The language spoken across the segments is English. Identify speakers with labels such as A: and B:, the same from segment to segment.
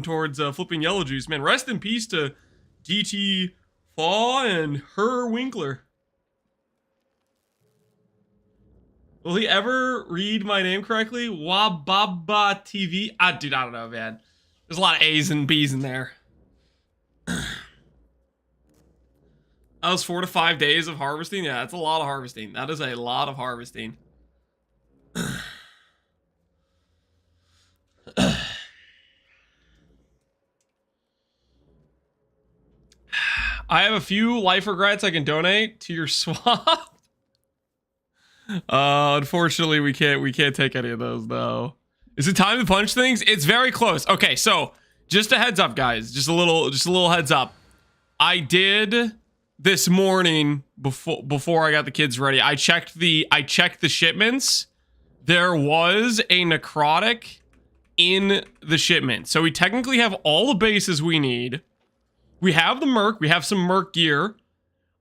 A: towards flipping yellow juice. Man, rest in peace to DT Faw and Her Winkler. Will he ever read my name correctly? Wababa TV. Dude, I don't know, man. There's a lot of A's and B's in there. That was 4 to 5 days of harvesting. Yeah, that's a lot of harvesting. That is a lot of harvesting. I have a few life regrets I can donate to your swap. Unfortunately, we can't take any of those though. Is it time to punch things? It's very close. Okay, so just a heads up, guys. Just a little heads up. I did this morning before I got the kids ready. I checked the shipments. There was a necrotic in the shipment, so we technically have all the bases we need. We have the merc. We have some merc gear.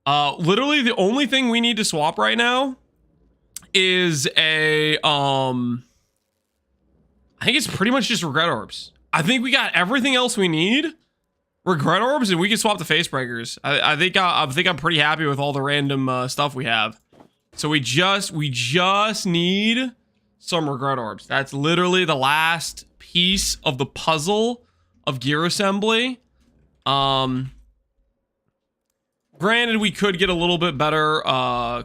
A: Literally the only thing we need to swap right now is a I think it's pretty much just regret orbs. I think we got everything else we need. Regret orbs, and we can swap the facebreakers. I think I'm pretty happy with all the random stuff we have. So we just need some regret orbs. That's literally the last piece of the puzzle of gear assembly. Granted, we could get a little bit better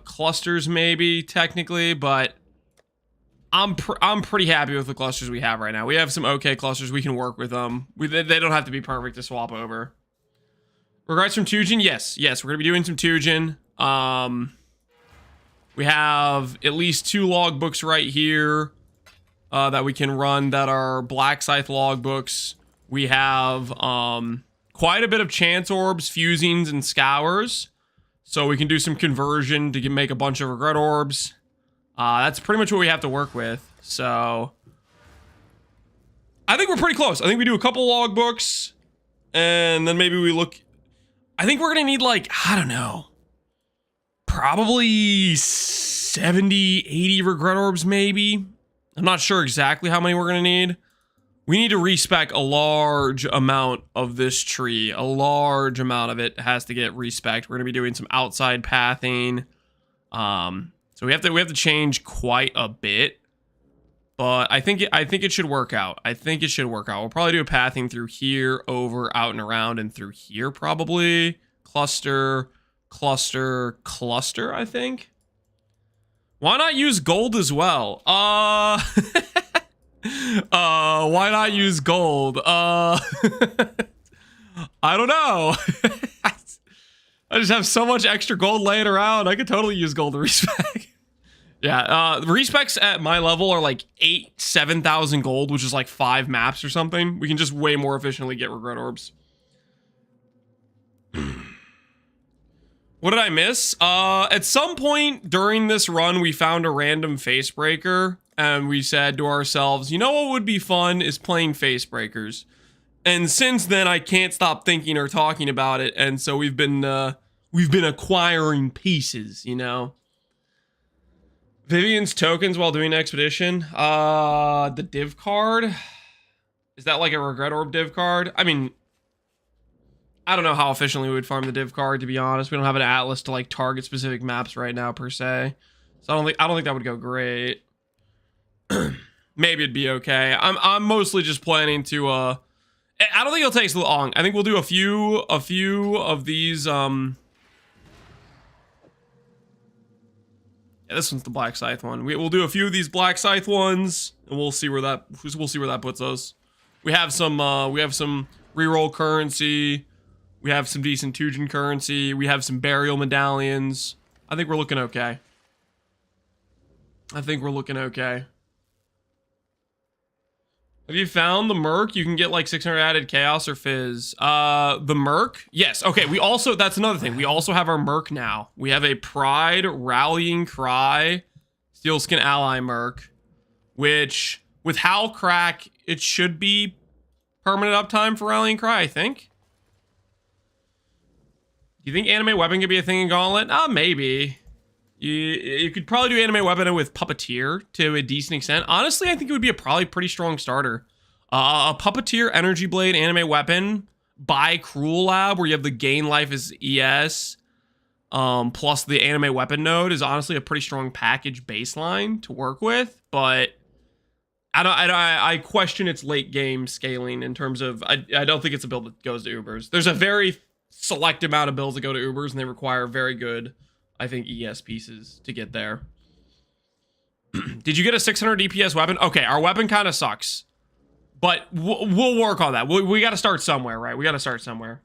A: clusters maybe technically, but I'm pretty happy with the clusters we have right now. We have some okay clusters. We can work with them. They don't have to be perfect to swap over. Regards from Tujin, yes, we're gonna be doing some Tujin. We have at least 2 logbooks right here that we can run that are Black Scythe logbooks. We have quite a bit of chance orbs, fusings, and scours, so we can do some conversion to make a bunch of regret orbs. That's pretty much what we have to work with. So I think we're pretty close. I think we do a couple logbooks, and then maybe we look. I think we're gonna need, like, I don't know, probably 70, 80 regret orbs maybe. I'm not sure exactly how many we're gonna need. We need to respec a large amount of this tree. A large amount of it has to get respec'd. We're gonna be doing some outside pathing. So we have to change quite a bit, but I think it should work out. I think it should work out. We'll probably do a pathing through here, over, out and around, and through here probably. Cluster, cluster, cluster, I think. Why not use gold as well? Why not use gold? I don't know. I just have so much extra gold laying around. I could totally use gold to respec. Yeah, the respecs at my level are like 7,000 gold, which is like 5 maps or something. We can just way more efficiently get regret orbs. What did I miss? At some point during this run, we found a random facebreaker, and we said to ourselves, you know what would be fun is playing facebreakers. And since then, I can't stop thinking or talking about it, and so we've been acquiring pieces, you know. Vivian's tokens while doing expedition. The div card. Is that like a regret orb div card? I mean, I don't know how efficiently we would farm the div card, to be honest. We don't have an atlas to like target specific maps right now per se, so I don't think that would go great. Maybe it'd be okay. I'm mostly just planning to I don't think it'll take so long. I think we'll do a few of these yeah, this one's the Black Scythe one. We'll do a few of these Black Scythe ones, and we'll see where that puts us. We have some reroll currency. We have some decent Tujin currency. We have some burial medallions. I think we're looking okay. Have you found the merc? You can get like 600 added chaos or fizz. The merc? Yes. Okay, that's another thing. We also have our merc now. We have a Pride Rallying Cry Steelskin Ally merc, which with Howl Crack, it should be permanent uptime for Rallying Cry, I think. Do you think anime weapon could be a thing in Gauntlet? Maybe. You could probably do anime weapon with Puppeteer to a decent extent. Honestly, I think it would be a probably pretty strong starter. A Puppeteer Energy Blade anime weapon by Cruel Lab, where you have the gain life as ES, plus the anime weapon node, is honestly a pretty strong package baseline to work with, but I question its late game scaling in terms of, I don't think it's a build that goes to Ubers. There's a very select amount of builds that go to Ubers, and they require very good, I think, ES pieces to get there. Did you get a 600 DPS weapon? Okay, our weapon kind of sucks, but we'll work on that. We got to start somewhere, right? We got to start somewhere.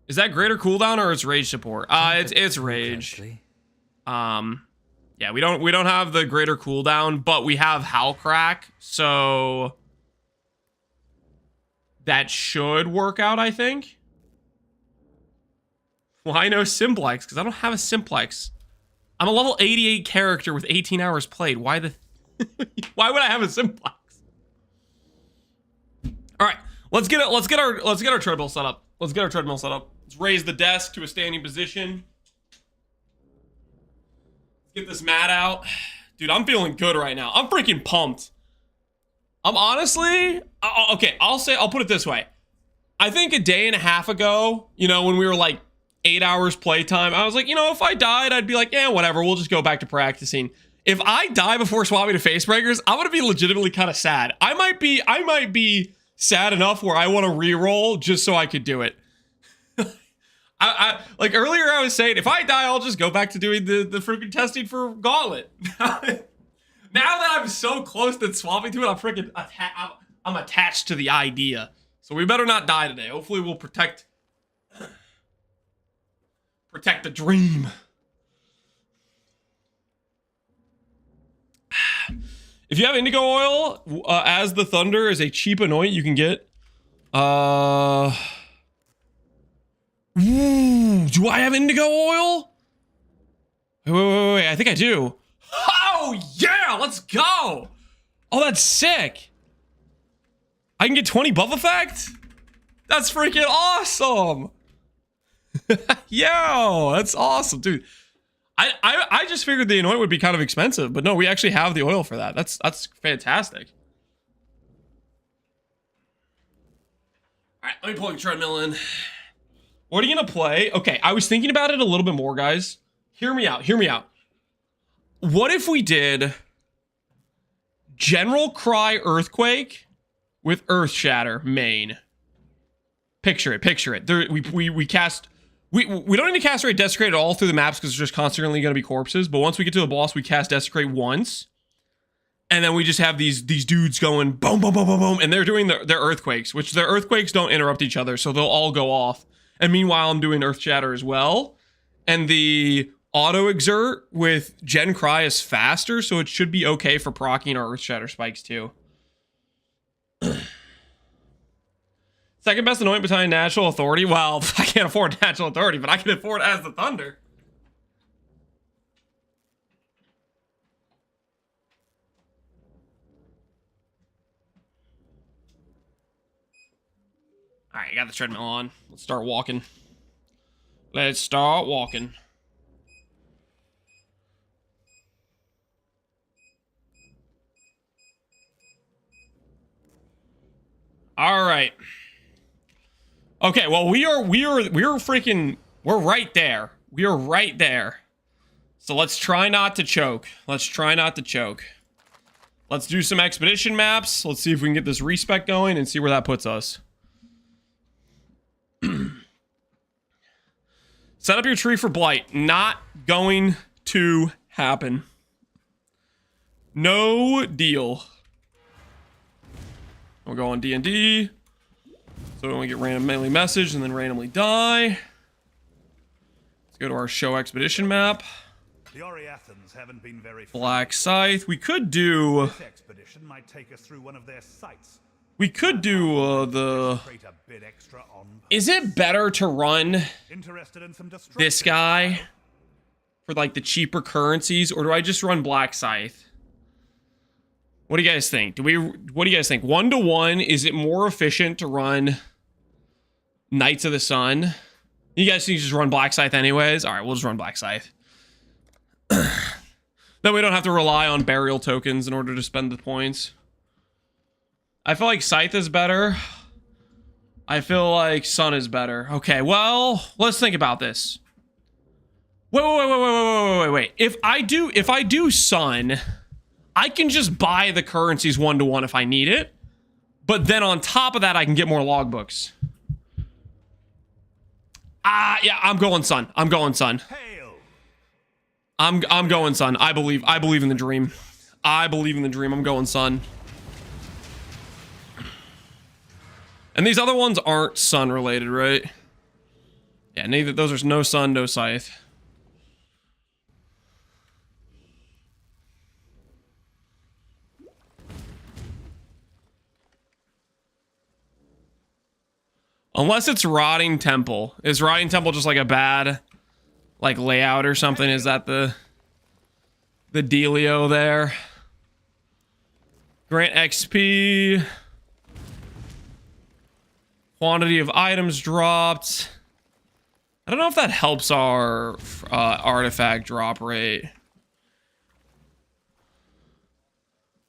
A: Is that greater cooldown or it's rage support? It's rage. Yeah, we don't have the greater cooldown, but we have Howl Crack, so that should work out, I think. Why no Simplex? Because I don't have a Simplex. I'm a level 88 character with 18 hours played. Why would I have a Simplex? All right, let's get our treadmill set up. Let's get our treadmill set up. Let's raise the desk to a standing position. Let's get this mat out. Dude, I'm feeling good right now. I'm freaking pumped. I'm honestly, okay, I'll put it this way. I think a day and a half ago, you know, when we were like 8 hours playtime, I was like, you know, if I died, I'd be like, yeah, whatever, we'll just go back to practicing. If I die before swapping to Facebreakers, I'm gonna be legitimately kind of sad. I might be sad enough where I want to reroll just so I could do it. I like earlier I was saying, if I die, I'll just go back to doing the freaking testing for Gauntlet. Now that I'm so close to swapping to it, I'm attached to the idea. So we better not die today. Hopefully we'll protect the dream. If you have indigo oil, as the thunder is a cheap anoint you can get. Ooh, do I have indigo oil? Wait, I think I do. Oh, yeah, let's go. Oh, that's sick. I can get 20 buff effect? That's freaking awesome. Yo, that's awesome, dude. I just figured the anoint would be kind of expensive, but no, we actually have the oil for that. That's fantastic. All right, let me plug the treadmill in. What are you gonna play? Okay, I was thinking about it a little bit more, guys. Hear me out. What if we did General Cry Earthquake with Earth Shatter main? Picture it. There, we cast. We don't need to cast Desecrate at all through the maps because there's just constantly going to be corpses. But once we get to the boss, we cast Desecrate once, and then we just have these dudes going boom, boom, boom, boom, boom, and they're doing their earthquakes, which their earthquakes don't interrupt each other, so they'll all go off. And meanwhile, I'm doing Earth Shatter as well, and the auto exert with Gen Cry is faster, so it should be okay for proccing our Earth Shatter spikes too. Second best anoint behind Natural Authority. Well, I can't afford Natural Authority, but I can afford As the Thunder. All right, I got the treadmill on. Let's start walking. All right. Okay, well, we're right there. We are right there. So let's try not to choke. Let's do some expedition maps. Let's see if we can get this respec going and see where that puts us. Set up your tree for Blight. Not going to happen. No deal. We'll go on D&D. So we only get randomly messaged and then randomly die. Let's go to our show expedition map. Haven't been very Black Scythe. We could do. This expedition might take us through one of their sites. We could do the. Is it better to run this guy for like the cheaper currencies, or do I just run Black Scythe? What do you guys think? What do you guys think? 1-to-1, is it more efficient to run Knights of the Sun? You guys think you just run Black Scythe anyways? All right, we'll just run Black Scythe. Then we don't have to rely on burial tokens in order to spend the points. I feel like Scythe is better. I feel like Sun is better. Okay, well, let's think about this. Wait. If I do Sun, I can just buy the currencies 1-to-1 if I need it. But then on top of that, I can get more logbooks. Yeah, I'm going Sun. I'm going Sun. I'm going Sun. I believe in the dream. I believe in the dream. I'm going Sun. And these other ones aren't Sun related, right? Yeah, neither. Those are no Sun, no Scythe. Unless it's Rotting Temple. Is Rotting Temple just like a bad, like, layout or something? Is that the dealio there? Grant XP. Quantity of items dropped. I don't know if that helps our artifact drop rate.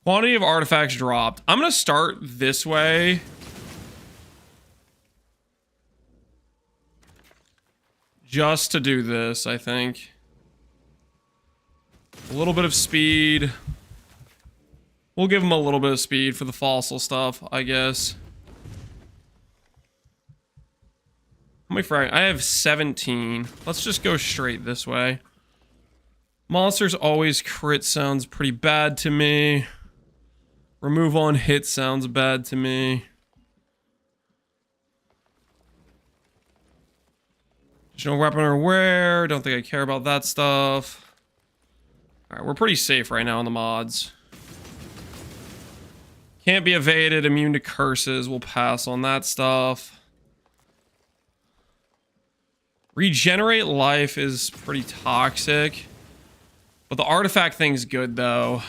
A: Quantity of artifacts dropped. I'm gonna start this way. Just to do this, I think. A little bit of speed. We'll give them a little bit of speed for the fossil stuff, I guess. How many frag? I have 17. Let's just go straight this way. Monsters always crit sounds pretty bad to me. Remove on hit sounds bad to me. No weapon or wear. Don't think I care about that stuff. Alright, we're pretty safe right now on the mods. Can't be evaded. Immune to curses. We'll pass on that stuff. Regenerate life is pretty toxic. But the artifact thing's good, though.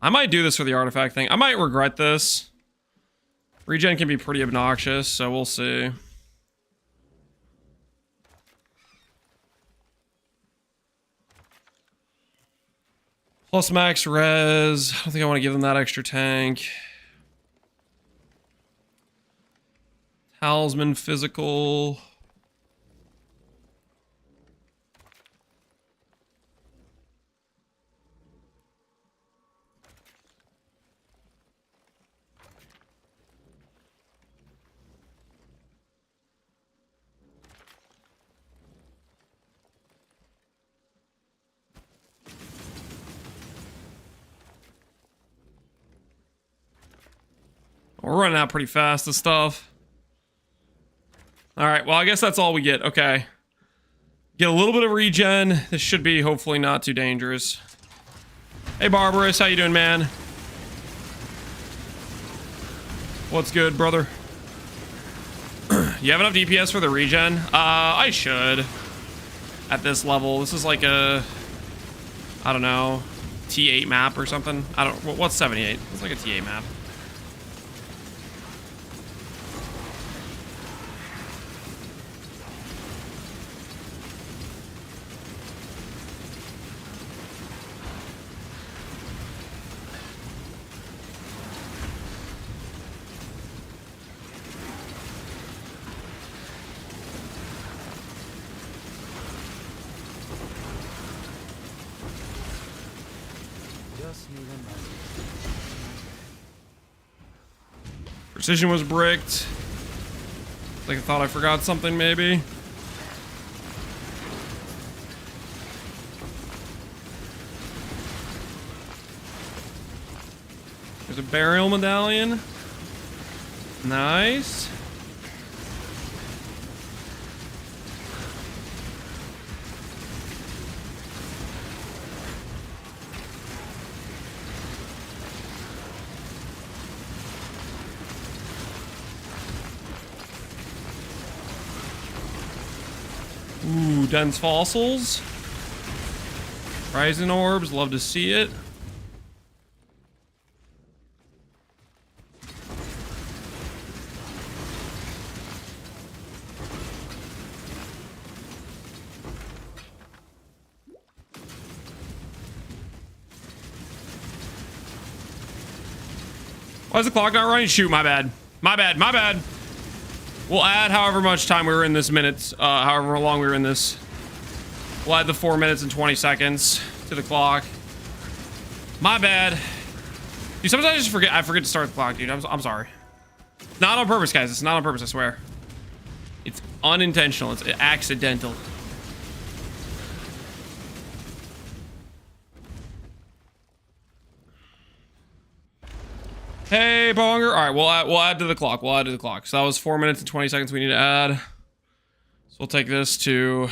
A: I might do this for the artifact thing. I might regret this. Regen can be pretty obnoxious, so we'll see. Plus max res. I don't think I want to give them that extra tank. Talisman physical. We're running out pretty fast of stuff. Alright, well, I guess that's all we get. Okay. Get a little bit of regen. This should be hopefully not too dangerous. Hey, Barbarous. How you doing, man? What's good, brother? You have enough DPS for the regen? I should. At this level. This is like a... I don't know. T8 map or something. I don't... What's 78? It's like a T8 map. Precision was bricked. Like I thought I forgot something, maybe. There's a burial medallion. Nice. Ooh, dense fossils. Rising orbs, love to see it. Why is the clock not running? Shoot, my bad. My bad, my bad. We'll add however much time we were in this minutes, however long we were in this. We'll add the 4 minutes and 20 seconds to the clock. My bad. Dude, sometimes I just forget. I forget to start the clock, dude. I'm sorry. Not on purpose, guys. It's not on purpose, I swear. It's unintentional. It's accidental. Hey, Bonger. All right, we'll add to the clock. We'll add to the clock. So that was 4 minutes and 20 seconds we need to add. So we'll take this to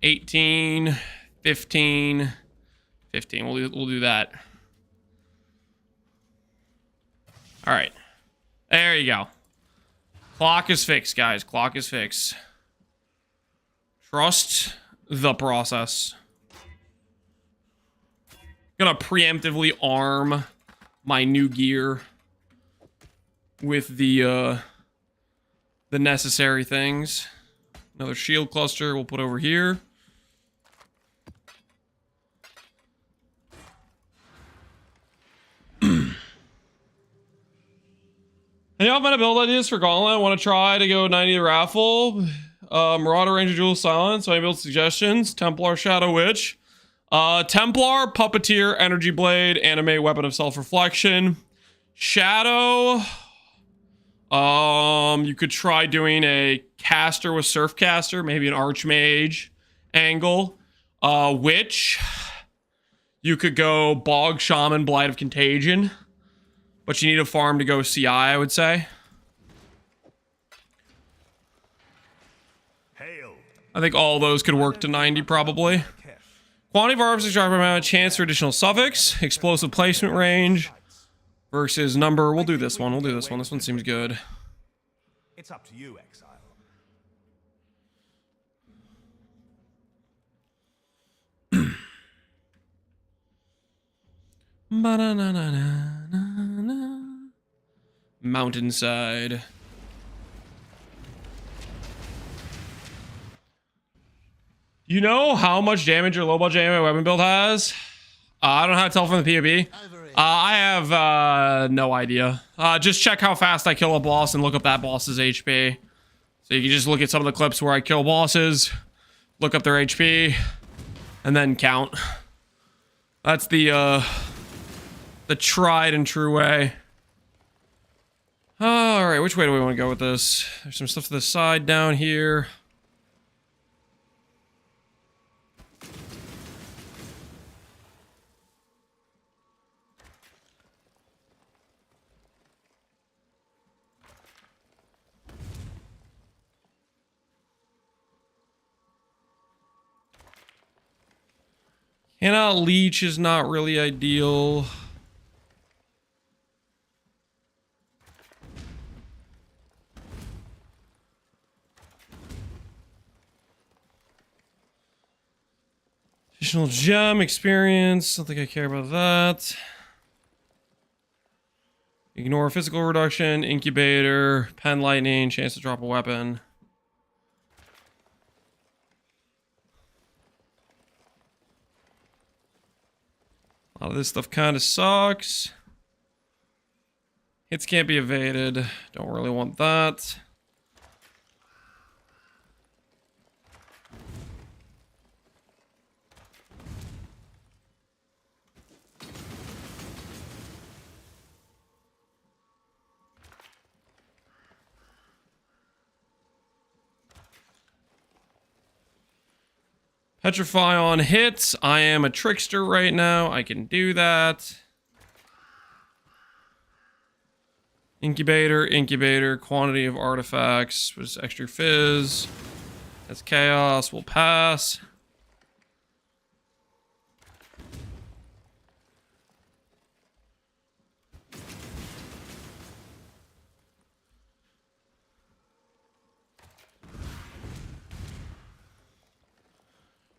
A: 18, 15, 15. We'll do that. All right. There you go. Clock is fixed, guys. Clock is fixed. Trust the process. Gonna preemptively arm my new gear with the necessary things. Another shield cluster we'll put over here. Any of my build ideas for Gauntlet? I want to try to go 90 to raffle. Marauder, Ranger, Jewel, Silence. So I build suggestions. Templar, Shadow Witch. Templar, Puppeteer, Energy Blade, Anime, Weapon of Self-Reflection. Shadow. You could try doing a caster with Surfcaster, maybe an Archmage angle. Witch. You could go Bog Shaman, Blight of Contagion. But you need a farm to go CI, I would say.
B: Hail.
A: I think all those could work to 90 probably. Quantity of orbs, extract amount, chance for additional suffix, explosive placement range versus number. We'll do this one. We'll do this one. This one seems good.
B: It's up to you, Exile.
A: Mountainside. You know how much damage your low budget anime weapon build has? I don't know how to tell from the POB. I have no idea. Just check how fast I kill a boss and look up that boss's HP. So you can just look at some of the clips where I kill bosses, look up their HP, and then count. That's the tried and true way. All right, which way do we want to go with this? There's some stuff to the side down here. Cannot leech is not really ideal. Additional gem experience. Don't think I care about that. Ignore physical reduction, incubator, pen lightning, chance to drop a weapon. A lot of this stuff kind of sucks. Hits can't be evaded. Don't really want that. Petrify on hits. I am a trickster right now. I can do that. Incubator, incubator, quantity of artifacts. Was extra fizz. That's chaos. We'll pass.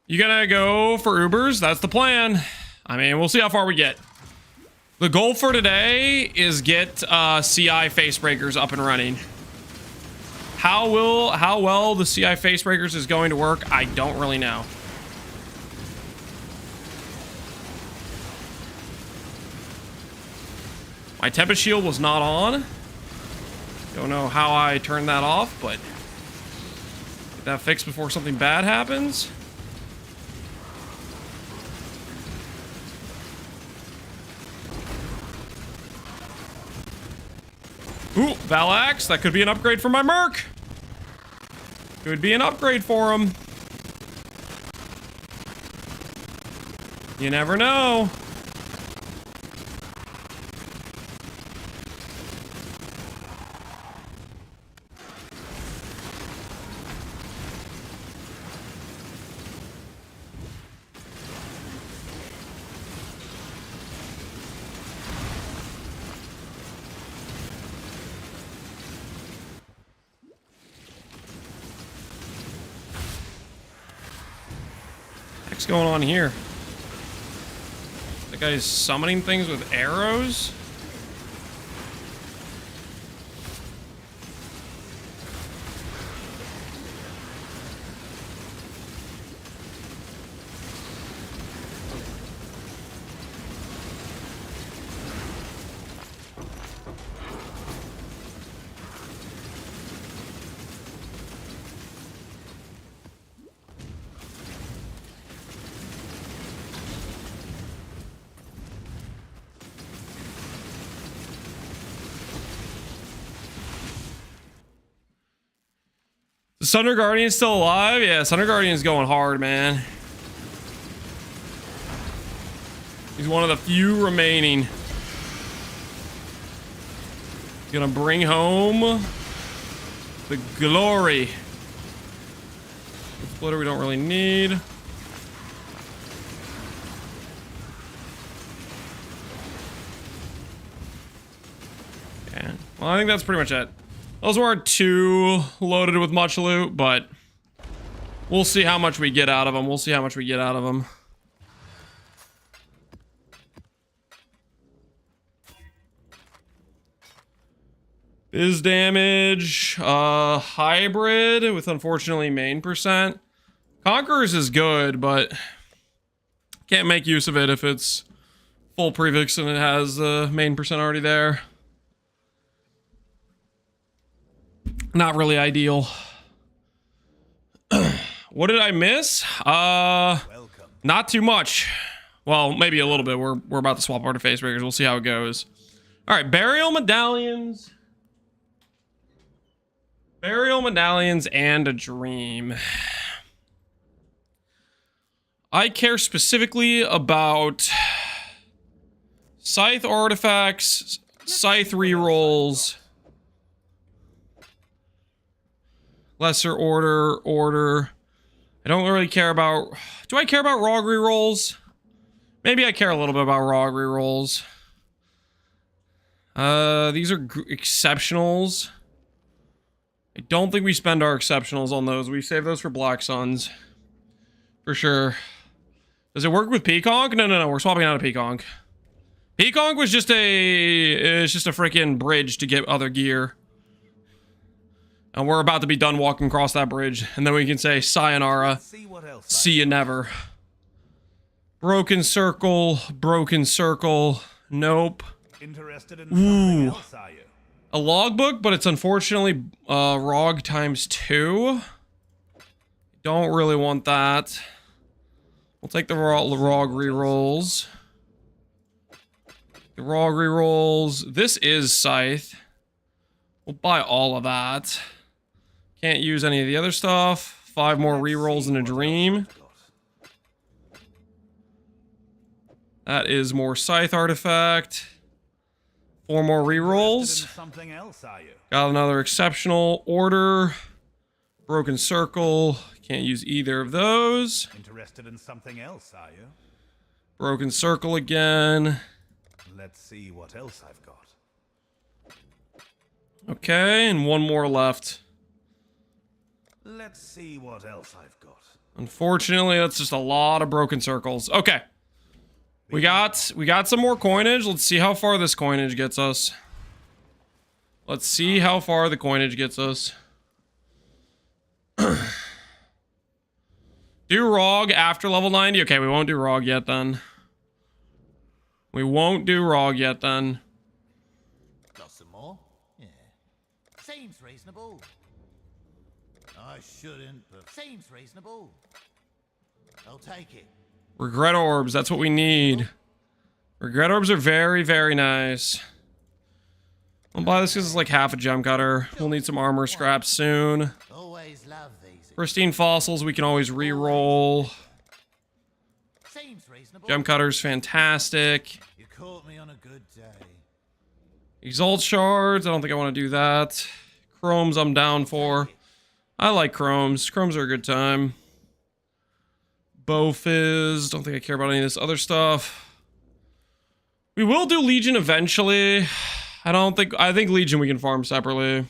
A: You gonna go for Ubers? That's the plan. I mean, we'll see how far we get. The goal for today is get CI Facebreakers up and running. How well the CI Facebreakers is going to work, I don't really know. My Tempest Shield was not on. Don't know how I turned that off, but get that fixed before something bad happens. Ooh, Valax, that could be an upgrade for my Merc. Could be an upgrade for him. You never know. What's going on here? That guy's summoning things with arrows? The Thunder Guardian's still alive? Yeah, Thunder Guardian's going hard, man. He's one of the few remaining. Gonna bring home the glory. The splitter we don't really need. Yeah. Well, I think that's pretty much it. Those weren't too loaded with much loot, but we'll see how much we get out of them. We'll see how much we get out of them. Biz damage, hybrid with unfortunately main percent. Conquerors is good, but can't make use of it if it's full prefix and it has the main percent already there. Not really ideal. What did I miss? Not too much. Well, maybe a little bit. We're about to swap Art of Facebreakers. We'll see how it goes. All right, burial medallions. Burial medallions and a dream. I care specifically about scythe artifacts, scythe rerolls, lesser order. I don't really care about... Do I care about ROG rerolls? Maybe I care a little bit about ROG rerolls. These are exceptionals. I don't think we spend our exceptionals on those. We save those for Black Suns. For sure. Does it work with Peaconk? No. We're swapping out of Peaconk. Peaconk was just it's just a freaking bridge to get other gear. And we're about to be done walking across that bridge. And then we can say, sayonara. See you never. Broken circle. Broken circle. Nope.
B: Interested in something else, are you?
A: A logbook, but it's unfortunately ROG ×2. Don't really want that. We'll take the ROG rerolls. The ROG rerolls. This is Scythe. We'll buy all of that. Can't use any of the other stuff. 5 more rerolls in a dream. That is more Scythe artifact. 4 more rerolls. Got another exceptional order. Broken circle. Can't use either of those.
B: Interested in something else, are you?
A: Broken circle again.
B: Let's see what else I've got.
A: Okay, and 1 more left.
B: Let's see what else I've got.
A: Unfortunately, that's just a lot of broken circles. Okay. We got some more coinage. Let's see how far this coinage gets us. Let's see how far the coinage gets us. Do ROG after level 90? Okay, we won't do ROG yet then. We won't do ROG yet then.
C: Seems reasonable. I shouldn't, but seems reasonable. I'll take it.
A: Regret orbs. That's what we need. Regret orbs are very, very nice. I'll buy this because it's like half a gem cutter. We'll need some armor scraps soon.
C: Always love these.
A: Pristine fossils we can always re-roll.
C: Seems reasonable.
A: Gem cutter's fantastic.
C: You caught me on a good day.
A: Exalt shards. I don't think I want to do that. Chromes I'm down for. I like chromes. Chromes are a good time. Bow fizz. Don't think I care about any of this other stuff. We will do Legion eventually. I think Legion we can farm separately.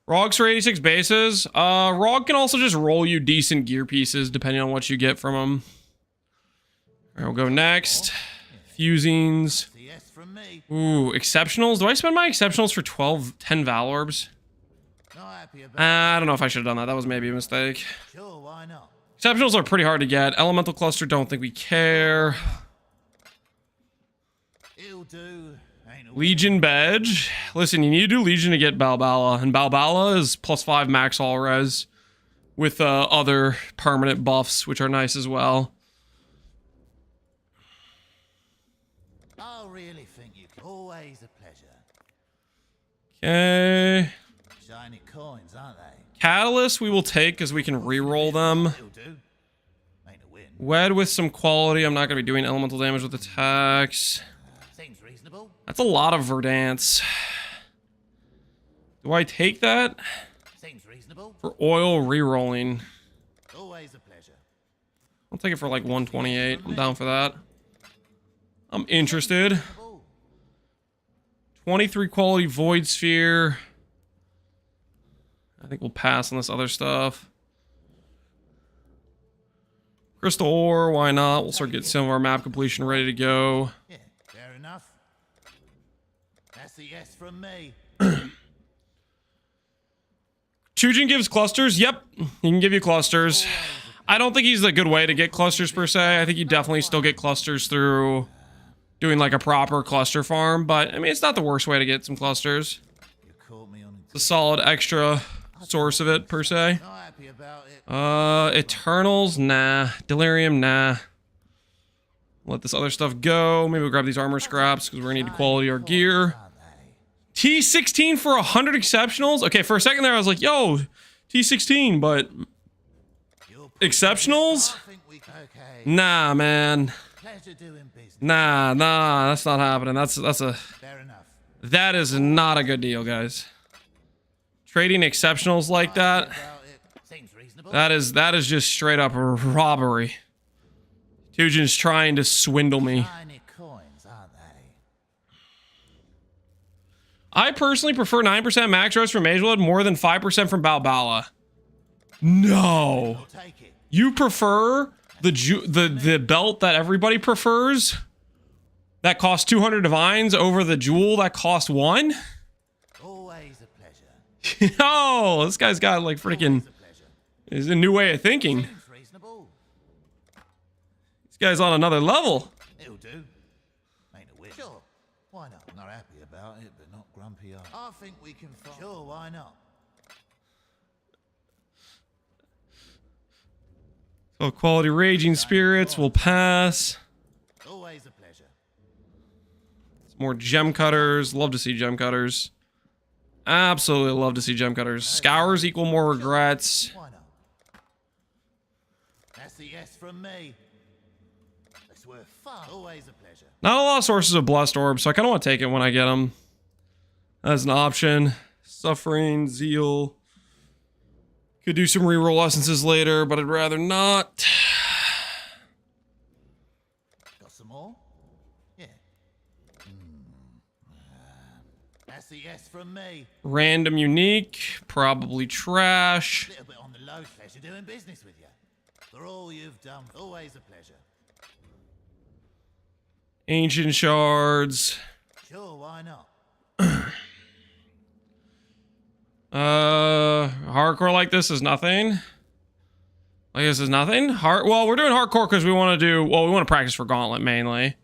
A: Rogs for 86 bases. Rog can also just roll you decent gear pieces depending on what you get from them. All right, we'll go next. Fusings.
C: Yes from me.
A: Ooh, exceptionals. Do I spend my exceptionals for 10 Val orbs?
C: Not happy about
A: I don't know if I should have done that. That was maybe a mistake.
C: Sure, why not?
A: Exceptionals are pretty hard to get. Elemental cluster, don't think we care.
C: It'll do. Ain't a
A: Legion badge. Listen, you need to do Legion to get Balbala, and Balbala is +5 max all res with other permanent buffs, which are nice as well.
C: I really think you can. Always a pleasure.
A: Okay.
C: Shiny coins, aren't they?
A: Catalyst we will take because we can re-roll them.
C: It'll do. Ain't a win.
A: Wed with some quality. I'm not going to be doing elemental damage with attacks.
C: Seems reasonable.
A: That's a lot of Verdance. Do I take that?
C: Seems reasonable.
A: For oil re-rolling.
C: Always a pleasure.
A: I'll take it for like 128. I'm down for that. I'm interested. 23 quality Void Sphere. I think we'll pass on this other stuff. Crystal Ore, why not? We'll start getting some of our map completion ready to go.
C: Yeah, fair enough. That's a yes from me.
A: Chujin gives clusters. Yep, he can give you clusters. I don't think he's a good way to get clusters per se. I think you definitely still get clusters through doing like a proper cluster farm. But I mean, it's not the worst way to get some clusters.
C: You caught me on
A: It's a solid extra source of it per se.
C: not happy about it.
A: Eternals, nah. Delirium, nah. Let this other stuff go. Maybe we'll grab these armor scraps because we're gonna need to quality our gear. T16 for 100 exceptionals? Okay, for a second there I was like, yo, T16, but exceptionals?
C: I think we can. Okay.
A: Nah, man.
C: Pleasure doing business.
A: Nah, that's not happening. That's a
C: Fair enough.
A: that is not a good deal, guys. Trading exceptionals like that,
C: About it. Seems reasonable.
A: that is just straight up robbery. Tujin's trying to swindle me.
C: Shiny coins, aren't they?
A: I personally prefer 9% max res from Magelud more than 5% from Balbala. No.
C: I'll take it.
A: You prefer the belt that everybody prefers? That costs 200 divines over the jewel that costs 1?
C: Always a pleasure.
A: Yo, this guy's got like freaking
C: Always a pleasure.
A: is a new way of thinking.
C: Seems reasonable.
A: This guy's on another level.
C: It'll do. Ain't a win. Sure. Why not? Not happy about it, but not grumpy. I think we can find. Sure, why not?
A: So quality raging spirits will pass.
C: Always a pleasure.
A: Some more gem cutters. Love to see gem cutters. Absolutely love to see gem cutters. Scours equal more regrets.
C: Why not? That's a yes from me. It's worth fun. Always a pleasure.
A: Not a lot of sources of blessed orbs, so I kind of want to take it when I get them. As an option. Suffering, zeal. Could do some reroll essences later, but I'd rather not.
C: Got some more? Yeah. That's a yes from me.
A: Random unique, probably trash.
C: Little bit on the low. Pleasure doing business with you. For all you've done, always a pleasure.
A: Ancient shards.
C: Sure, why not?
A: Hardcore like this is nothing. Like this is nothing. Well, we're doing hardcore because we want to do. Well, we want to practice for Gauntlet mainly.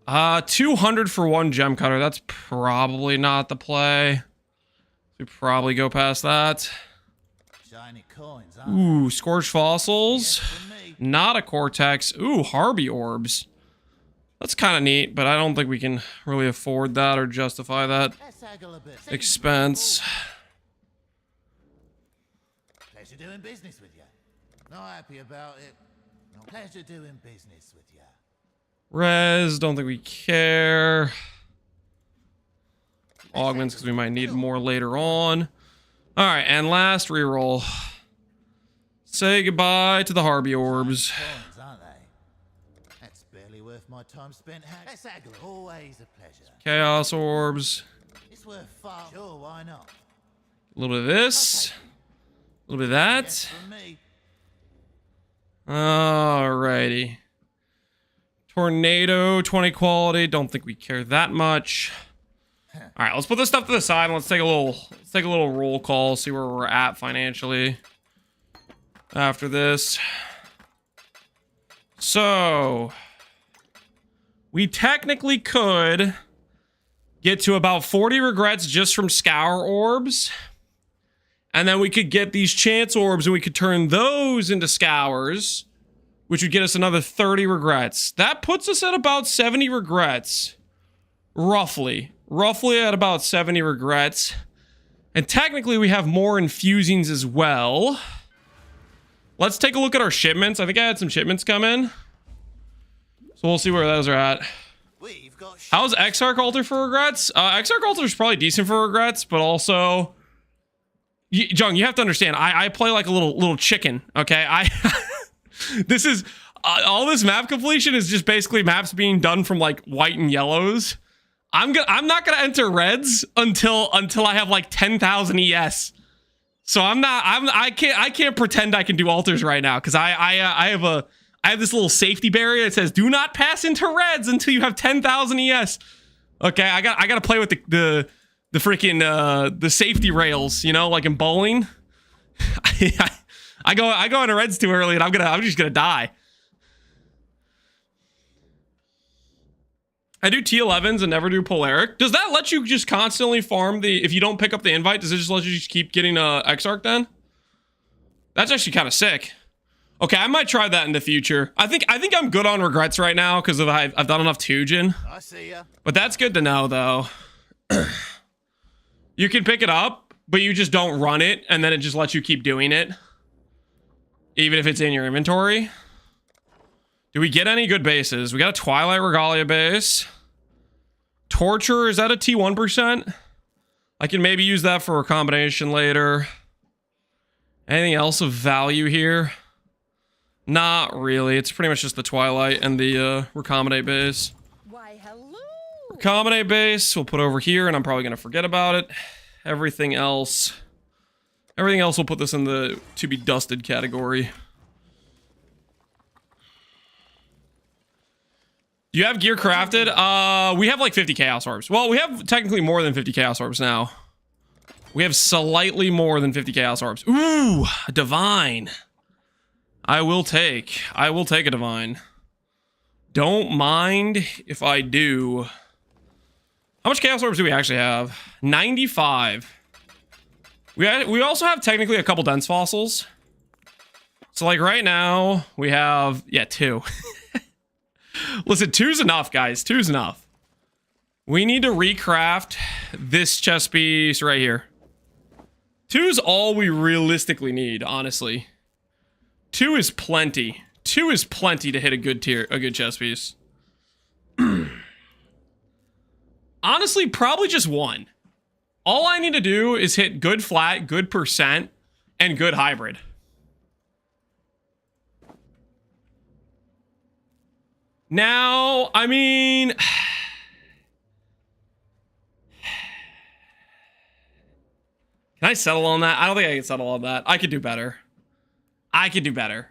A: 200 for one gem cutter. That's probably not the play. We probably go past that.
C: Shiny coins,
A: Ooh, scorched fossils.
C: yes, for me.
A: Not a cortex. Ooh, Harvey orbs. That's kind of neat, but I don't think we can really afford that or justify that
C: Let's haggle a bit.
A: expense.
C: Pleasure doing business with you. Not happy about it. No pleasure doing business with you.
A: Res, don't think we care. Augments, because we might need more later on. All right, and last reroll. Say goodbye to the Harvey orbs.
C: Coins, aren't they? That's barely worth my time spent. Let's haggle. Always a pleasure.
A: Chaos orbs.
C: It's worth far. Sure, why not?
A: A little bit of this. A little bit of
C: Yes,
A: that.
C: for me.
A: Alrighty. Tornado, 20 quality. Don't think we care that much. All right, let's put this stuff to the side and let's take a little roll call, see where we're at financially after this. So, we technically could get to about 40 regrets just from scour orbs. And then we could get these chance orbs and we could turn those into scours, which would get us another 30 regrets. That puts us at about 70 regrets. Roughly at about 70 regrets. And technically we have more infusings as well. Let's take a look at our shipments. I think I had some shipments come in. So we'll see where those are at.
C: We've got
A: How's Exarch Altar for regrets? Exarch Altar is probably decent for regrets, but also... Jung, you have to understand, I play like a little chicken, okay? This is... all this map completion is just basically maps being done from like white and yellows. I'm not gonna enter reds until I have like 10,000 ES. So I can't pretend I can do altars right now because I have this little safety barrier that says do not pass into reds until you have 10,000 ES. Okay, I gotta play with the freaking the safety rails, you know, like in bowling. I go into reds too early and I'm just gonna die. I do T11s and never do Polaric. Does that let you just constantly farm if you don't pick up the invite, does it just let you just keep getting Exarch then? That's actually kind of sick. Okay, I might try that in the future. I think I'm good on regrets right now because I've done enough Tujin.
C: I see ya.
A: But that's good to know though. You can pick it up, but you just don't run it and then it just lets you keep doing it. Even if it's in your inventory. Do we get any good bases? We got a Twilight Regalia base. Torture, is that a T1%? I can maybe use that for a combination later. Anything else of value here? Not really. It's pretty much just the Twilight and the Recombinate base.
D: Why, hello.
A: Recombinate base, we'll put over here, and I'm probably going to forget about it. Everything else we'll put this in the to be dusted category. Do you have gear crafted? We have like 50 Chaos Orbs. Well, we have technically more than 50 Chaos Orbs now. We have slightly more than 50 Chaos Orbs. Ooh, a Divine. I will take a Divine. Don't mind if I do. How much Chaos Orbs do we actually have? 95. We also have technically a couple dense fossils. So like right now we have, yeah, 2. Listen, 2's enough, guys. 2's enough. We need to recraft this chest piece right here. 2's all we realistically need, honestly. 2 is plenty. 2 is plenty to hit a good chest piece. Honestly, probably just 1. All I need to do is hit good flat, good percent, and good hybrid. Now, I mean... Can I settle on that? I don't think I can settle on that. I could do better. I could do better.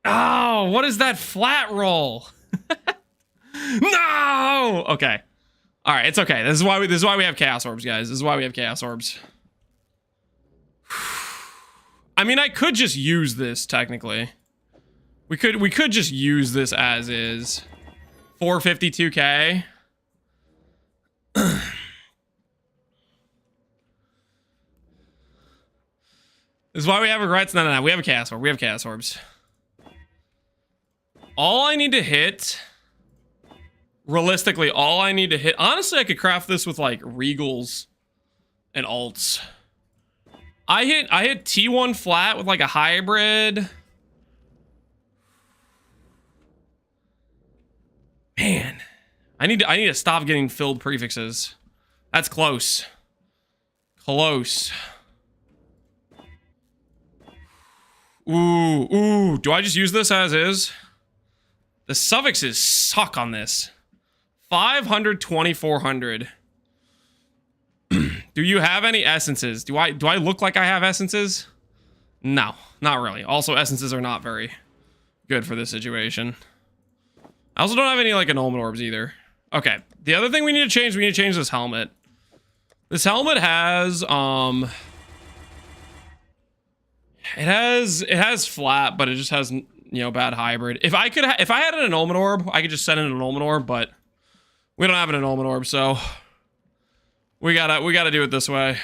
A: Oh, what is that flat roll? No! Okay. All right, it's okay. This is why we have Chaos Orbs, guys. This is why we have Chaos Orbs. I mean, I could just use this, technically. We could just use this as is. 452k. This is why we have regrets. No. We have a chaos orb. We have chaos orbs. All I need to hit, realistically, all I need to hit. Honestly, I could craft this with like regals and alts. I hit T1 flat with like a hybrid. Man, I need to stop getting filled prefixes. That's close. Close. Ooh. Do I just use this as is? The suffixes suck on this. 500, 2400. Do you have any essences? Do I look like I have essences? No, not really. Also, essences are not very good for this situation. I also don't have any like annulment orbs either. Okay. The other thing we need to change this helmet. This helmet has it has flat, but it just has, you know, bad hybrid. If I had an annulment orb, I could just send in an annulment orb, but we don't have an annulment orb, so we gotta do it this way.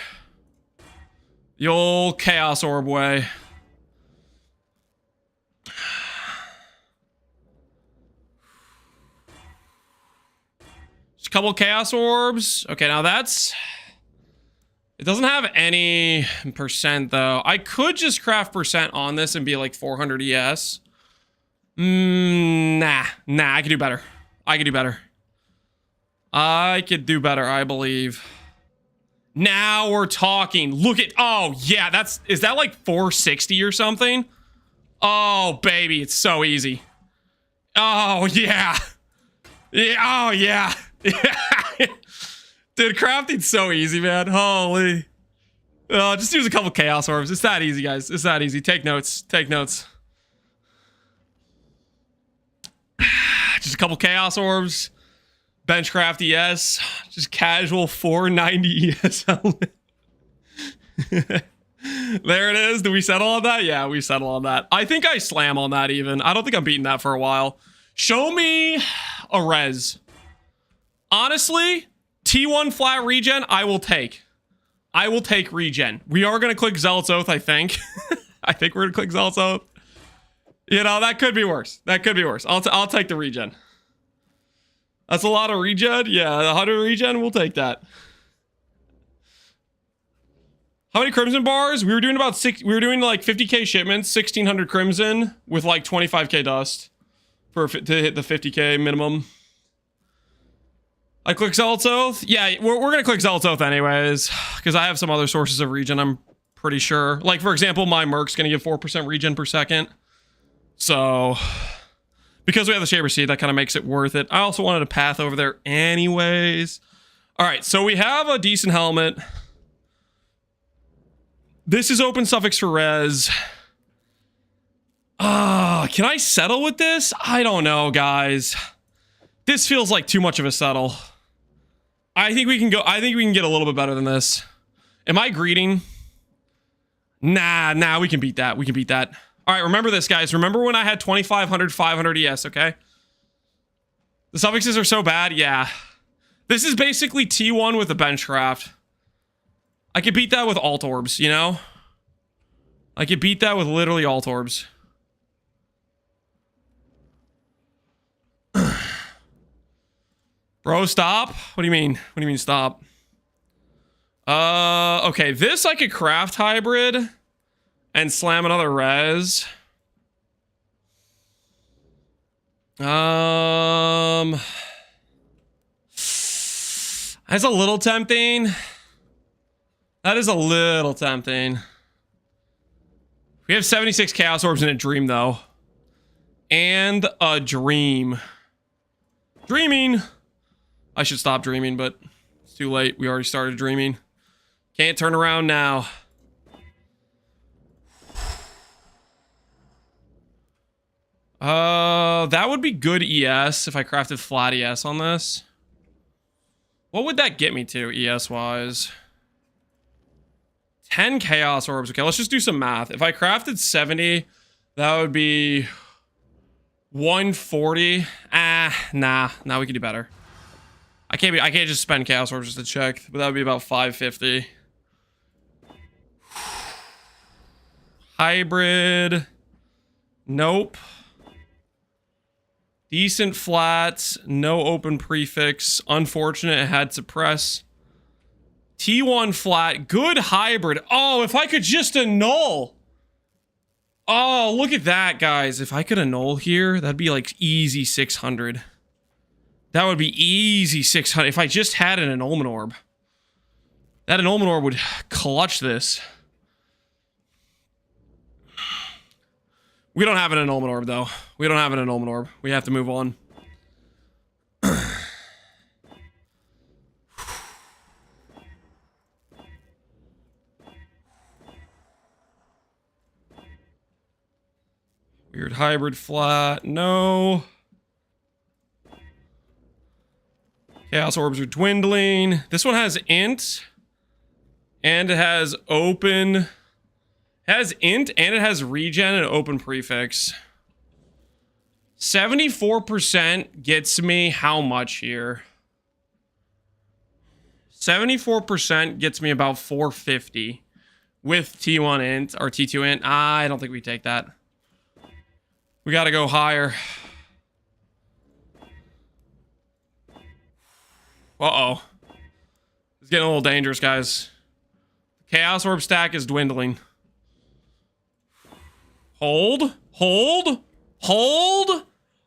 A: The old chaos orb way. Just a couple chaos orbs. Okay, now that's... It doesn't have any percent, though. I could just craft percent on this and be like 400 ES. Nah, I could do better. I could do better, I believe. Now we're talking. Look at... Oh, yeah, is that like 460 or something? Oh, baby, it's so easy. Oh, yeah. Yeah, oh, yeah. Dude, crafting's so easy, man. Holy. Just use a couple chaos orbs. It's that easy, guys. It's that easy. Take notes. Just a couple chaos orbs. Benchcraft ES. Just casual 490 ES helmet. There it is. Do we settle on that? Yeah, we settle on that. I think I slam on that even. I don't think I'm beating that for a while. Show me a res. Honestly, T1 flat regen, I will take. I will take regen. We are going to click Zealot's Oath, I think. I think we're going to click Zealot's Oath. You know, that could be worse. I'll take the regen. That's a lot of regen. Yeah, 100 regen, we'll take that. How many crimson bars? We were doing like 50k shipments, 1600 crimson with like 25k dust to hit the 50k minimum. I click Zealot's Oath. Yeah, we're gonna click Zealot's Oath anyways, because I have some other sources of regen, I'm pretty sure. Like, for example, my Merc's gonna give 4% regen per second. So, because we have the Shaper Seed, that kind of makes it worth it. I also wanted a path over there anyways. All right, so we have a decent helmet. This is open suffix for res. Can I settle with this? I don't know, guys. This feels like too much of a settle. I think we can get a little bit better than this. Am I greeting? Nah, we can beat that. All right, remember this, guys. Remember when I had 2500, 500 ES, okay? The suffixes are so bad, yeah. This is basically T1 with a benchcraft. I could beat that with alt orbs, you know? I could beat that with literally alt orbs. Bro, stop? What do you mean? What do you mean stop? Okay, this I could craft hybrid and slam another res. That's a little tempting. That is a little tempting. We have 76 chaos orbs in a dream, though. And a dream. Dreaming. I should stop dreaming, but it's too late. We already started dreaming. Can't turn around now. That would be good ES if I crafted flat ES on this. What would that get me to ES-wise? 10 chaos orbs. Okay, let's just do some math. If I crafted 70, that would be 140. Nah, we can do better. I can't just spend Chaos Orbs just to check, but that would be about 550. Hybrid. Nope. Decent flats. No open prefix. Unfortunate it had suppress. T1 flat. Good hybrid. Oh, if I could just annul. Oh, look at that, guys. If I could annul here, that'd be like easy 600. That would be easy 600. If I just had an annulment orb. That annulment orb would clutch this. We don't have an annulment orb, though. We don't have an annulment orb. We have to move on. Weird hybrid flat. No. Chaos orbs are dwindling. This one has int. And it has open. It has int and it has regen and open prefix. 74% gets me how much here? 74% gets me about 450 with T1 int or T2 int. I don't think we take that. We got to go higher. Uh-oh. It's getting a little dangerous, guys. Chaos Orb stack is dwindling. Hold. Hold. Hold.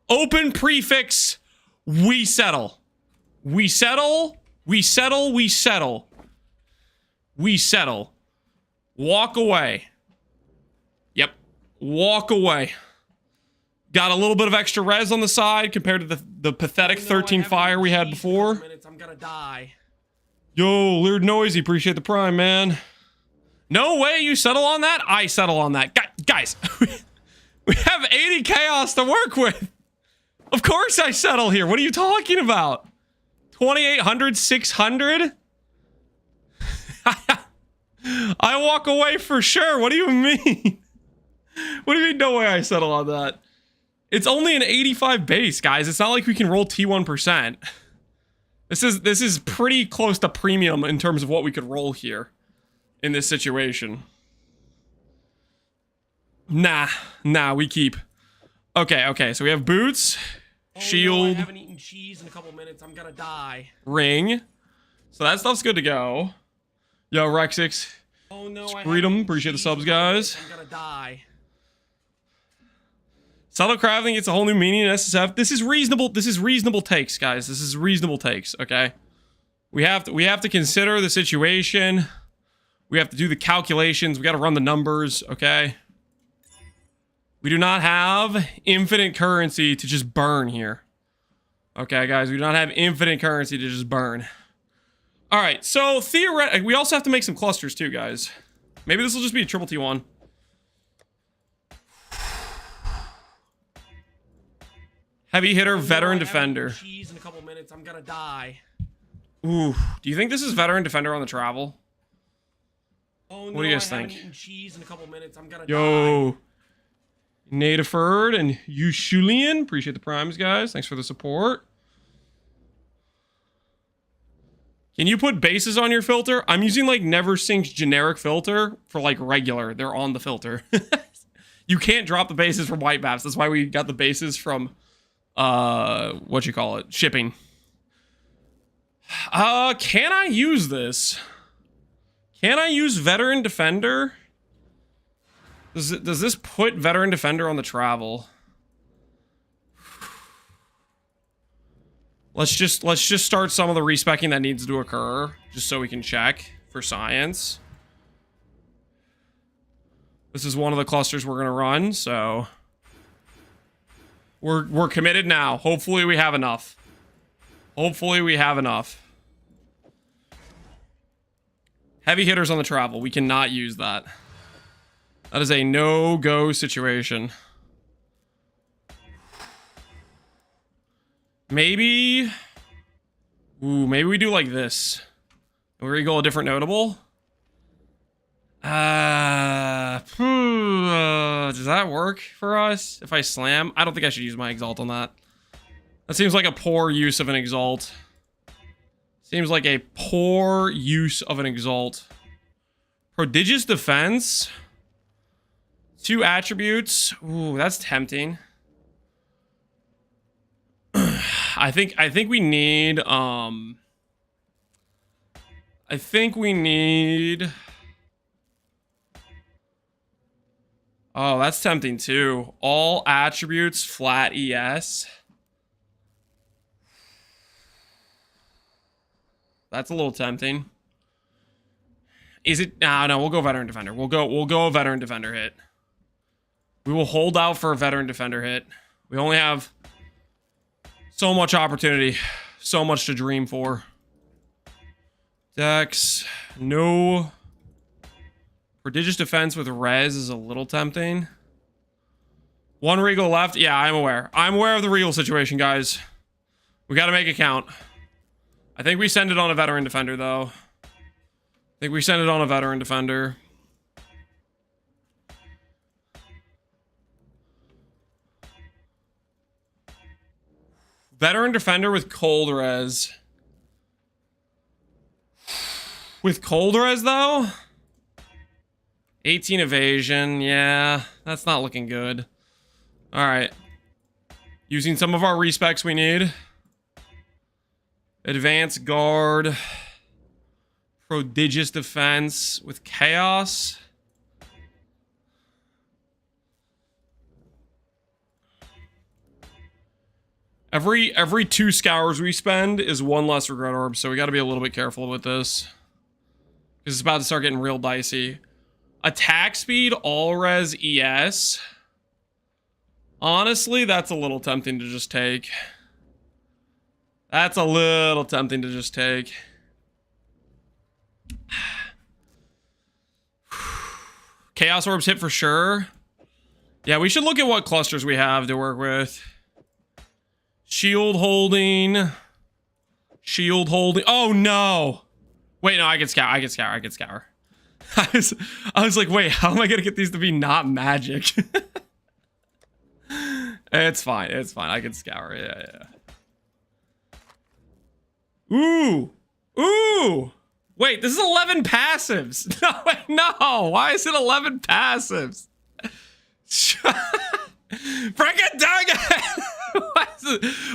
A: Open prefix. We settle. We settle. We settle. We settle. We settle. Walk away. Yep. Walk away. Got a little bit of extra res on the side compared to the pathetic 13 fire we had before.
D: I'm gonna die.
A: Yo, Leard Noisy, appreciate the prime, man. No way you settle on that? I settle on that. Guys, we have 80 chaos to work with. Of course I settle here. What are you talking about? 2,800, 600? I walk away for sure. What do you mean? What do you mean no way I settle on that? It's only an 85 base, guys. It's not like we can roll T1%. This is pretty close to premium in terms of what we could roll here in this situation. Nah, we keep. Okay, so we have boots, shield.
D: No, I haven't eaten cheese in a couple minutes. I'm gonna die.
A: Ring. So that stuff's good to go. Yo, Rexix.
D: Oh no,
A: Freedom, appreciate the subs, guys.
D: I'm gonna die.
A: Subtle crafting gets a whole new meaning in SSF. This is reasonable. This is reasonable takes, guys. This is reasonable takes, okay? We have to consider the situation. We have to do the calculations. We got to run the numbers, okay? We do not have infinite currency to just burn here. Okay, guys, we do not have infinite currency to just burn. All right, so theoretically, we also have to make some clusters too, guys. Maybe this will just be a triple T1. Heavy hitter, veteran defender.
D: Cheese in a couple minutes. I'm gonna die.
A: Ooh, do you think this is veteran defender on the travel?
D: Oh no,
A: What do you guys
D: I haven't
A: think?
D: eaten cheese in a couple minutes. I'm gonna die.
A: Yo, Natiferd and Yushulian, appreciate the primes, guys. Thanks for the support. Can you put bases on your filter? I'm using like NeverSync's generic filter for like regular. They're on the filter. You can't drop the bases from white maps. That's why we got the bases from what you call it, shipping. Can I use this? Can I use veteran defender? Does this put veteran defender on the travel? Let's just start some of the respecking that needs to occur, just so we can check for science. This is one of the clusters we're gonna run, so we're committed now. Hopefully we have enough. Hopefully we have enough. Heavy hitters on the travel. We cannot use that. That is a no-go situation. Maybe... Ooh, maybe we do like this. Where we go a different notable? Does that work for us? If I slam? I don't think I should use my exalt on that. That seems like a poor use of an exalt. Seems like a poor use of an exalt. Prodigious defense. 2 attributes. Ooh, that's tempting. I think we need oh, that's tempting too. All attributes flat ES. That's a little tempting. Is it? No, we'll go veteran defender. We'll go a veteran defender hit. We will hold out for a veteran defender hit. We only have so much opportunity, so much to dream for. Dex, no. Prodigious defense with res is a little tempting. 1 regal left. Yeah, I'm aware. I'm aware of the regal situation, guys. We got to make it count. I think we send it on a veteran defender, though. I think we send it on a veteran defender. Veteran defender with cold res. With cold res, though? 18 evasion. Yeah, that's not looking good. All right. Using some of our respecs we need. Advanced guard. Prodigious defense with chaos. Every 2 scours we spend is 1 less regret orb, so we got to be a little bit careful with this. Because it's about to start getting real dicey. Attack speed, all res ES. Honestly, that's a little tempting to just take. That's a little tempting to just take. Chaos orbs hit for sure. Yeah, we should look at what clusters we have to work with. Shield holding. Shield holding. Oh no. Wait, no, I can scour. I can scour. I can scour. I was like, wait, how am I gonna get these to be not magic? It's fine. It's fine. I can scour. Yeah. Ooh. Ooh. Wait, this is 11 passives. No, wait, no. Why is it 11 passives? Freaking dang it.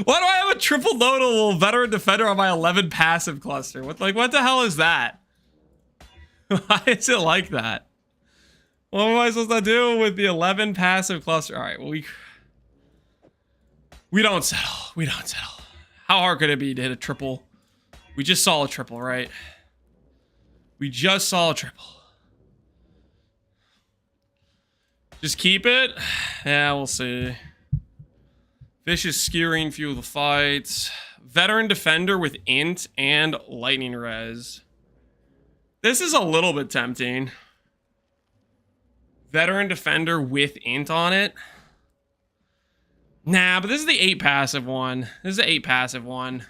A: Why do I have a triple nodal veteran defender on my 11 passive cluster? What the hell is that? Why is it like that? What am I supposed to do with the 11 passive cluster? All right, well, we don't settle. We don't settle. How hard could it be to hit a triple? We just saw a triple, right? We just saw a triple. Just keep it? Yeah, we'll see. Vicious skewering, fuel the fights. Veteran defender with int and lightning res. This is a little bit tempting. Veteran defender with int on it. Nah, but this is the 8 passive one. This is the 8 passive one.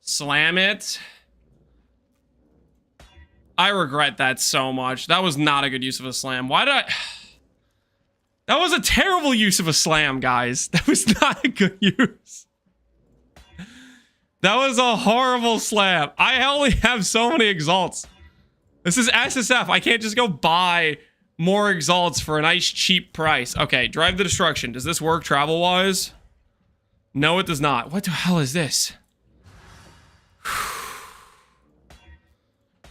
A: Slam it. I regret that so much. That was not a good use of a slam. Why did I... That was a terrible use of a slam, guys. That was not a good use. That was a horrible slam. I only have so many exalts. This is SSF. I can't just go buy more exalts for a nice cheap price. Okay, drive the destruction. Does this work travel-wise? No, it does not. What the hell is this?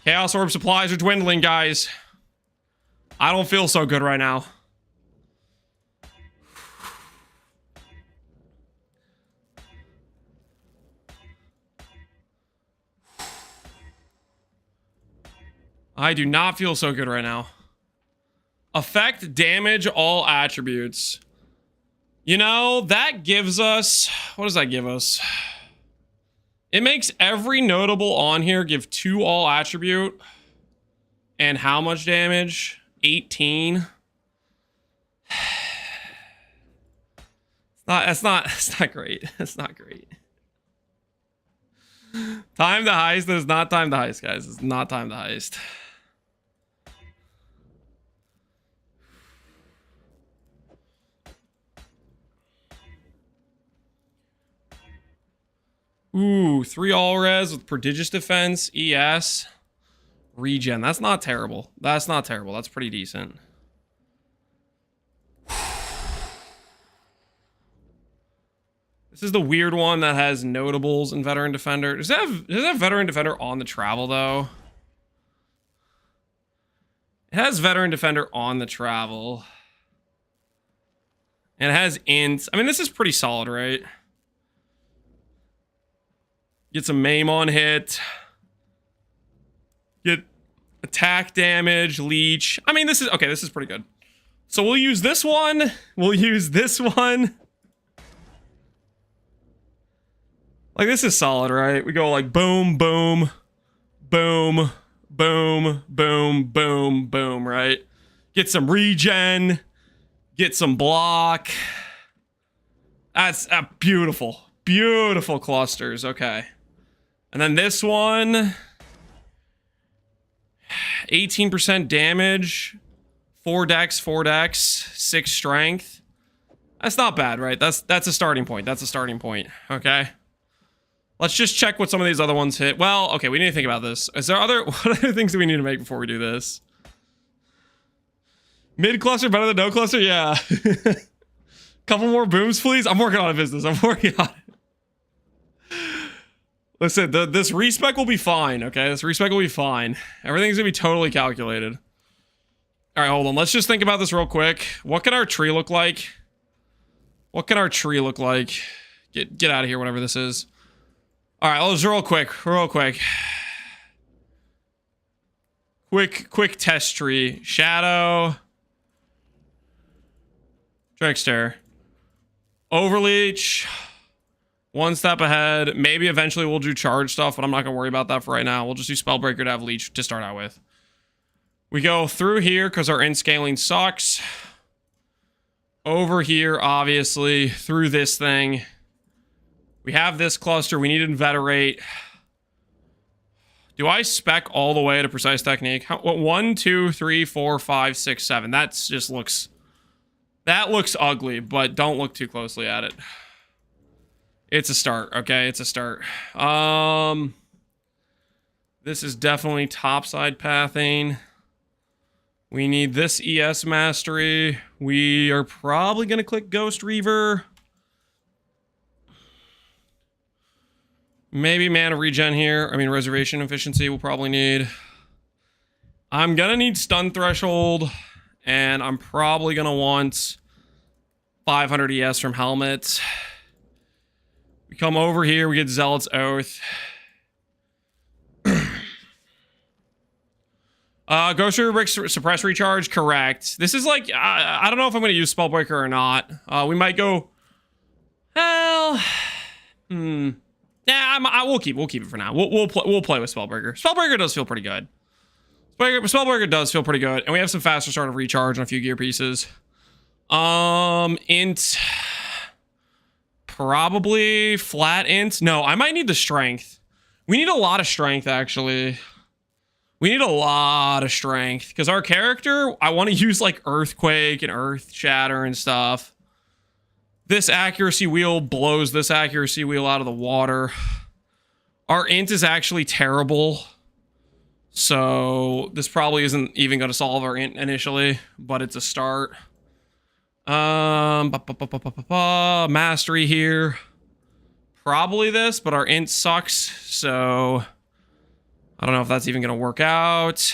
A: Chaos orb supplies are dwindling, guys. I don't feel so good right now. I do not feel so good right now. Affect damage all attributes. You know, that gives us... What does that give us? It makes every notable on here give 2 all attribute. And how much damage? 18. It's not great. It's not great. Time the heist. That is not time the heist, guys. It's not time the heist. Ooh, 3 all res with prodigious defense, ES, regen. That's not terrible. That's not terrible. That's pretty decent. This is the weird one that has notables and veteran defender. Does it have veteran defender on the travel though? It has veteran defender on the travel. And it has ints. I mean, this is pretty solid, right? Get some maim on hit. Get attack damage, leech. I mean, this is okay. This is pretty good. So we'll use this one. We'll use this one. Like, this is solid, right? We go like boom, boom, boom, boom, boom, boom, boom, right? Get some regen. Get some block. That's beautiful. Beautiful clusters. Okay. And then this one. 18% damage. 4 dex, 6 strength. That's not bad, right? That's a starting point. That's a starting point. Okay. Let's just check what some of these other ones hit. Well, okay, we need to think about this. Is there what other things do we need to make before we do this? Mid cluster better than no cluster? Yeah. Couple more booms, please. I'm working on a business. I'm working on it. Listen, this respec will be fine, okay? This respec will be fine. Everything's gonna be totally calculated. All right, hold on. Let's just think about this real quick. What can our tree look like? What can our tree look like? Get out of here, whatever this is. All right, let's real quick. Quick test tree. Shadow. Trickster. Overleach. One step ahead. Maybe eventually we'll do charge stuff, but I'm not going to worry about that for right now. We'll just do Spellbreaker to have leech to start out with. We go through here because our end scaling sucks. Over here, obviously, through this thing. We have this cluster. We need to inveterate. Do I spec all the way to precise technique? 1, 2, 3, 4, 5, 6, 7. That just looks... That looks ugly, but don't look too closely at it. It's a start, okay? It's a start. This is definitely topside pathing. We need this ES mastery. We are probably going to click Ghost Reaver. Maybe mana regen here. I mean, reservation efficiency we'll probably need. I'm going to need stun threshold. And I'm probably going to want 500 ES from Helmet. We come over here. We get Zealot's Oath. Ghost Reaver Brick Suppress Recharge. Correct. This is like... I don't know if I'm going to use Spellbreaker or not. We might go... Well... Yeah, we'll keep it for now. We'll play with Spellbreaker. Spellbreaker does feel pretty good. Spellbreaker does feel pretty good, and we have some faster start of recharge and a few gear pieces. Int, probably flat int. No, I might need the strength. We need a lot of strength, actually. We need a lot of strength because our character, I want to use like Earthquake and Earth Shatter and stuff. This accuracy wheel blows this accuracy wheel out of the water. Our int is actually terrible. So this probably isn't even going to solve our int initially, but it's a start. Mastery here. Probably this, but our int sucks. So I don't know if that's even going to work out.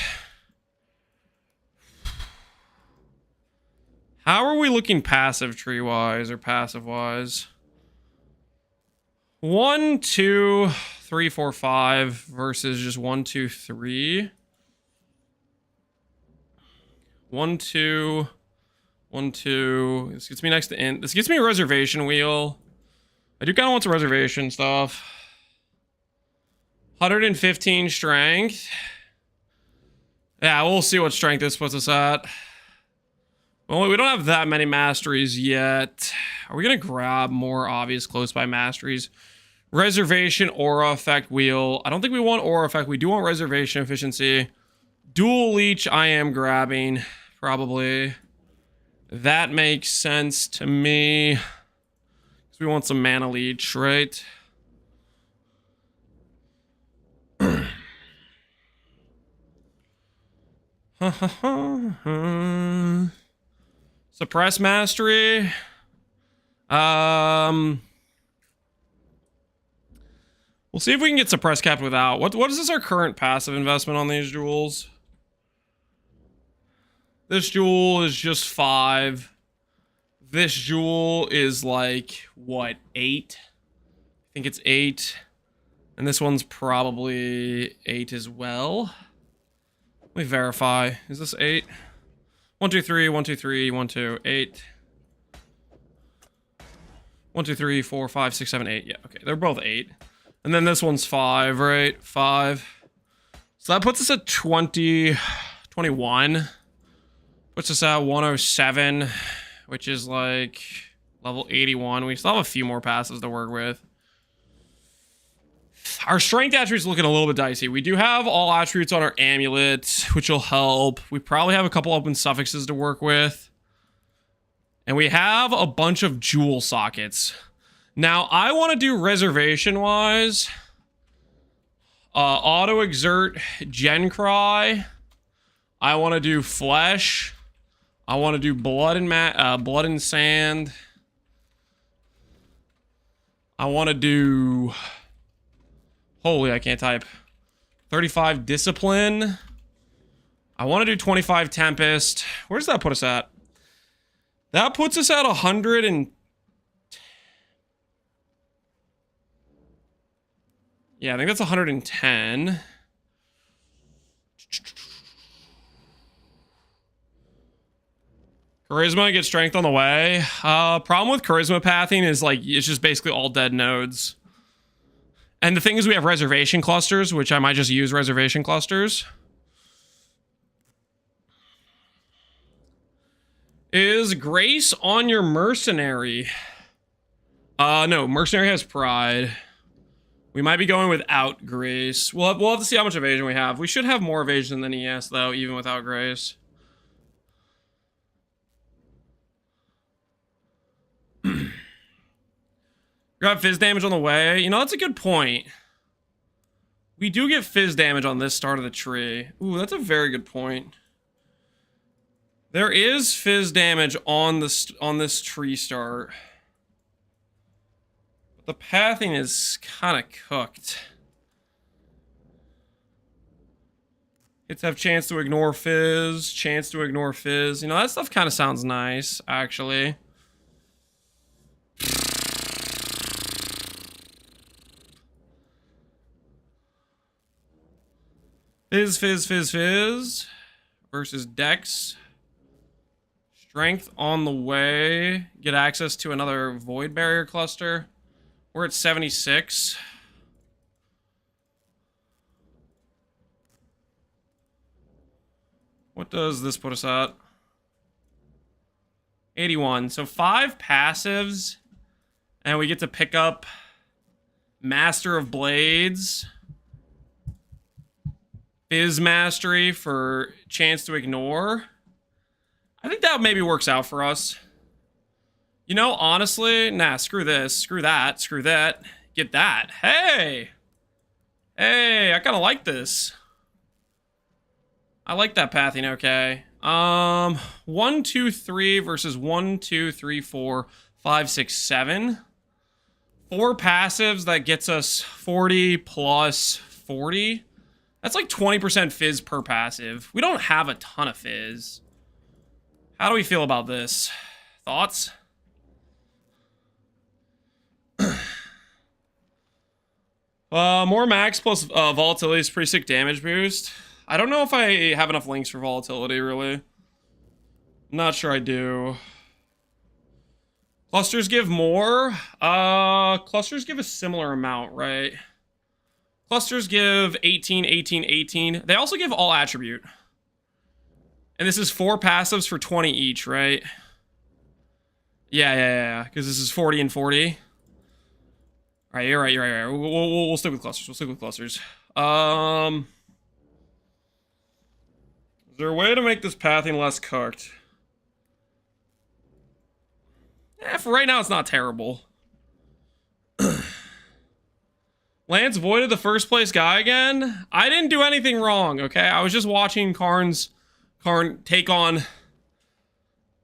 A: How are we looking passive tree wise or passive wise? 1, 2, 3, 4, 5 versus just 1, 2, 3. 1, 2, 1, 2. This gets me next to int. This gets me a reservation wheel. I do kind of want some reservation stuff. 115 strength. Yeah, we'll see what strength this puts us at. Well, we don't have that many masteries yet. Are we going to grab more obvious close by masteries? Reservation, aura effect wheel. I don't think we want aura effect. We do want reservation efficiency. Dual leech I am grabbing, probably. That makes sense to me. Because we want some mana leech, right? Suppress mastery. We'll see if we can get suppress capped without. What is this our current passive investment on these jewels? This jewel is just 5. This jewel is like, what, 8? I think it's 8. And this one's probably 8 as well. Let me verify. Is this 8? 1, 2, 3, 1, 2, 3, 1, 2, 8. 1, 2, 3, 4, 5, 6, 7, 8. Yeah, okay. They're both 8. And then this one's 5, right? 5. So that puts us at 21. Puts us at 107, which is like level 81. We still have a few more passes to work with. Our strength attribute's looking a little bit dicey. We do have all attributes on our amulet, which will help. We probably have a couple open suffixes to work with. And we have a bunch of jewel sockets. Now, I want to do reservation-wise. Auto-exert Gen-Cry. I want to do flesh. I want to do blood and sand. I want to do... Holy, I can't type. 35 discipline. I want to do 25 tempest. Where does that put us at? That puts us at 100 and... Yeah, I think that's 110. Charisma, get strength on the way. Problem with charisma pathing is like, it's just basically all dead nodes. And the thing is we have reservation clusters, which I might just use reservation clusters. Is Grace on your mercenary? No, mercenary has pride. We might be going without Grace. We'll have to see how much evasion we have. We should have more evasion than ES, though, even without Grace. Got fizz damage on the way. You know, that's a good point. We do get fizz damage on this start of the tree. Ooh, that's a very good point. There is fizz damage on this tree start. But the pathing is kind of cooked. Hits have chance to ignore fizz, chance to ignore fizz. You know, that stuff kind of sounds nice, actually. Fizz, fizz, fizz, fizz. Versus Dex. Strength on the way. Get access to another Void Barrier cluster. We're at 76. What does this put us at? 81. So 5 passives. And we get to pick up Master of Blades. Fizz Mastery for chance to ignore. I think that maybe works out for us. You know, honestly, nah, screw this, screw that, screw that. Get that. Hey! Hey, I kind of like this. I like that pathing, okay. 1, 2, 3 versus 1, 2, 3, 4, 5, 6, 7. 4 passives, that gets us 40 plus 40. That's like 20% fizz per passive. We don't have a ton of fizz. How do we feel about this? Thoughts? More max plus volatility is pretty sick damage boost. I don't know if I have enough links for volatility, really. I'm not sure I do. Clusters give more. Clusters give a similar amount, right? Clusters give 18, 18, 18. They also give all attribute. And this is 4 passives for 20 each, right? Yeah. Because this is 40 and 40. All right, you're right. We'll stick with clusters. We'll stick with clusters. Is there a way to make this pathing less cooked? For right now, it's not terrible. Lance voided the first place guy again? I didn't do anything wrong, okay? I was just watching Karn's Karn take on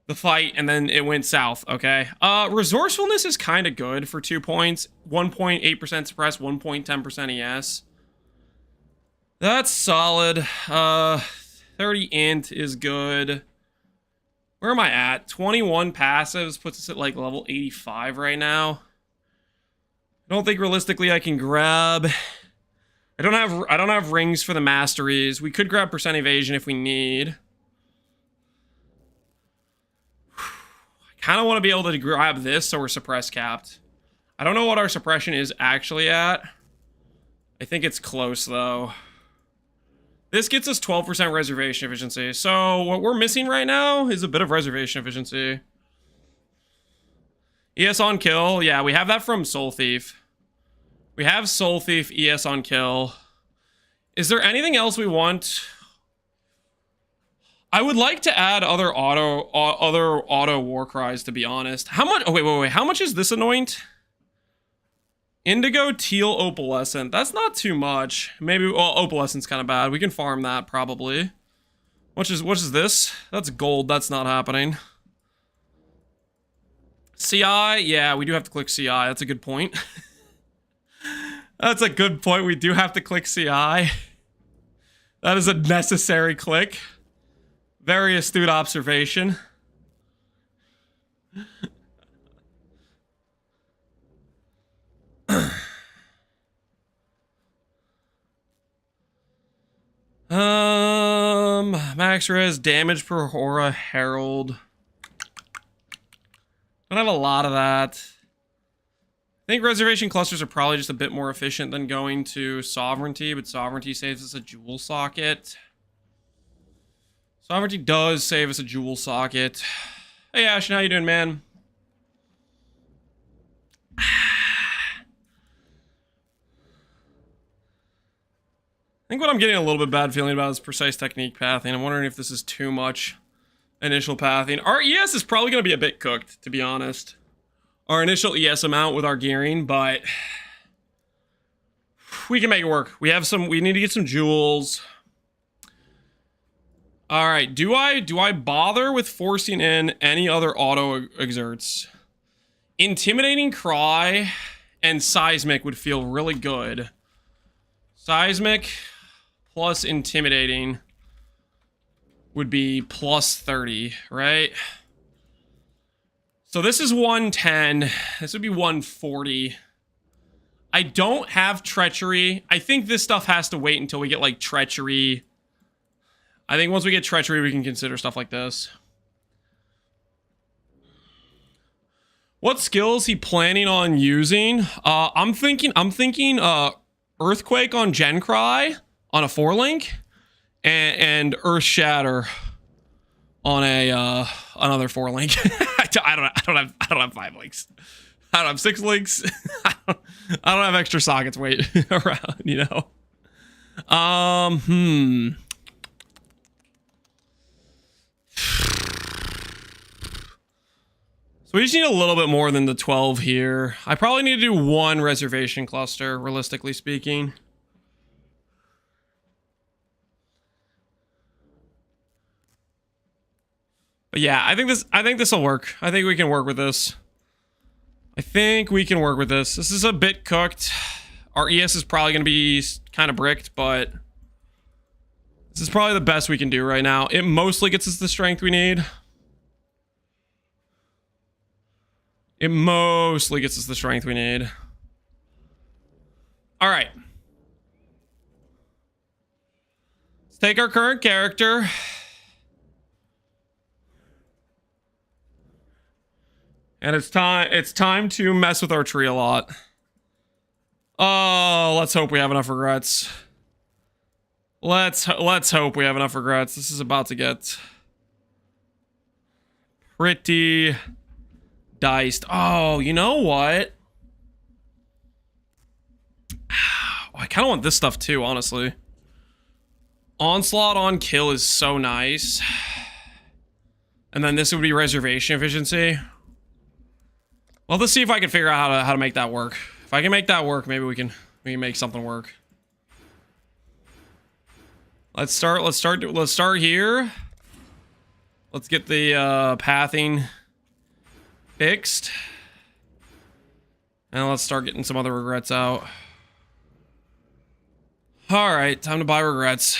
A: the fight, and then it went south, okay? Resourcefulness is kind of good for 2 points. 1.8% suppress, 1.10% ES. That's solid. 30 int is good. Where am I at? 21 passives puts us at like level 85 right now. I don't think realistically I can grab. I don't have rings for the masteries. We could grab percent evasion if we need. I kind of want to be able to grab this so we're suppress capped. I don't know what our suppression is actually at. I think it's close though. This gets us 12% reservation efficiency. So what we're missing right now is a bit of reservation efficiency. ES on kill. Yeah, we have that from Soul Thief. We have Soul Thief, ES on kill. Is there anything else we want? I would like to add other auto war cries, to be honest. How much? Oh, wait. How much is this anoint? Indigo, teal, opalescent. That's not too much. Maybe, well, opalescent's kind of bad. We can farm that, probably. What is this? That's gold. That's not happening. CI? Yeah, we do have to click CI. That's a good point. That's a good point. We do have to click CI. That is a necessary click. Very astute observation. Max res, damage per aura, herald. Don't have a lot of that. I think reservation clusters are probably just a bit more efficient than going to sovereignty, but sovereignty saves us a jewel socket. Sovereignty does save us a jewel socket. Hey Ashton, how you doing, man? I think what I'm getting a little bit bad feeling about is precise technique pathing. I'm wondering if this is too much initial pathing. Our ES is probably going to be a bit cooked, to be honest. Our initial ES amount with our gearing, but we can make it work. We need to get some jewels. All right, do I bother with forcing in any other auto exerts? Intimidating Cry and Seismic would feel really good. Seismic plus Intimidating would be plus 30, right? So this is 110. This would be 140. I don't have Treachery. I think this stuff has to wait until we get like Treachery. I think once we get Treachery, we can consider stuff like this. What skills he planning on using? I'm thinking Earthquake on Gencry on a 4-link and Earth Shatter on a another 4-link. I don't have 5 links. I don't have 6 links. I don't have extra sockets wait around, you know. So we just need a little bit more than the 12 here. I probably need to do 1 reservation cluster, realistically speaking. But yeah, I think this will work. I think we can work with this. This is a bit cooked. Our ES is probably going to be kind of bricked, but this is probably the best we can do right now. It mostly gets us the strength we need. All right. Let's take our current character. And it's time to mess with our tree a lot. Oh, let's hope we have enough regrets. Let's hope we have enough regrets. This is about to get pretty diced. Oh, you know what? I kind of want this stuff too, honestly. Onslaught on kill is so nice. And then this would be reservation efficiency. Well, let's see if I can figure out how to make that work. If I can make that work, maybe we can make something work. Let's start here. Let's get the pathing fixed. And let's start getting some other regrets out. All right, time to buy regrets.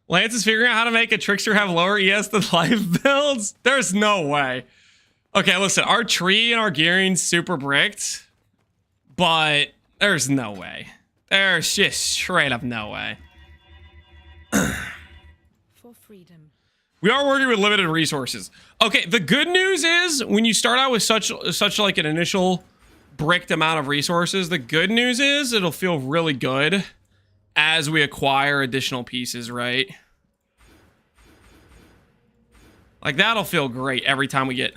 A: Lance is figuring out how to make a trickster have lower ES than life builds. There's no way. Okay, listen, our tree and our gearing's super bricked, but there's no way. There's just straight up no way.
E: For freedom.
A: We are working with limited resources. Okay, the good news is when you start out with such like an initial bricked amount of resources, the good news is it'll feel really good as we acquire additional pieces, right? Like that'll feel great every time we get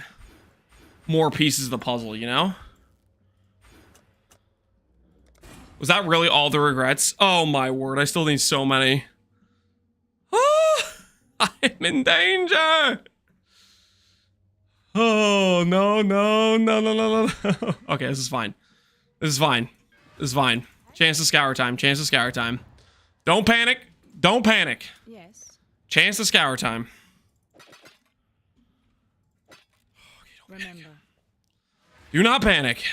A: more pieces of the puzzle, you know? Was that really all the regrets? Oh my word, I still need so many. I'm in danger. Oh, no. Okay, this is fine. This is fine. Chance to scour time. Don't panic.
E: Yes.
A: Chance to scour time.
E: Remember.
A: Do not panic.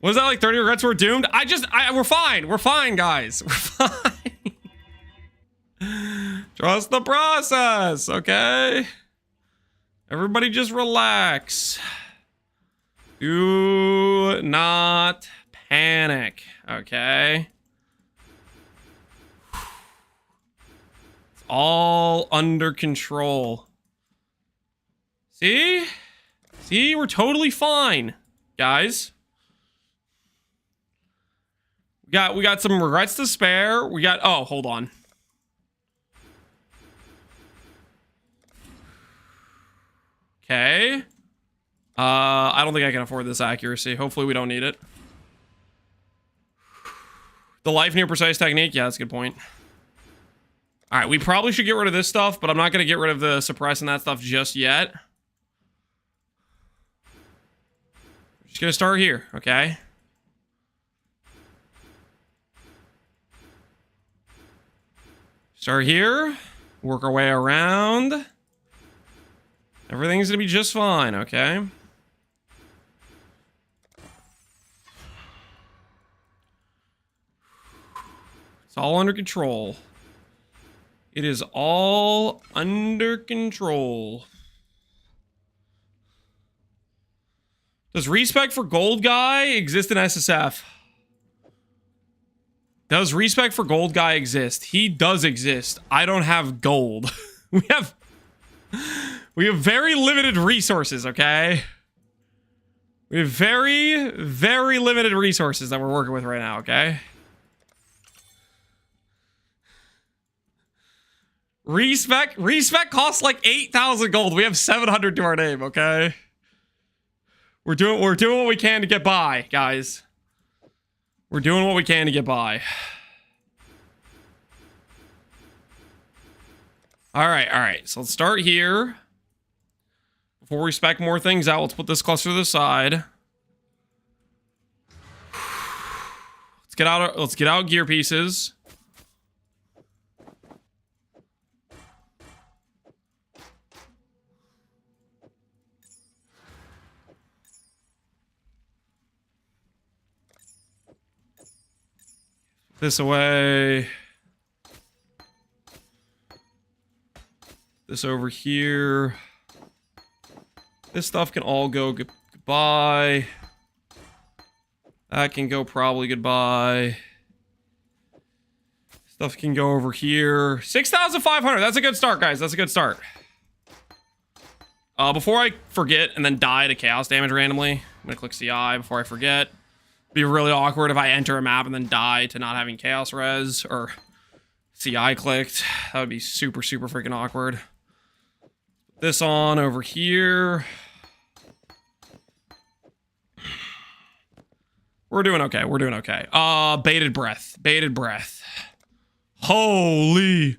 A: Was that like 30 regrets we're doomed? We're fine. We're fine, guys. We're fine. Trust the process, okay? Everybody just relax. Do not panic, okay? It's all under control. See? See, we're totally fine, guys. We got some regrets to spare. Oh, hold on. Okay. I don't think I can afford this accuracy. Hopefully we don't need it. The life near precise technique. Yeah, that's a good point. All right, we probably should get rid of this stuff, but I'm not going to get rid of the suppress and that stuff just yet. Just going to start here, okay? Start here. Work our way around. Everything's gonna be just fine, okay? It's all under control. It is all under control. Does Respec for Gold Guy exist in SSF? Does Respec for Gold Guy exist? He does exist. I don't have gold. We have very limited resources, okay? We have very, very limited resources that we're working with right now, okay? Respec costs like 8,000 gold. We have 700 to our name, okay? We're doing what we can to get by, guys. We're doing what we can to get by. All right. So let's start here. Before we spec more things out, let's put this cluster to the side. Let's get out gear pieces. This away. This over here. This stuff can all go goodbye. That can go probably goodbye. Stuff can go over here. 6,500. That's a good start, guys. That's a good start. Before I forget and then die to chaos damage randomly, I'm gonna click CI before I forget. It'd be really awkward if I enter a map and then die to not having chaos res or CI clicked. That would be super, super freaking awkward. This on over here. We're doing okay. We're doing okay. Bated breath. Bated breath. Holy.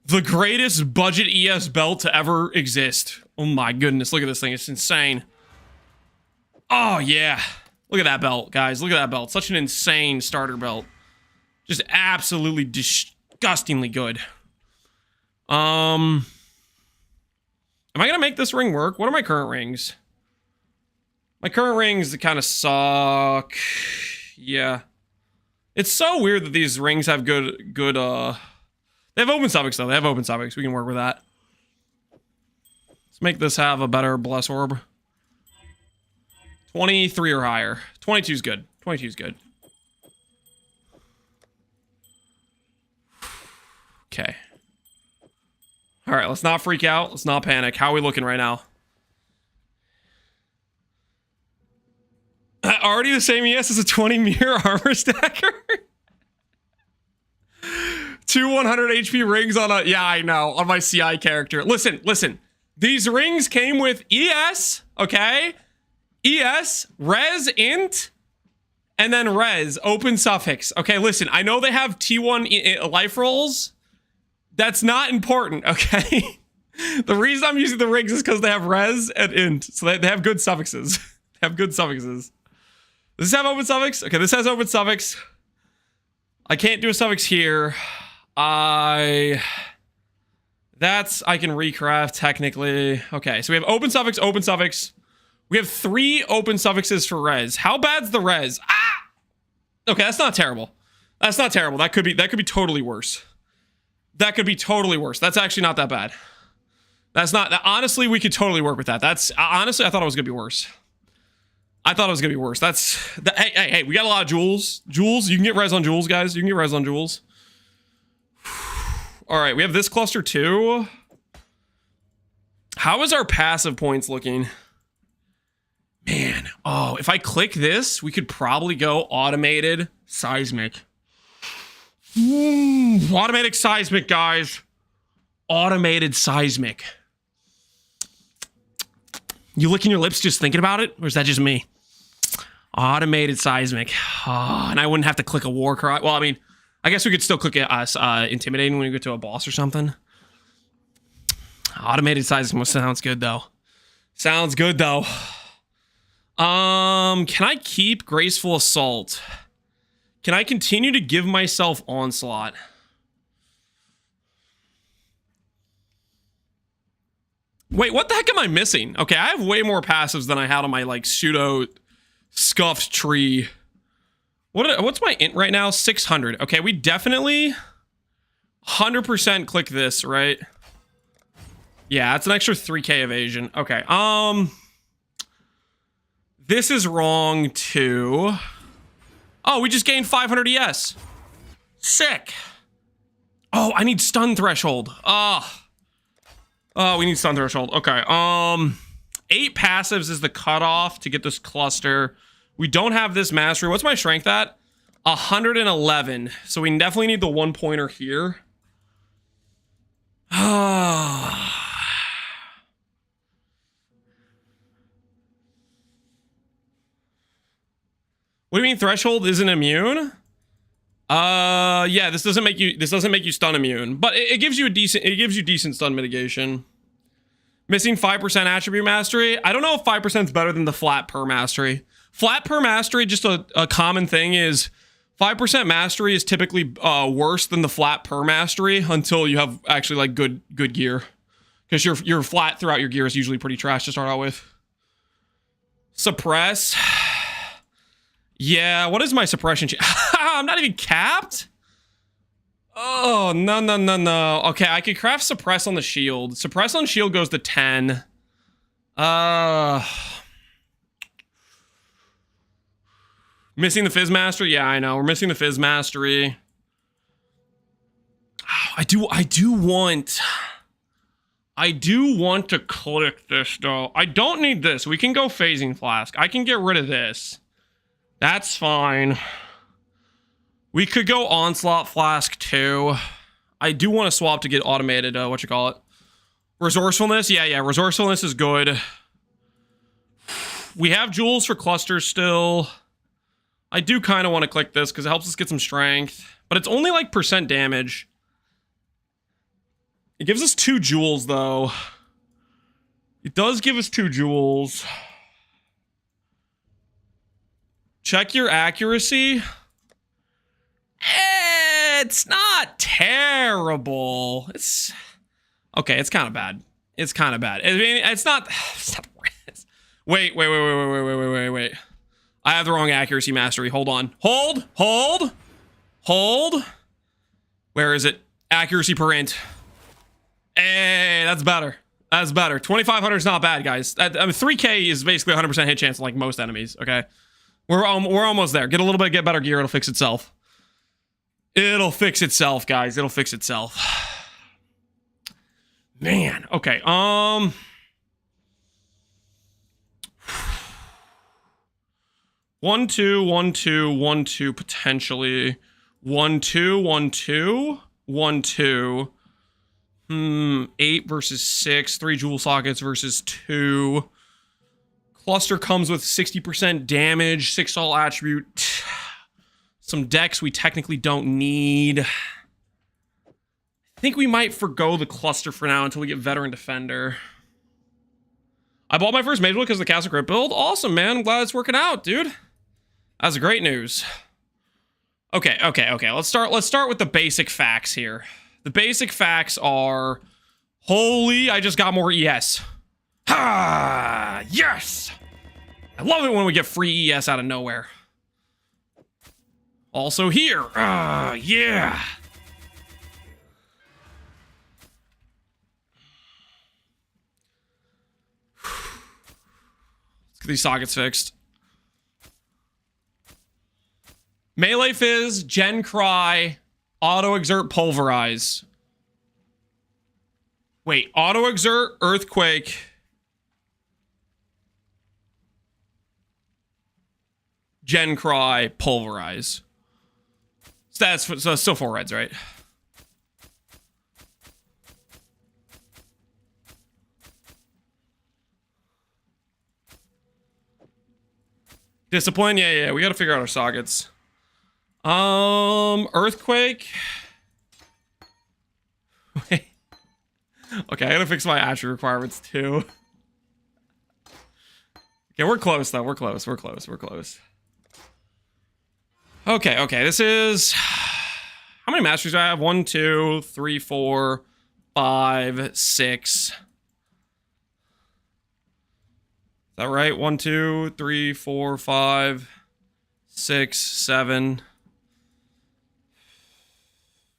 A: The greatest budget ES belt to ever exist. Oh my goodness. Look at this thing. It's insane. Oh, yeah. Look at that belt, guys. Look at that belt. Such an insane starter belt. Just absolutely disgustingly good. Am I gonna make this ring work? What are my current rings? My current rings kind of suck. Yeah. It's so weird that these rings have good, they have open suffix though. They have open suffix. We can work with that. Let's make this have a better bless orb. 23 or higher. 22 is good. 22 is good. Okay. All right, let's not freak out. Let's not panic. How are we looking right now? Already the same ES as a 20 mirror armor stacker? 2 100 HP rings on a... Yeah, I know. On my CI character. Listen, listen. These rings came with ES, okay? ES, res, int, and then res, open suffix. Okay, listen. I know they have T1 life rolls. That's not important, okay? The reason I'm using the rings is because they have res and int. So they have good suffixes. They have good suffixes. Does this have open suffix? Okay, this has open suffix. I can't do a suffix here. I can recraft technically. Okay, so we have open suffix, open suffix. We have 3 open suffixes for res. How bad's the res? Ah! Okay, that's not terrible. That's not terrible. That could be totally worse. That could be totally worse. That's actually not that bad. That's not, honestly, we could totally work with that. That's, honestly, I thought it was gonna be worse. I thought it was gonna be worse. Hey, we got a lot of jewels. Jewels, you can get res on jewels, guys. You can get res on jewels. All right, we have this cluster too. How is our passive points looking? Man, oh, if I click this, we could probably go automated seismic. Automatic seismic, guys. Automated seismic. You licking your lips just thinking about it? Or is that just me? Automated seismic. Oh, and I wouldn't have to click a war cry. Well, I mean, I guess we could still click intimidating when we get to a boss or something. Automated seismic sounds good, though. Sounds good, though. Can I keep graceful assault? Can I continue to give myself onslaught? Wait, what the heck am I missing? Okay, I have way more passives than I had on my, like, pseudo scuffed tree. What's my int right now? 600. Okay, we definitely 100% click this, right? Yeah, it's an extra 3k evasion. Okay, this is wrong too. Oh, we just gained 500 ES. Sick. Oh, I need stun threshold. Oh, we need stun threshold. Okay. 8 passives is the cutoff to get this cluster. We don't have this mastery. What's my strength at? 111. So we definitely need the 1 pointer here. What do you mean threshold isn't immune? Yeah, this doesn't make you stun immune, but it gives you decent stun mitigation. Missing 5% attribute mastery. I don't know if 5% is better than the flat per mastery. Flat per mastery, just a common thing is 5% mastery is typically worse than the flat per mastery until you have actually like good gear. Because your flat throughout your gear is usually pretty trash to start out with. Suppress. Yeah, what is my suppression? I'm not even capped? Oh, no. Okay, I could craft suppress on the shield. Suppress on shield goes to 10. Missing the Fizz Mastery? Yeah, I know. We're missing the Fizz Mastery. Oh, I do want to click this, though. I don't need this. We can go Phasing Flask. I can get rid of this. That's fine. We could go Onslaught Flask, too. I do want to swap to get automated, Resourcefulness? Yeah, resourcefulness is good. We have jewels for clusters still. I do kind of want to click this because it helps us get some strength. But it's only like % damage. It gives us 2 jewels, though. It does give us 2 jewels. Check your accuracy. It's not terrible. It's okay. It's kind of bad. It's kind of bad. I mean, it's not. Wait. I have the wrong accuracy mastery. Hold on. Hold. Where is it? Accuracy per int. Hey, that's better. That's better. 2,500 is not bad, guys. I mean, 3K is basically 100% hit chance like most enemies. Okay, we're almost there. Get a little bit, get better gear. It'll fix itself. It'll fix itself, guys. It'll fix itself. Man. Okay. 1 2 1 2 1 2 potentially 1 2 1 2 1 2. 8 versus 6, 3 jewel sockets versus 2. Cluster comes with 60% damage, 6 all attribute. Some decks we technically don't need. I think we might forgo the cluster for now until we get veteran defender. I bought my first major because of the Castle Crypt build. Awesome, man. I'm glad it's working out, dude. That's great news. Okay. Let's start with the basic facts here. The basic facts are, holy, I just got more ES. Ha! Yes! I love it when we get free ES out of nowhere. Also here. Yeah! Let's get these sockets fixed. Melee Fizz, Gen Cry, Auto Exert, Pulverize. Wait, Auto Exert, Earthquake. Gen Cry, Pulverize. So that's still 4 reds, right? Discipline, yeah. We gotta figure out our sockets. Earthquake. Wait. Okay, I gotta fix my attribute requirements too. Okay, we're close though. We're close. Okay. This is, how many masteries do I have? 1, 2, 3, 4, 5, 6. Is that right? 1, 2, 3, 4, 5, 6, 7.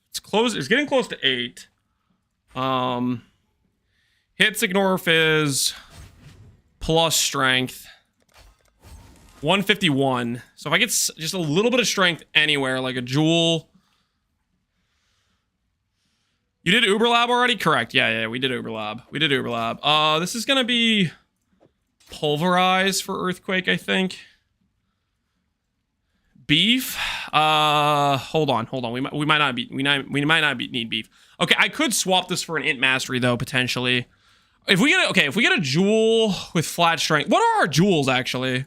A: It's close. It's getting close to 8. Hits, ignore, fizz, plus strength. 151. So if I get just a little bit of strength anywhere, like a jewel. You did Uber Lab already? Correct. Yeah, we did Uber Lab. This is gonna be Pulverize for Earthquake, I think. Beef. Hold on. We might not need beef. Okay, I could swap this for an int mastery though, potentially. If we get a jewel with flat strength. What are our jewels actually?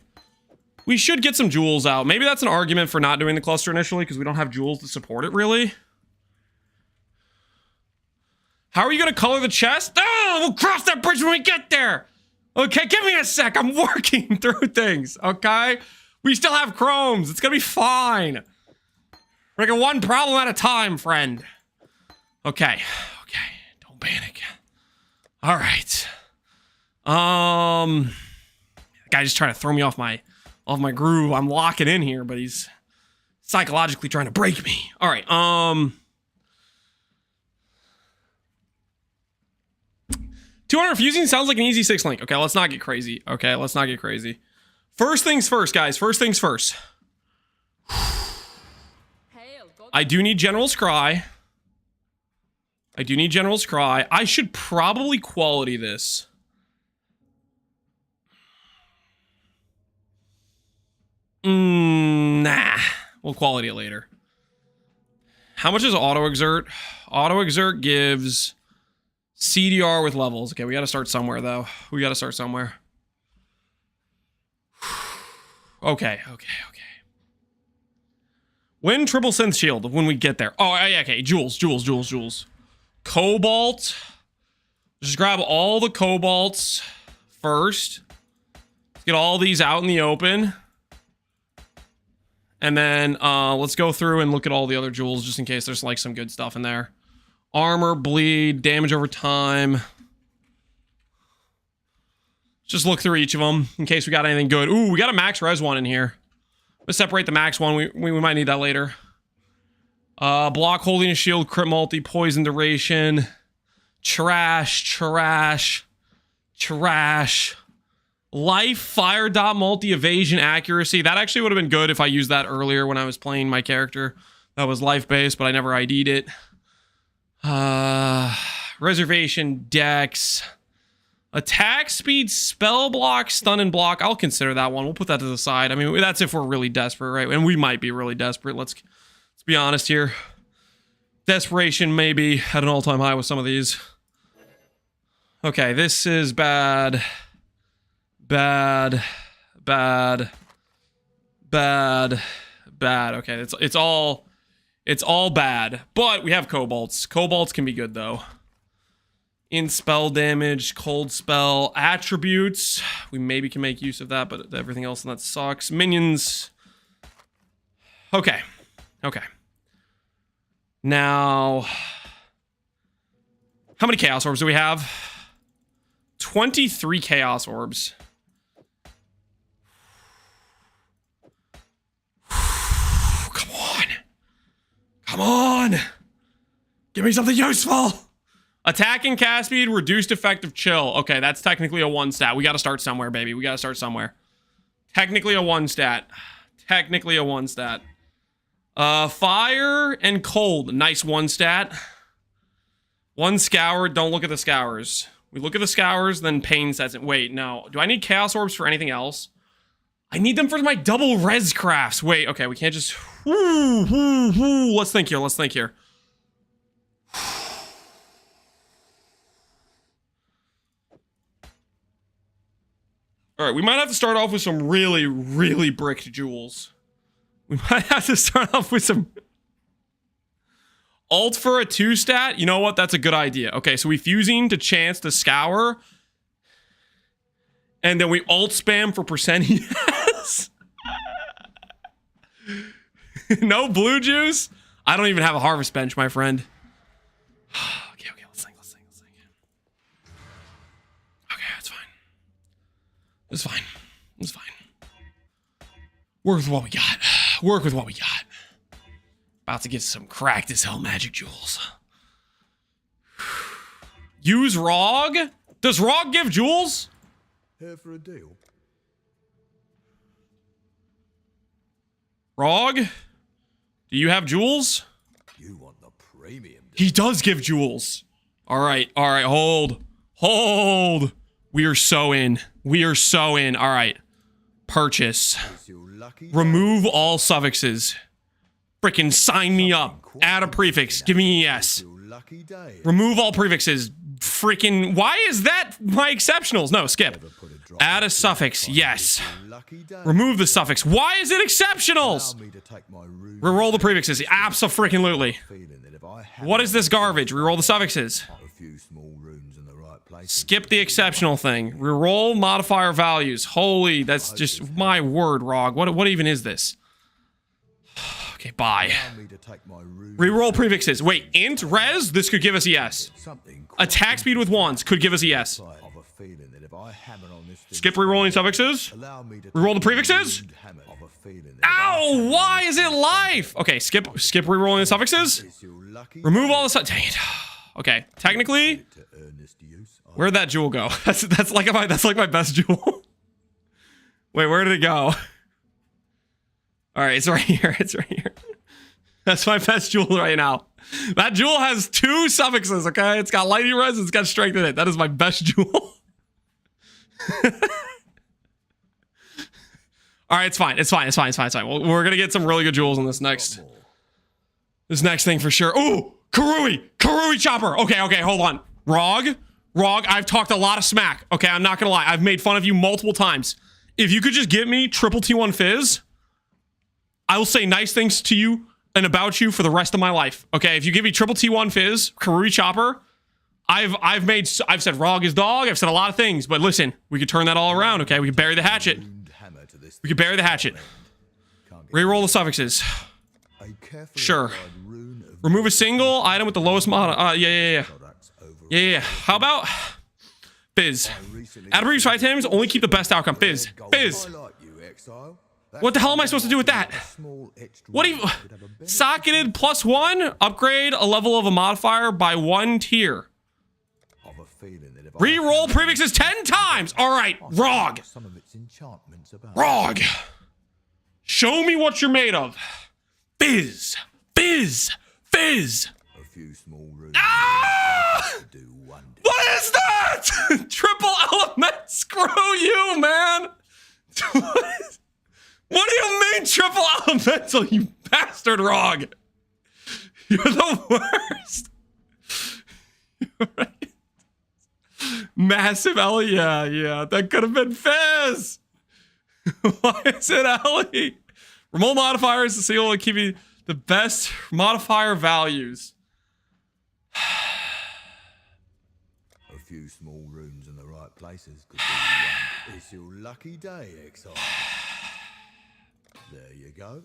A: We should get some jewels out. Maybe that's an argument for not doing the cluster initially because we don't have jewels to support it really. How are you gonna color the chest? Oh, we'll cross that bridge when we get there. Okay, give me a sec. I'm working through things. Okay, we still have chromes. It's gonna be fine. We're making one problem at a time, friend. Okay. Don't panic. All right. The guy just trying to throw me off my groove. I'm locking in here, but he's psychologically trying to break me. All right. 200 fusing sounds like an easy 6 link. Okay, let's not get crazy. First things first, guys. First things first. I do need General's Cry. I should probably quality this. Nah. We'll quality it later. How much is Auto Exert? Auto Exert gives CDR with levels. Okay, we gotta start somewhere, though. Okay. Win triple synth shield when we get there. Oh, yeah, okay. Jewels. Cobalt. Just grab all the cobalts first. Let's get all these out in the open. And then let's go through and look at all the other jewels just in case there's like some good stuff in there. Armor, bleed, damage over time. Just look through each of them in case we got anything good. Ooh, we got a max res one in here. Let's separate the max one. We might need that later. Block, holding a shield, crit multi, poison duration. Trash. Life, fire dot multi, evasion, accuracy. That actually would have been good if I used that earlier when I was playing my character. That was life-based, but I never ID'd it. Reservation, dex. Attack speed, spell block, stun and block. I'll consider that one. We'll put that to the side. I mean, that's if we're really desperate, right? And we might be really desperate. Let's be honest here. Desperation may be at an all-time high with some of these. Okay, this is bad. Bad. Okay, it's all bad. But we have kobolds. Kobolds can be good though. In spell damage, cold spell, attributes. We maybe can make use of that, but everything else in that sucks. Minions. Okay. Now, how many chaos orbs do we have? 23 chaos orbs. Come on. Give me something useful. Attack and cast speed, reduced effective chill. Okay, that's technically a 1 stat. We got to start somewhere, baby. We got to start somewhere. Technically a 1 stat. Fire and cold. Nice 1 stat. 1 scour. Don't look at the scours. We look at the scours, then pain sets it. Wait, no. Do I need chaos orbs for anything else? I need them for my double res crafts. Wait, okay, we can't just... Let's think here. All right, we might have to start off with some really, really bricked jewels. We might have to start off with some... Alt for a 2 stat? You know what? That's a good idea. Okay, so we fusing to chance to scour. And then we alt spam for percent yes. No blue juice? I don't even have a harvest bench, my friend. Okay, let's think. Okay, that's fine. It's fine. Work with what we got. About to get some cracked as hell magic jewels. Use ROG? Does ROG give jewels?
B: Here for a deal.
A: ROG? Do you have jewels?
B: You want the premium.
A: He does give jewels. All right, hold. We are so in. All right. Purchase. Remove all suffixes. Frickin' sign me up. Add a prefix. Give me a yes. Remove all prefixes. Frickin', why is that my exceptionals? No, skip. Add a suffix. Yes. Remove the suffix. Why is it exceptionals? Reroll the prefixes. Abso-freaking-lutely. What is this garbage? Reroll the suffixes. Skip the exceptional thing. Reroll modifier values. Holy, that's just my word, ROG. What even is this? Okay, bye. Reroll prefixes. Wait, int res? This could give us a yes. Attack speed with wands could give us a yes. Skip rerolling suffixes. Reroll the prefixes. Ow! Why is it life? Okay, skip rerolling the suffixes. Remove all the stuff. Dang it. Okay, technically, where'd that jewel go? That's like my best jewel. Wait, where did it go? All right, it's right here. That's my best jewel right now. That jewel has 2 suffixes, okay? It's got lightning res, it's got strength in it. That is my best jewel. All right, it's fine. Well, we're gonna get some really good jewels in this next thing for sure. Ooh, Karui chopper. Okay, hold on. ROG, I've talked a lot of smack. Okay, I'm not gonna lie. I've made fun of you multiple times. If you could just give me triple T1 fizz, I will say nice things to you and about you for the rest of my life. Okay, if you give me triple T1 fizz, Karui chopper, I've said ROG is dog. I've said a lot of things, but listen, we could turn that all around. Okay, we could bury the hatchet. Reroll the suffixes.
C: A carefully
A: Sure.
C: applied rune of
A: Remove a single item with the lowest mana. Yeah.
C: products over
A: Yeah. How about Fizz? Out of previous items, only keep the best outcome. Fizz. Fizz.
C: I like you, Exile.
A: What the hell am I supposed to do with that? What do you... Socketed +1? Upgrade a level of a modifier by 1 tier. Reroll prefixes 10 times! Alright, Rog.
C: Some of its enchantments about.
A: Rog. Show me what you're made of. Fizz. Fizz. Fizz.
C: A few small runes
A: Ah!
C: do wonders.
A: What is that? Triple element. Screw you, man. What do you mean triple elemental, you bastard, Rog? You're the worst. You're right. Massive Ellie, yeah. That could have been Fizz. Why is it Ellie? Remote modifiers to seal and keep you the best modifier values.
C: A few small runes in the right places could do wonders. It's your lucky day, Exile. There you go.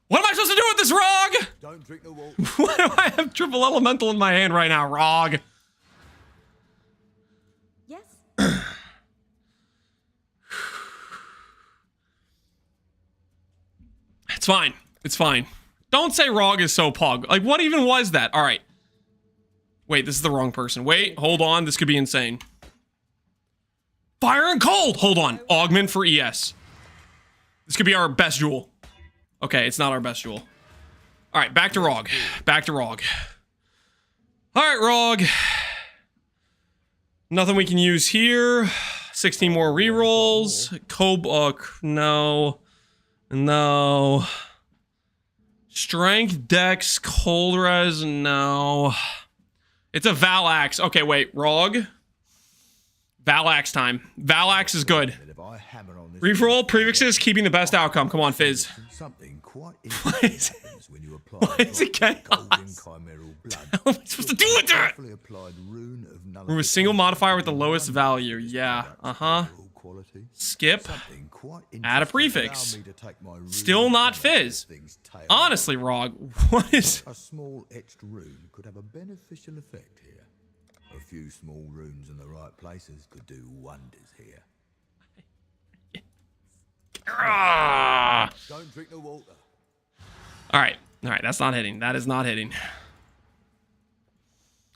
A: What am I supposed to do with this, Rog?
C: Don't drink the water.
A: Why do I have triple elemental in my hand right now, Rog?
E: Yes.
A: It's fine. It's fine. Don't say Rog is so pog. Like, what even was that? All right. Wait, this is the wrong person. Wait, hold on. This could be insane. Fire and cold. Hold on. Augment for ES. This could be our best jewel. Okay, it's not our best jewel. All right, back to Rog. Back to Rog. All right, Rog. Nothing we can use here. 16 more rerolls. No. No. Strength, Dex, Cold Res, no. It's a Valax. Okay, wait, Rog. Valax time. Valax is good. Reroll prefixes, keeping the best outcome. Come on, Fizz.
C: Something quite
A: Why is it?
C: when you apply
A: Why is it chaos?
C: chimeral blood.
A: What am I supposed to do with that?
C: Carefully applied rune of
A: Remove a single modifier with the lowest value. Yeah.
C: quality.
A: Skip.
C: Something quite
A: Add a
C: interesting.
A: prefix.
C: Allow me to take my rune
A: Still not
C: of
A: Fizz.
C: things tail.
A: Honestly, Rog, what is...
C: A small etched rune could have a beneficial effect here. A few small runes in the right places could do wonders here.
A: Ah!
C: Don't drink the water.
A: All right, that's not hitting. That is not hitting.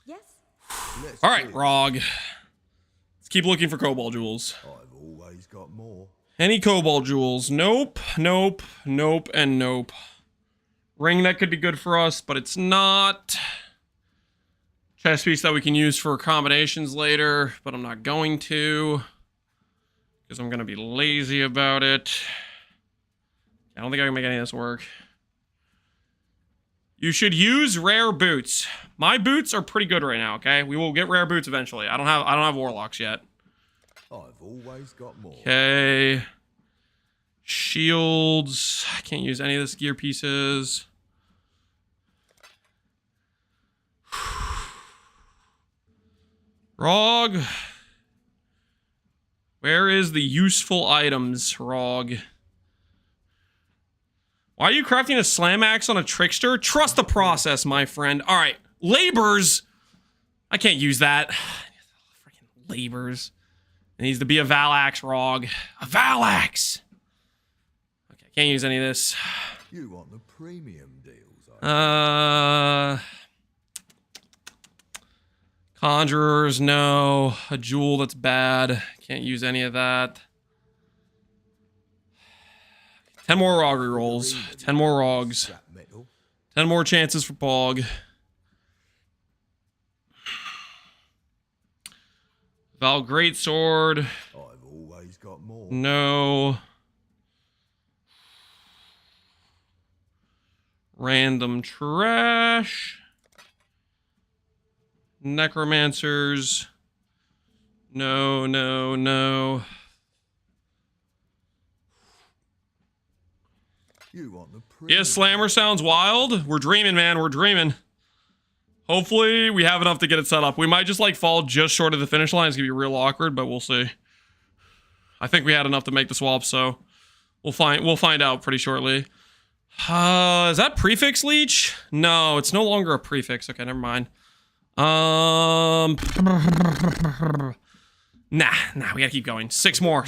E: Yes.
A: All right, Rog. Let's keep looking for Cobalt Jewels.
C: I've always got more.
A: Any Cobalt Jewels? Nope, nope, nope, and nope. Ring that could be good for us, but it's not. Chest piece that we can use for combinations later, but I'm not going to. Because I'm going to be lazy about it. I don't think I can make any of this work. You should use rare boots. My boots are pretty good right now, okay? We will get rare boots eventually. I don't have warlocks yet.
C: I've always got more.
A: Okay. Shields. I can't use any of this gear pieces. Rog. Where is the useful items, Rog? Why are you crafting a slam axe on a trickster? Trust the process, my friend. All right, labors. I can't use that. Freaking labors. It needs to be a Valax, Rog. A Valax. Okay, can't use any of this.
C: You want the premium deals,
A: Conjurers, no. A jewel, that's bad. Can't use any of that. 10 more Rog rolls. 10 more Rogs.
C: Scrap metal.
A: 10 more chances for Pog. Val Greatsword.
C: I've always got more.
A: No. Random trash. Necromancers. No, no, no.
C: You want the premium.
A: Yeah, Slammer sounds wild. We're dreaming, man. We're dreaming. Hopefully, we have enough to get it set up. We might just, like, fall just short of the finish line. It's going to be real awkward, but we'll see. I think we had enough to make the swap, so We'll find out pretty shortly. Is that prefix leech? No, it's no longer a prefix. Okay, never mind. Nah, we gotta keep going. 6 more.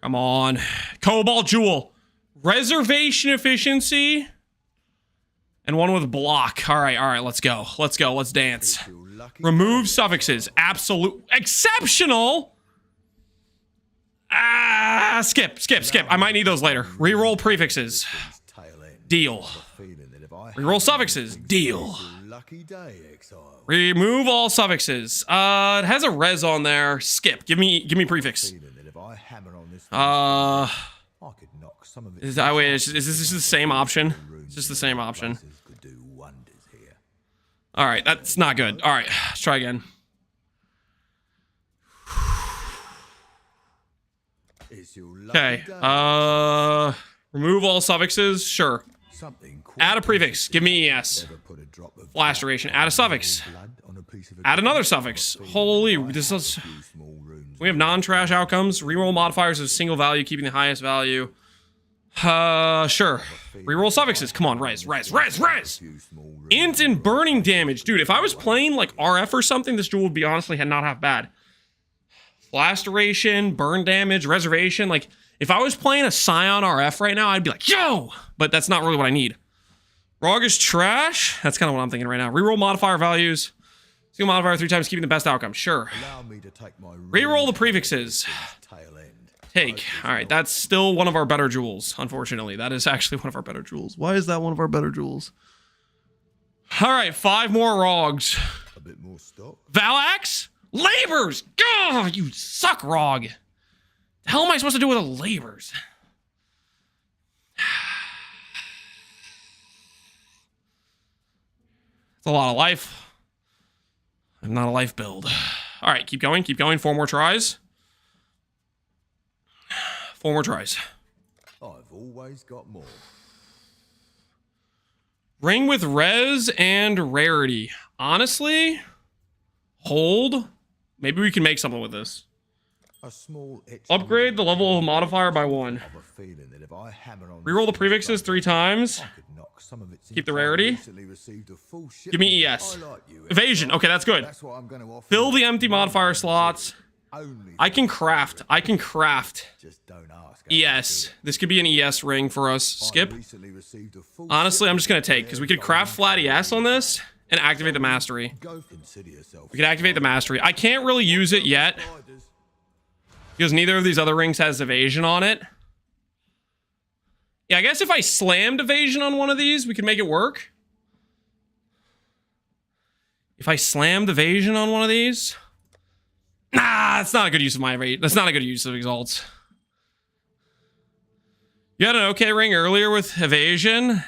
A: Come on. Cobalt Jewel. Reservation efficiency. And one with block. All right, let's go. Let's dance. Remove suffixes. Absolute. Exceptional. Skip. I might need those later. Reroll prefixes. Deal. Reroll suffixes. Deal. Remove all suffixes. It has a res on there. Skip. Give me prefix. Is this the same option? It's just the same option. All right, that's not good. All right, let's try again. Okay. Remove all suffixes. Sure. Add a prefix. Give me ES. Flash duration. Add a suffix. Add another suffix. Holy, this is. We have non-trash outcomes. Reroll modifiers of single value, keeping the highest value. Sure. Reroll suffixes. Come on, res. Int and burning damage. Dude, if I was playing like RF or something, this duel would be honestly not half bad. Flash duration, burn damage, reservation. Like, if I was playing a Scion RF right now, I'd be like, yo! But that's not really what I need. Rog is trash. That's kind of what I'm thinking right now. Reroll modifier values. Single modifier 3 times, keeping the best outcome. Sure. Reroll the prefixes. Take. All right, that's still one of our better jewels, unfortunately. That is actually one of our better jewels. Why is that one of our better jewels? All right, 5 more Rogs.
C: A bit more stock.
A: Valax? Labors! God, you suck, Rog. The hell am I supposed to do with a labors? It's a lot of life. I'm not a life build. All right, keep going. 4 more tries. 4 more tries.
C: I've always got more.
A: Ring with res and rarity. Honestly, hold. Maybe we can make something with this.
C: A small
A: Upgrade the level of modifier by 1. Reroll the prefixes 3 times. Keep the rarity. Give me ES. Evasion. Okay, that's good. Fill the empty modifier slots. I can craft.
C: Just don't ask.
A: ES. This could be an ES ring for us. Skip. Honestly, I'm just going to take, because we could craft flat ES on this and activate the mastery. We could activate the mastery. I can't really use it yet, because neither of these other rings has evasion on it. Yeah, I guess if I slammed evasion on one of these, we could make it work. If I slammed evasion on one of these... Nah, that's not a good use of my rate. That's not a good use of exalts. You had an okay ring earlier with evasion.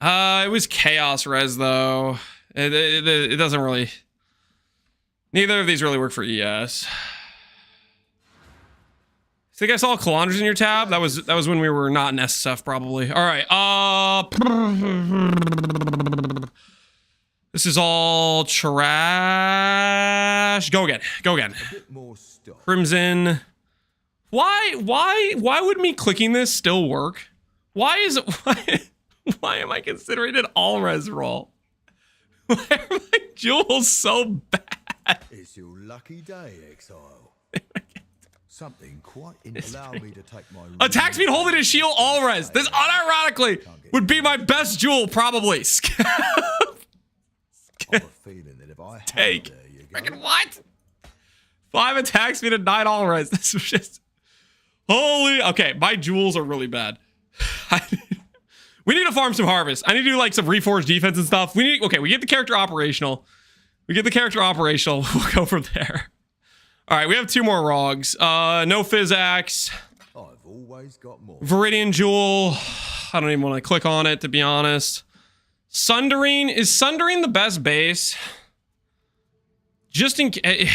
A: It was chaos res though. It doesn't really. Neither of these really work for ES. I think I saw Calandras in your tab. That was when we were not in SSF probably. All right. This is all trash. Go again. Crimson. Why would me clicking this still work? Why am I considering it all res roll? Why are my jewels so bad?
C: It's your lucky day, Exile. Something quite allow me to take my
A: attack speed holding a shield all res. This unironically would be my best jewel probably. Take. Freaking what? 5 attack speed and 9 all res. This was just holy. Okay, my jewels are really bad. We need to farm some harvest. I need to do like some reforged defense and stuff. We get the character operational. We'll go from there. All right, we have 2 more Rogs. No Physax.
C: I've always got more.
A: Viridian Jewel. I don't even want to click on it, to be honest. Sundering. Is Sundering the best base? Just in case.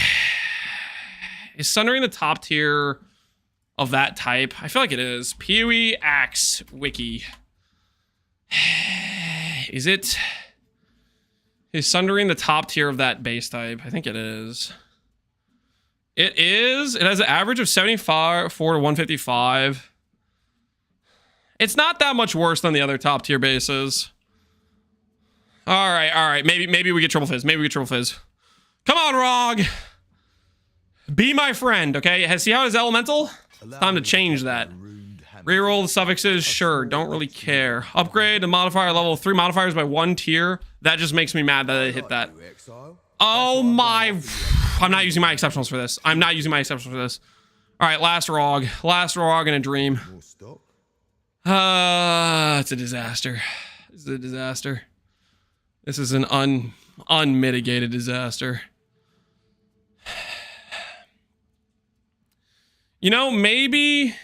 A: Is Sundering the top tier of that type? I feel like it is. PoE Axe Wiki. Is it? Is Sundering the top tier of that base type? I think it is. It is. It has an average of 74 to 155. It's not that much worse than the other top tier bases. All right. Maybe we get triple fizz. Maybe we get triple fizz. Come on, Rog. Be my friend, okay? See how it's elemental? It's time to change that. Reroll the suffixes, sure. Don't really care. Upgrade the modifier level 3 modifiers by 1 tier. That just makes me mad that I hit that. Oh my... I'm not using my exceptionals for this. I'm not using my exceptionals for this. All right, last Rog. Last Rog in a dream. It's a disaster. It's a disaster. This is an unmitigated disaster. You know, maybe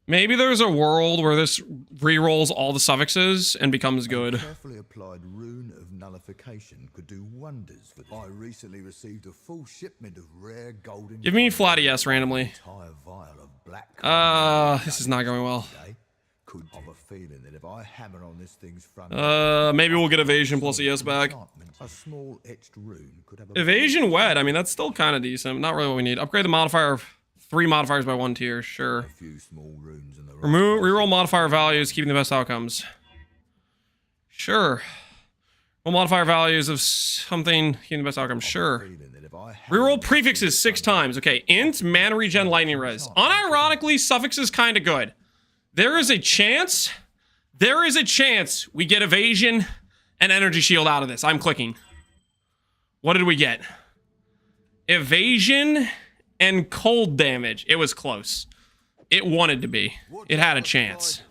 A: there's a world where this re-rolls all the suffixes and becomes good.
C: Carefully applied rune of nullification could do wonders for this. I recently received a full shipment of rare golden.
A: Give me flat ES randomly.
C: Entire vial of black.
A: This is not going well.
C: Could have a feeling that if I hammer on this thing's front.
A: Maybe we'll get evasion plus ES back.
C: A small etched rune could have
A: Evasion wet. I mean, that's still kind of decent. Not really what we need. Upgrade the modifier of 3 modifiers by 1 tier. Sure.
C: a few small runes in the
A: Remove reroll modifier values, keeping the best outcomes. Sure. Roll modifier values of something, keeping the best outcomes. Sure. Reroll prefixes 6 times. Okay. Int, mana regen, lightning res. Unironically, suffix is kind of good. There is a chance we get evasion and energy shield out of this. I'm clicking. What did we get? Evasion and cold damage. It was close. It wanted to be. It had a chance.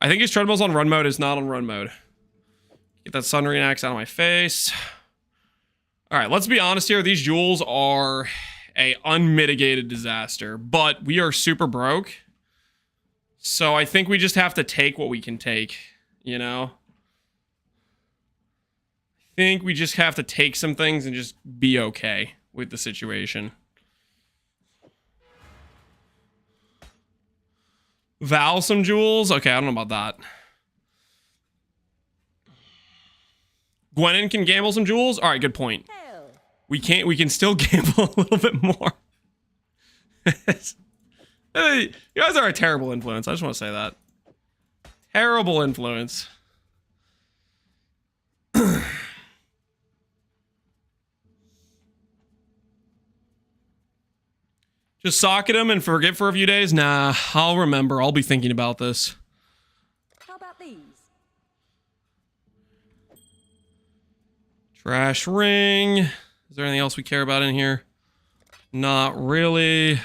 A: I think his Treadmill's on run mode. Is not on run mode. Get that Sun Ring Axe out of my face. All right, let's be honest here. These jewels are a unmitigated disaster, but we are super broke. So I think we just have to take what we can take, you know? I think we just have to take some things and just be okay with the situation. Vow some jewels? Okay, I don't know about that. Gwenin can gamble some jewels? All right, good point. We can still gamble a little bit more. Hey, you guys are a terrible influence. I just want to say that. Terrible influence. Just socket him and forget for a few days? Nah, I'll remember. I'll be thinking about this.
F: How about these?
A: Trash ring. Is there anything else we care about in here? Not really. Am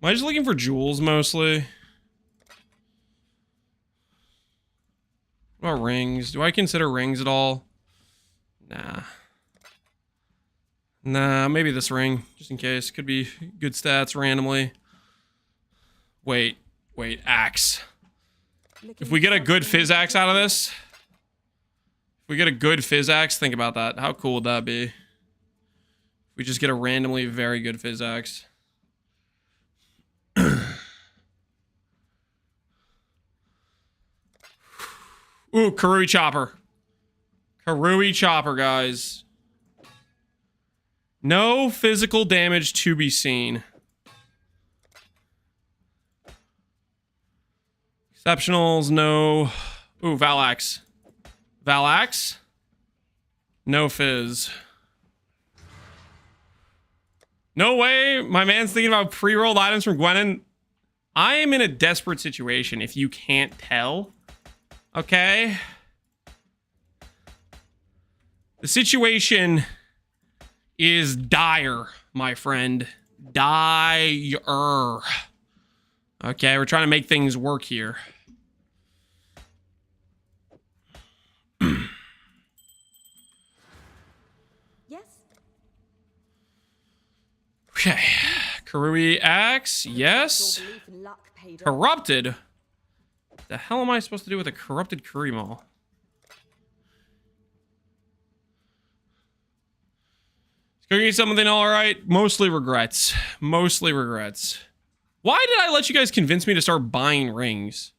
A: I just looking for jewels mostly? What about rings? Do I consider rings at all? Nah. Nah, maybe this ring, just in case. Could be good stats randomly. Wait, axe. If we get a good fizz axe out of this, if we get a good fizz axe, think about that. How cool would that be? If we just get a randomly very good fizz axe. Ooh, Karui Chopper. Karui Chopper, guys. No physical damage to be seen. Exceptionals, no. Ooh, Valax. Valax? No fizz. No way. My man's thinking about pre-rolled items from Gwenin. I am in a desperate situation, if you can't tell. Okay? The situation is dire, my friend. Dire. Okay, we're trying to make things work here.
F: Yes.
A: Okay. Karui Axe, yes.
F: Your belief in luck paid off.
A: Corrupted? The hell am I supposed to do with a corrupted Karui Maul? Cooking something alright? Mostly regrets. Mostly regrets. Why did I let you guys convince me to start buying rings?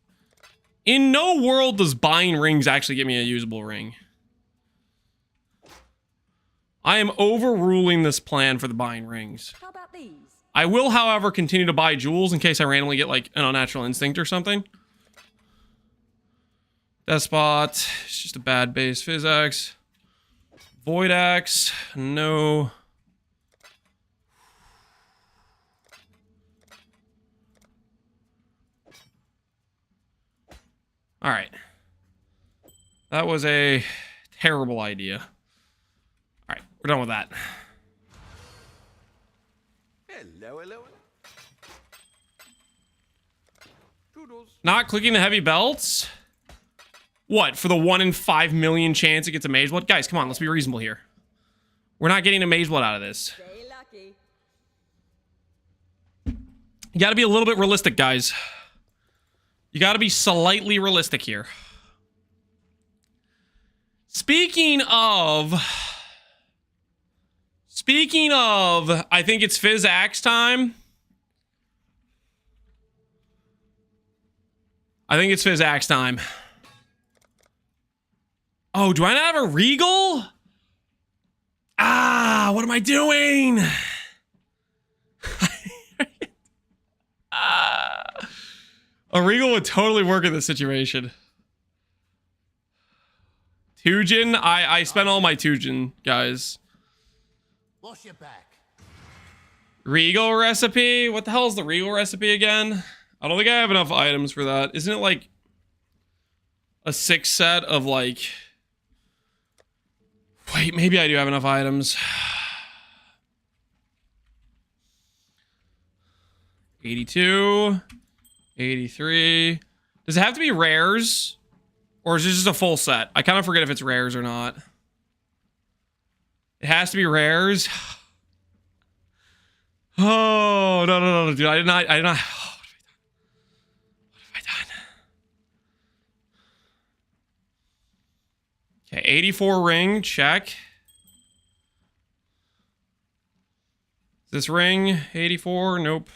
A: In no world does buying rings actually get me a usable ring. I am overruling this plan for the buying rings.
F: How about these?
A: I will, however, continue to buy jewels in case I randomly get like an unnatural instinct or something. Despot. It's just a bad base physics. Void Axe. No. All right. That was a terrible idea. All right, we're done with that.
B: Hello.
A: Not clicking the heavy belts? What, for the 1 in 5 million chance it gets a mage blood? Guys, come on, let's be reasonable here. We're not getting a mage blood out of this.
F: Stay lucky.
A: You gotta be a little bit realistic, guys. You gotta be slightly realistic here. Speaking of, I think it's Fizz Axe time. I think it's Fizz Axe time. Oh, do I not have a Regal? Ah, what am I doing? A Regal would totally work in this situation. Tujin, I spent all my Tujin, guys.
C: Wash your back.
A: Regal recipe? What the hell is the Regal recipe again? I don't think I have enough items for that. Isn't it like a 6 set of like... Wait, maybe I do have enough items. 82, 83. Does it have to be rares? Or is it just a full set? I kind of forget if it's rares or not. It has to be rares. Oh, no, dude. I did not. Oh, what have I done? Okay, 84 ring, check. This ring, 84, nope.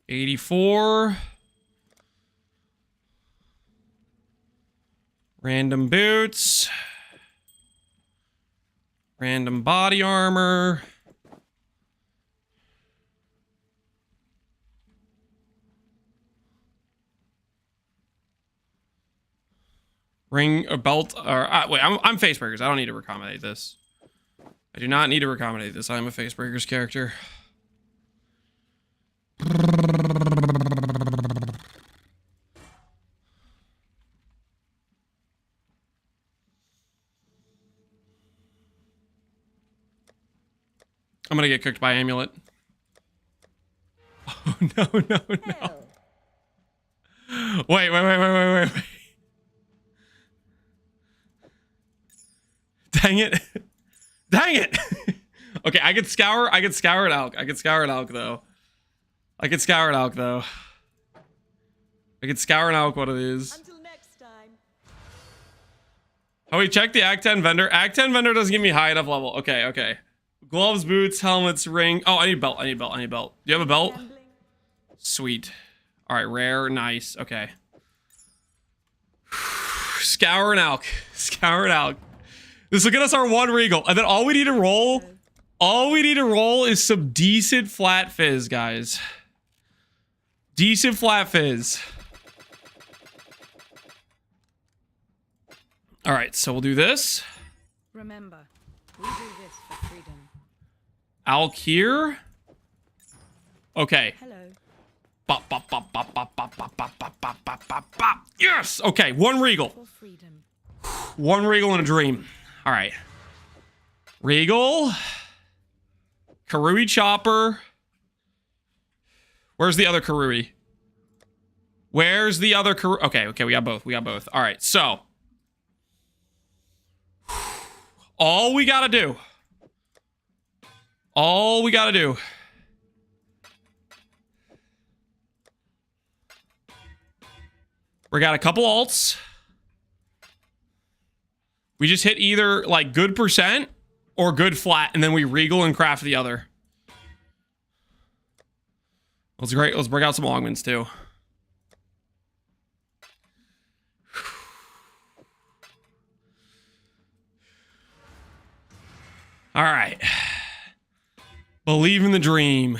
A: $84. Random boots. Random body armor. Ring a belt or wait, I'm Facebreakers. I don't need to recommendate this. I do not need to recommendate this. I'm a Facebreakers character. I'm gonna get cooked by Amulet. Oh no. Wait. Dang it. Okay, I could scour it out. I could scour it out though. I could scour an Alk one of these.
F: Until next time.
A: Oh, we checked the Act 10 vendor. Act 10 vendor doesn't give me high enough level. Okay. Gloves, boots, helmets, ring. Oh, I need belt. Do you have a belt?
F: Gambling.
A: Sweet. All right, rare. Nice. Okay. Scour an Alk. This will get us our 1 Regal. And then all we need to roll is some decent flat fizz, guys. Decent flat fizz. All right, so we'll do this.
E: Remember, we do this for freedom.
A: Alk here. Okay.
E: Hello.
A: Bop, bop, bop, bop, bop, bop, bop, bop, bop, bop, bop, bop, bop. Yes! Okay, 1 Regal.
E: For freedom.
A: 1 Regal and a dream. All right. Regal. Karui Chopper. Where's the other Karui? Okay, we got both. All right, so. All we gotta do. We got a couple alts. We just hit either like good percent or good flat, and then we Regal and craft the other. Let's great. Let's break out some augments too. All right. Believe in the dream.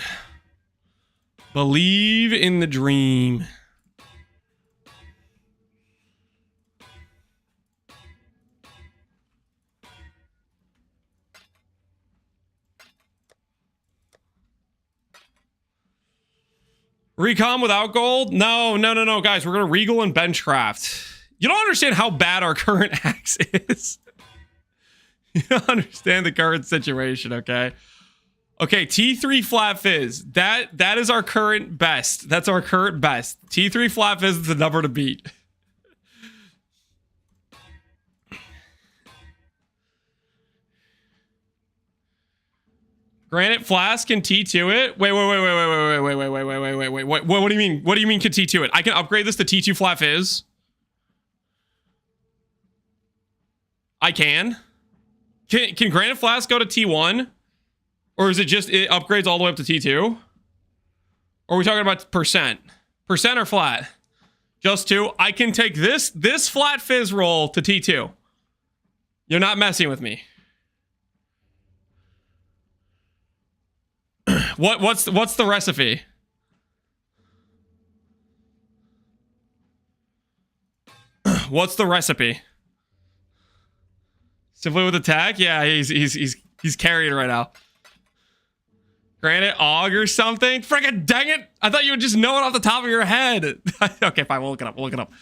A: Believe in the dream. Recon without gold? No, guys. We're going to regal and benchcraft. You don't understand how bad our current axe is. You don't understand the current situation, okay? Okay, T3 flat fizz. That is our current best. That's our current best. T3 flat fizz is the number to beat. Granite Flask can T2 it? Wait. What do you mean? What do you mean can T2 it? I can upgrade this to T2 Flat Fizz. I can. Can Granite Flask go to T1? Or is it just, it upgrades all the way up to T2? Or are we talking about percent? Percent or flat? Just 2. I can take this Flat Fizz roll to T2. You're not messing with me. What's the recipe? What's the recipe? Simply with attack? Yeah, he's carrying right now. Granite Aug or something? Frickin' dang it! I thought you would just know it off the top of your head. Okay, fine, we'll look it up. We'll look it up.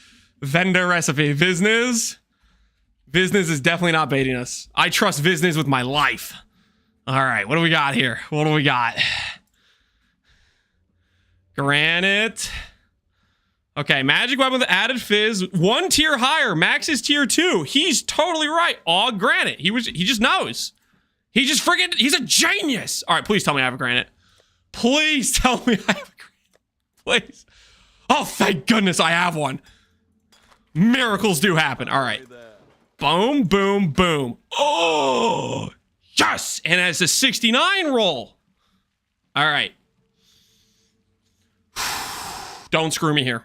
A: Vendor recipe. Business. Business is definitely not baiting us. I trust business with my life. All right, what do we got here? What do we got? Granite. Okay, magic weapon with added fizz. 1 tier higher. Max is tier 2. He's totally right. Aug granite. He just knows. He just friggin', he's a genius. All right, please tell me I have a granite. Please tell me I have a granite. Please. Oh, thank goodness I have one. Miracles do happen. All right. Boom, boom, boom. Oh, yes. And it's a 69 roll. All right. Don't screw me here.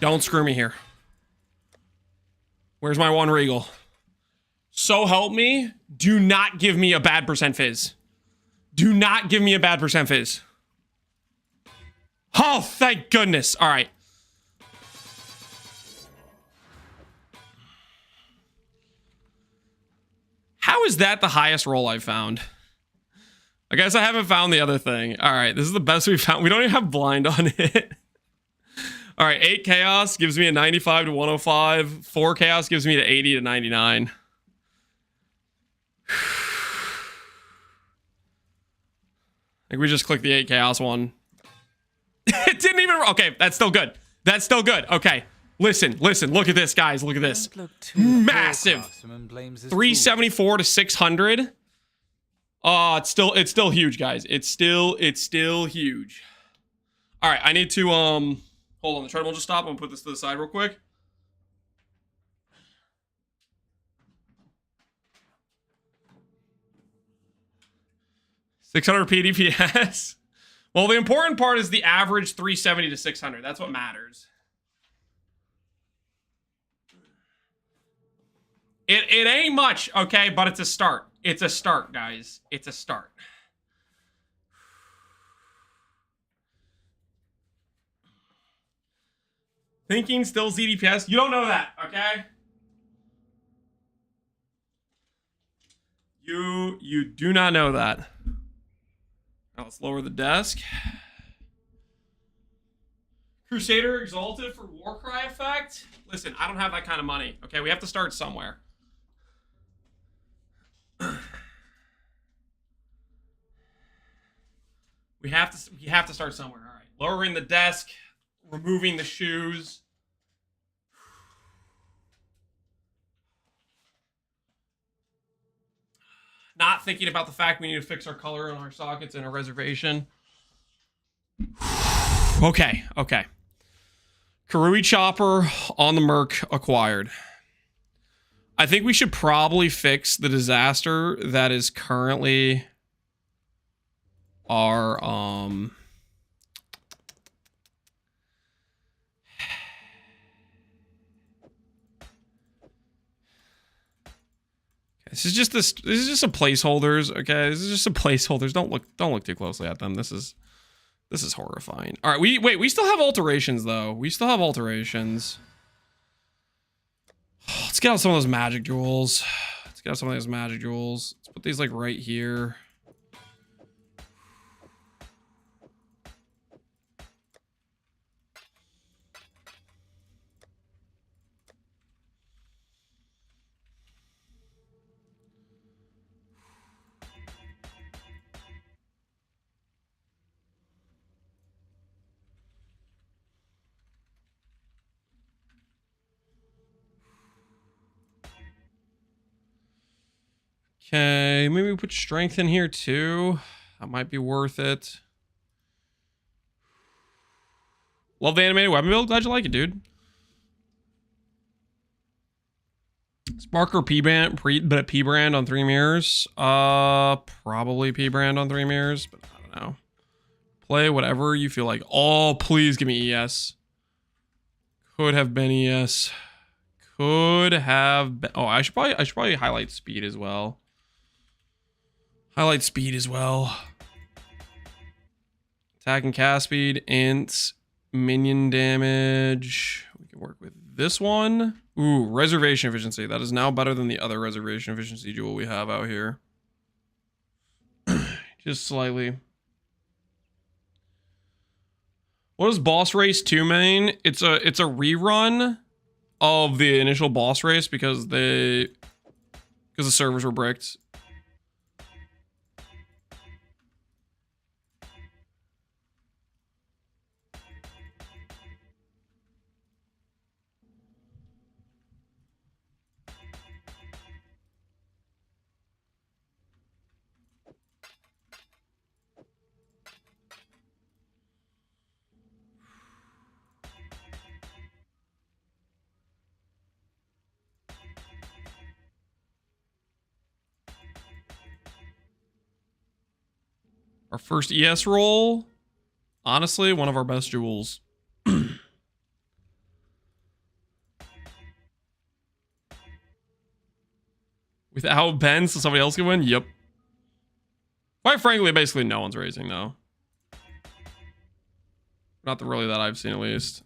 A: Don't screw me here. Where's my 1 regal? So help me, do not give me a bad percent fizz. Do not give me a bad percent fizz. Oh, thank goodness. All right. How is that the highest roll I've found? I guess I haven't found the other thing. All right, this is the best we've found. We don't even have blind on it. All right, 8 chaos gives me a 95 to 105. 4 chaos gives me an 80 to 99. I think we just clicked the 8 chaos one. It didn't even... Okay, that's still good. That's still good. Okay, listen. Look at this, guys. Look at this. Massive. 374 to 600. Oh, it's still huge, guys. It's still huge. All right, I need to hold on. The treadmill just stopped. I'm gonna put this to the side real quick. $600 PDPS. Well, the important part is the average 370 to 600. That's what matters. It ain't much, okay, but it's a start. It's a start, guys. It's a start. Thinking still ZDPS. You don't know that, okay? You do not know that. Now let's lower the desk. Crusader Exalted for Warcry effect? Listen, I don't have that kind of money. Okay, we have to start somewhere. We have to start somewhere. All right. Lowering the desk, removing the shoes. Not thinking about the fact we need to fix our color on our sockets in a reservation. Okay. Karui Chopper on the Merc acquired. I think we should probably fix the disaster that is currently our This is just some placeholders, okay? This is just some placeholders. Don't look too closely at them. This is horrifying. All right, we still have alterations though. We still have alterations. Let's get out some of those magic jewels. Let's put these like right here. Okay, maybe we put strength in here too. That might be worth it. Love the animated weapon build. Glad you like it, dude. Sparker P brand on 3 mirrors. Probably P brand on 3 mirrors, but I don't know. Play whatever you feel like. Oh, please give me ES. Could have been ES. Could have been. Oh, I should probably highlight speed as well. Highlight speed as well. Attack and cast speed, int, minion damage. We can work with this one. Ooh, reservation efficiency. That is now better than the other reservation efficiency jewel we have out here. Just slightly. What is boss race 2 main? It's a rerun of the initial boss race because the servers were bricked. Our first ES roll, honestly, one of our best jewels. Without Ben, so somebody else can win? Yep. Quite frankly, basically no one's raising, though. Not really that I've seen, at least.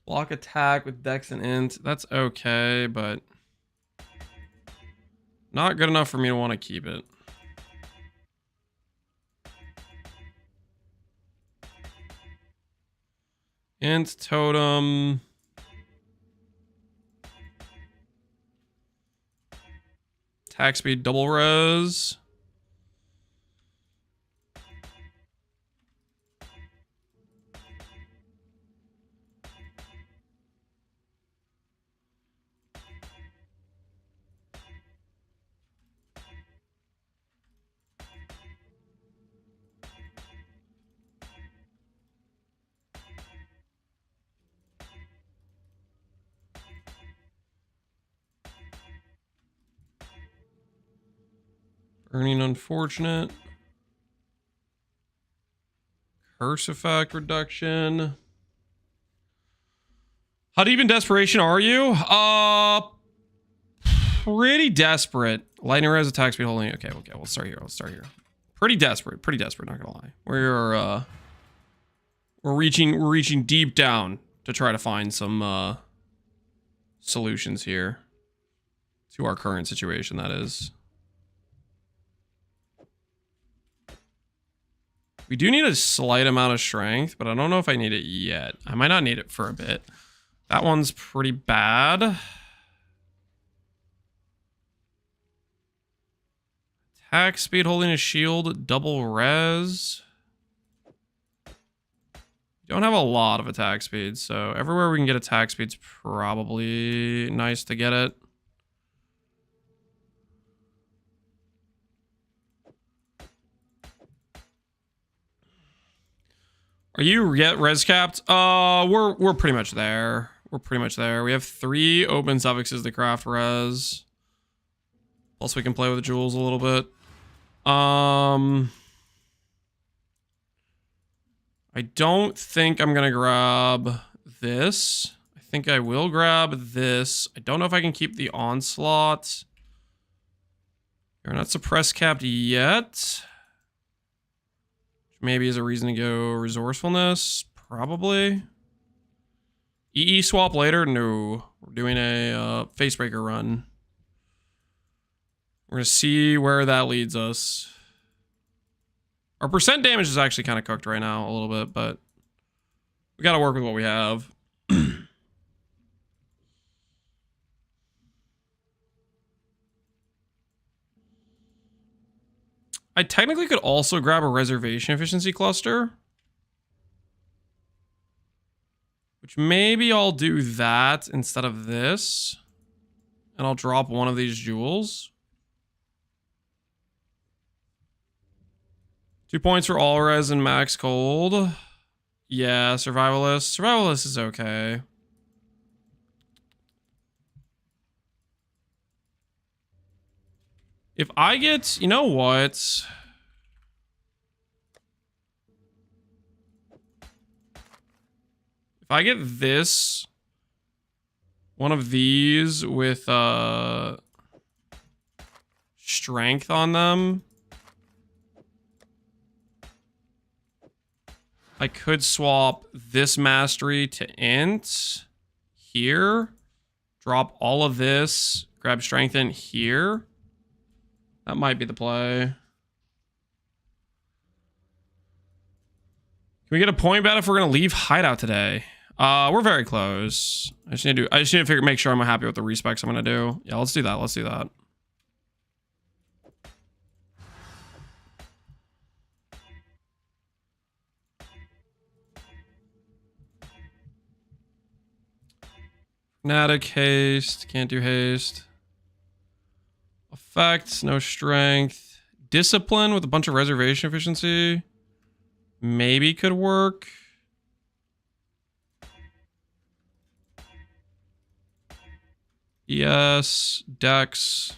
A: Block attack with dex and int. That's okay, but not good enough for me to want to keep it. Int totem. Attack speed double res. Burning unfortunate. Curse effect reduction. How deep in desperation are you? Pretty desperate. Lightning res attack speed holding. Okay, we'll start here. Pretty desperate, not gonna lie. We're reaching deep down to try to find some solutions here to our current situation, that is. We do need a slight amount of strength, but I don't know if I need it yet. I might not need it for a bit. That one's pretty bad. Attack speed holding a shield, double res. Don't have a lot of attack speed, so everywhere we can get attack speed's probably nice to get it. Are you yet res capped? We're pretty much there. We have 3 open suffixes to craft res. Plus we can play with the jewels a little bit. I don't think I'm going to grab this. I think I will grab this. I don't know if I can keep the onslaught. You're not suppress capped yet. Maybe is a reason to go resourcefulness. Probably. EE swap later? No. We're doing a facebreaker run. We're going to see where that leads us. Our percent damage is actually kind of cooked right now a little bit, but we got to work with what we have. I technically could also grab a reservation efficiency cluster. Which maybe I'll do that instead of this. And I'll drop one of these jewels. 2 points for all res and max cold. Yeah, survivalist. Survivalist is okay. If I get, you know what? If I get this, one of these with strength on them, I could swap this mastery to int here, drop all of this, grab strength in here. That might be the play. Can we get a point bet if we're gonna leave hideout today? We're very close. I just need to make sure I'm happy with the respecs I'm gonna do. Yeah, let's do that. Let's do that. Fnatic haste. Can't do haste. Effects, no strength. Discipline with a bunch of reservation efficiency. Maybe could work. Yes. Dex.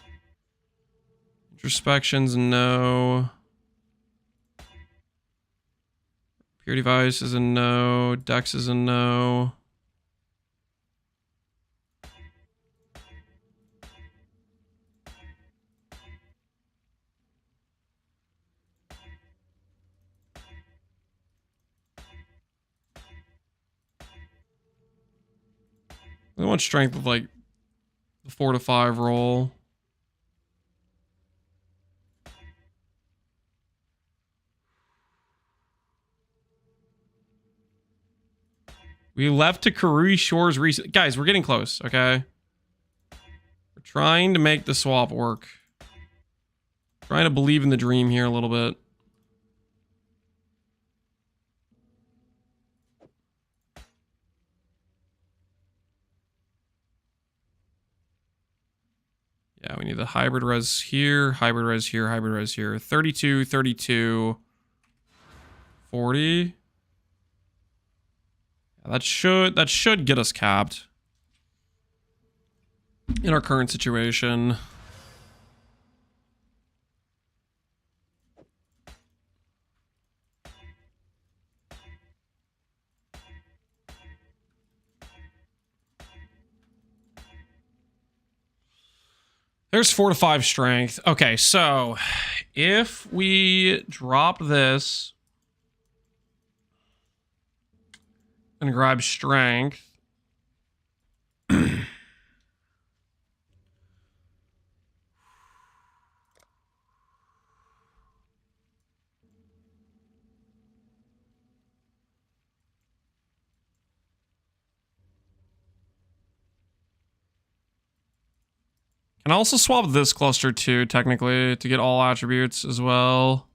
A: Introspections, no. Pure device is a no. Dex is a no. I want strength with like the 4 to 5 roll. We left to Karui Shores recently. Guys, we're getting close, okay? We're trying to make the swap work. Trying to believe in the dream here a little bit. Yeah, we need the hybrid res here, hybrid res here, hybrid res here. 32, 32, 40. Yeah, that should get us capped in our current situation. There's 4 to 5 strength. Okay, so if we drop this and grab strength, can also swap this cluster too, technically, to get all attributes as well.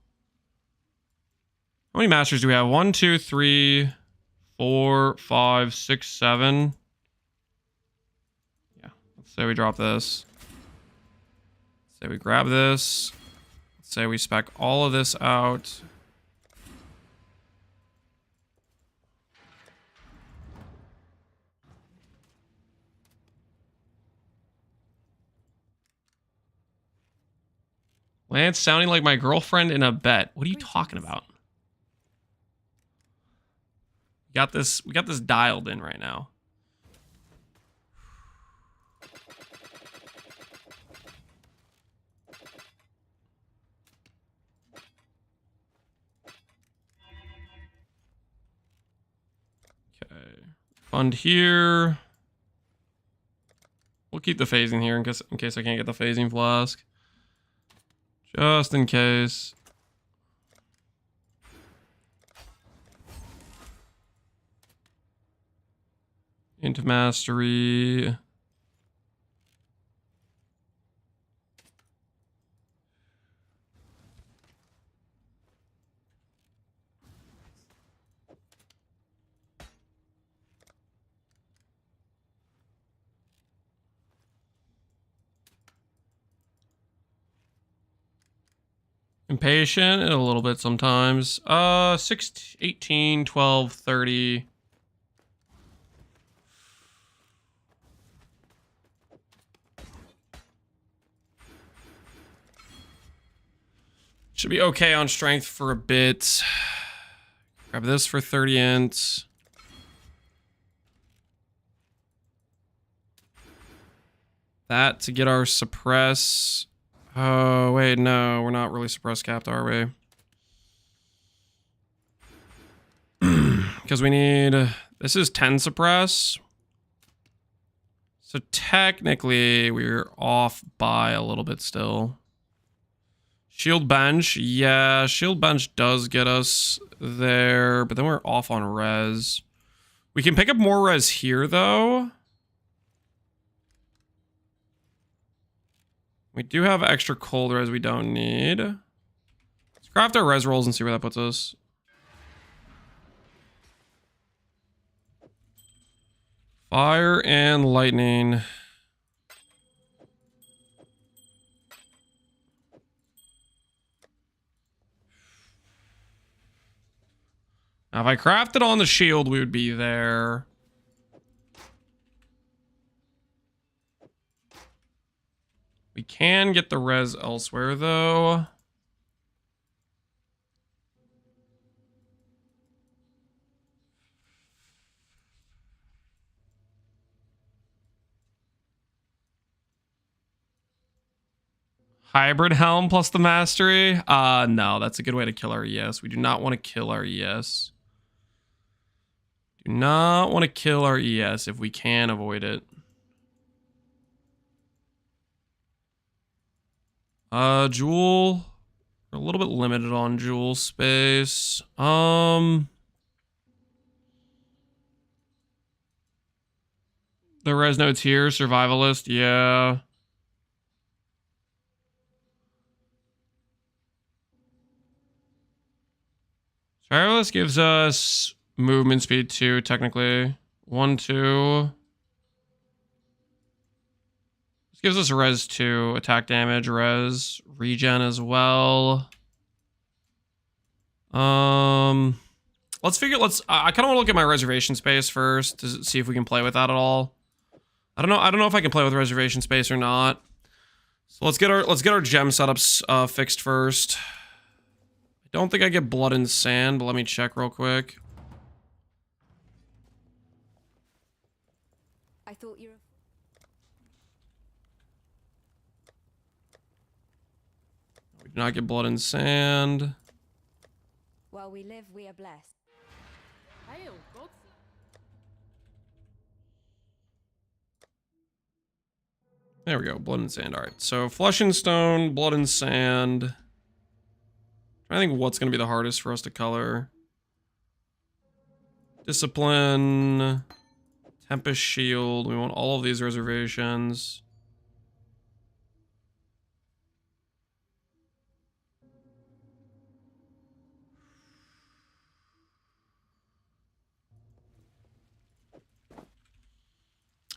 A: How many masters do we have? 1, 2, 3, 4, 5, 6, 7. Yeah, let's say we drop this. Let's say we grab this. Let's say we spec all of this out. Lance sounding like my girlfriend in a bet. What are you talking about? We got this dialed in right now. Okay. Fund here. We'll keep the phasing here in case I can't get the phasing flask. Just in case. Into mastery. Impatient a little bit sometimes. 6, 18, 12, 30. Should be okay on strength for a bit. Grab this for 30 int. That to get our suppress. Oh, wait, no, we're not really suppress capped, are we? Because we need... This is 10 suppress. So technically, we're off by a little bit still. Shield bench. Yeah, shield bench does get us there, but then we're off on res. We can pick up more res here, though. We do have extra cold res we don't need. Let's craft our res rolls and see where that puts us. Fire and lightning. Now, if I crafted on the shield, we would be there. We can get the res elsewhere, though. Hybrid helm plus the mastery? No, that's a good way to kill our ES. We do not want to kill our ES. Do not want to kill our ES if we can avoid it. Jewel. We're a little bit limited on jewel space. The res notes here, survivalist, yeah. Survivalist gives us movement speed 2, technically. 1, 2. This gives us res 2, attack damage, res, regen as well. Let's figure, I kind of want to look at my reservation space first to see if we can play with that at all. I don't know if I can play with reservation space or not. So let's get our gem setups fixed first. I don't think I get blood and sand, but let me check real quick.
F: I thought you were...
A: We do not get blood and sand.
F: While we live, we are blessed.
A: There we go, blood and sand. All right, so flesh and stone, blood and sand. I think what's going to be the hardest for us to color. Discipline, Tempest Shield. We want all of these reservations.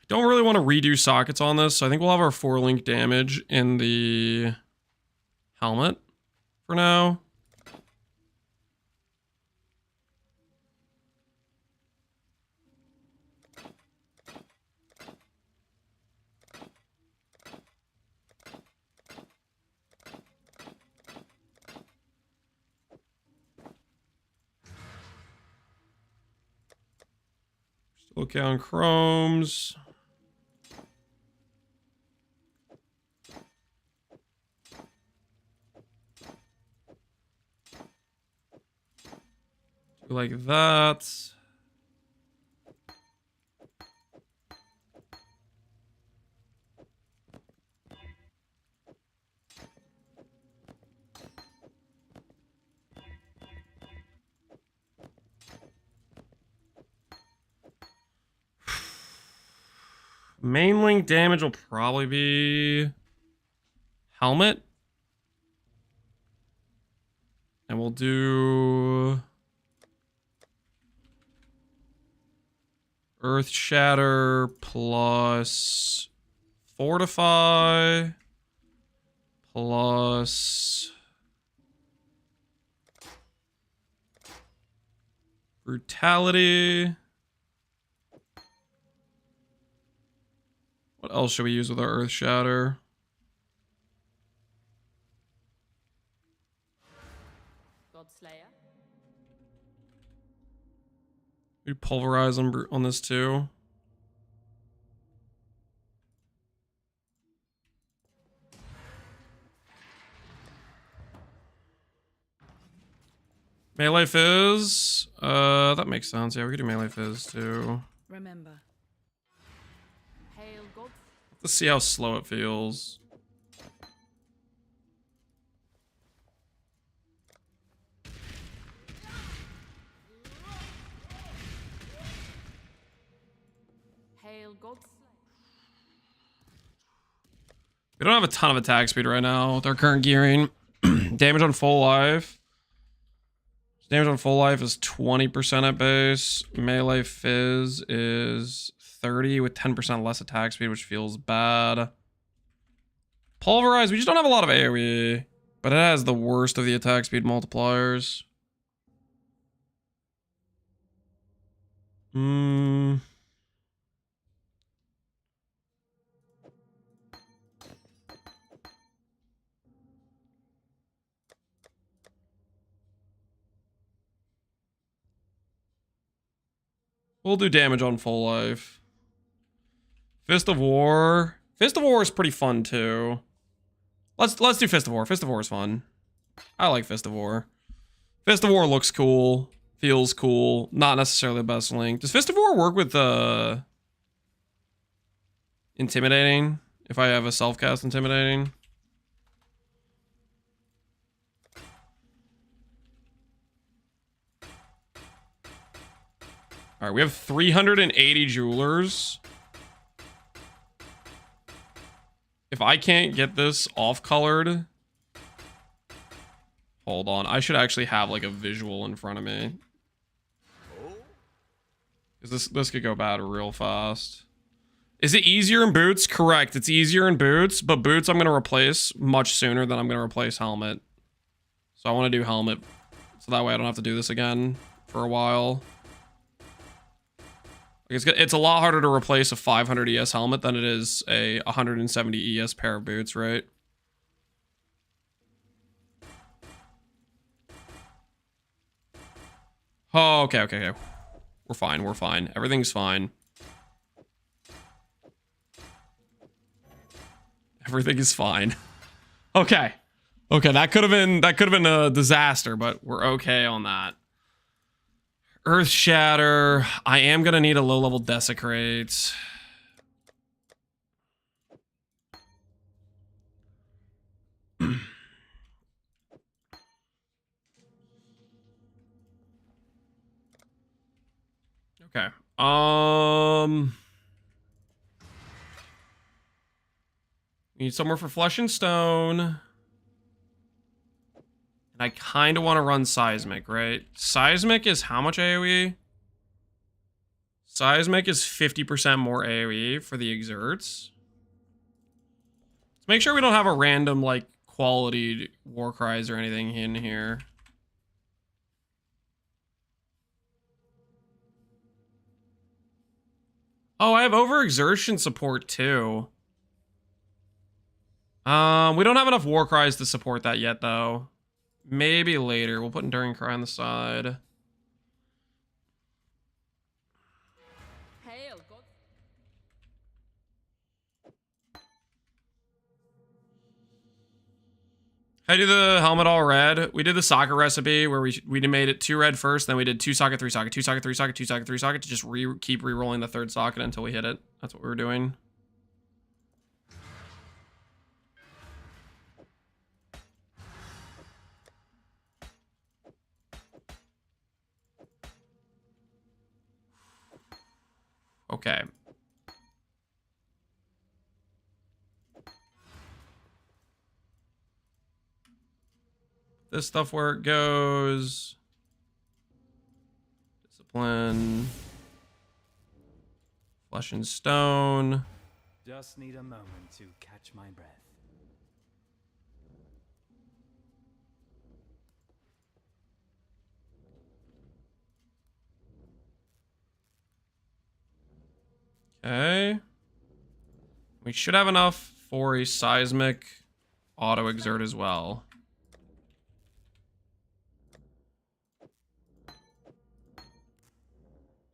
A: Don't really want to redo sockets on this, so I think we'll have our 4-link damage in the helmet for now. Okay on chromes. Do like that. Main link damage will probably be helmet. And we'll do Earth Shatter plus Fortify plus Brutality. What else should we use with our Earth Shatter?
G: Godslayer.
A: We pulverize on this too. Melee Fizz. That makes sense. Yeah, we could do Melee Fizz too.
E: Remember,
G: Hail gods.
A: Let's see how slow it feels.
G: Hail gods.
A: We don't have a ton of attack speed right now with our current gearing. Damage on full life. Damage on full life is 20% at base. Melee Fizz is 30 with 10% less attack speed, which feels bad. Pulverize, we just don't have a lot of AoE, but it has the worst of the attack speed multipliers. We'll do damage on full life. Fist of War. Fist of War is pretty fun too. Let's do Fist of War. Fist of War is fun. I like Fist of War. Fist of War looks cool. Feels cool. Not necessarily the best link. Does Fist of War work with Intimidating? If I have a self-cast Intimidating? All right, we have 380 jewelers. If I can't get this off-colored... Hold on, I should actually have like a visual in front of me. Because this could go bad real fast. Is it easier in boots? Correct, it's easier in boots, but boots I'm going to replace much sooner than I'm going to replace helmet. So I want to do helmet, so that way I don't have to do this again for a while. It's a lot harder to replace a 500 ES helmet than it is a 170 ES pair of boots, right? Oh, okay. We're fine. Everything's fine. Everything is fine. Okay, that could have been a disaster, but we're okay on that. Earth Shatter. I am gonna need a low-level Desecrate. Okay. Need somewhere for Flesh and Stone. And I kind of want to run Seismic, right? Seismic is how much AoE? Seismic is 50% more AoE for the exerts. Let's make sure we don't have a random, like, quality war cries or anything in here. Oh, I have overexertion support too. We don't have enough war cries to support that yet, though. Maybe later. We'll put Enduring Cry on the side.
G: Hail, God.
A: I do the helmet all red. We did the socket recipe where we made it 2 red first, then we did 2 socket, 3 socket, 2 socket, 3 socket, 2 socket, 3 socket to just keep re-rolling the 3rd socket until we hit it. That's what we were doing. Okay. This stuff where it goes. Discipline. Flesh and stone.
B: Just need a moment to catch my breath.
A: Okay. We should have enough for a seismic auto exert as well.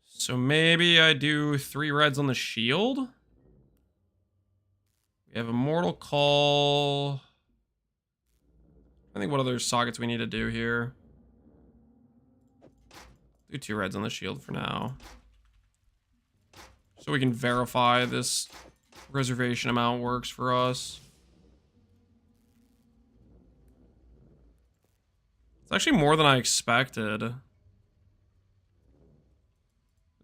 A: So maybe I do 3 reds on the shield. We have Immortal Call. I think what other sockets we need to do here. Do 2 reds on the shield for now. So we can verify this reservation amount works for us. It's actually more than I expected. I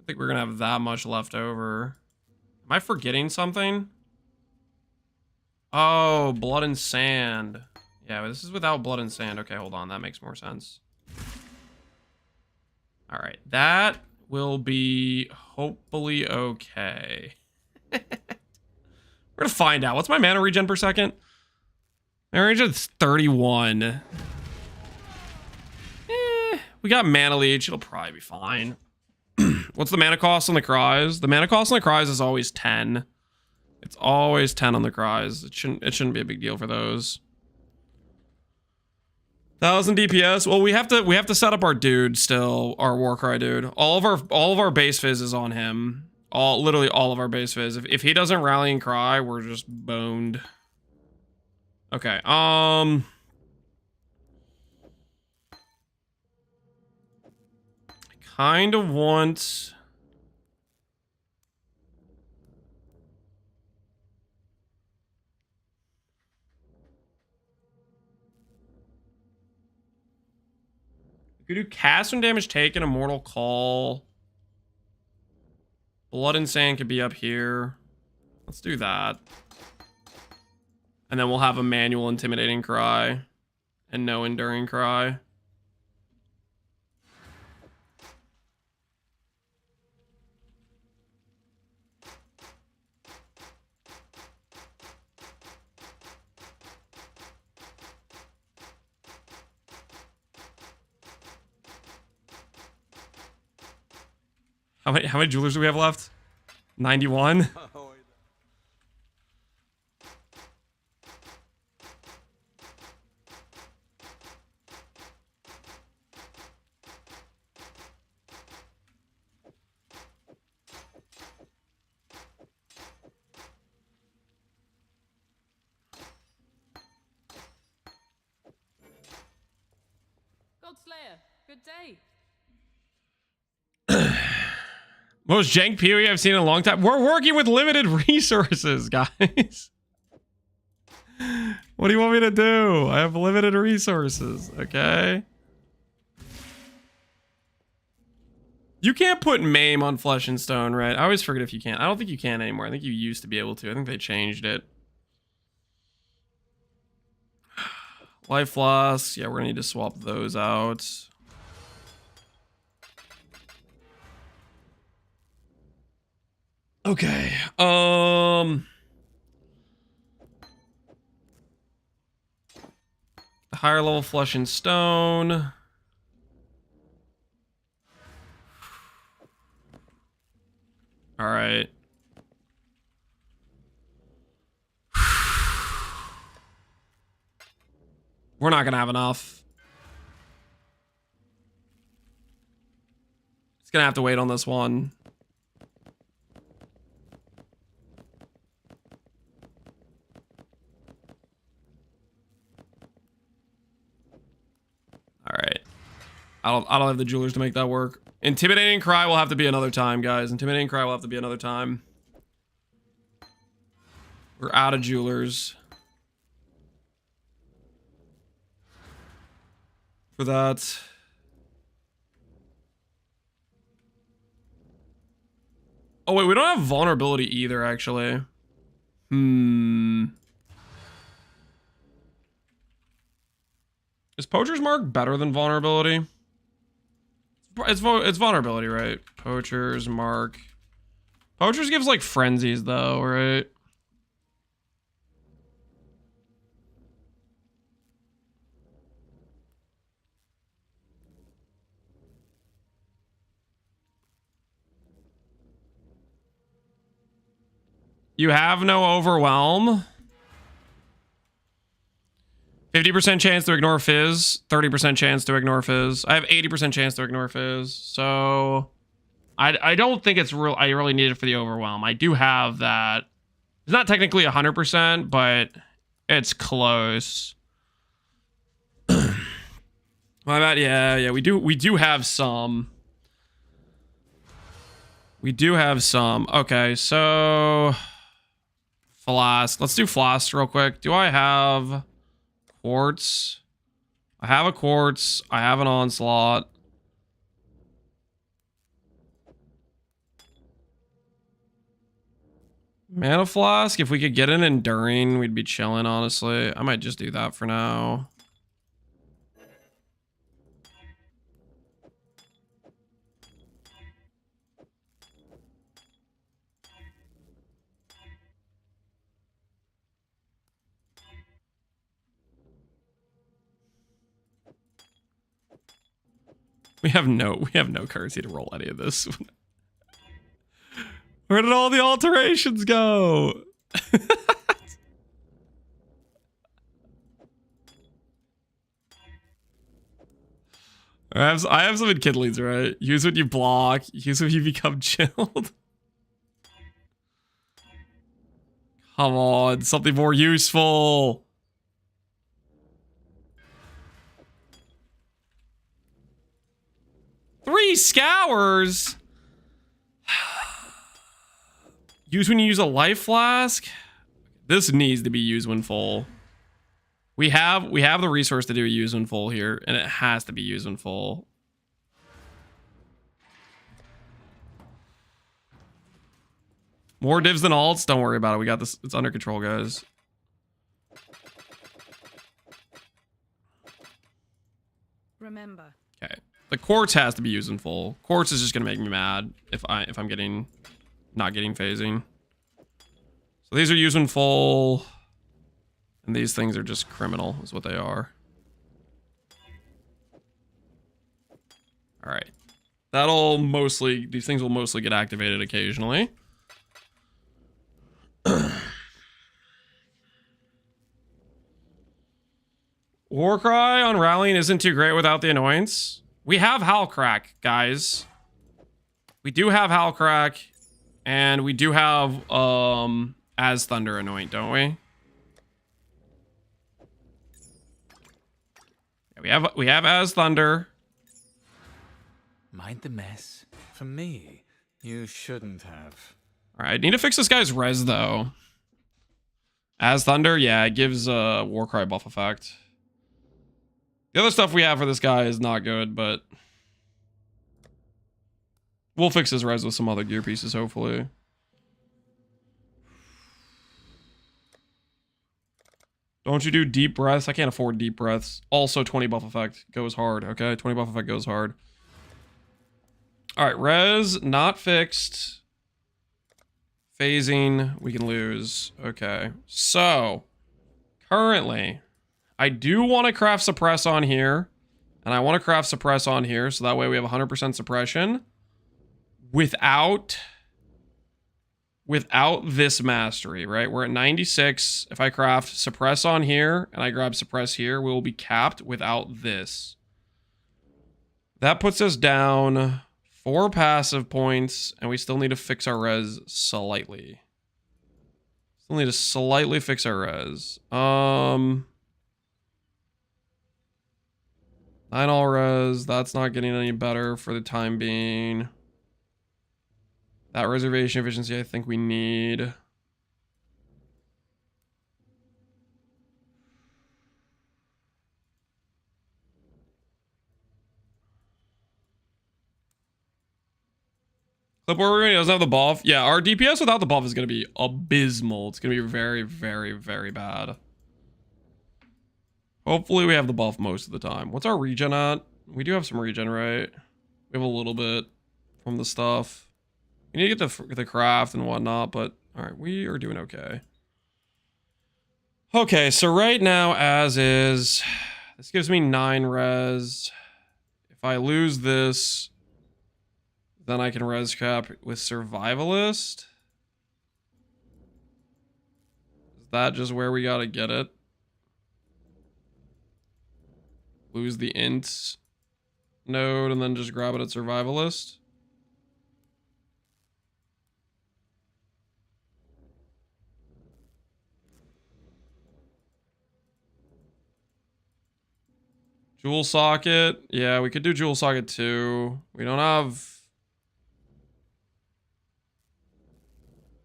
A: think we're gonna have that much left over. Am I forgetting something? Oh, blood and sand. Yeah, this is without blood and sand. Okay, hold on. That makes more sense. All right, that will be hopefully okay. We're gonna find out. What's my mana regen per second? Mana regen is 31. We got mana leech. It'll probably be fine. What's the mana cost on the cries? The mana cost on the cries is always 10. It's always 10 on the cries. It shouldn't be a big deal for those. 1000 DPS. Well, we have to set up our dude still, our Warcry dude. All of our base fizz is on him. Literally all of our base fizz. If he doesn't rally and cry, we're just boned. Okay. I kind of want. We could do cast when damage taken, Immortal Call. Blood and Sand could be up here. Let's do that. And then we'll have a manual Intimidating Cry. And no Enduring Cry. How many jewelers do we have left? 91?
G: God Slayer, good day.
A: Most jank PoE I've seen in a long time. We're working with limited resources, guys. What do you want me to do? I have limited resources, okay? You can't put Maim on Flesh and Stone, right? I always forget if you can. I don't think you can anymore. I think you used to be able to. I think they changed it. Life Flasks. Yeah, we're gonna need to swap those out. Okay. Higher level Flesh and Stone. All right. We're not gonna have enough. It's gonna have to wait on this one. I don't have the jewelers to make that work. Intimidating Cry will have to be another time, guys. Intimidating Cry will have to be another time. We're out of jewelers. For that. Oh wait, we don't have vulnerability either, actually. Is Poacher's Mark better than vulnerability? It's vulnerability, right? Poacher's Mark. Poacher's gives like frenzies though, right? You have no overwhelm. 50% chance to ignore Fizz. 30% chance to ignore Fizz. I have 80% chance to ignore Fizz. So I don't think it's real. I really need it for the overwhelm. I do have that. It's not technically 100%, but it's close. My bad. Yeah. We do have some. We do have some. Okay, so Flask. Let's do Flask real quick. Do I have Quartz? I have a Quartz. I have an Onslaught. Mana Flask. If we could get an Enduring, we'd be chilling, honestly. I might just do that for now. We have no currency to roll any of this. Where did all the alterations go? I have some enkindlings, right? Use when you block. Use when you become chilled. Come on, something more useful. Three scours. Use when you use a life flask. This needs to be used when full. We have the resource to do a use when full here, and it has to be used when full. More divs than alts. Don't worry about it. We got this. It's under control, guys.
E: Remember.
A: Okay. The quartz has to be used in full. Quartz is just gonna make me mad if I'm not getting phasing. So these are used in full, and these things are just criminal, is what they are. All right. These things will mostly get activated occasionally. Warcry on rallying isn't too great without the annoyance. We have Howlcrack, guys. We do have Howlcrack, and we do have As Thunder Anoint, don't we? Yeah, we have As Thunder.
H: Mind the mess. For me, you shouldn't have.
A: All right, I need to fix this guy's res though. As Thunder, yeah, it gives Warcry buff effect. The other stuff we have for this guy is not good, but we'll fix his res with some other gear pieces, hopefully. Don't you do deep breaths? I can't afford deep breaths. Also, 20 buff effect goes hard, okay? 20 buff effect goes hard. All right, res not fixed. Phasing, we can lose. Okay, so currently, I do want to craft suppress on here, and I want to craft suppress on here, so that way we have 100% suppression without this mastery, right? We're at 96. If I craft suppress on here and I grab suppress here, we will be capped without this. That puts us down 4 passive points, and we still need to fix our res slightly. Still need to slightly fix our res. 90 9 all res. That's not getting any better for the time being. That reservation efficiency I think we need. Clipboard doesn't have the buff. Yeah, our DPS without the buff is going to be abysmal. It's going to be very, very, very bad. Hopefully we have the buff most of the time. What's our regen at? We do have some regen, right? We have a little bit from the stuff. We need to get the craft and whatnot, but all right, we are doing okay. Okay, so right now, as is, this gives me 9 res. If I lose this, then I can res cap with Survivalist. Is that just where we gotta get it? Lose the int node and then just grab it at Survivalist? Jewel socket. Yeah, we could do jewel socket too. We don't have...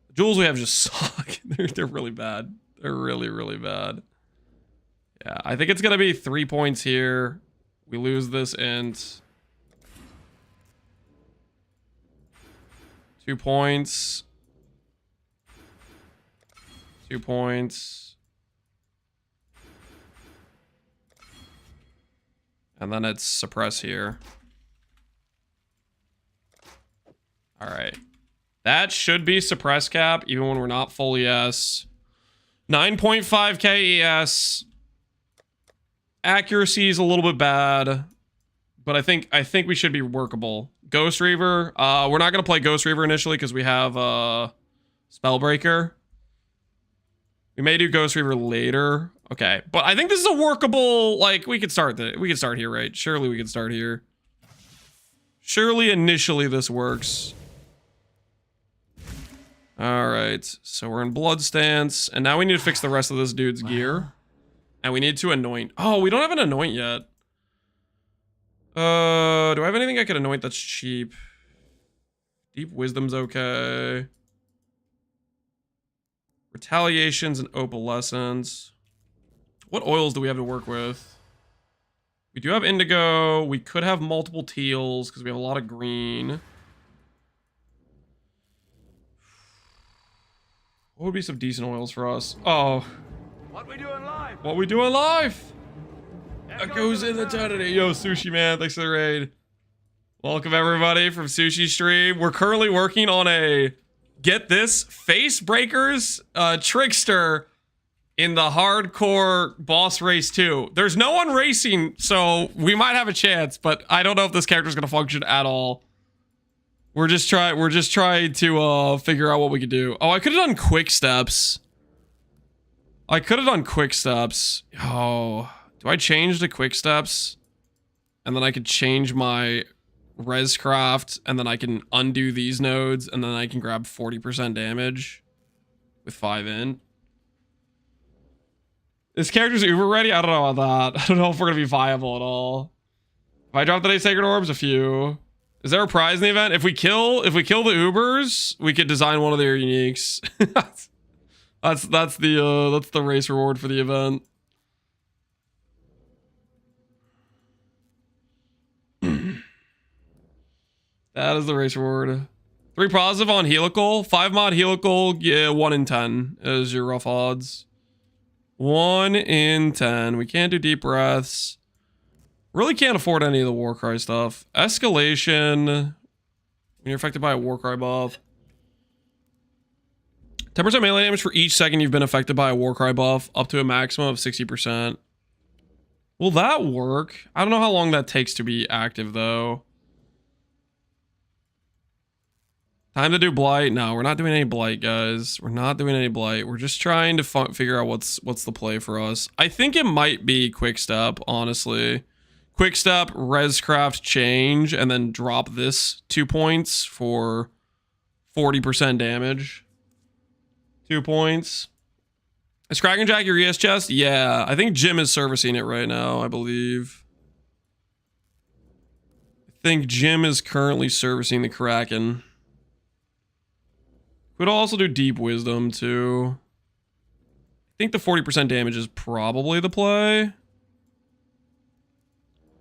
A: The jewels we have just suck. They're really bad. They're really, really bad. Yeah, I think it's going to be 3 points here. We lose this int. 2 points. 2 points. And then it's suppress here. All right. That should be suppress cap, even when we're not full ES. 9.5k ES. Accuracy is a little bit bad, but I think we should be workable. Ghost Reaver. We're not gonna play Ghost Reaver initially because we have Spellbreaker. We may do Ghost Reaver later. Okay, but I think this is a workable. Like we could start here, right? Surely we could start here. Surely initially this works. All right, so we're in blood stance, and now we need to fix the rest of this dude's gear. And we need to anoint. Oh, we don't have an anoint yet. Do I have anything I could anoint that's cheap? Deep Wisdom's okay. Retaliations and Opalescence. What oils do we have to work with? We do have indigo. We could have multiple teals because we have a lot of green. What would be some decent oils for us? Oh.
B: What we doing live?
A: What we doing live? That goes in eternity. Yo, Sushi Man, thanks for the raid. Welcome everybody from Sushi Stream. We're currently working on a, get this, Facebreakers Trickster in the hardcore boss race 2. There's no one racing, so we might have a chance, but I don't know if this character's gonna function at all. We're just trying to figure out what we could do. Oh, I could have done quick steps. Oh, do I change to quick steps? And then I could change my rescraft, and then I can undo these nodes, and then I can grab 40% damage with 5 in. This character's uber ready? I don't know about that. I don't know if we're gonna be viable at all. If I drop the sacred orbs, a few. Is there a prize in the event? If we kill the Ubers, we could design one of their uniques. that's the race reward for the event. That is the race reward. 3 positive on helical, 5 mod helical, yeah, 1 in 10 is your rough odds. 1 in 10. We can't do deep breaths. Really can't afford any of the Warcry stuff. Escalation. When you're affected by a Warcry buff. 10% melee damage for each second you've been affected by a Warcry buff, up to a maximum of 60%. Will that work? I don't know how long that takes to be active, though. Time to do Blight. No, we're not doing any Blight, guys. We're not doing any Blight. We're just trying to figure out what's the play for us. I think it might be Quick Step, honestly. Quick Step, Rescraft, change, and then drop this 2 points for 40% damage. 2 points. Is Kraken Jack your ES chest? Yeah, I think Jim is servicing it right now, I believe. think Jim is currently servicing the Kraken. Could also do Deep Wisdom too. I think the 40% damage is probably the play.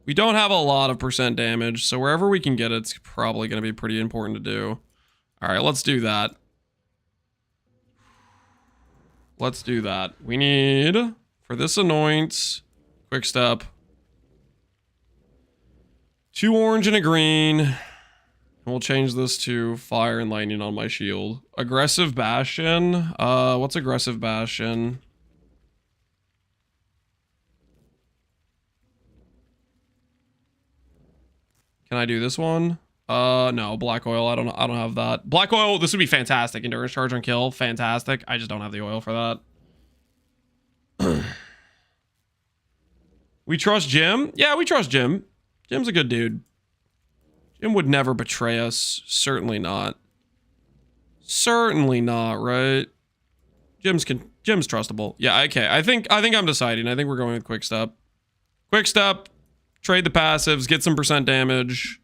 A: We don't have a lot of percent damage, so wherever we can get it, it's probably going to be pretty important to do. All right, let's do that. Let's do that. We need, for this annoyance, quick step. 2 orange and a green. And we'll change this to fire and lightning on my shield. Aggressive Bastion. What's Aggressive Bastion? Can I do this one? No, black oil. I don't have that. Black oil, this would be fantastic. Endurance charge on kill, fantastic. I just don't have the oil for that. We trust Jim? Yeah, we trust Jim. Jim's a good dude. Jim would never betray us. Certainly not. Certainly not, right? Jim's trustable. Yeah, okay. I think I'm deciding. I think we're going with quick step. Quick step. Trade the passives, get some percent damage,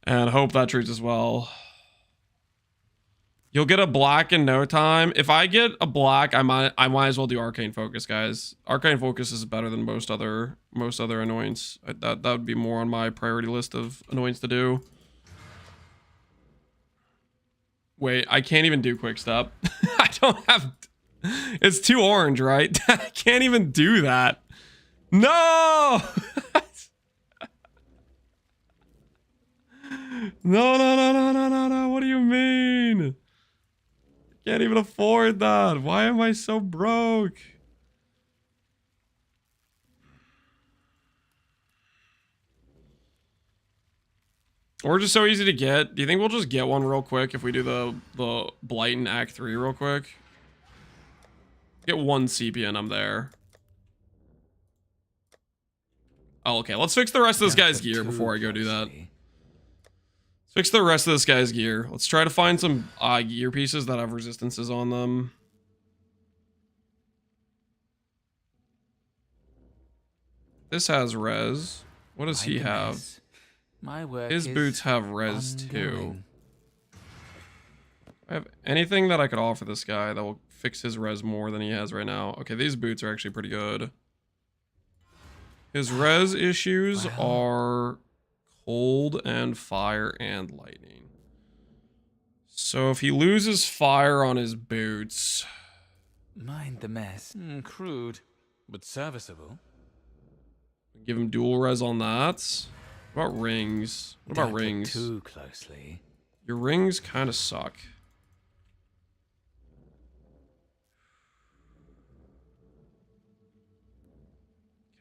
A: and hope that treats us well. You'll get a black in no time. If I get a black, I might as well do Arcane Focus, guys. Arcane Focus is better than most other annoyance. That would be more on my priority list of annoyance to do. Wait, I can't even do quick step. I don't have. It's 2 orange, right? I can't even do that. No. No. What do you mean? Can't even afford that. Why am I so broke? Or just so easy to get. Do you think we'll just get one real quick if we do the Blight in Act 3 real quick? Get 1 sepia and I'm there. Oh, okay. Let's fix the rest of this guy's gear before I go do that. Fix the rest of this guy's gear. Let's try to find some gear pieces that have resistances on them. This has res. What does he have?
H: My work
A: His boots have res too. I have anything that I could offer this guy that will fix his res more than he has right now. Okay, these boots are actually pretty good. His res issues are cold and fire and lightning. So if he loses fire on his boots...
H: Mind the mess. Crude, but serviceable.
A: Give him dual res on that. What about rings? What about rings?
H: Too closely.
A: Your rings kind of suck.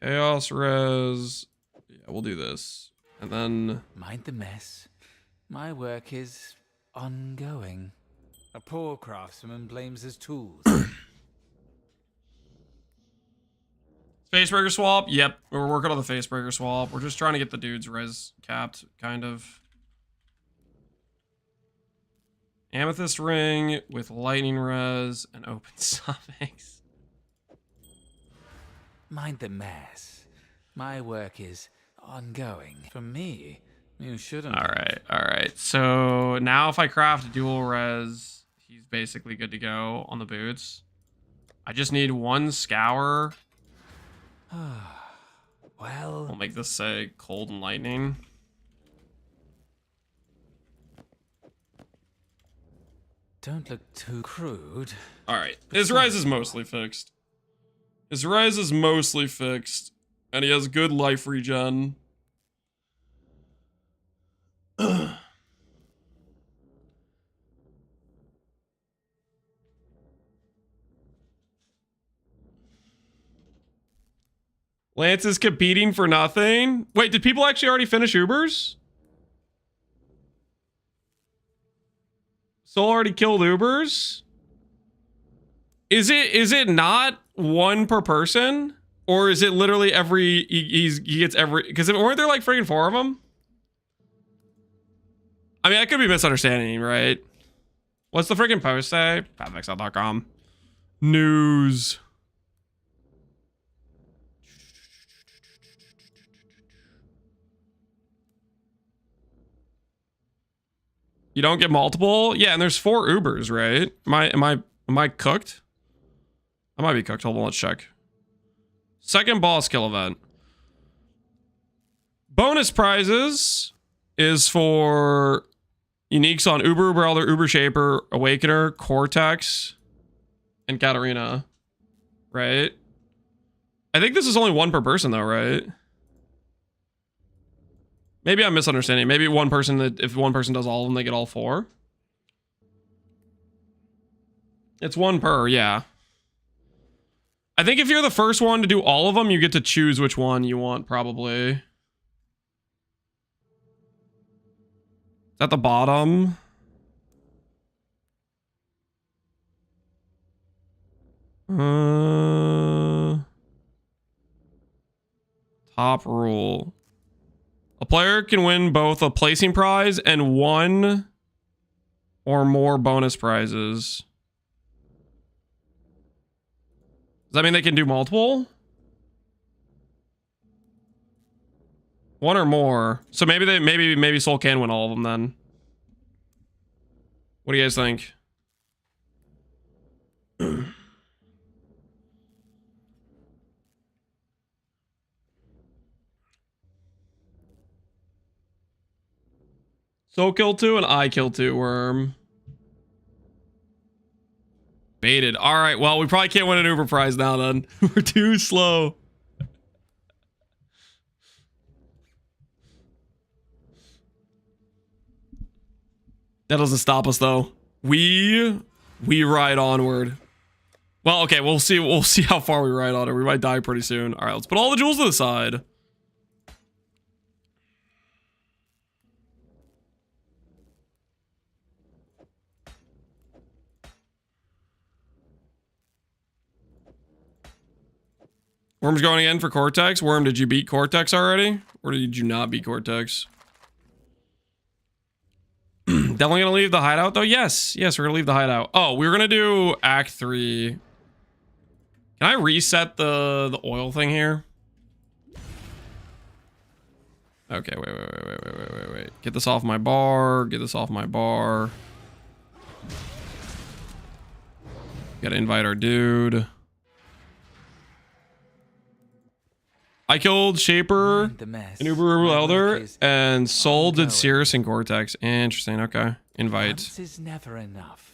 A: Chaos res. Yeah, we'll do this. And then...
H: Mind the mess. My work is ongoing. A poor craftsman blames his tools.
A: Facebreaker swap? Yep, we're working on the Facebreaker swap. We're just trying to get the dude's res capped, kind of. Amethyst ring with lightning res and open suffix.
H: Mind the mess. My work is ongoing. For me, you shouldn't.
A: All right. So now if I craft dual res, he's basically good to go on the boots. I just need 1 scour.
H: Well,
A: We'll make this say cold and lightning.
H: don't look too crude.
A: All right, his res is mostly fixed. His res is mostly fixed, and he has good life regen. Lance is competing for nothing. Wait, did people actually already finish Ubers? Soul already killed Ubers? Is it not 1 per person? Or is it literally every, he gets every, because weren't there like freaking 4 of them? I mean, I could be misunderstanding, right? What's the freaking post say? PathofExile.com. News. You don't get multiple? Yeah, and there's 4 Ubers, right? Am I cooked? I might be cooked. Hold on, let's check. Second boss kill event. Bonus prizes is for uniques on Uber, Uber Elder, Uber Shaper, Awakener, Cortex, and Katarina. Right? I think this is only 1 per person though, right? Maybe I'm misunderstanding. Maybe one person, if one person does all of them, they get all 4. It's 1 per, yeah. I think if you're the first one to do all of them, you get to choose which one you want, probably. At the bottom. Top rule. A player can win both a placing prize and 1 or more bonus prizes. Does that mean they can do multiple? 1 or more. So maybe Soul can win all of them then. What do you guys think? Soul kill 2 and I kill 2 worm. Baited. All right. Well, we probably can't win an Uber prize now then. We're too slow. That doesn't stop us though. We ride onward. Well, okay, we'll see how far we ride on it. We might die pretty soon. All right, let's put all the jewels to the side. Worm's going again for Cortex. Worm, did you beat Cortex already? Or did you not beat Cortex? Definitely gonna leave the hideout though? Yes, we're gonna leave the hideout. Oh, we were gonna do Act 3. Can I reset the oil thing here? Okay, wait. Get this off my bar. Get this off my bar. Gotta invite our dude. I killed Shaper, an Uber Elder, and Soul did Cirrus and Cortex. Interesting, okay. Invite.
H: Once is never enough.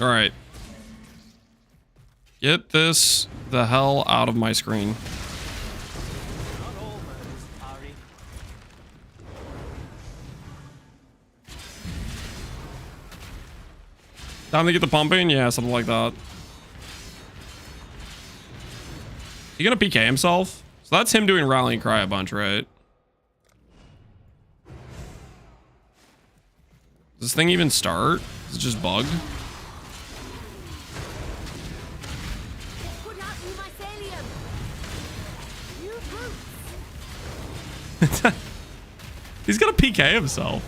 A: All right. Get this the hell out of my screen. Time to get the pumping? Yeah, something like that. He gonna PK himself? So that's him doing rallying cry a bunch, right? Does this thing even start? Is it just bugged? He's gonna PK himself.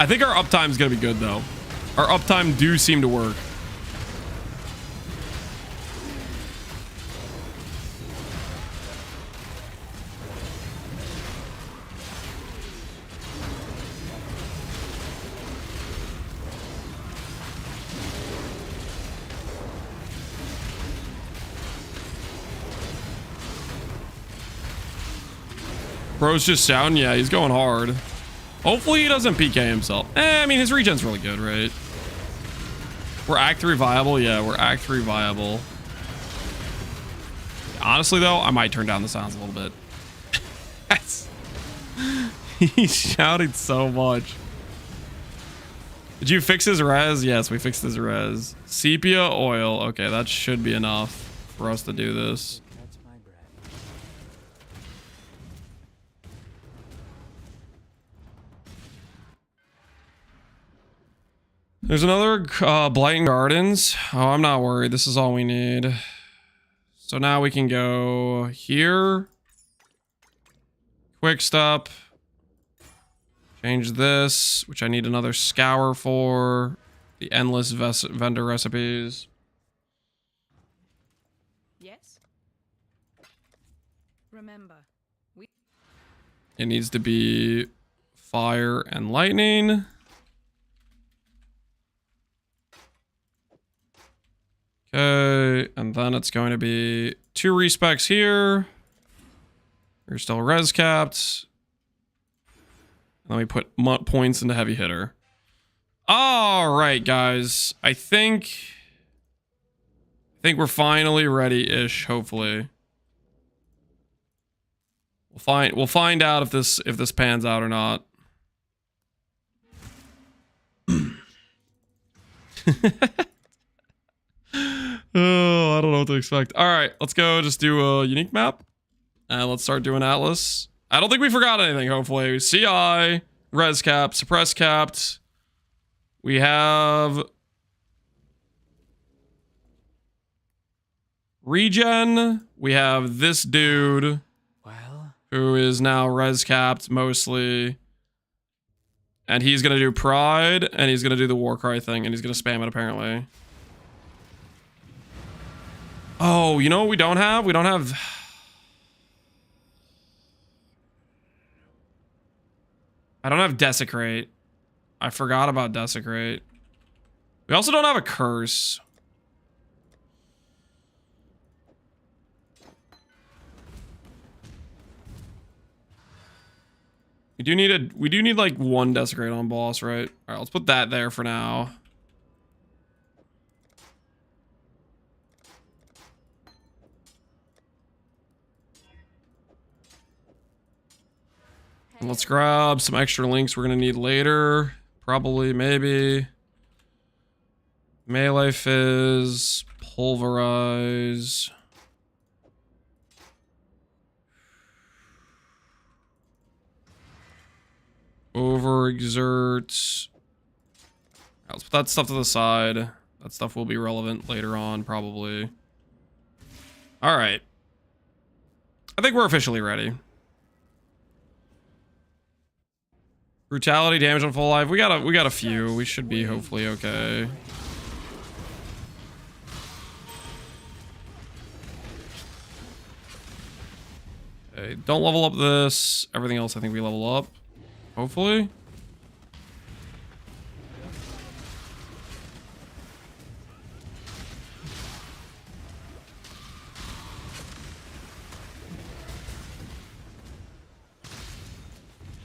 A: I think our uptime's gonna be good though. Our uptime do seem to work. Bro's just sound. Yeah, he's going hard. Hopefully he doesn't PK himself. I mean, his regen's really good, right? We're Act 3 viable. Yeah, we're Act 3 viable. Honestly, though, I might turn down the sounds a little bit. He's shouting so much. Did you fix his res? Yes, we fixed his res. Sepia oil. Okay, that should be enough for us to do this. There's another Blighting Gardens. Oh, I'm not worried. This is all we need. So now we can go here. Quick stop. Change this, which I need another scour for. The endless vendor recipes.
E: Yes? Remember,
A: It needs to be fire and lightning. Okay, and then it's going to be 2 respecs here. You're still res capped. And then we put points into heavy hitter. All right, guys. I think we're finally ready-ish. Hopefully, we'll find out if this pans out or not. Oh, I don't know what to expect. All right, let's go. Just do a unique map, and let's start doing Atlas. I don't think we forgot anything. Hopefully, CI, res cap, suppress capped. We have regen. We have this dude
H: Well,
A: who is now res capped mostly. And he's going to do pride, and he's going to do the war cry thing, and he's going to spam it apparently. Oh, you know what we don't have? We don't have... I don't have Desecrate. I forgot about Desecrate. We also don't have a curse. We do need like 1 Desecrate on boss, right? All right, let's put that there for now. And let's grab some extra links we're gonna need later. Probably, maybe. Melee Fizz, Pulverize. Overexert. Let's put that stuff to the side. That stuff will be relevant later on, probably. All right. I think we're officially ready. Brutality, damage on full life. We got a few. We should be hopefully okay. Okay, don't level up this. Everything else I think we level up. Hopefully.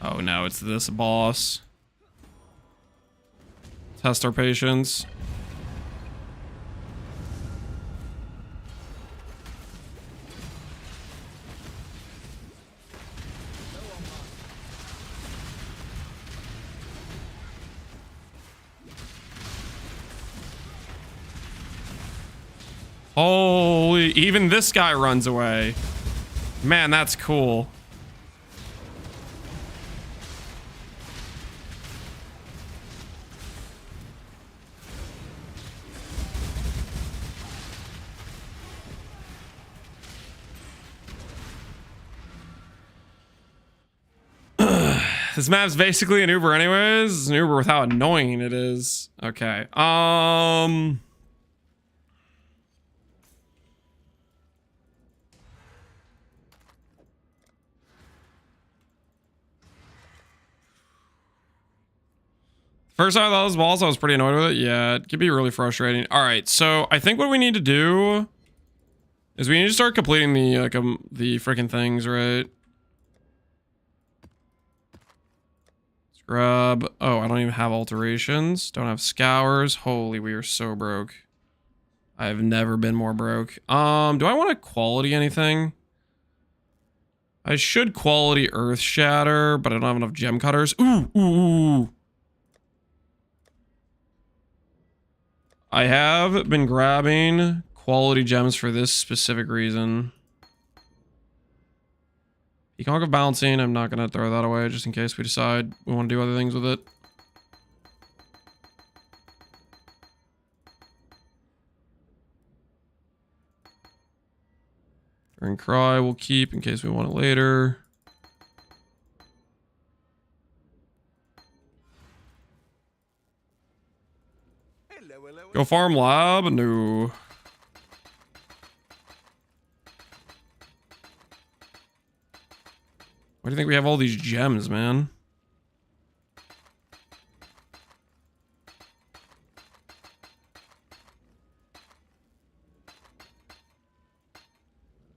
A: Oh no, it's this boss. Test our patience. Holy, even this guy runs away. Man, that's cool. This map's basically an Uber anyways. It's an Uber with how annoying it is. Okay. First time I thought this boss, I was pretty annoyed with it. Yeah, it could be really frustrating. All right, so I think what we need to do is we need to start completing the freaking things, right? Let's grab. Oh, I don't even have alterations. Don't have scours. Holy, we are so broke. I have never been more broke. Do I want to quality anything? I should quality Earth Shatter, but I don't have enough gem cutters. Ooh, ooh, ooh. I have been grabbing quality gems for this specific reason. Peacock of Balancing, I'm not going to throw that away just in case we decide we want to do other things with it. During Cry we'll keep in case we want it later. Go farm lab? No. Why do you think we have all these gems, man?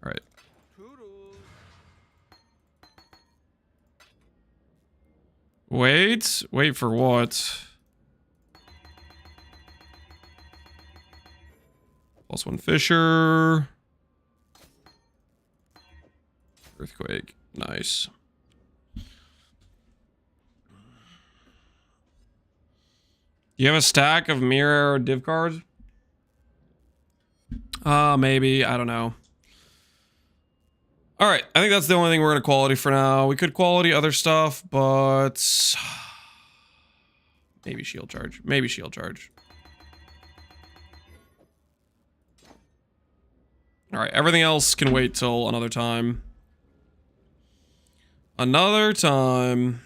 A: All right. Wait for what? +1 Fisher. Earthquake. Nice. You have a stack of mirror div cards? Maybe. I don't know. All right. I think that's the only thing we're going to quality for now. We could quality other stuff, but maybe shield charge. Maybe shield charge. All right. Everything else can wait till another time. Another time.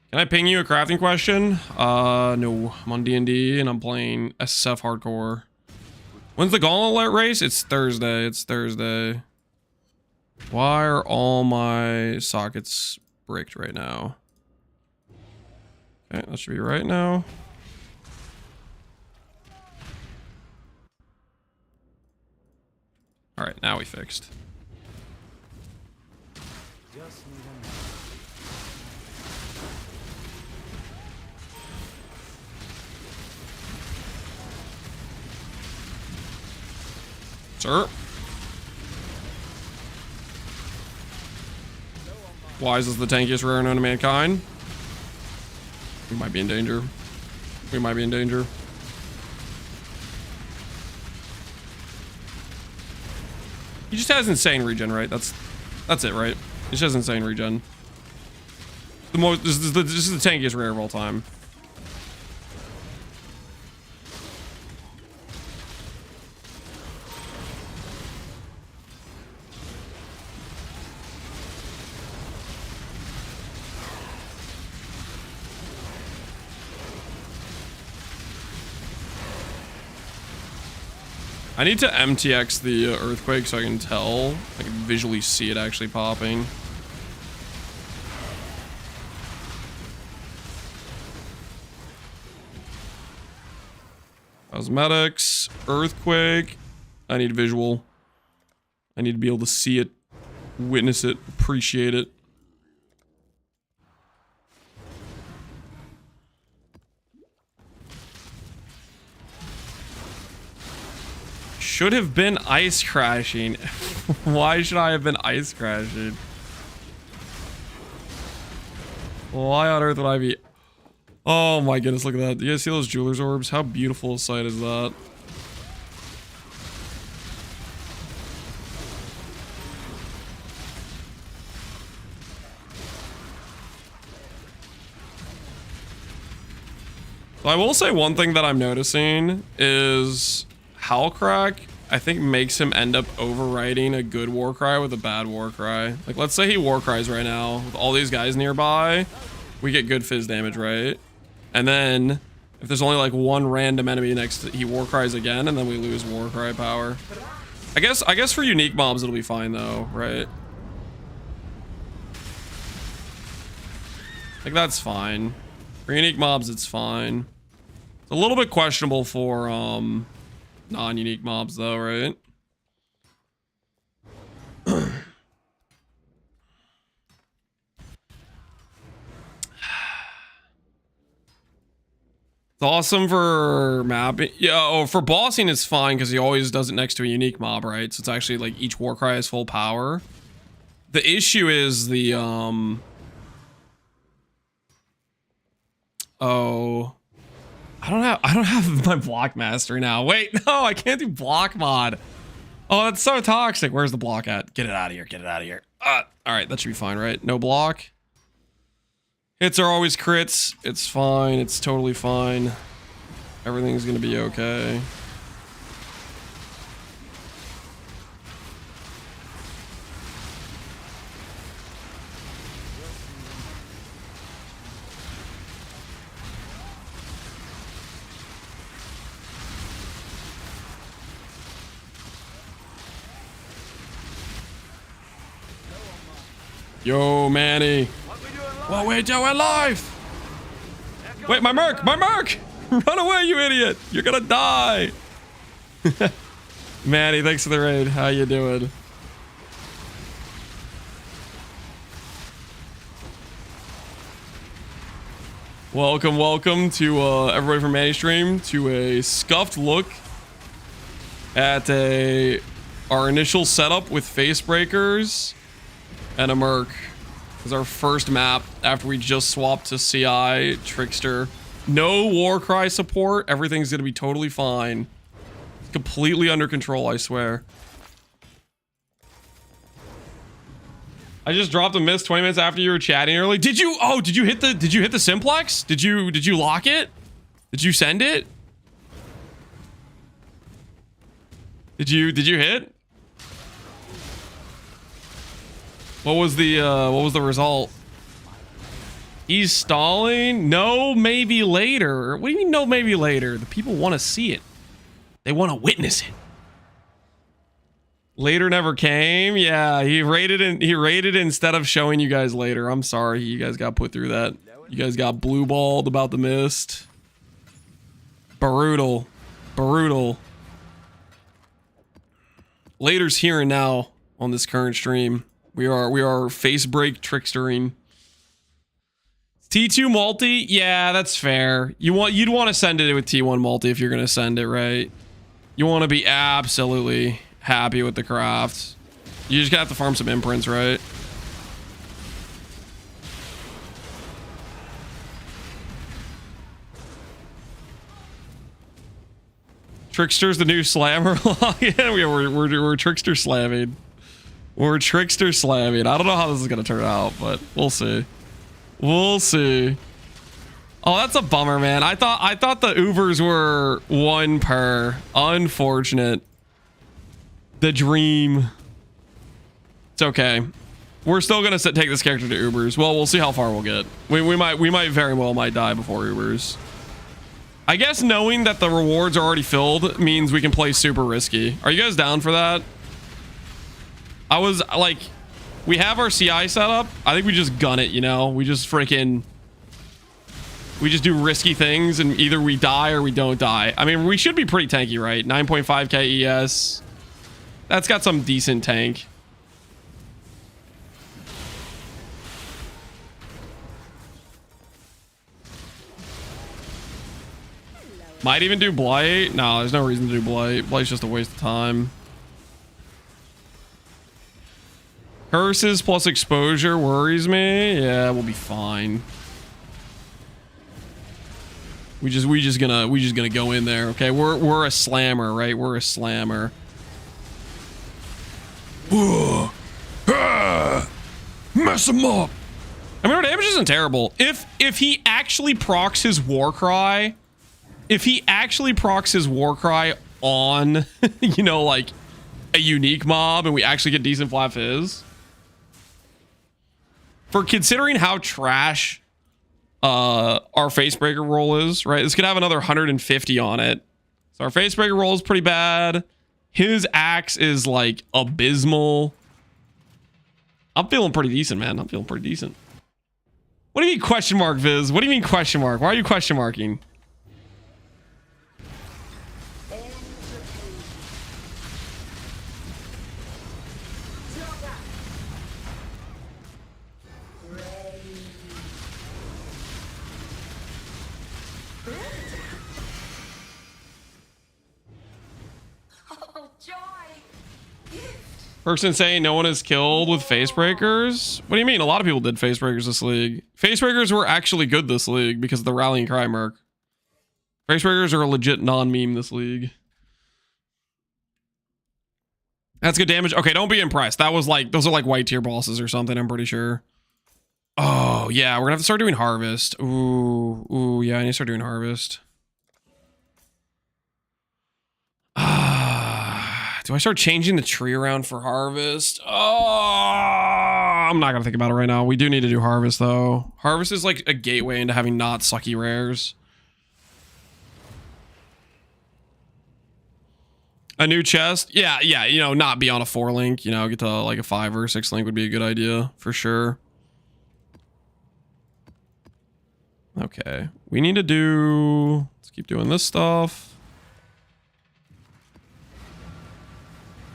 A: Can I ping you a crafting question? No. I'm on D&D and I'm playing SSF Hardcore. When's the Gauntlet race? It's Thursday. It's Thursday. Why are all my sockets bricked right now? Okay, that should be right now. All right, now we fixed. Sir? Why is this the tankiest rare known to mankind? We might be in danger. We might be in danger. He just has insane regen, right? That's it, right? He just has insane regen. This is the tankiest rare of all time. I need to MTX the earthquake so I can tell. I can visually see it actually popping. Cosmetics, earthquake. I need visual. I need to be able to see it, witness it, appreciate it. Should have been ice crashing. Why should I have been ice crashing? Why on earth would I be? Oh my goodness, look at that. Do you guys see those jeweler's orbs? How beautiful a sight is that? So I will say one thing that I'm noticing is Howlcrack, I think, makes him end up overriding a good Warcry with a bad Warcry. Like, let's say he Warcries right now with all these guys nearby. We get good fizz damage, right? And then if there's only like one random enemy next to, he Warcries again, and then we lose Warcry power. I guess for unique mobs it'll be fine though, right? Like, that's fine. For unique mobs it's fine. It's a little bit questionable for non-unique mobs though, right? It's awesome for mapping. Yeah, for bossing it's fine because he always does it next to a unique mob, right? So it's actually like each Warcry has full power. The issue is the oh, I don't have my block mastery now. Wait, no, I can't do block mod. Oh, that's so toxic. Where's the block at? Get it out of here. Get it out of here. All right, that should be fine, right? No block. Hits are always crits. It's fine. It's totally fine. Everything's gonna be okay. Yo, Manny. What we doing live? Wait, my merc, my merc! Run away, you idiot! You're gonna die. Manny, thanks for the raid. How you doing? Welcome, welcome to everybody from Manny Stream to a scuffed look at our initial setup with Facebreakers and a merc. This is our first map after we just swapped to CI Trickster. No Warcry support. Everything's gonna be totally fine. It's completely under control, I swear. I just dropped a miss 20 minutes after you were chatting early. Did you? Oh, did you hit the simplex? Did you lock it? Did you send it? Did you hit? What was the result? He's stalling? No, maybe later. What do you mean no, maybe later? The people want to see it. They want to witness it. Later never came. Yeah, he rated instead of showing you guys later. I'm sorry you guys got put through that. You guys got blue balled about the mist. Brutal. Brutal. Later's here and now on this current stream. We are face break trickstering. T2 multi? Yeah, that's fair. You'd want to send it with T1 multi if you're gonna send it, right? You want to be absolutely happy with the craft. You just gotta have to farm some imprints, right? Trickster's the new slammer. Yeah, we're Trickster slamming. We're Trickster slamming. I don't know how this is gonna turn out, but we'll see. We'll see. Oh, that's a bummer, man. I thought the Ubers were 1 per. Unfortunate. The dream. It's okay. We're still gonna take this character to Ubers. Well, we'll see how far we'll get. We might very well die before Ubers. I guess knowing that the rewards are already filled means we can play super risky. Are you guys down for that? I was like, we have our CI set up. I think we just gun it, you know? We just do risky things and either we die or we don't die. I mean, we should be pretty tanky, right? 9.5k ES. That's got some decent tank. Might even do Blight. No, there's no reason to do Blight. Blight's just a waste of time. Curses plus exposure worries me. Yeah, we'll be fine. We just gonna go in there. Okay, we're a slammer, right? We're a slammer. Mess him up. I mean, our damage isn't terrible. If he actually procs his Warcry, on, you know, like a unique mob, and we actually get decent flat fizz. For considering how trash our Facebreaker roll is, right? This could have another 150 on it. So our Facebreaker roll is pretty bad. His axe is like abysmal. I'm feeling pretty decent, man. I'm feeling pretty decent. What do you mean question mark, Viz? What do you mean question mark? Why are you question marking? Person saying no one is killed with Facebreakers? What do you mean? A lot of people did Facebreakers this league. Facebreakers were actually good this league because of the rallying cry merc. Facebreakers are a legit non-meme this league. That's good damage. Okay, don't be impressed. That was like, those are like white tier bosses or something, I'm pretty sure. Oh, yeah, we're gonna have to start doing harvest. Ooh, yeah, I need to start doing harvest. Do I start changing the tree around for harvest? Oh, I'm not gonna think about it right now. We do need to do harvest though. Harvest is like a gateway into having not sucky rares. A new chest? Yeah, you know, not be on a 4 link, you know, get to like a 5 or 6 link would be a good idea for sure. Okay, we need to do, let's keep doing this stuff.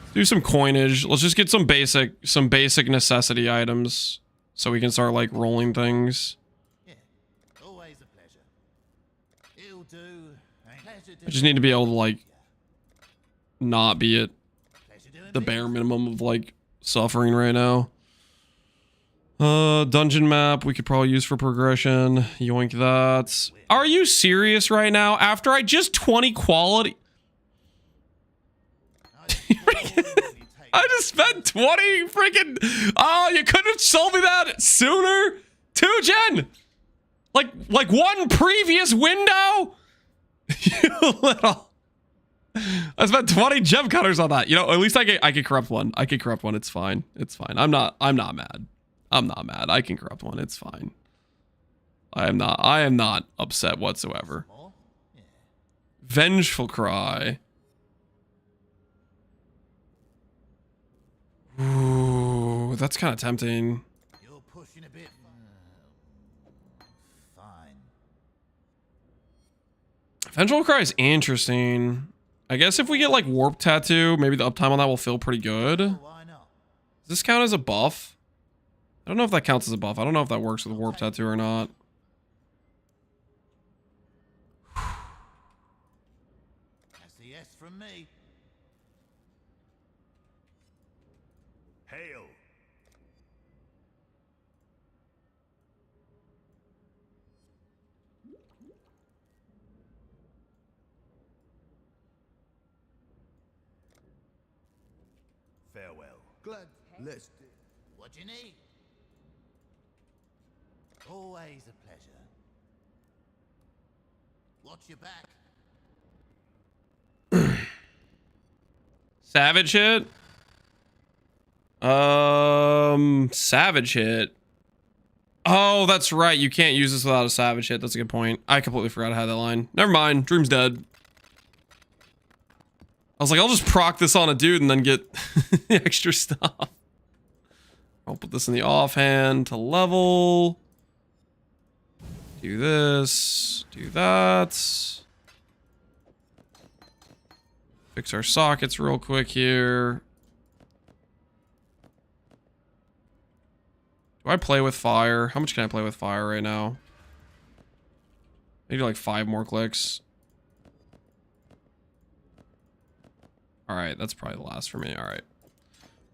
A: Let's do some coinage. Let's just get some basic necessity items so we can start like rolling things.
C: Yeah, always a pleasure. It'll do. Pleasure
A: I just need to be able to like not be at
C: doing
A: the bare minimum of like suffering right now. Dungeon map we could probably use for progression. Yoink that. Are you serious right now? After I just 20 quality. I just spent 20 freaking. Oh, you couldn't have sold me that sooner? 2 gen. Like one previous window. You little. I spent 20 gem cutters on that. You know, at least I could corrupt one. I could corrupt one. It's fine. It's fine. I'm not mad. I'm not mad. I can corrupt one. It's fine. I am not upset whatsoever. Vengeful cry. Ooh, that's kind of tempting.
C: You're pushing a bit. Fine.
A: Vengeful cry is interesting. I guess if we get like warp tattoo, maybe the uptime on that will feel pretty good. Does
C: Why not?
A: this count as a buff? I don't know if that counts as a buff. I don't know if that works with warp tattoo or not.
C: That's a yes from me.
B: Hail. Farewell.
C: Glad. Let's do. What do you need? Always a pleasure. Watch your back.
A: Savage hit. Savage hit. Oh, that's right. You can't use this without a savage hit. That's a good point. I completely forgot I had that line. Never mind. Dream's dead. I was like, I'll just proc this on a dude and then get the extra stuff. I'll put this in the offhand to level. Do this. Do that. Fix our sockets real quick here. Do I play with fire? How much can I play with fire right now? Maybe like 5 more clicks. Alright, that's probably the last for me. Alright.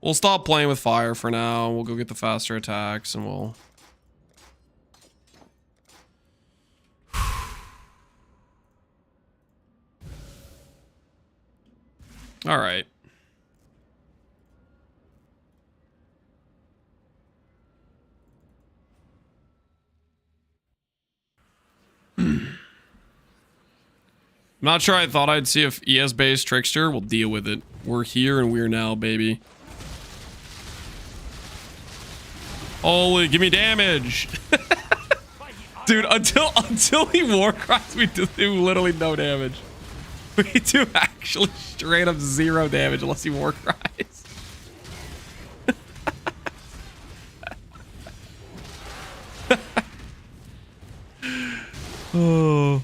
A: We'll stop playing with fire for now. We'll go get the faster attacks and we'll... Alright. I'm not sure I thought I'd see if ES-based Trickster will deal with it. We're here and we're now, baby. Holy, give me damage. Dude, until he war cries, we do literally no damage. We do actually straight up 0 damage unless he war cries. Oh.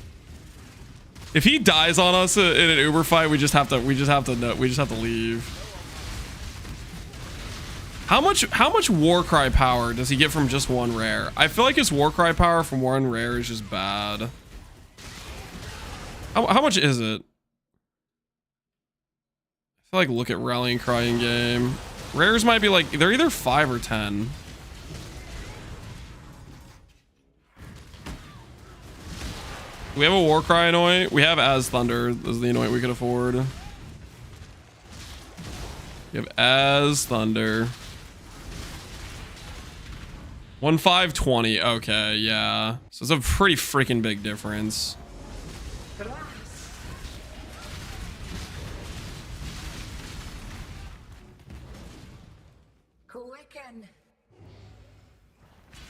A: If he dies on us in an Uber fight, we just have to leave. How much Warcry power does he get from just 1 rare? I feel like his Warcry power from 1 rare is just bad. How much is it? I feel like look at Rallying Cry in game. Rares might be like, they're either 5 or 10. Do we have a Warcry anoint? We have As Thunder. This is the anoint we could afford. We have As Thunder. 1520. Okay, yeah. So it's a pretty freaking big difference.
F: Quicken.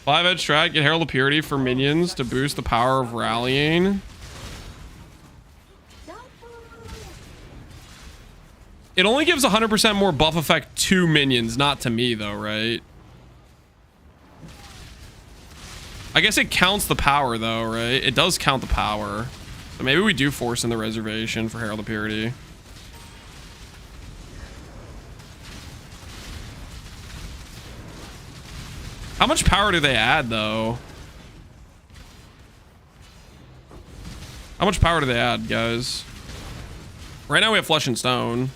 A: 5-edge strat, get Herald of Purity for minions to boost the power of rallying. It only gives 100% more buff effect to minions, not to me though, right? I guess it counts the power though, right? It does count the power. So maybe we do force in the reservation for Herald of Purity. How much power do they add though? How much power do they add, guys? Right now we have Flesh and Stone.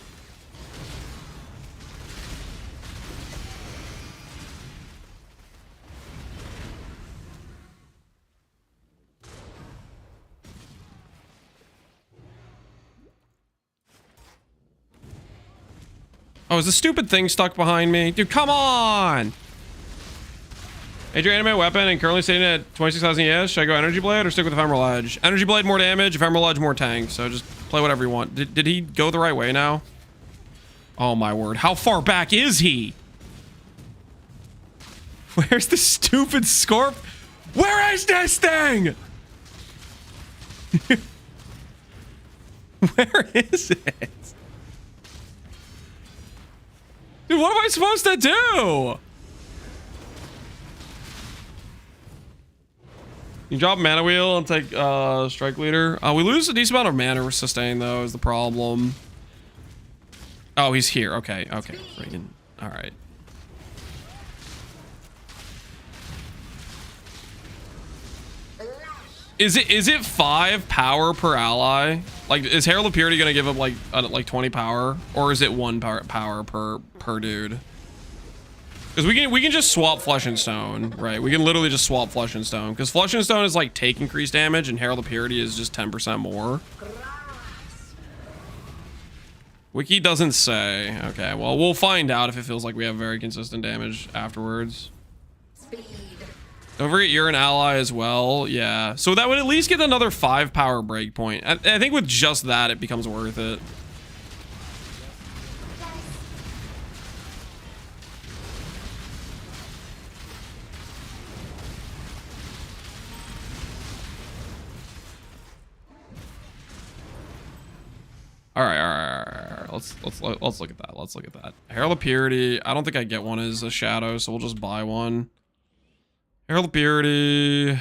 A: Oh, is the stupid thing stuck behind me? Dude, come on! Major anime weapon and currently sitting at 26,000 ES. Should I go Energy Blade or stick with Ephemeral Edge? Energy Blade more damage, Ephemeral Edge more tank. So just play whatever you want. Did he go the right way now? Oh my word. How far back is he? Where's the stupid Scorp? Where is this thing? Where is it? Dude, what am I supposed to do? You drop mana wheel and take strike leader. We lose a decent amount of mana sustain though is the problem. Oh, he's here. Okay, okay. Freaking. All right. Is it 5 power per ally? Like, is Herald of Purity gonna give up like 20 power, or is it 1 power per dude? Because we can just swap Flesh and Stone, right? We can literally just swap Flesh and Stone because Flesh and Stone is like take increased damage, and Herald of Purity is just 10% more. Wiki doesn't say. Okay, well we'll find out if it feels like we have very consistent damage afterwards. Don't forget you're an ally as well. Yeah, so that would at least get another 5 power breakpoint. I think with just that it becomes worth it. All right. Let's look at that. Let's look at that. Herald of Purity. I don't think I get one as a shadow, so we'll just buy one. Herald of Purity.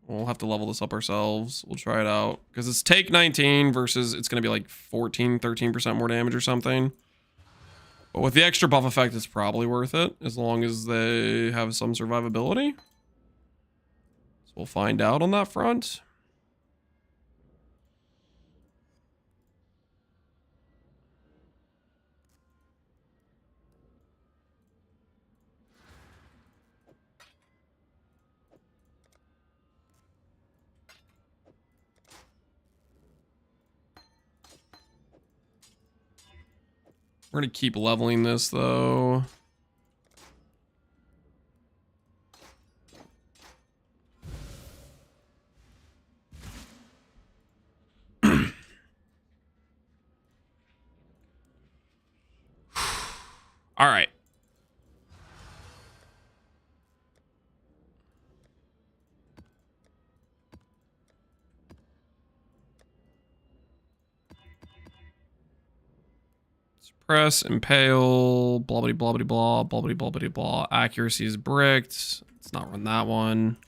A: We'll have to level this up ourselves. We'll try it out because it's take 19 versus it's going to be like 13% more damage or something. But with the extra buff effect, it's probably worth it as long as they have some survivability. So we'll find out on that front. We're gonna keep leveling this though. All right. Press, impale, blah blah blah blah blah blah blah blah blah. Accuracy is bricked. Let's not run that one.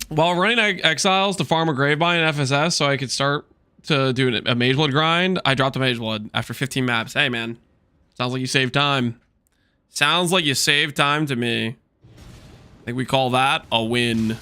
A: While running Exiles to farm a Gravebind and FSS so I could start to do a Mageblood grind, I dropped a Mageblood after 15 maps. Hey man, sounds like you saved time. Sounds like you saved time to me. I think we call that a win.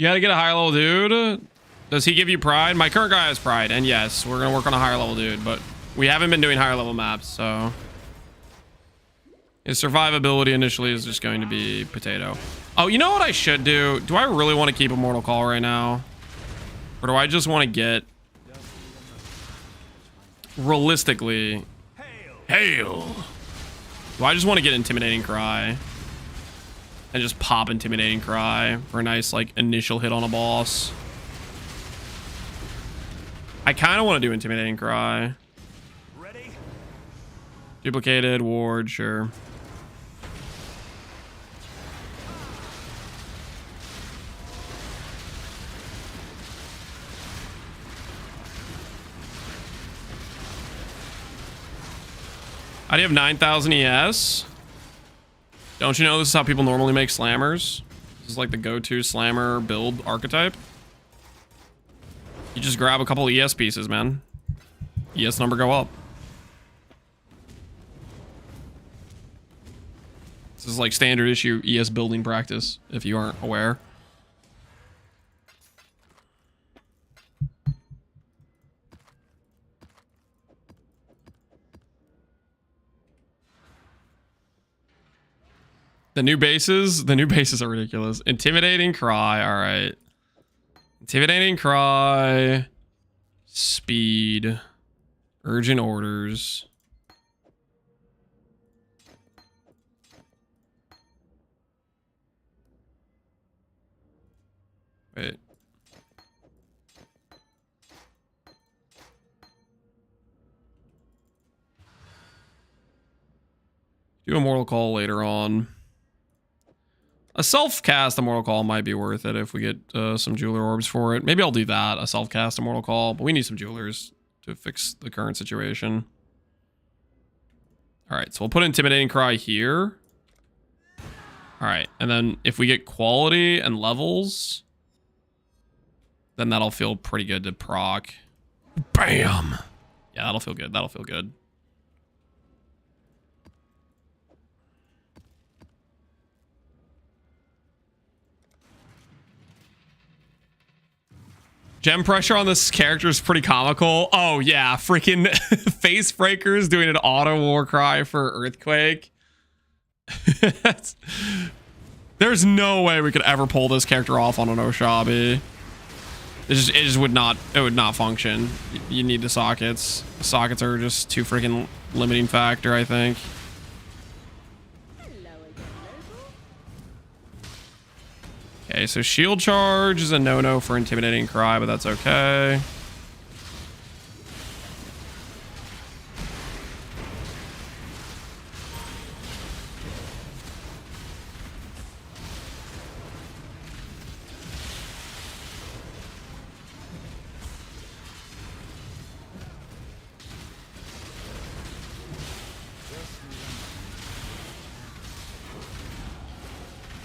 A: You gotta get a higher level dude. Does he give you pride? My current guy has pride, and yes, we're gonna work on a higher level dude, but we haven't been doing higher level maps, so his survivability initially is just going to be potato. Oh, you know what I should do? Do I really want to keep Immortal Call right now? Or do I just want to get... Realistically... Hail! Do I just want to get Intimidating Cry? And just pop Intimidating Cry for a nice, like, initial hit on a boss? I kind of want to do Intimidating Cry.
B: Ready?
A: Duplicated, ward, sure. I do have 9,000 ES. Don't you know this is how people normally make slammers? This is like the go-to slammer build archetype. You just grab a couple ES pieces, man. ES number go up. This is like standard issue ES building practice, if you aren't aware. The new bases are ridiculous. Intimidating Cry, all right. Intimidating Cry, speed, urgent orders. Wait. Do Immortal Call later on. A self-cast Immortal Call might be worth it if we get some jeweler orbs for it. Maybe I'll do that, a self-cast Immortal Call, but we need some jewelers to fix the current situation. All right, so we'll put Intimidating Cry here. All right, and then if we get quality and levels, then that'll feel pretty good to proc. Bam! Yeah, that'll feel good, that'll feel good. Gem pressure on this character is pretty comical. Oh yeah, freaking Facebreakers doing an auto war cry for Earthquake. There's no way we could ever pull this character off on an Oshabi. It just would not function. You need the sockets. The sockets are just too freaking limiting factor, I think. Okay, so shield charge is a no-no for Intimidating Cry, but that's okay.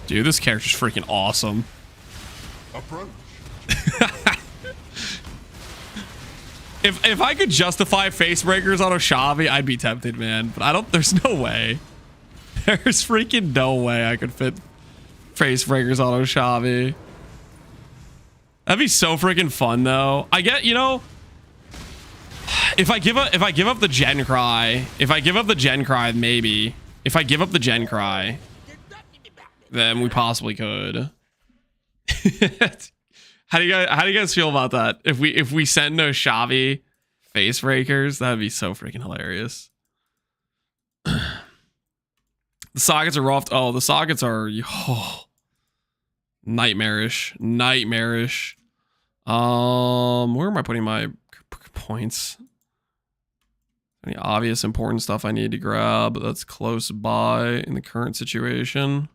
A: Dude, this character's freaking awesome.
B: Approach.
A: If I could justify Facebreakers on Oshabi, I'd be tempted, man. But I don't. There's no way. There's freaking no way I could fit Facebreakers on Oshabi. That'd be so freaking fun, though. I get, you know, if I give up the Gen Cry, maybe. If I give up the Gen Cry, then we possibly could. How do you guys feel about that? If we send Oshabi Facebreakers, that'd be so freaking hilarious. The sockets are rough. Oh, the sockets are nightmarish. Nightmarish. Where am I putting my points? Any obvious important stuff I need to grab that's close by in the current situation?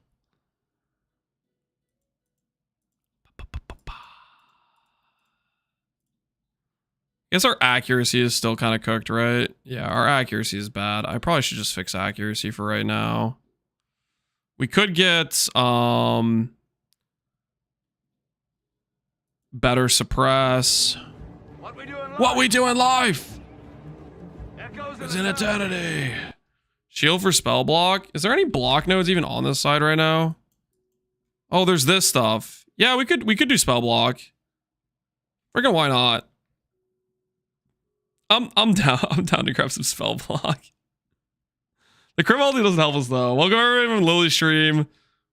A: I guess our accuracy is still kind of cooked, right? Yeah, our accuracy is bad. I probably should just fix accuracy for right now. We could get better suppress. What we do in life? It's an eternity. Shield for spell block. Is there any block nodes even on this side right now? Oh, there's this stuff. Yeah, we could do spell block. Freaking why not? I'm down. I'm down to grab some spell block. The criminality doesn't help us though. Welcome everyone from Lily's stream.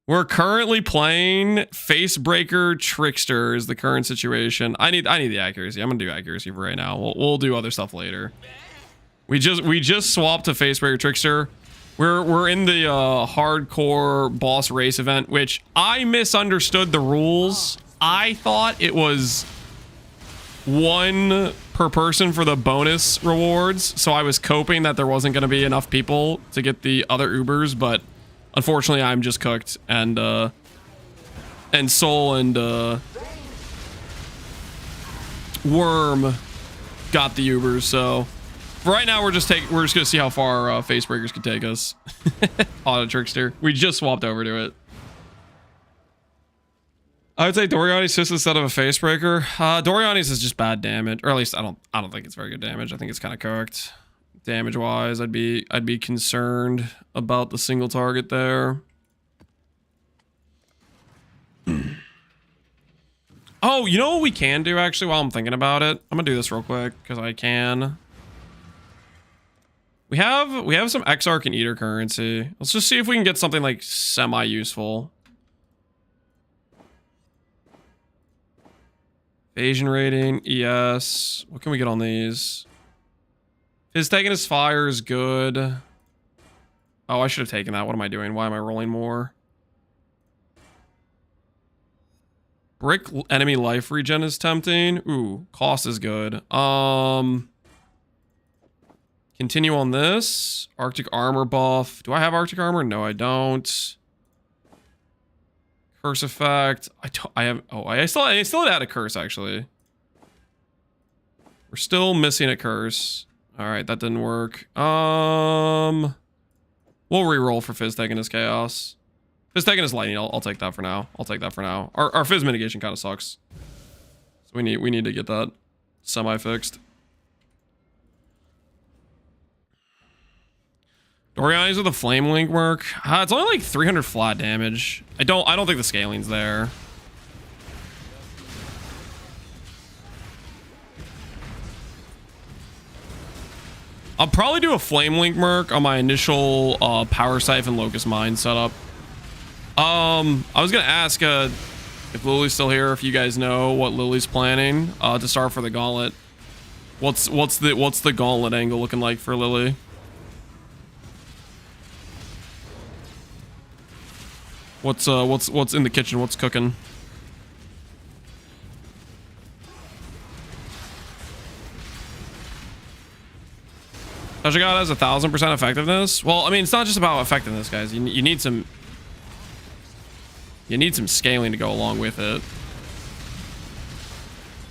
A: We're currently playing Facebreaker Trickster is the current situation. I need the accuracy. I'm gonna do accuracy for right now. We'll do other stuff later. We just swapped to Facebreaker Trickster. We're in the hardcore boss race event, which I misunderstood the rules. I thought it was 1 per person for the bonus rewards, so I was coping that there wasn't going to be enough people to get the other Ubers, but unfortunately I'm just cooked, and Soul and Worm got the Ubers, so for right now we're just gonna see how far Facebreakers can take us. Auto Trickster. We just swapped over to it. I would say Doriani's just instead of a Facebreaker. Doriani's is just bad damage, or at least I don't think it's very good damage. I think it's kind of cooked. Damage wise, I'd be concerned about the single target there. Oh, you know what we can do actually while I'm thinking about it? I'm gonna do this real quick because I can. We have some Exarch and Eater currency. Let's just see if we can get something like semi-useful. Evasion rating, ES. What can we get on these? His taking his fire is good. Oh, I should have taken that. What am I doing? Why am I rolling more? Brick enemy life regen is tempting. Ooh, cost is good. Continue on this. Arctic armor buff. Do I have Arctic armor? No, I don't. Curse effect. I have. Oh, I still had a curse actually. We're still missing a curse. All right, that didn't work. We'll re-roll for Fizz taking his chaos. Fizz taking his lightning. I'll take that for now. I'll take that for now. Our Fizz mitigation kind of sucks. So we need to get that semi-fixed. Doriani's with a flame link work. It's only like 300 flat damage. I don't think the scaling's there. I'll probably do a flame link merc on my initial power siphon locust mine setup. I was gonna ask if Lily's still here, if you guys know what Lily's planning to start for the gauntlet. What's the gauntlet angle looking like for Lily? What's in the kitchen? What's cooking? Touch God has 1000% effectiveness. Well, I mean, it's not just about effectiveness, guys. You need some scaling to go along with it.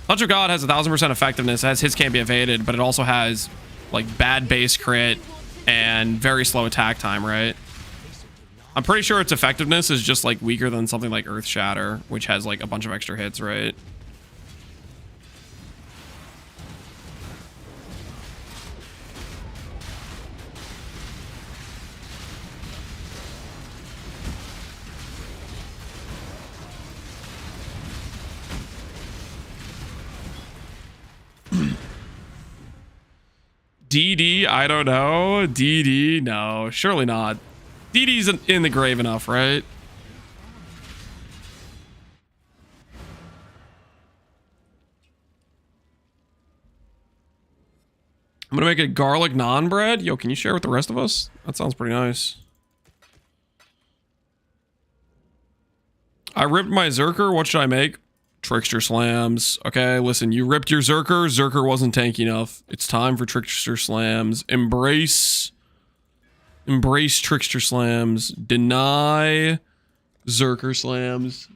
A: Touch of God has 1000% effectiveness, as his can't be evaded, but it also has like bad base crit and very slow attack time, right? I'm pretty sure its effectiveness is just like weaker than something like Earth Shatter, which has like a bunch of extra hits, right? DD, I don't know. DD, no, surely not. DD's in the grave enough, right? I'm gonna make a garlic naan bread. Yo, can you share with the rest of us? That sounds pretty nice. I ripped my Zerker. What should I make? Trickster slams. Okay, listen, you ripped your Zerker. Zerker wasn't tanky enough. It's time for Trickster slams. Embrace Trickster slams. Deny Zerker slams.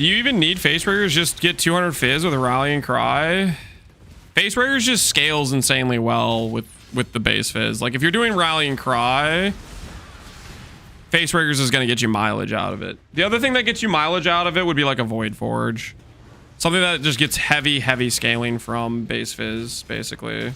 A: Do you even need Facebreakers? Just get 200 fizz with a Rallying Cry? Facebreakers just scales insanely well with the base fizz. Like, if you're doing Rallying Cry, Facebreakers is going to get you mileage out of it. The other thing that gets you mileage out of it would be like a Void Forge. Something that just gets heavy scaling from base fizz, basically.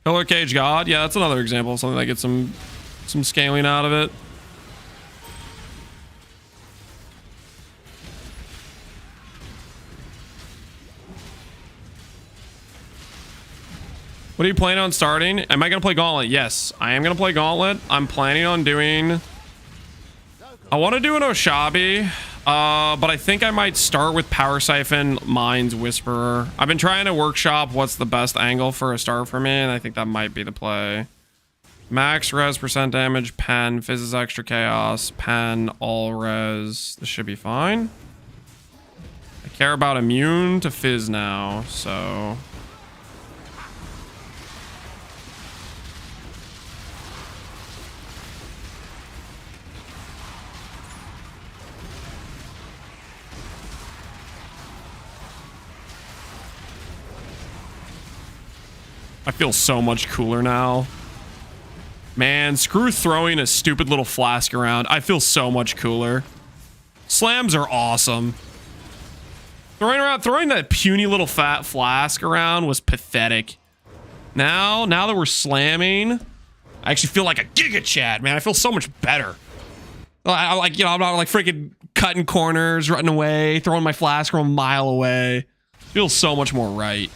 A: Pillar Cage God, yeah, that's another example of something that gets some scaling out of it. What are you planning on starting? Am I gonna play Gauntlet? Yes, I am gonna play Gauntlet. I'm planning on doing... I want to do an Oshabi, but I think I might start with Power Siphon, Mind's Whisperer. I've been trying to workshop what's the best angle for a start for me, and I think that might be the play. Max res % damage, pen, fizzes extra chaos, pen, all res. This should be fine. I care about immune to fizz now, so... I feel so much cooler now. Man, screw throwing a stupid little flask around. I feel so much cooler. Slams are awesome. Throwing that puny little fat flask around was pathetic. Now that we're slamming, I actually feel like a Giga Chad, man. I feel so much better. I like, you know, I'm not like freaking cutting corners, running away, throwing my flask from a mile away. Feels so much more right.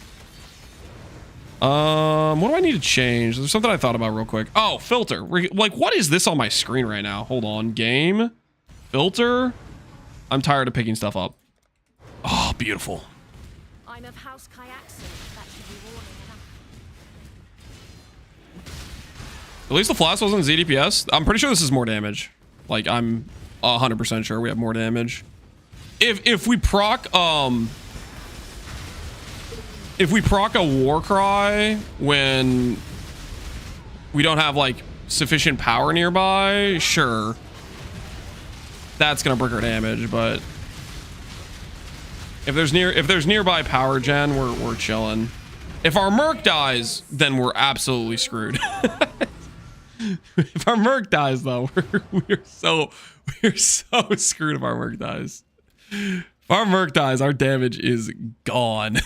A: What do I need to change? There's something I thought about real quick. Oh, filter. Like, what is this on my screen right now? Hold on. Game. Filter. I'm tired of picking stuff up. Oh, beautiful.
F: I'm of House Kyaxin. That should be warning enough.
A: At least the flask wasn't ZDPS. I'm pretty sure this is more damage. Like, I'm 100% sure we have more damage. If we proc, if we proc a war cry when we don't have like sufficient power nearby, sure, that's gonna break our damage. But if there's nearby power gen, we're chilling. If our Merc dies, then we're absolutely screwed. If our Merc dies, though, we're so screwed. If our Merc dies, our damage is gone.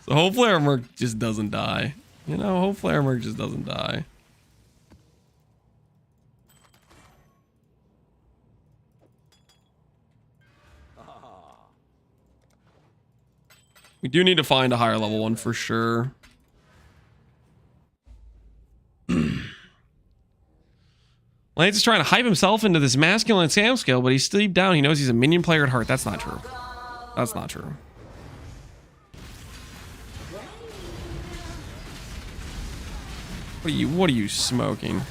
A: So hopefully our Merc just doesn't die. You know, hopefully our Merc just doesn't die. We do need to find a higher level one for sure. Lance is trying to hype himself into this masculine Sam skill, but he's deep down, he knows he's a minion player at heart. That's not true. That's not true. What are you smoking?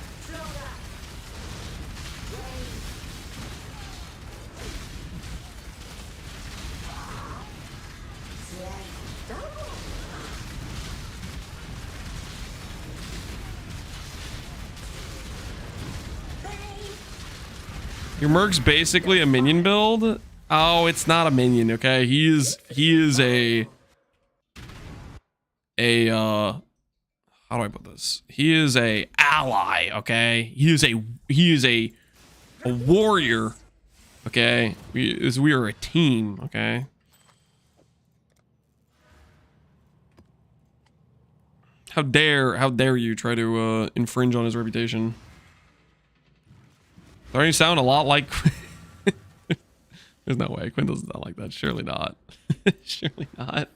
A: Your Merc's basically a minion build. Oh, it's not a minion, okay? He is a how do I put this? He is a ally, okay? He is a warrior, okay? We are a team, okay? How dare you try to infringe on his reputation? Don't you sound a lot like There's no way. Quinn doesn't sound like that. Surely not. Surely not.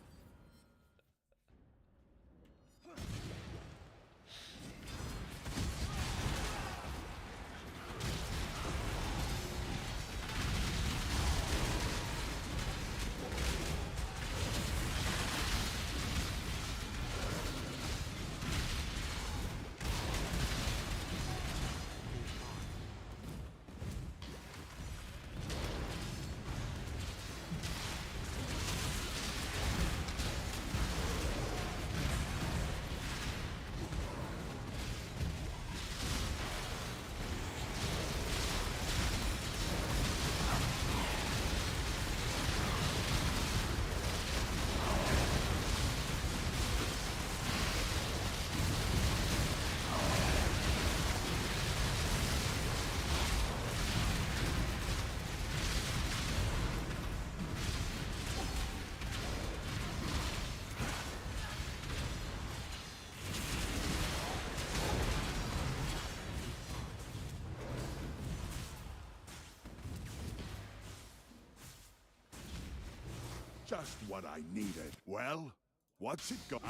B: Just what I needed. Well, what's it got?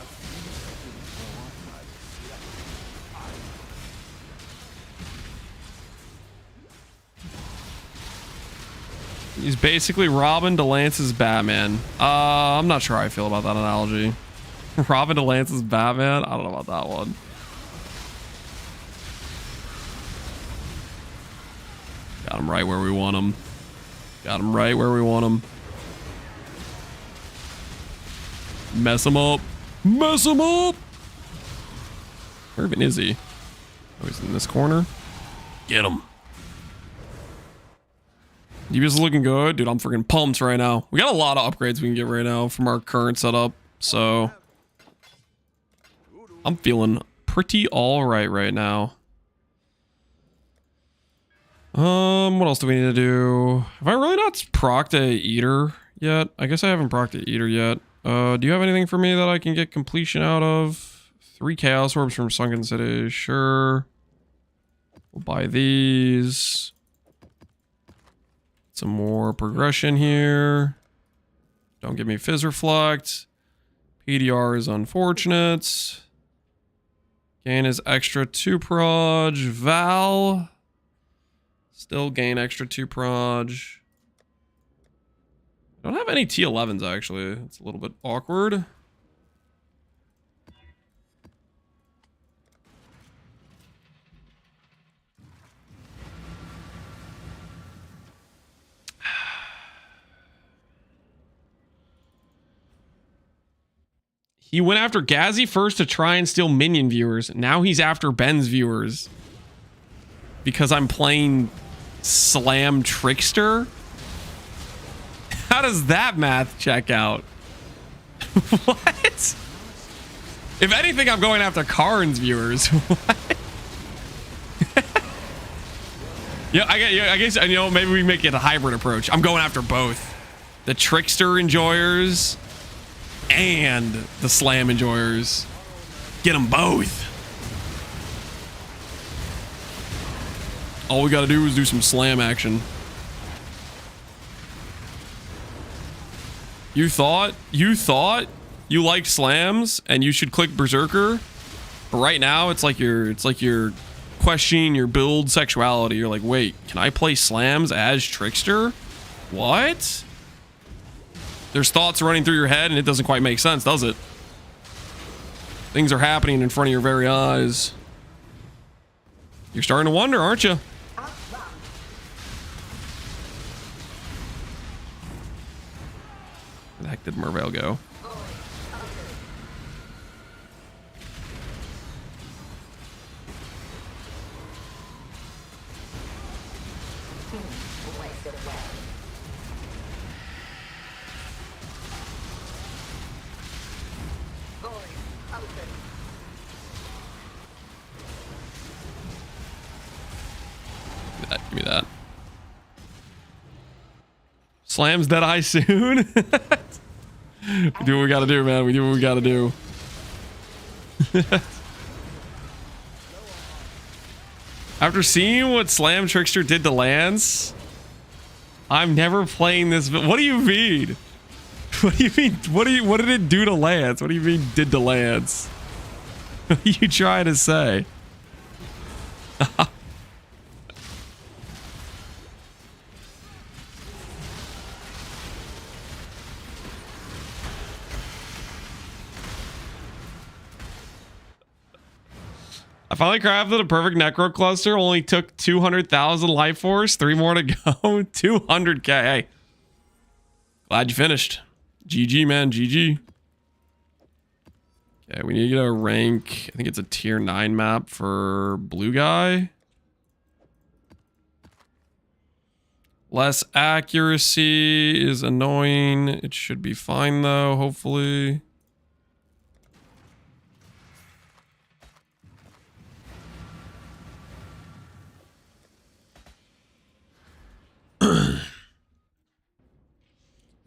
A: He's basically Robin to Lance's Batman. I'm not sure how I feel about that analogy. Robin to Lance's Batman? I don't know about that one. Got him right where we want him. Got him right where we want him. Mess him up. Mess him up! Where even is he? Oh, he's in this corner. Get him. DBS is looking good. Dude, I'm freaking pumped right now. We got a lot of upgrades we can get right now from our current setup. So I'm feeling pretty alright right now. What else do we need to do? Have I really not procced a eater yet? I guess I haven't procced a eater yet. Do you have anything for me that I can get completion out of? 3 chaos orbs from Sunken City. Sure. We'll buy these. Some more progression here. Don't give me Fizz Reflect. PDR is unfortunate. Gain is extra 2 proj. Val. Still gain extra 2 proj. Don't have any T11s actually. It's a little bit awkward. He went after Gazzy first to try and steal minion viewers. Now he's after Ben's viewers. Because I'm playing Slam Trickster? How does that math check out? What? If anything, I'm going after Karn's viewers. What? Yeah, I guess, you know, maybe we make it a hybrid approach. I'm going after both. The Trickster enjoyers and the Slam enjoyers. Get them both. All we gotta do is do some Slam action. You thought you liked Slams and you should click Berserker, but right now it's like you're questioning your build sexuality. You're like, wait, can I play Slams as Trickster? What? There's thoughts running through your head and it doesn't quite make sense, does it? Things are happening in front of your very eyes. You're starting to wonder, aren't you? Where the heck did Mervale go? Give me that. Slams that eye soon. We do what we gotta do, man. We do what we gotta do. After seeing what Slam Trickster did to Lance, I'm never playing this. What do you mean? What do you mean? What did it do to Lance? What do you mean did to Lance? What are you trying to say? I finally crafted a perfect necro cluster. Only took 200,000 life force. 3 more to go. 200k. Hey, glad you finished. GG, man. GG. Okay, we need to get a rank. I think it's a tier 9 map for blue guy. Less accuracy is annoying. It should be fine though, hopefully.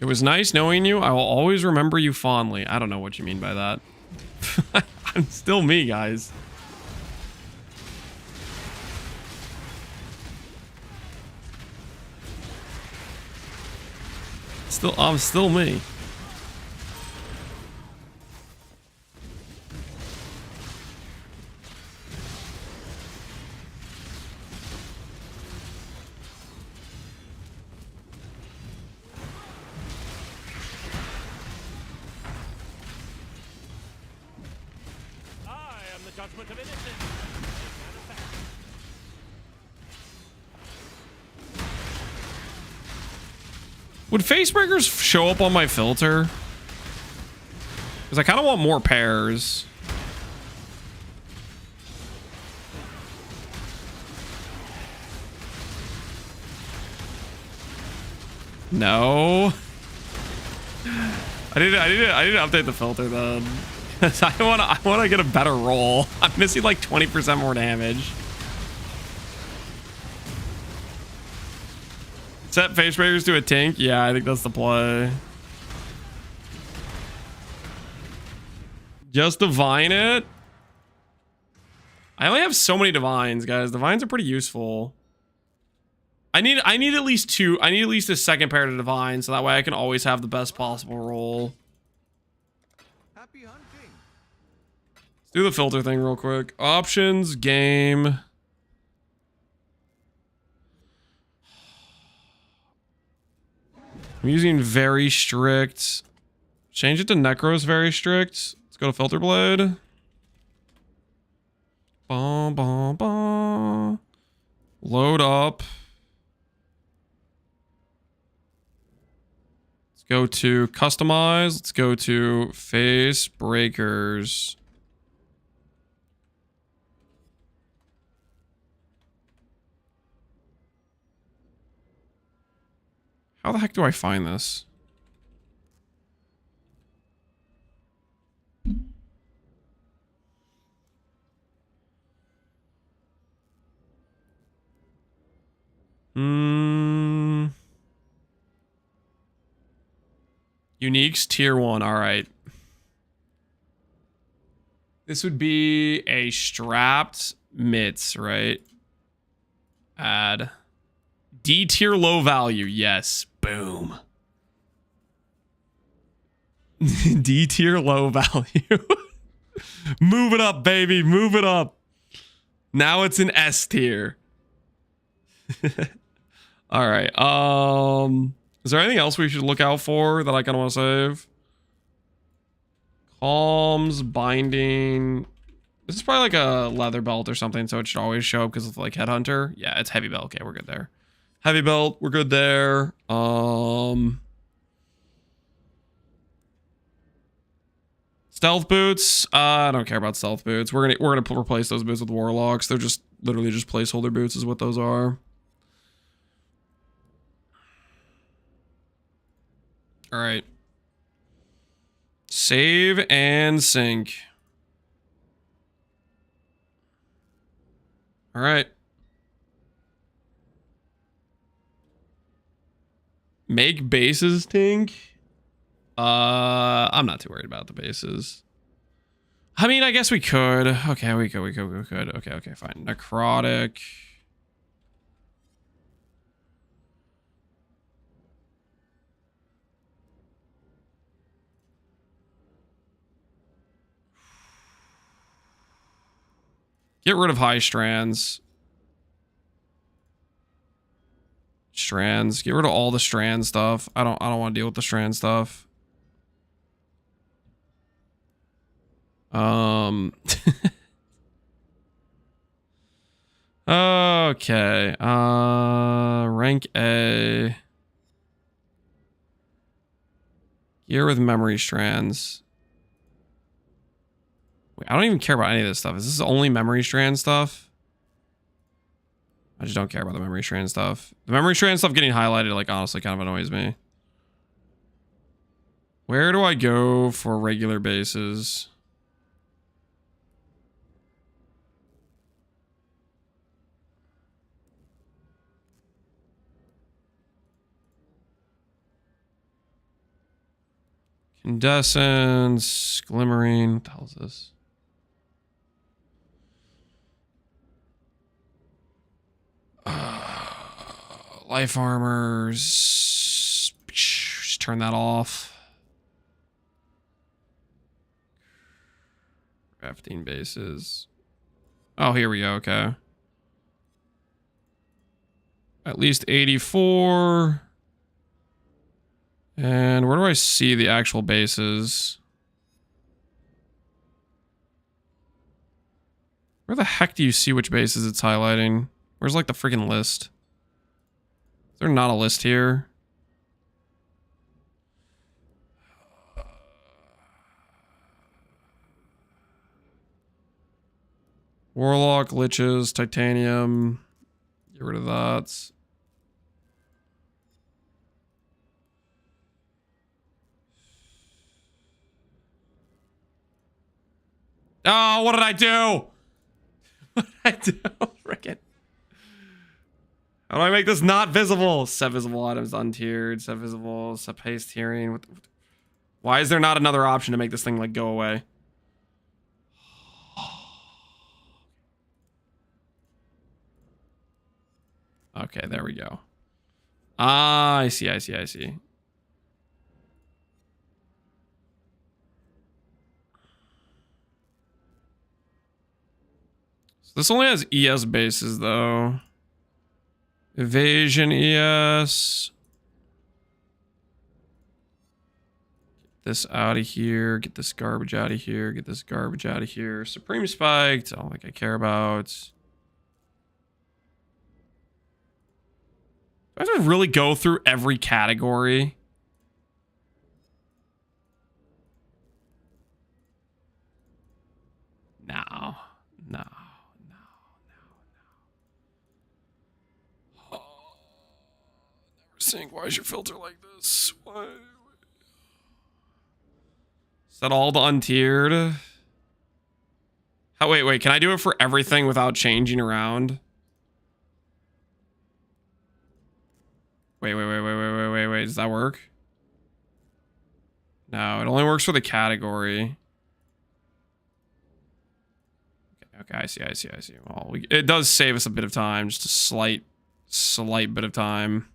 A: It was nice knowing you. I will always remember you fondly. I don't know what you mean by that. I'm still me, guys. I'm still me. Would Facebreakers show up on my filter? Because I kind of want more pairs. No. I need to update the filter then. I want to get a better roll. I'm missing like 20% more damage. Set Facebreakers to a tank? Yeah, I think that's the play. Just divine it? I only have so many divines, guys. Divines are pretty useful. I need at least two. I need at least a second pair to divine, so that way I can always have the best possible roll.
C: Happy hunting.
A: Let's do the filter thing real quick. Options, game. I'm using very strict. Change it to Necros very strict. Let's go to filter blade. Bum, bum, bum. Load up. Let's go to customize. Let's go to Facebreakers. How the heck do I find this? Uniques tier 1. All right. This would be a strapped mitts, right? Add D tier low value. Yes. Boom. D tier low value. Move it up, baby. Move it up. Now it's an S tier. All right. Is there anything else we should look out for that I kind of want to save? Calms, binding. This is probably like a leather belt or something, so it should always show up because it's like headhunter. Yeah, it's heavy belt. Okay, we're good there. Heavy belt, we're good there. Stealth boots. I don't care about stealth boots. We're gonna replace those boots with warlocks. They're just literally just placeholder boots is what those are. All right. Save and sync. All right. Make bases, Tink. I'm not too worried about the bases. I mean, I guess we could. Okay, we could. Okay, fine. Necrotic. Get rid of high strands. Strands. Get rid of all the strand stuff. I don't want to deal with the strand stuff. Okay. Rank A. Gear with memory strands. Wait, I don't even care about any of this stuff. Is this only memory strand stuff? I just don't care about the memory strand stuff. The memory strand stuff getting highlighted, like, honestly kind of annoys me. Where do I go for regular bases? Incandescence, glimmering. What the hell is this? Life armors. Just turn that off. Crafting bases. Oh, here we go. Okay. At least 84. And where do I see the actual bases? Where the heck do you see which bases it's highlighting? Where's like the freaking list? Is there not a list here? Warlock, Liches, Titanium. Get rid of that. Oh, what did I do? What did I do? Frickin'. How do I make this not visible? Set visible items untiered. Set visible. Set paste tiering. Why is there not another option to make this thing like go away? Okay, there we go. Ah, I see. So this only has ES bases though. Evasion ES. Get this out of here. Get this garbage out of here. Get this garbage out of here. Supreme Spiked. I don't think I care about. Do I have to really go through every category? No. Never why is your filter like this? Why? Is that all the untiered? How, wait, can I do it for everything without changing around? Wait, does that work? No, it only works for the category. Okay, I see. Well, it does save us a bit of time, just a slight bit of time.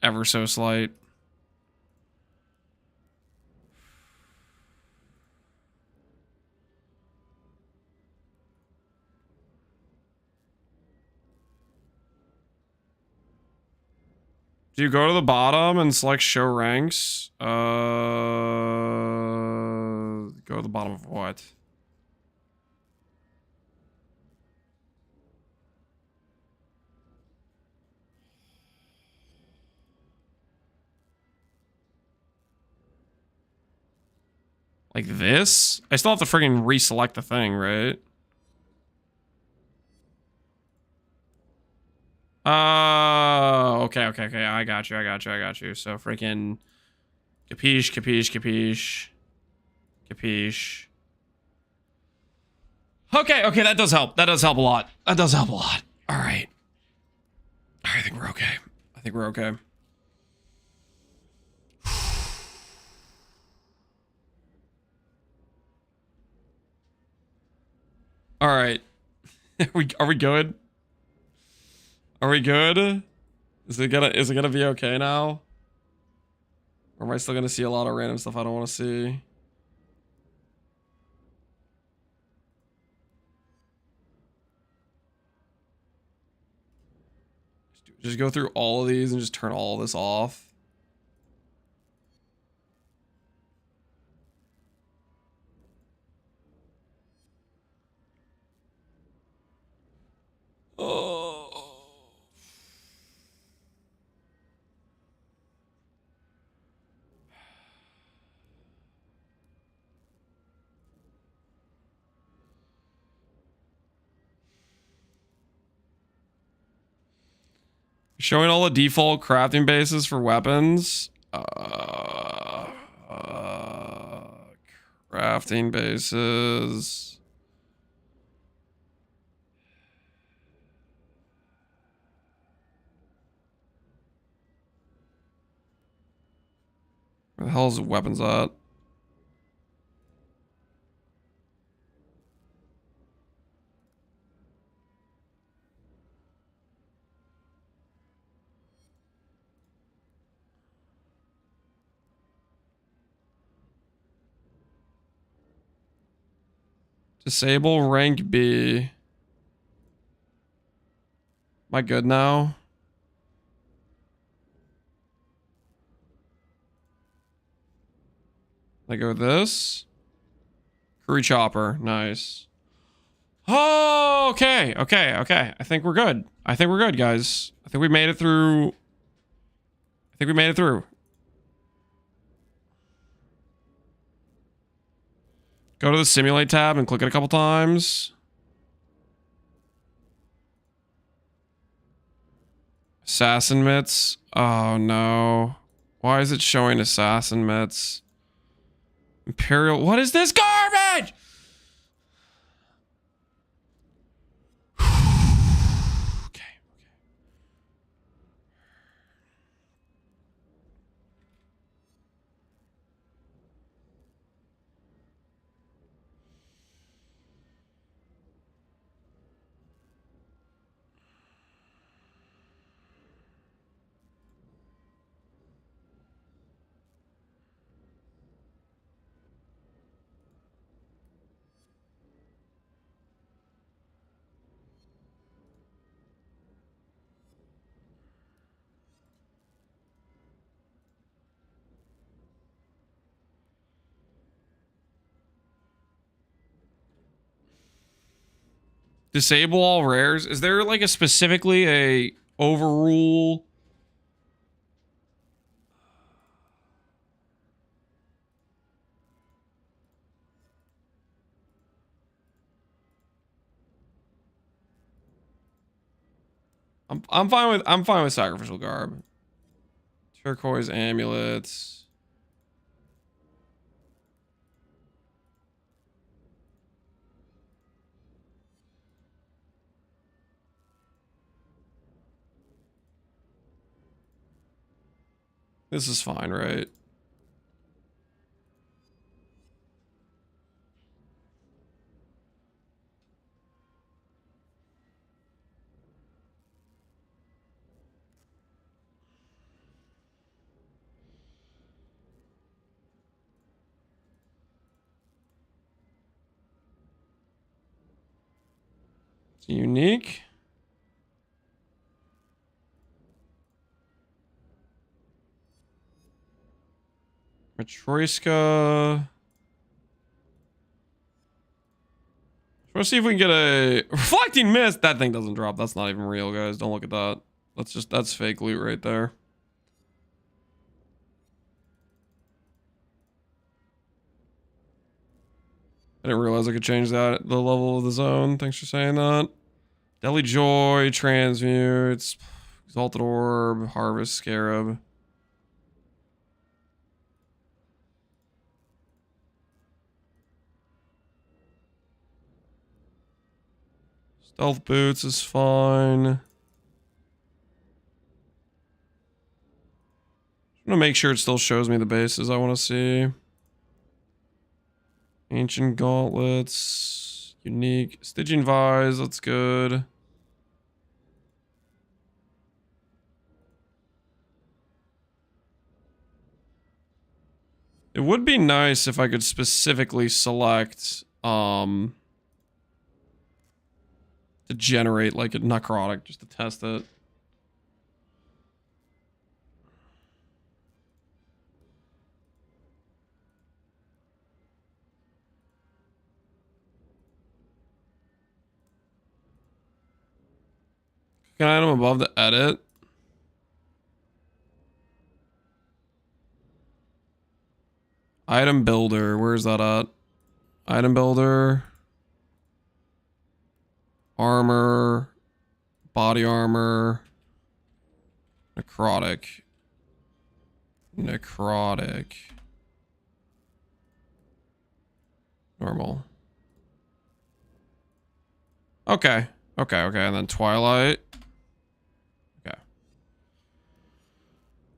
A: Ever so slight. Do you go to the bottom and select show ranks? Go to the bottom of what? Like this? I still have to friggin' reselect the thing, right? Okay. I got you. So freaking capiche. Okay, that does help. That does help a lot. All right. I think we're okay. All right. Are we good? Are we good? Is it gonna be okay now? Or am I still gonna see a lot of random stuff I don't want to see? Just go through all of these and just turn all of this off. Oh. Showing all the default crafting bases for weapons. Crafting bases. Where the hell is the weapons at? Disable rank B. Am I good now? I go with this. Curry chopper. Nice. Oh! Oh, okay. I think we're good. Guys. I think we made it through. Go to the simulate tab and click it a couple times. Assassin mitts. Oh no. Why is it showing assassin mitts? Imperial. What is this garbage? Okay. Disable all rares. Is there like a specifically a overrule? I'm fine with sacrificial garb. Turquoise amulets. This is fine, right? It's unique. Matryoshka. Let's see if we can get a reflecting mist. That thing doesn't drop. That's not even real, guys. Don't look at that. That's fake loot right there. I didn't realize I could change that, the level of the zone. Thanks for saying that. Deli Joy, Transmutes, Exalted Orb, Harvest Scarab. Stealth Boots is fine. I'm gonna make sure it still shows me the bases I want to see. Ancient Gauntlets. Unique. Stygian Vise, that's good. It would be nice if I could specifically select to generate like a necrotic just to test it. Click an item above the edit. Item builder, where's that at? Item builder. Armor. Body armor. Necrotic. Necrotic. Normal. Okay. And then Twilight. Okay.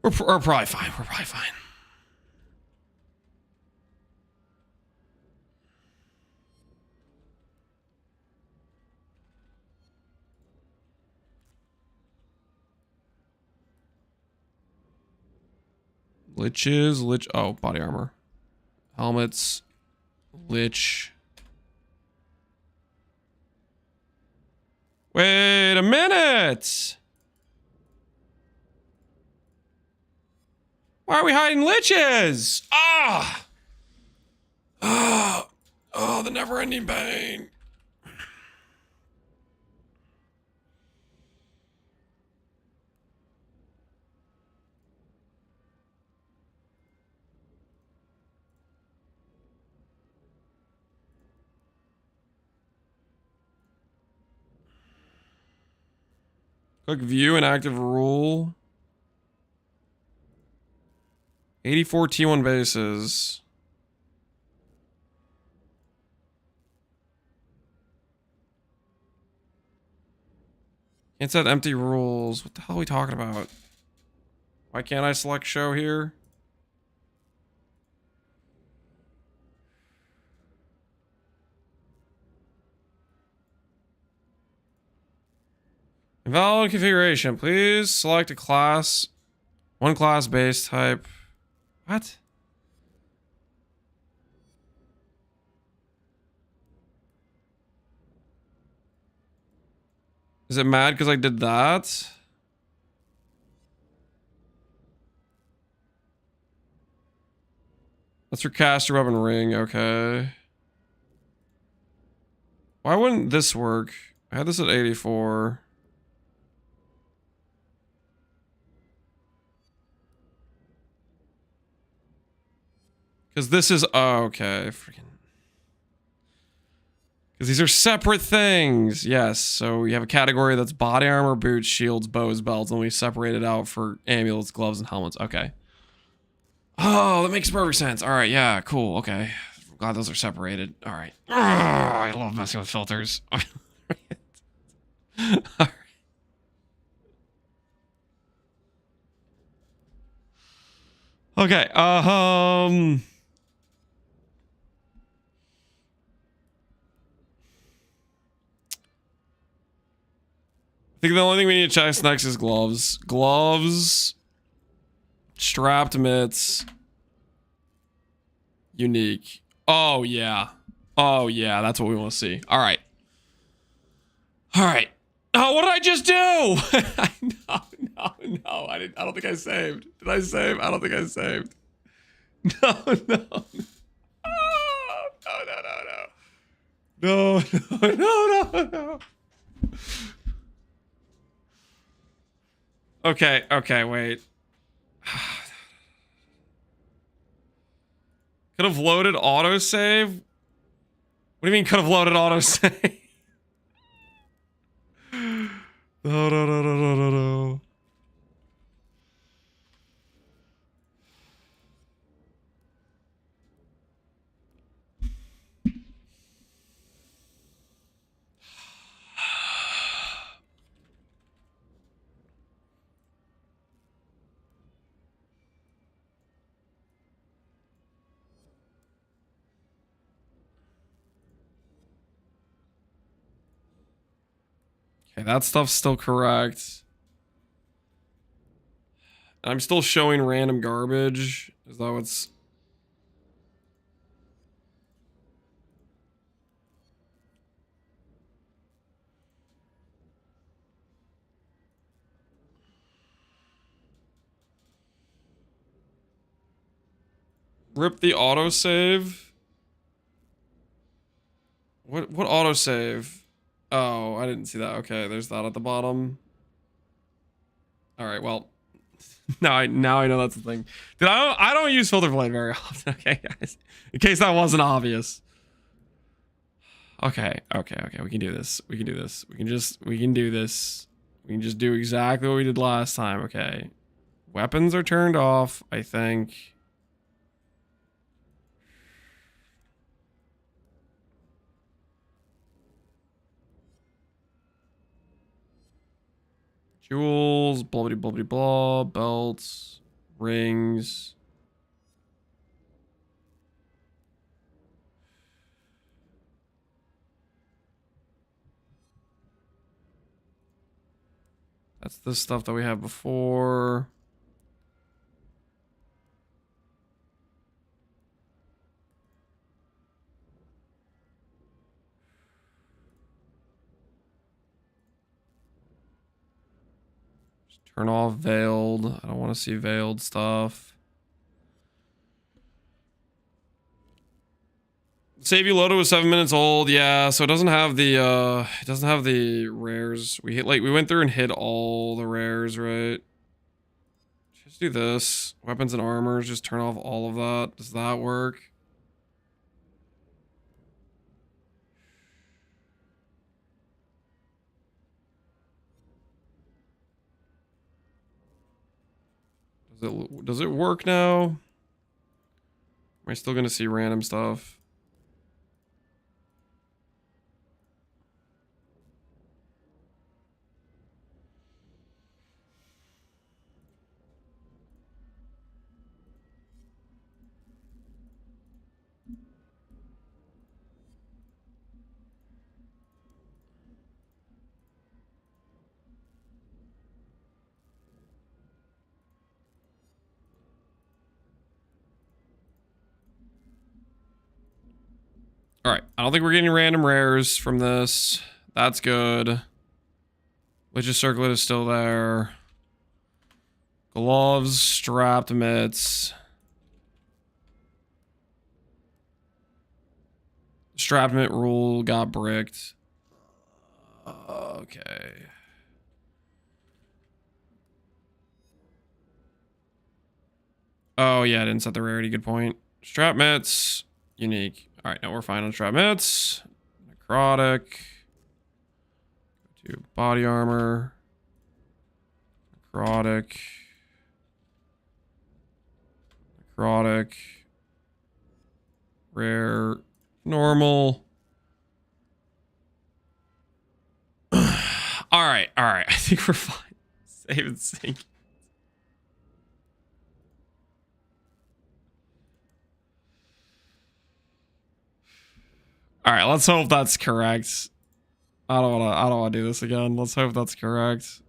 A: We're probably fine. Oh, body armor. Helmets. Lich. Wait a minute! Why are we hiding liches? Ah! Oh, the never-ending pain. Click view and active rule. 84 T1 bases. Can't set empty rules. What the hell are we talking about? Why can't I select show here? Invalid configuration. Please select a class. One class base type. What? Is it mad because I did that? That's your caster weapon ring. Okay. Why wouldn't this work? I had this at 84. Because this is... Oh, okay. Freaking... Because these are separate things. Yes. So we have a category that's body armor, boots, shields, bows, belts. And we separate it out for amulets, gloves, and helmets. Okay. Oh, that makes perfect sense. All right. Yeah. Cool. Okay. Glad those are separated. All right. Oh, I love messing with filters. All right. Okay. I think the only thing we need to check next is gloves. Gloves. Strapped mitts. Unique. Oh, yeah. Oh, yeah. That's what we want to see. All right. All right. Oh, what did I just do? No. I don't think I saved. Did I save? I don't think I saved. No. No. Okay, wait. Could have loaded autosave? What do you mean could have loaded autosave? No. Okay, that stuff's still correct. I'm still showing random garbage, as though it's... Rip the autosave? What autosave? Oh, I didn't see that. Okay, there's that at the bottom. Alright, well... now I know that's the thing. Dude, I don't use filter blade very often, okay, guys? In case that wasn't obvious. Okay. We can do this. We can do this. We can do this. We can just do exactly what we did last time, okay? Weapons are turned off, I think. Jewels, blah, belts, rings. That's the stuff that we had before. Turn off veiled. I don't want to see veiled stuff. Save you loaded was 7 minutes old. Yeah, so it doesn't have the rares. We went through and hit all the rares, right? Just do this. Weapons and armors, just turn off all of that. Does that work? Does it work now? Am I still gonna see random stuff? All right, I don't think we're getting random rares from this. That's good. Witch's Circlet is still there. Gloves, strapped mitts. Strapped mitt rule got bricked. Okay. Oh yeah, I didn't set the rarity. Good point. Strap mitts, unique. All right, now we're fine on strap mitts. Necrotic. Go to body armor. Necrotic. Necrotic. Rare. Normal. All right. I think we're fine. Save and sync. All right, let's hope that's correct. I don't wanna do this again. Let's hope that's correct.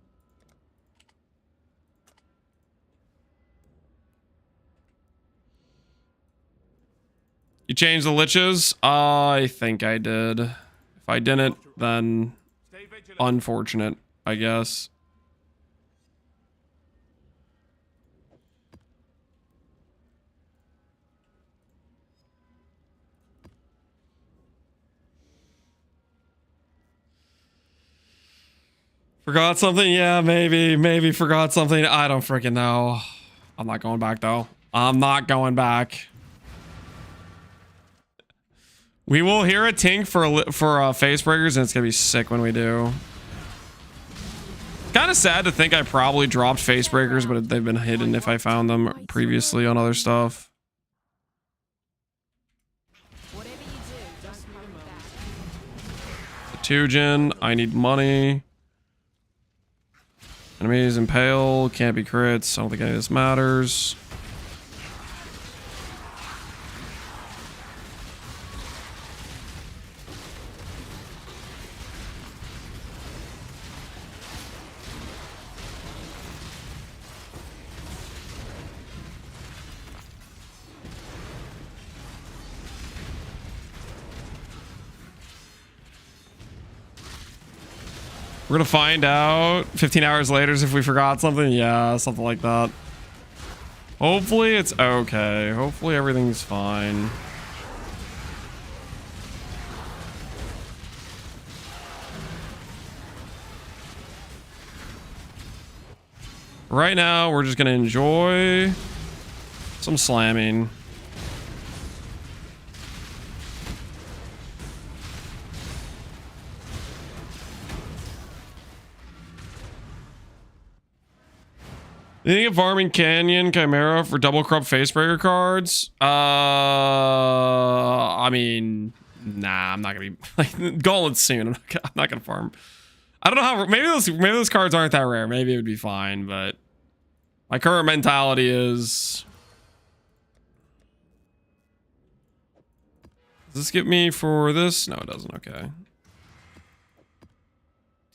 A: You changed the liches? I think I did. If I didn't, then unfortunate, I guess. Forgot something? Yeah, maybe forgot something. I don't freaking know. I'm not going back though. I'm not going back. We will hear a tink for Facebreakers, and it's gonna be sick when we do. Kind of sad to think I probably dropped Facebreakers, but they've been hidden if I found them previously on other stuff.
F: Whatever you do, don't hold me back.
A: Tujin, I need money. Enemies impale, can't be crits. I don't think any of this matters. We're gonna find out 15 hours later if we forgot something. Yeah, something like that. Hopefully it's okay. Hopefully everything's fine. Right now, we're just gonna enjoy some slamming. You think of farming Canyon Chimera for double corrupt Facebreaker cards? I mean, nah, I'm not gonna be like Golan soon. I'm not gonna farm. I don't know how. Maybe those cards aren't that rare. Maybe it would be fine, but my current mentality is. Does this get me for this? No, it doesn't. Okay.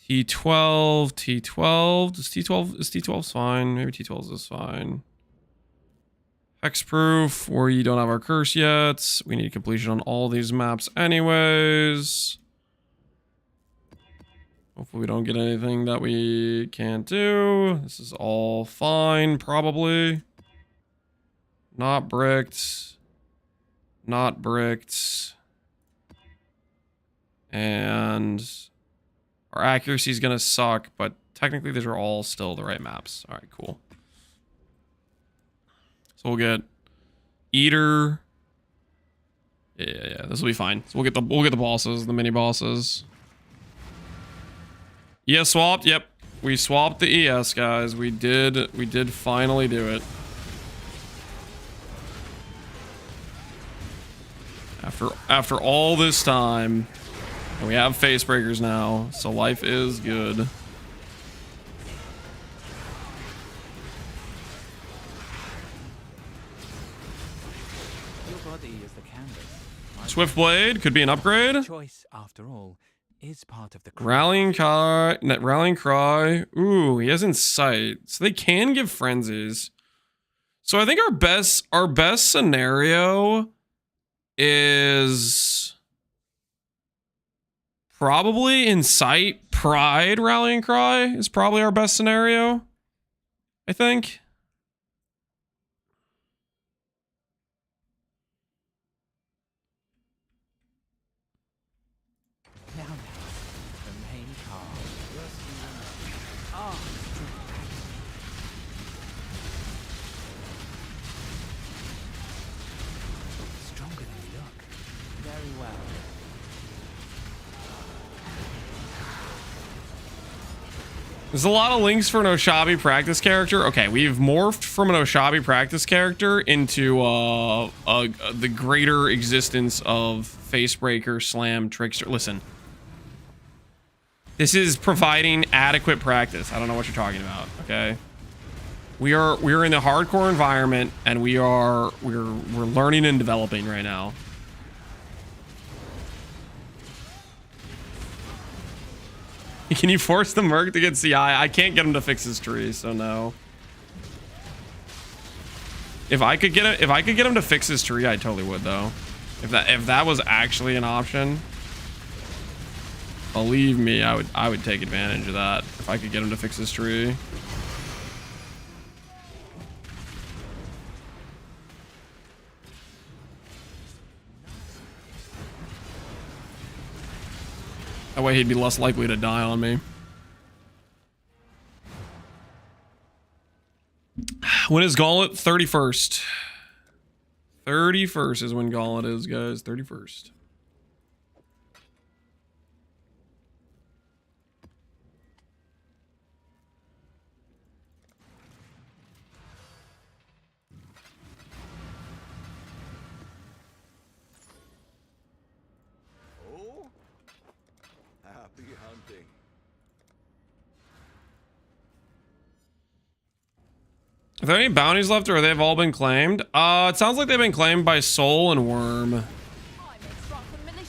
A: T12, T12. Is T12's fine? Maybe T12 is fine. Hexproof, where you don't have our curse yet. We need completion on all these maps anyways. Hopefully we don't get anything that we can't do. This is all fine, probably. Not bricked. Not bricked. And our accuracy is going to suck, but technically these are all still the right maps. All right, cool. So we'll get Eater. Yeah, this will be fine. So we'll get the bosses, the mini bosses. ES swapped. Yep, we swapped the ES, guys. We did finally do it. after all this time. And we have Facebreakers now, so life is good.
H: Your body is the canvas.
A: Swiftblade could be an upgrade.
H: Choice, after all, is part of the
A: Rallying cry. Ooh, he has insight, so they can give frenzies. So I think our best scenario is probably Insight, Pride, Rallying Cry is probably our best scenario, I think.
H: Now, the main card. Stronger than you look. Very well.
A: There's a lot of links for an Oshabi practice character. Okay, we've morphed from an Oshabi practice character into the greater existence of Facebreaker, Slam, Trickster. Listen, this is providing adequate practice. I don't know what you're talking about. Okay, we're in the hardcore environment, and we're learning and developing right now. Can you force the Merc to get CI? I can't get him to fix his tree, so no. If I could get him to fix his tree, I totally would though. If that was actually an option, believe me, I would take advantage of that if I could get him to fix his tree. That way he'd be less likely to die on me. When is Gauntlet? 31st. 31st is when Gauntlet is, guys. 31st.
B: Happy hunting.
A: Are there any bounties left, or they've all been claimed? It sounds like they've been claimed by Soul and Worm.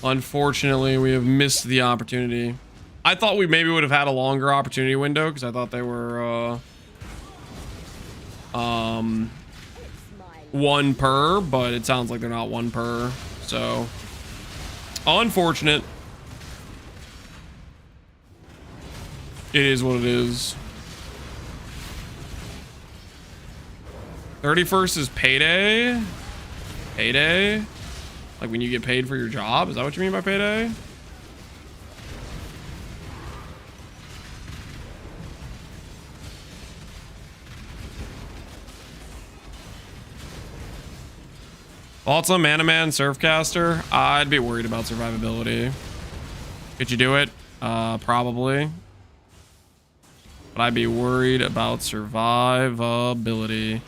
A: Unfortunately, we have missed the opportunity. I thought we maybe would have had a longer opportunity window because I thought they were one per, but it sounds like they're not one per. So unfortunate. It is what it is. 31st is payday. Payday? Like when you get paid for your job? Is that what you mean by payday? Also, Mana Man, Surfcaster. I'd be worried about survivability. Could you do it? Probably. But I'd be worried about survivability.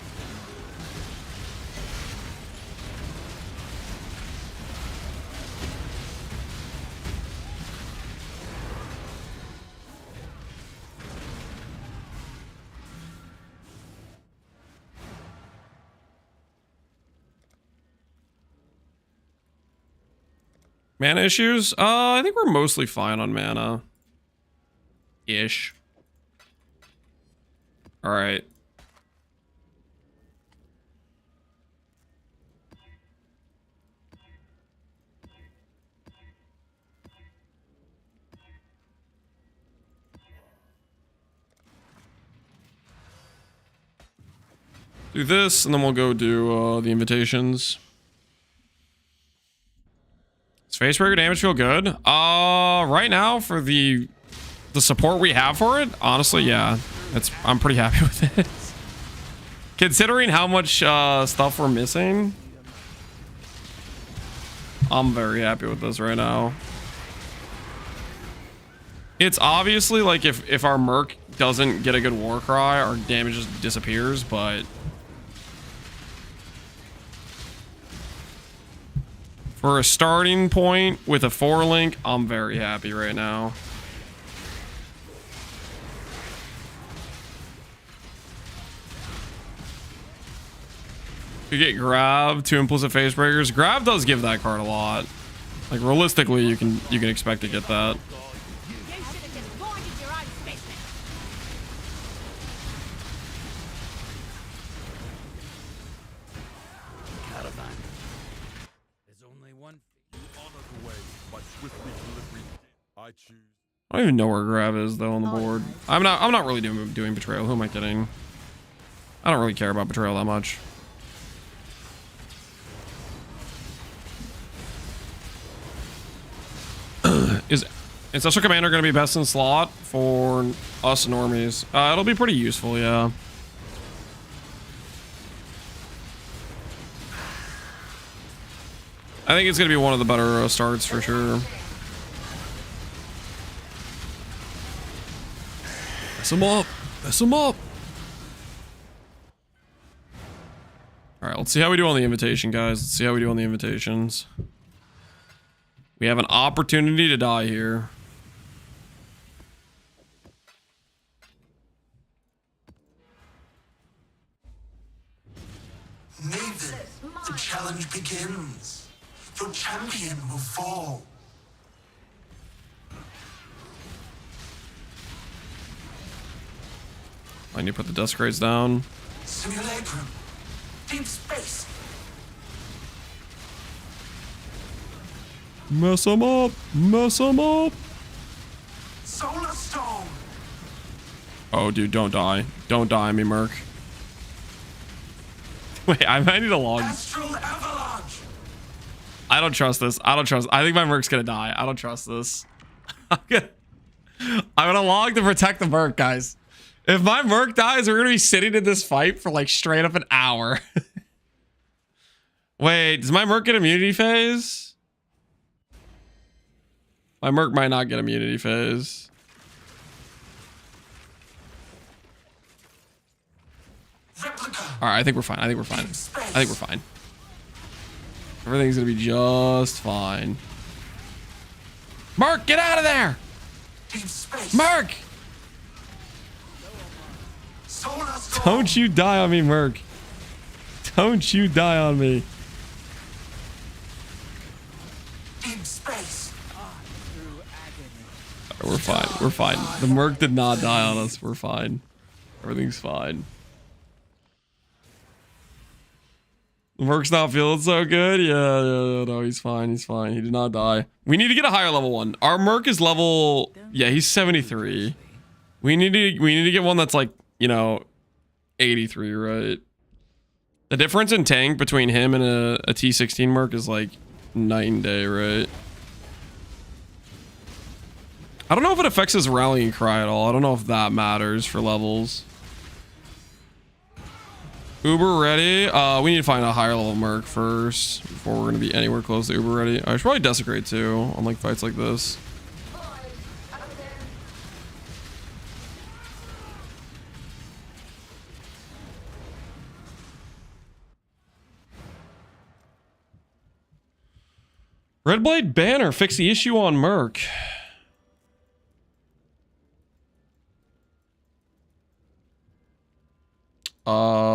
A: Mana issues? I think we're mostly fine on mana. Ish. All right. Do this, and then we'll go do the invitations. Does Facebreaker damage feel good? Right now for the support we have for it, honestly, yeah. I'm pretty happy with it. Considering how much stuff we're missing, I'm very happy with this right now. It's obviously like if our Merc doesn't get a good war cry, our damage just disappears, but For a starting point with a 4-link, I'm very happy right now. You get Grab, 2 implicit face breakers. Grab does give that card a lot. Like realistically, you can expect to get that.
F: You should have just minded your own business.
H: Caravan. There's only one.
A: I don't even know where Grab is though on the board. I'm not really doing betrayal. Who am I kidding? I don't really care about betrayal that much. Is Ancestral Commander going to be best in slot for us normies? It'll be pretty useful, yeah. I think it's going to be one of the better starts for sure. Mess him up. Mess him up. All right, let's see how we do on the invitation, guys. Let's see how we do on the invitations. We have an opportunity to die here.
I: Maven, the challenge begins. Your champion will fall.
A: I need to put the dust crates down.
I: Simulacrum. Deep space.
A: Mess him up. Mess him up.
I: Solar Storm.
A: Oh, dude, don't die. Don't die on me, Merc. Wait, I might need a log.
I: Astral Avalanche.
A: I don't trust this. I don't trust. I think my Merc's gonna die. I don't trust this. I'm gonna log to protect the Merc, guys. If my Merc dies, we're gonna be sitting in this fight for like straight up an hour. Wait, does my Merc get immunity phase? My Merc might not get immunity phase.
I: Replica.
A: All right, I think we're fine. I think we're fine. I think we're fine. Everything's gonna be just fine. Merc, get out of there!
I: Deep space.
A: Merc!
I: Solar Storm.
A: Don't you die on me, Merc. Don't you die on me.
I: Deep space.
A: We're fine. We're fine. The Merc did not die on us. We're fine. Everything's fine. The Merc's not feeling so good. Yeah, no, he's fine. He's fine. He did not die. We need to get a higher level one. Our Merc is level, yeah, he's 73. We need to get one that's like, you know, 83, right? The difference in tank between him and a T16 Merc is like night and day, right? I don't know if it affects his rallying cry at all. I don't know if that matters for levels. Uber ready. We need to find a higher level Merc first before we're gonna be anywhere close to Uber ready. I should probably desecrate too on like fights like this. Red Blade banner, fix the issue on Merc.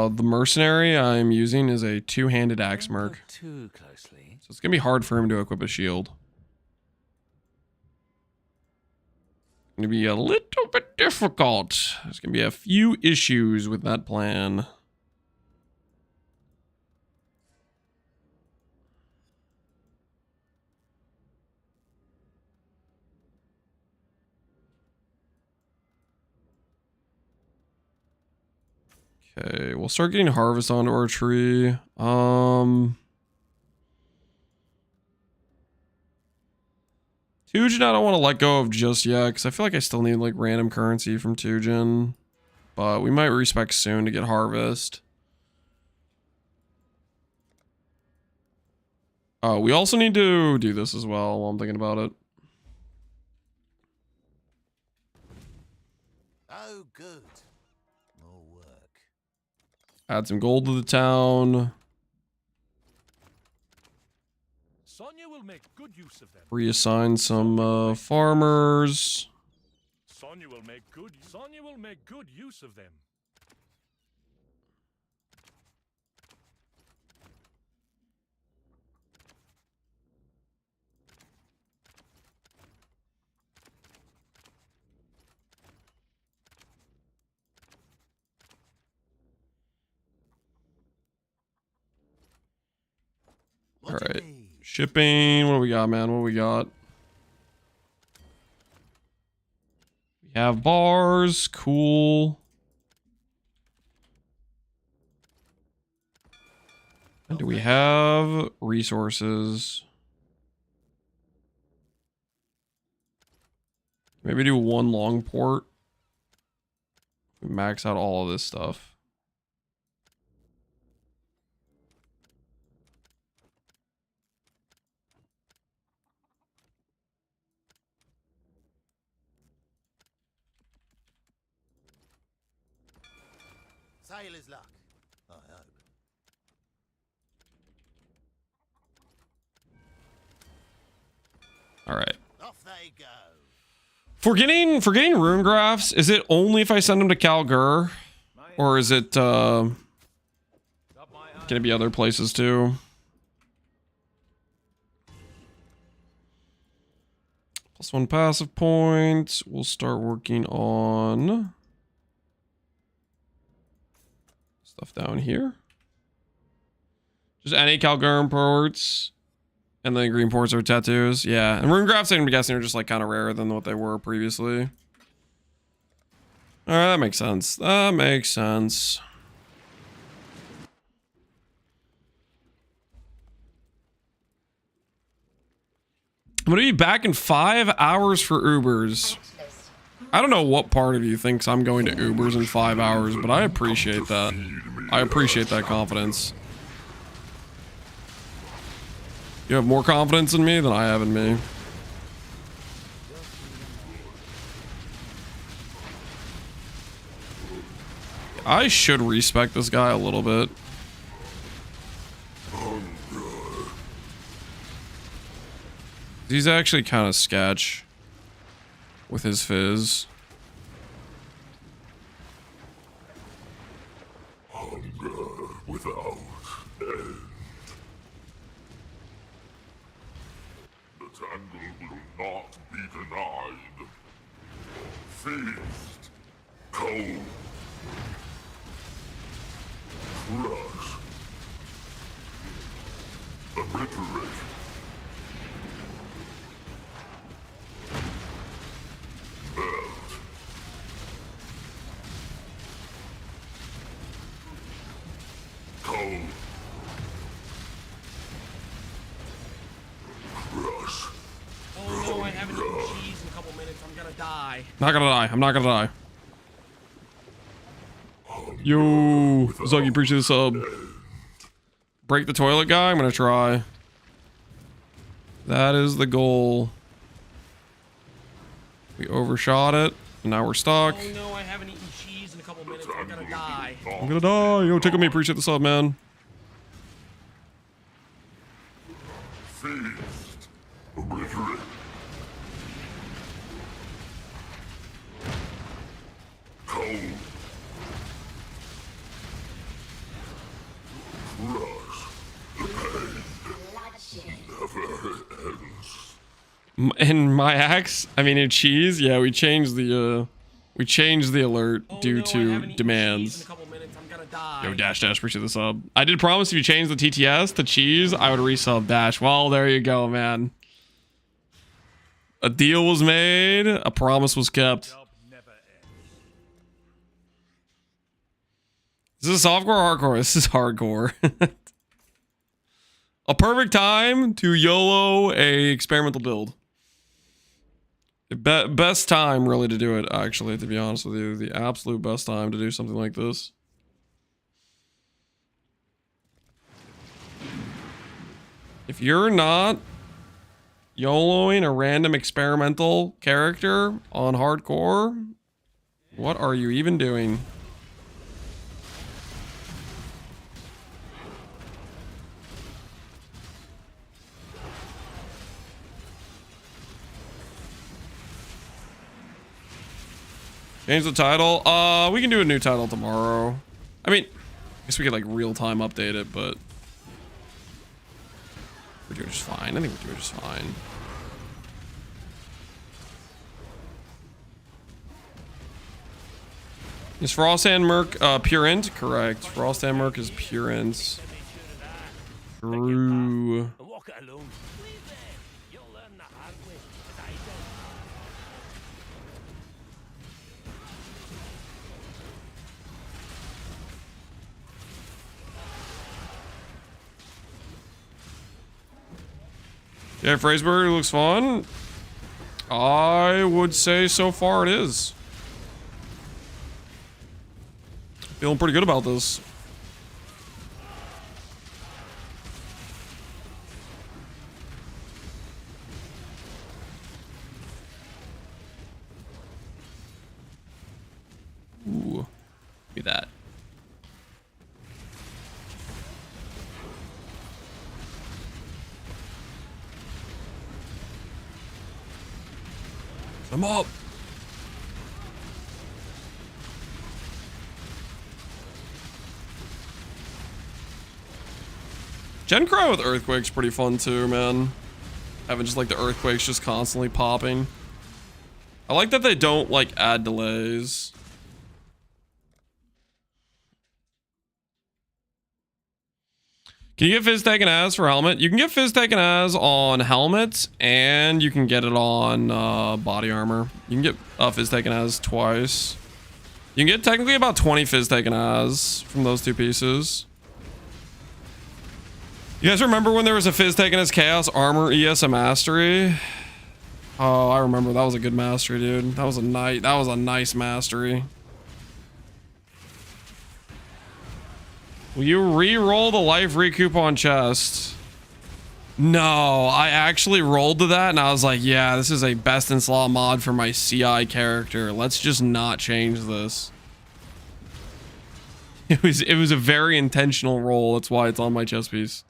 A: The mercenary I'm using is a 2-handed axe Merc.
H: Too closely.
A: So it's gonna be hard for him to equip a shield. Gonna be a little bit difficult. There's gonna be a few issues with that plan. Okay, we'll start getting harvest onto our tree. Tujin, I don't want to let go of just yet because I feel like I still need like random currency from Tujin. But we might respec soon to get harvest. Oh, we also need to do this as well while I'm thinking about it.
C: Oh, good. More work.
A: Add some gold to the town.
B: Sonya will make good use of them.
A: Reassign some farmers.
B: Sonya will make good use of them.
A: All right. Shipping. What do we got, man? What do we got? We have bars. Cool. And do we have resources? Maybe do one long port. We max out all of this stuff.
C: Sailor's luck, I hope.
A: All right.
C: Off they go.
A: For getting rune graphs, is it only if I send them to Calgur, or is it can it be other places too? +1 passive point. We'll start working on stuff down here. Just any Calgurn ports. And then green ports are tattoos. Yeah. And rune graphs, I'm guessing, are just like kind of rarer than what they were previously. Alright, that makes sense. That makes sense. I'm gonna be back in 5 hours for Ubers. I don't know what part of you thinks I'm going to Ubers in 5 hours, but I appreciate that. I appreciate that confidence. You have more confidence in me than I have in me. I should respect this guy a little bit. He's actually kind of sketch with his fizz.
I: Hunger without end. The tangle will not be denied. Feast. Cold. Crush. Obliterate. Melt. Cold. Crush.
D: Oh no, I haven't eaten cheese in a couple minutes. I'm gonna die.
A: Not gonna die. I'm not gonna die. Yo, Zuggy, appreciate the sub. Break the toilet guy? I'm gonna try. That is the goal. We overshot it, and now we're stuck.
D: Oh no, I haven't eaten cheese in a couple minutes. I'm gonna die.
A: I'm gonna die. Yo, tickle me, appreciate the sub, man.
I: Feast. Obliterate. Cold. Crush. The pain never ends.
A: And my axe, I mean, in cheese, yeah, we changed the alert
D: Oh,
A: due
D: no, I
A: to
D: haven't eaten cheese in
A: demands.
D: a couple minutes. I'm gonna die.
A: Yo, Dash, appreciate the sub. I did promise if you change the TTS to cheese, I would resub Dash. Well, there you go, man. A deal was made, a promise was kept.
B: Job never ends.
A: Is this softcore or hardcore? This is hardcore. A perfect time to YOLO a experimental build. Best time really to do it, actually, to be honest with you. The absolute best time to do something like this. If you're not YOLOing a random experimental character on hardcore, what are you even doing? Change the title. We can do a new title tomorrow. I mean, I guess we could like real time update it, but we're doing just fine. I think we're doing just fine. Is Frost and Merc pure int? Correct. Frost and Merc is pure int. True. Yeah, Frasburg looks fun. I would say so far it is. Feeling pretty good about this. Ooh, give me that. I'm up. Gen Cry with Earthquake's pretty fun too, man. Having just like the Earthquakes just constantly popping. I like that they don't like add delays. Can you get Fizz taken as for helmet? You can get Fizz taken as on helmets, and you can get it on body armor. You can get Fizz taken as twice. You can get technically about 20 Fizz taken as from those two pieces. You guys remember when there was a Fizz taken as Chaos Armor ES Mastery? Oh, I remember. That was a good mastery, dude. That was a nice mastery. Will you re-roll the life recoup on chest? No, I actually rolled to that and I was like, yeah, this is a best in slot mod for my CI character. Let's just not change this. It was a very intentional roll. That's why it's on my chest piece.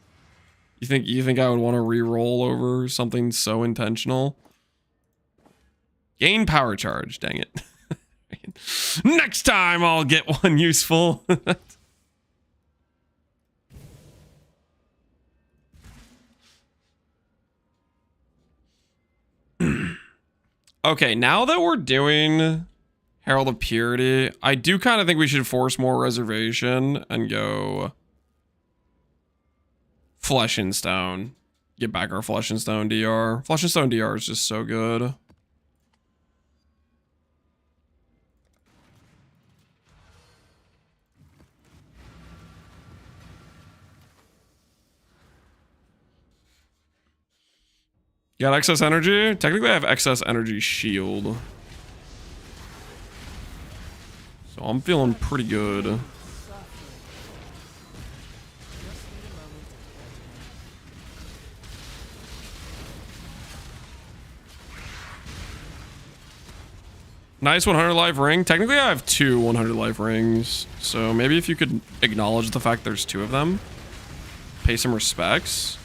A: You think I would want to re-roll over something so intentional? Gain power charge, dang it. Next time I'll get one useful. Okay, now that we're doing Herald of Purity, I do kind of think we should force more reservation and go Flesh and Stone. Get back our Flesh and Stone DR. Flesh and Stone DR is just so good. You got excess energy? Technically, I have excess energy shield. So I'm feeling pretty good. Nice 100 life ring. Technically, I have 2 100 life rings. So maybe if you could acknowledge the fact there's 2 of them. Pay some respects.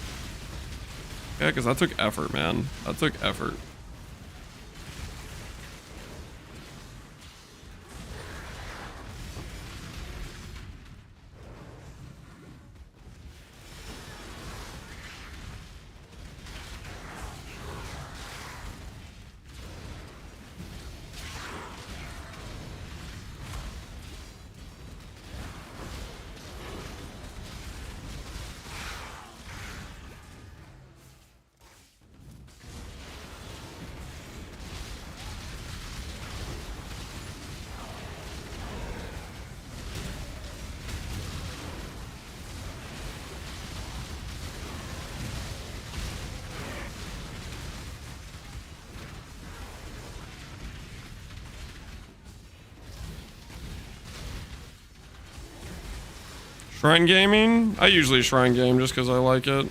A: Yeah, because that took effort, man. That took effort. Shrine gaming? I usually shrine game just because I like it.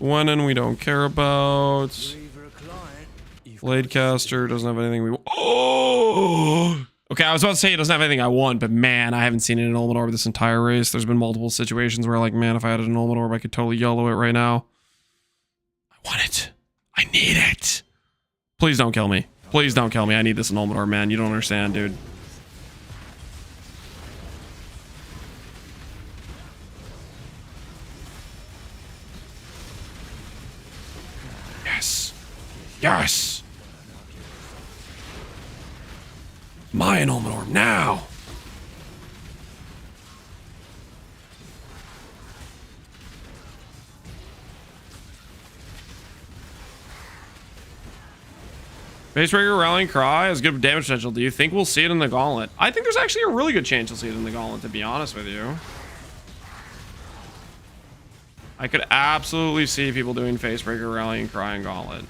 A: Wenin we don't care about. Bladecaster doesn't have anything we... Oh! Okay, I was about to say it doesn't have anything I want, but man, I haven't seen it in Ultimate Orb this entire race. There's been multiple situations where, like, man, if I had it in Ultimate Orb, I could totally YOLO it right now. I want it. I need it. Please don't kill me. Please don't kill me. I need this in Ultimate Orb, man. You don't understand, dude. Yes. Yes. My Ultimate Orb now. Facebreaker Rallying Cry has good damage potential. Do you think we'll see it in the Gauntlet? I think there's actually a really good chance you'll see it in the Gauntlet, to be honest with you. I could absolutely see people doing Facebreaker Rallying Cry and Gauntlet.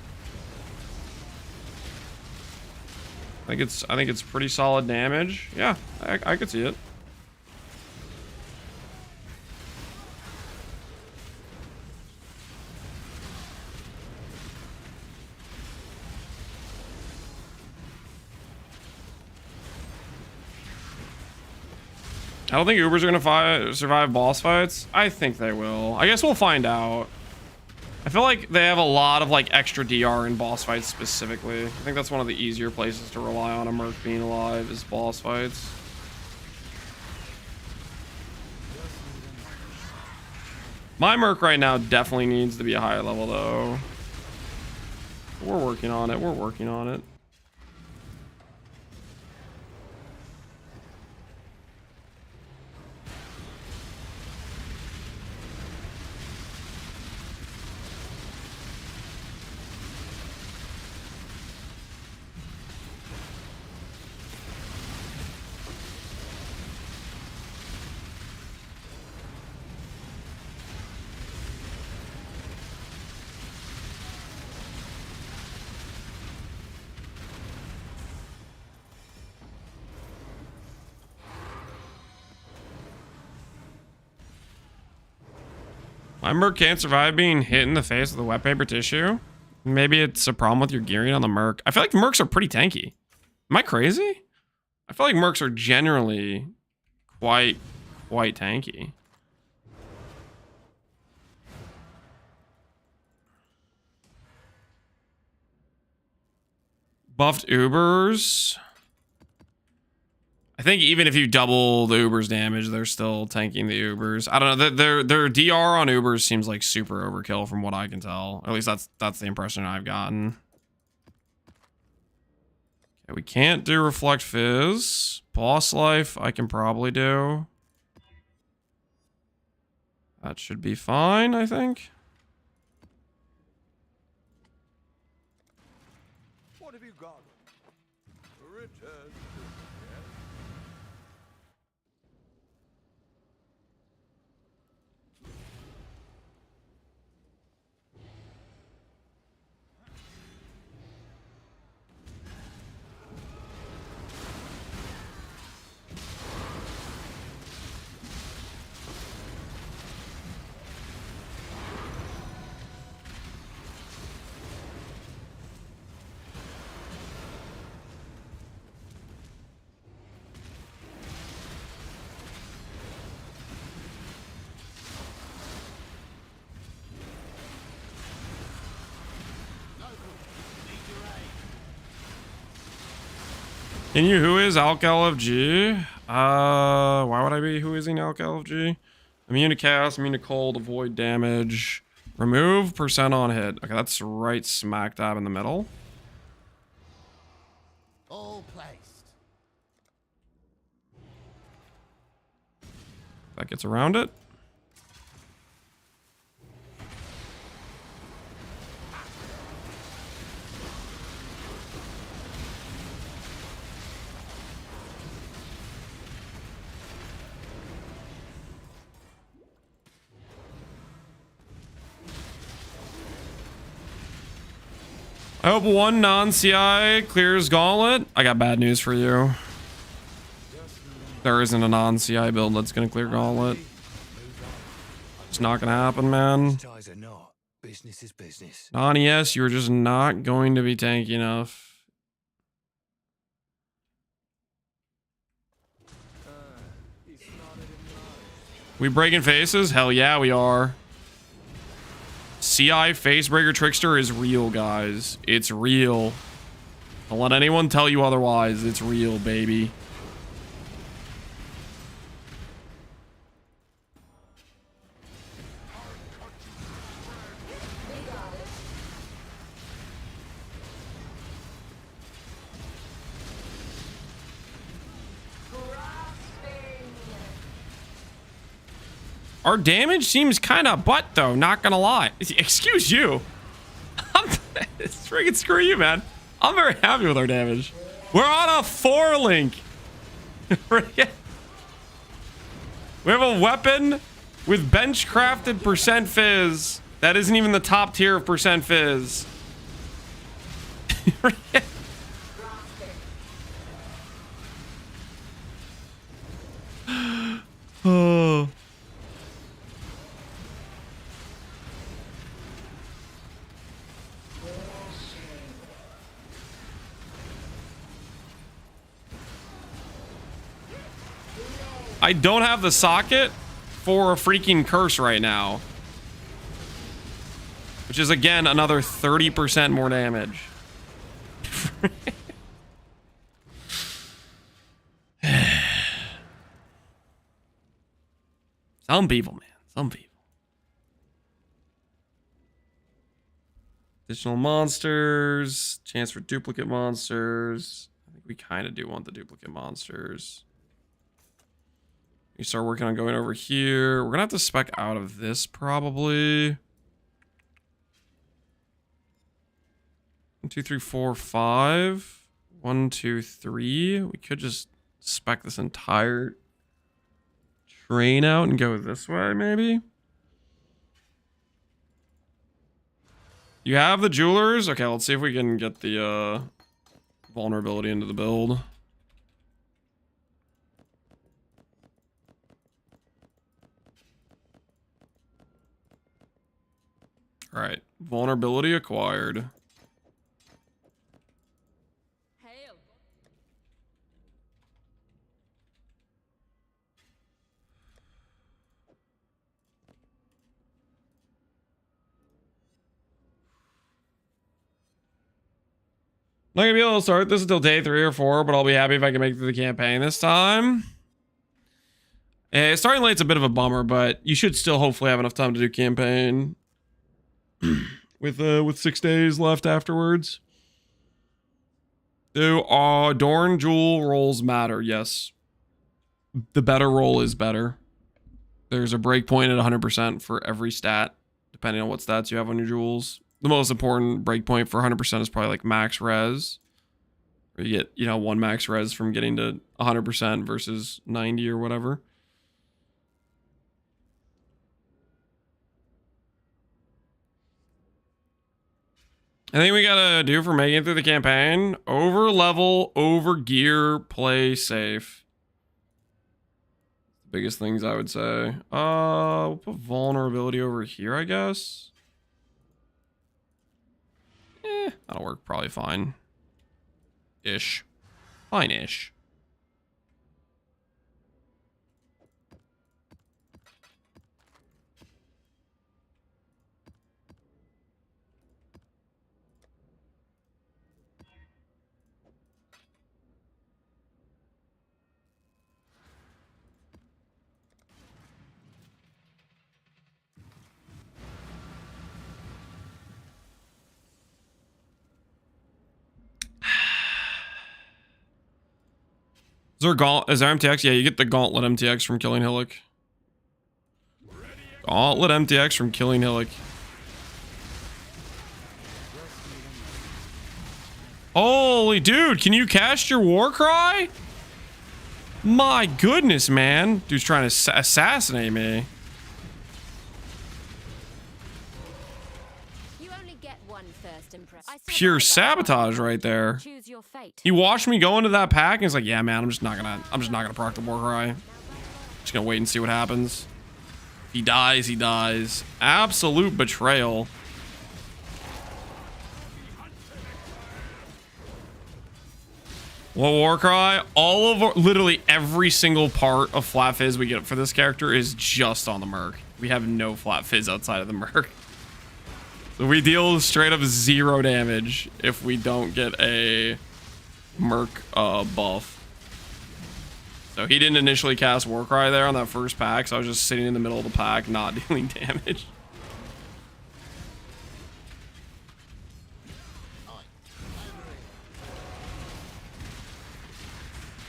A: I think it's pretty solid damage. Yeah, I could see it. I don't think Ubers are gonna survive boss fights. I think they will. I guess we'll find out. I feel like they have a lot of like extra DR in boss fights specifically. I think that's one of the easier places to rely on a Merc being alive is boss fights. My Merc right now definitely needs to be a higher level though. We're working on it. We're working on it. My Merc can't survive being hit in the face with a wet paper tissue. Maybe it's a problem with your gearing on the Merc. I feel like Mercs are pretty tanky. Am I crazy? I feel like Mercs are generally quite tanky. Buffed Ubers. I think even if you double the Uber's damage, they're still tanking the Ubers. I don't know. Their DR on Ubers seems like super overkill from what I can tell. At least that's the impression I've gotten. Okay, we can't do Reflect Fizz. Boss Life, I can probably do. That should be fine, I think.
C: What have you got? Return.
A: Can you who is Alk LFG? Why would I be who ising Alk LFG? Immune to chaos, immune to cold, avoid damage. Remove percent on hit. Okay, that's right smack dab in the middle.
C: All placed.
A: That gets around it. I hope one non-CI clears Gauntlet. I got bad news for you. There isn't a non-CI build that's going to clear Gauntlet. It's not going to happen, man.
C: Business is business.
A: Non-ES, you're just not going to be tanky enough. We breaking faces? Hell yeah, we are. CI Facebreaker Trickster is real, guys. It's real. Don't let anyone tell you otherwise. It's real, baby. Our damage seems kind of butt, though. Not gonna lie. Excuse you. It's friggin' screw you, man. I'm very happy with our damage. We're on a 4 link. We have a weapon with bench crafted percent fizz. That isn't even the top tier of percent fizz. Oh. I don't have the socket for a freaking curse right now. Which is, again, another 30% more damage. Some people, man. Some people. Additional monsters. Chance for duplicate monsters. I think we kind of do want the duplicate monsters. We start working on going over here. We're gonna have to spec out of this probably. 1, 2, 3, 4, 5. 1, 2, 3. We could just spec this entire train out and go this way, maybe. You have the jewelers? Okay, let's see if we can get the vulnerability into the build. All right, vulnerability acquired.
G: Hail.
A: Not gonna be able to start this until day 3 or 4, but I'll be happy if I can make it through the campaign this time. Starting late's a bit of a bummer, but you should still hopefully have enough time to do campaign. with 6 days left afterwards. Do Dorn Jewel rolls matter? Yes. The better roll is better. There's a breakpoint at 100% for every stat, depending on what stats you have on your jewels. The most important breakpoint for 100% is probably like max res. Where you get, 1 max res from getting to 100% versus 90 or whatever. I think we gotta do for making it through the campaign. Over level, over gear, play safe. Biggest things I would say. We'll put vulnerability over here, I guess. That'll work probably fine. Ish. Fine-ish. Is there MTX? Yeah, you get the Gauntlet MTX from killing Hillock. Gauntlet MTX from killing Hillock. Holy dude, can you cast your war cry? My goodness, man. Dude's trying to assassinate me. Pure sabotage right there. He watched me go into that pack and he's like, yeah, man, I'm just not gonna proc the war cry. Just gonna wait and see what happens. If he dies, he dies. Absolute betrayal. Well, Warcry, all of our, literally every single part of Flat Fizz we get for this character is just on the Merc. We have no Flat Fizz outside of the Merc. So we deal straight up 0 damage if we don't get a Merc buff. So he didn't initially cast Warcry there on that first pack, so I was just sitting in the middle of the pack, not dealing damage.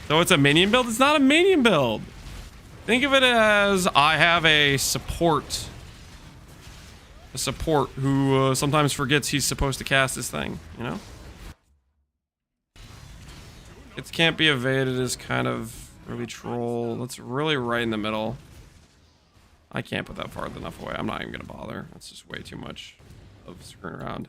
A: So it's a minion build? It's not a minion build. Think of it as I have a support. A support who sometimes forgets he's supposed to cast this thing, you know? It can't be evaded is kind of really troll. That's really right in the middle. I can't put that far enough away. I'm not even gonna bother. That's just way too much of screwing around.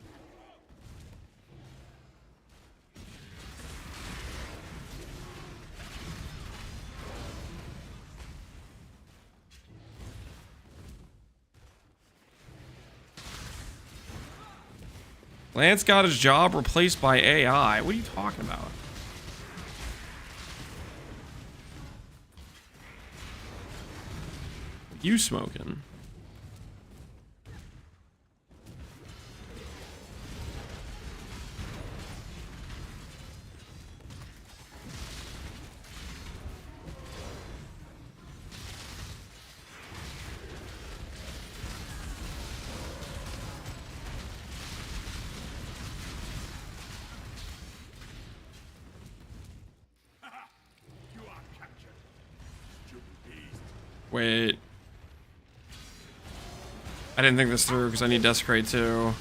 A: Lance got his job replaced by AI. What are you talking about? You smoking? Wait. I didn't think this through because I need Desecrate too.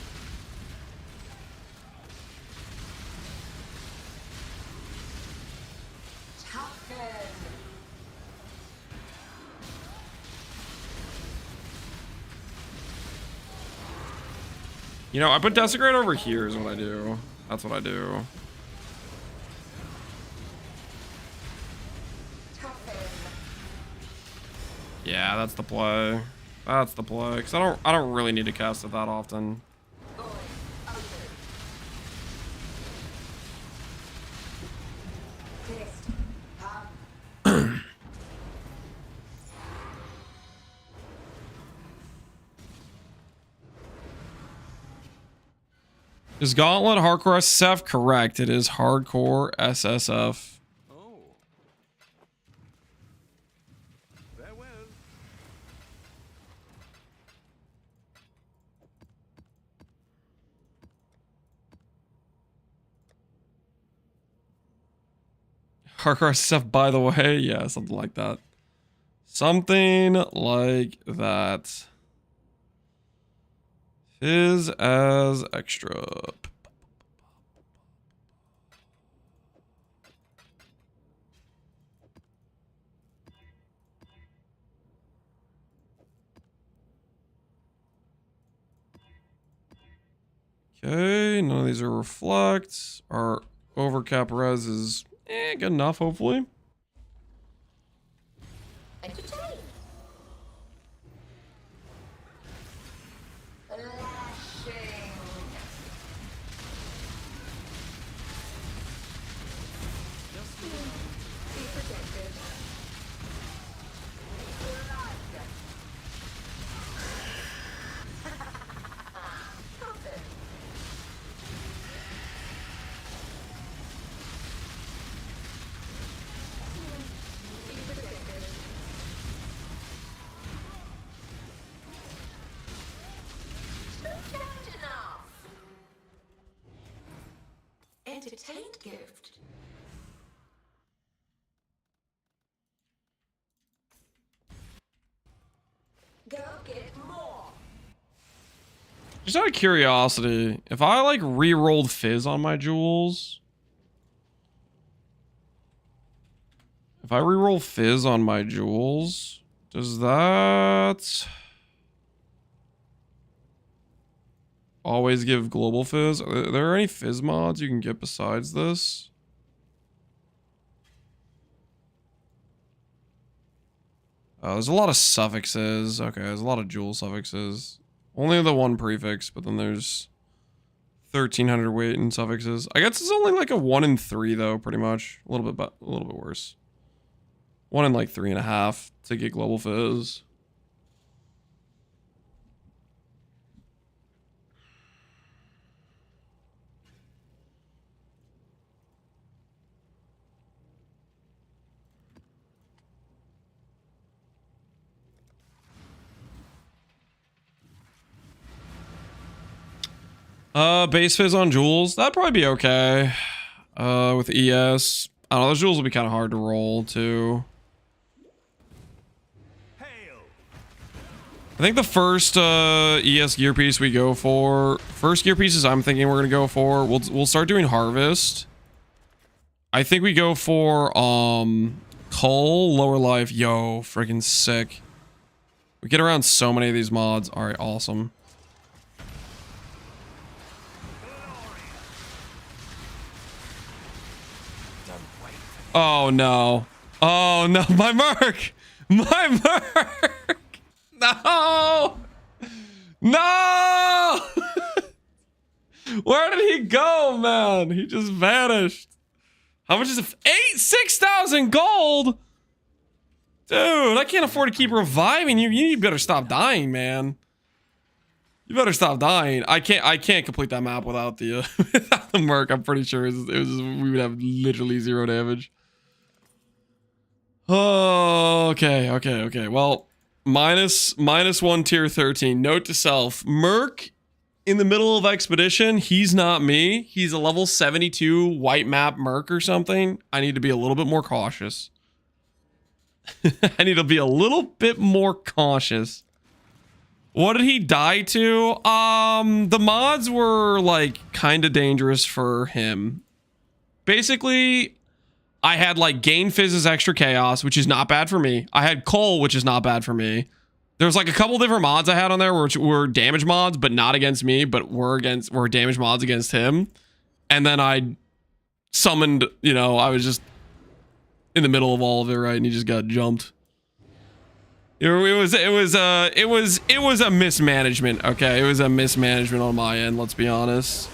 A: You know, I put Desecrate over here is what I do. That's what I do. Yeah, that's the play. That's the play. Cause I don't really need to cast it that often. Is Gauntlet hardcore SSF? Correct. It is hardcore SSF. Hardcore stuff, by the way. Yeah, something like that. Something like that. Is as extra. Okay, none of these are reflect. Our overcap res is good enough, hopefully.
F: Entertained gift. Go get more.
A: Just out of curiosity, if I like re-rolled Fizz on my jewels, if I re-roll Fizz on my jewels, does that always give global Fizz? Are there any Fizz mods you can get besides this? There's a lot of suffixes. Okay, there's a lot of jewel suffixes. Only the one prefix, but then there's 1300 weight in suffixes. I guess it's only like a 1 in 3 though, pretty much. A little bit worse. 1 in like 3.5 to get global fizz. Base fizz on jewels. That'd probably be okay. With ES. I don't know, those jewels will be kind of hard to roll too. I think the first ES gear piece we go for, first gear pieces I'm thinking we're gonna go for, we'll start doing harvest. I think we go for coal, lower life. Yo, freaking sick. We get around so many of these mods. All right, awesome. Oh no. Oh no, my Merc! My Merc! No! No! Where did he go, man? He just vanished. How much is it? 6,000 gold? Dude, I can't afford to keep reviving you. You better stop dying, man. You better stop dying. I can't complete that map without the without the Merc. I'm pretty sure we would have literally 0 damage. Oh, okay. Well, minus 1 tier 13. Note to self: Merc in the middle of expedition. He's not me. He's a level 72 white map Merc or something. I need to be a little bit more cautious. I need to be a little bit more cautious. What did he die to? The mods were like kind of dangerous for him. Basically, I had like gain fizzes extra chaos, which is not bad for me. I had coal, which is not bad for me. There's like a couple different mods I had on there which were damage mods, but not against me, but were damage mods against him. And then I summoned, you know, I was just in the middle of all of it, right? And he just got jumped. It was a mismanagement, okay? It was a mismanagement on my end, let's be honest.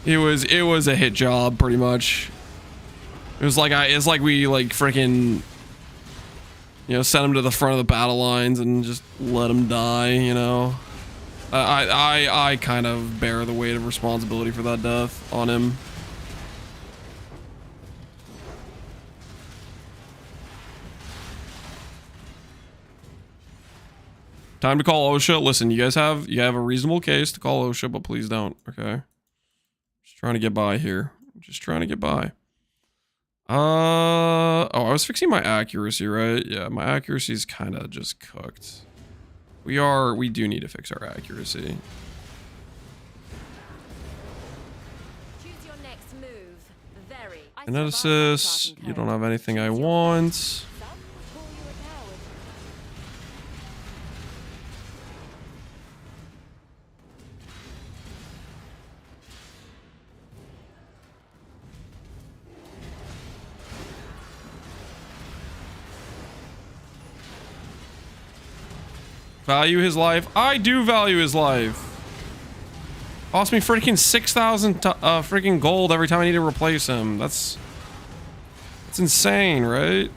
A: It was a hit job, pretty much. It's like we like freaking, you know, sent him to the front of the battle lines and just let him die, you know. I kind of bear the weight of responsibility for that death on him. Time to call OSHA. Listen, you have a reasonable case to call OSHA, but please don't, okay? Just trying to get by here. Just trying to get by. Oh, I was fixing my accuracy, right? Yeah, my accuracy is kind of just cooked. We do need to fix our accuracy.
F: Choose your next move. Very.
A: Genesis, you don't have anything I want. Value his life. I do value his life. Cost me freaking 6,000 freaking gold every time I need to replace him. That's insane, right?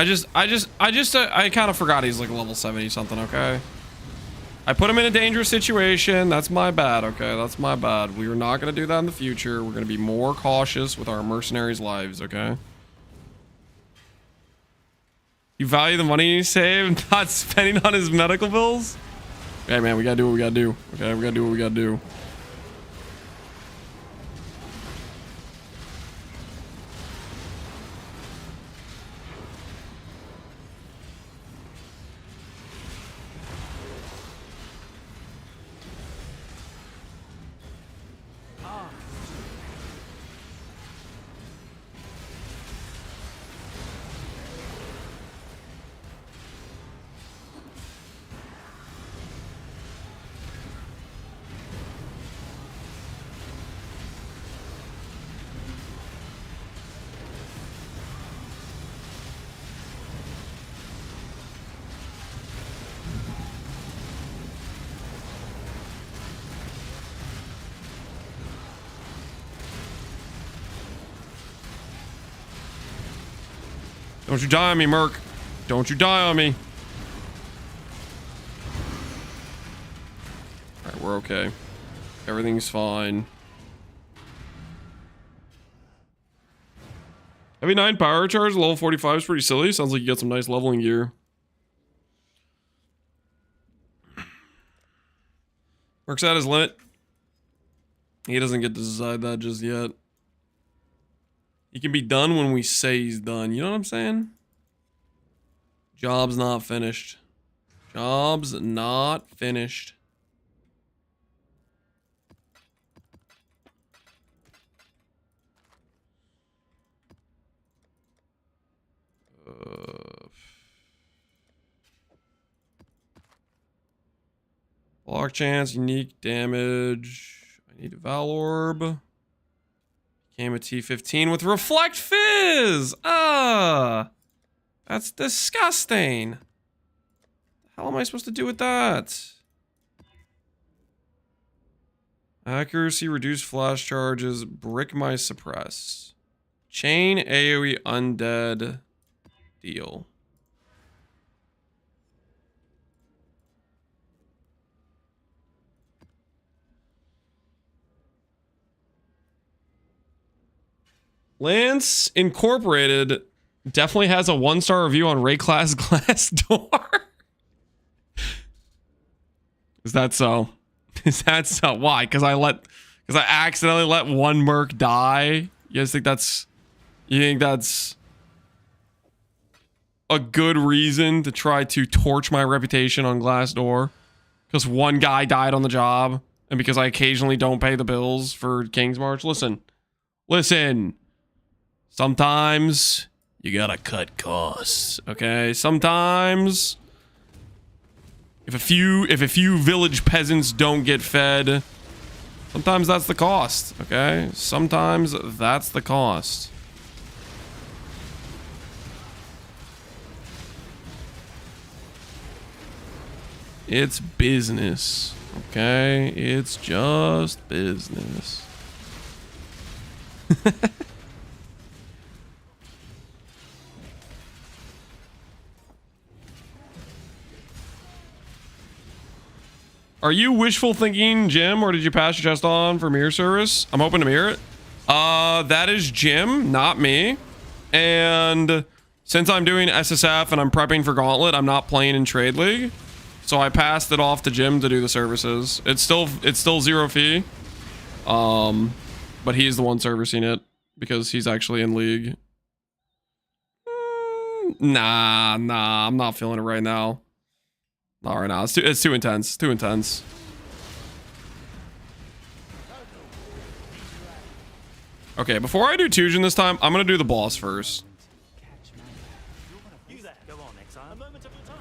A: I kind of forgot he's like level 70 something, okay? I put him in a dangerous situation. That's my bad, okay? That's my bad. We are not going to do that in the future. We're going to be more cautious with our mercenaries' lives, okay? You value the money you save, not spending on his medical bills? Hey, man, we got to do what we got to do, okay? We got to do what we got to do. Don't you die on me, Merc. Don't you die on me. Alright, we're okay. Everything's fine. Heavy 9 power charge, level 45 is pretty silly. Sounds like you got some nice leveling gear. Merc's at his limit. He doesn't get to decide that just yet. He can be done when we say he's done. You know what I'm saying? Job's not finished. Job's not finished. Block chance, unique damage. I need a Val Orb. Became a T15 with Reflect Fizz! Ah! That's disgusting. What the hell am I supposed to do with that? Accuracy, reduced flash charges, brick my suppress. Chain AoE undead deal. Lance Incorporated definitely has a 1-star review on Ray Class Glassdoor. Is that so? Is that so? Why? Because I accidentally let one Merc die. You guys think that's? You think that's a good reason to try to torch my reputation on Glassdoor? Because one guy died on the job, and because I occasionally don't pay the bills for King's March. Listen. Sometimes you gotta cut costs, okay? Sometimes if a few village peasants don't get fed, sometimes that's the cost, okay? Sometimes that's the cost. It's business, okay? It's just business. Are you wishful thinking, Jim, or did you pass your test on for mirror service? I'm hoping to mirror it. That is Jim, not me. And since I'm doing SSF and I'm prepping for Gauntlet, I'm not playing in Trade League. So I passed it off to Jim to do the services. It's still 0 fee. But he's the one servicing it because he's actually in League. Nah, I'm not feeling it right now. Not right now. It's too intense. Too intense. Okay, before I do Tujin this time, I'm gonna do the boss first.
B: You there. Go on, Exile. A moment of your time.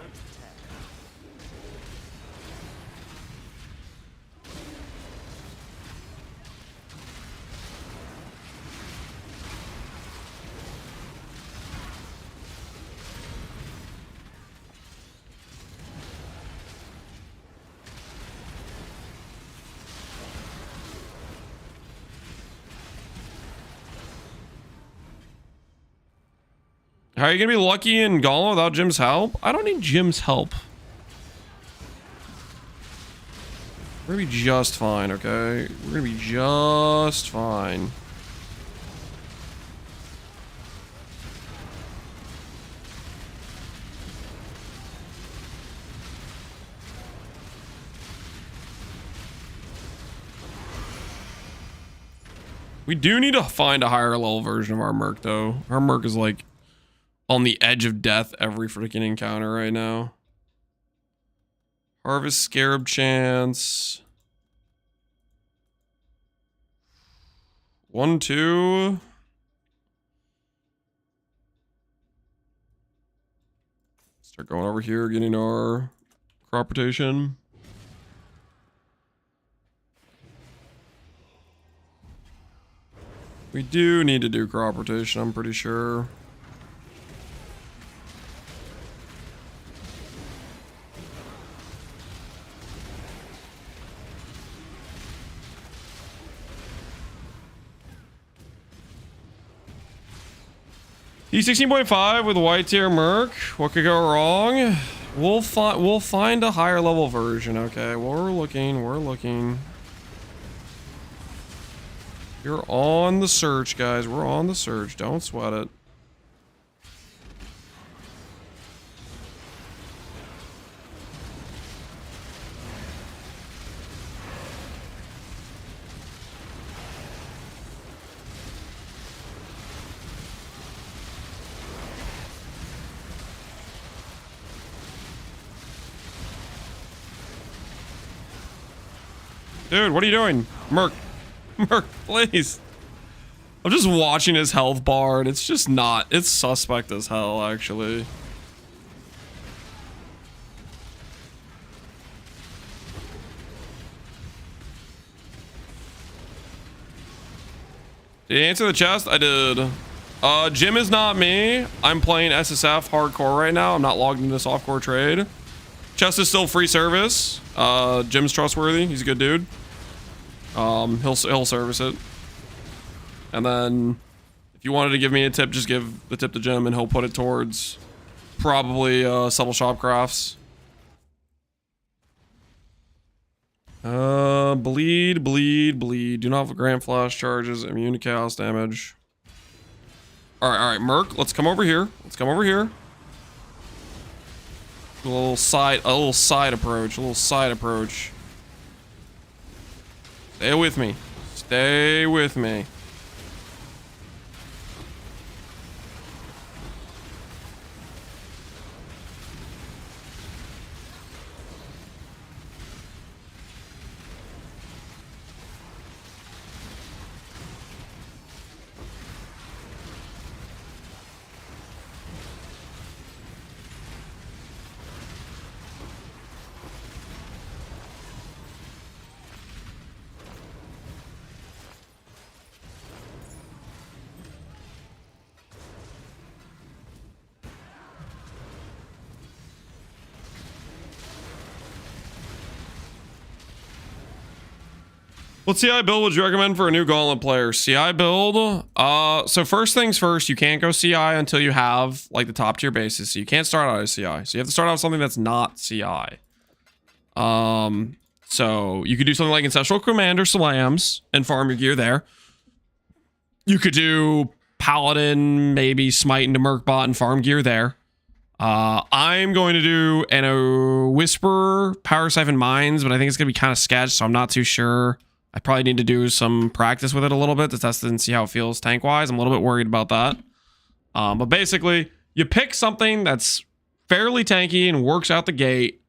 A: How are you gonna be lucky in Gauntlet without Jim's help? I don't need Jim's help. We're gonna be just fine, okay? We're gonna be just fine. We do need to find a higher level version of our Merc, though. Our Merc is like on the edge of death every freaking encounter right now. Harvest Scarab chance. 1, 2. Start going over here, getting our crop rotation. We do need to do crop rotation, I'm pretty sure. He's 16.5 with white tier merc. What could go wrong? We'll find a higher level version. Okay, we're looking. You're on the search, guys. We're on the search. Don't sweat it. Dude, what are you doing? Merc, please. I'm just watching his health bar, and it's just not. It's suspect as hell, actually. Did you answer the chest? I did. Jim is not me. I'm playing SSF hardcore right now. I'm not logged into softcore trade. Chest is still free service. Jim's trustworthy. He's a good dude. He'll service it. And then if you wanted to give me a tip, just give the tip to Jim and he'll put it towards probably subtle shop crafts. Bleed. Do not have grant flash charges, immune to chaos damage. All right, Merc, let's come over here. A little side approach. Stay with me. What CI build would you recommend for a new Gauntlet player? CI build? So first things first, you can't go CI until you have like the top tier bases. So you can't start out as CI. So you have to start out with something that's not CI. So you could do something like Ancestral Commander Slams and farm your gear there. You could do Paladin, maybe Smite into Merkbot and farm gear there. I'm going to do a Whisper Power Siphon Mines, but I think it's going to be kind of sketch, so I'm not too sure. I probably need to do some practice with it a little bit to test it and see how it feels tank-wise. I'm a little bit worried about that. But basically, you pick something that's fairly tanky and works out the gate,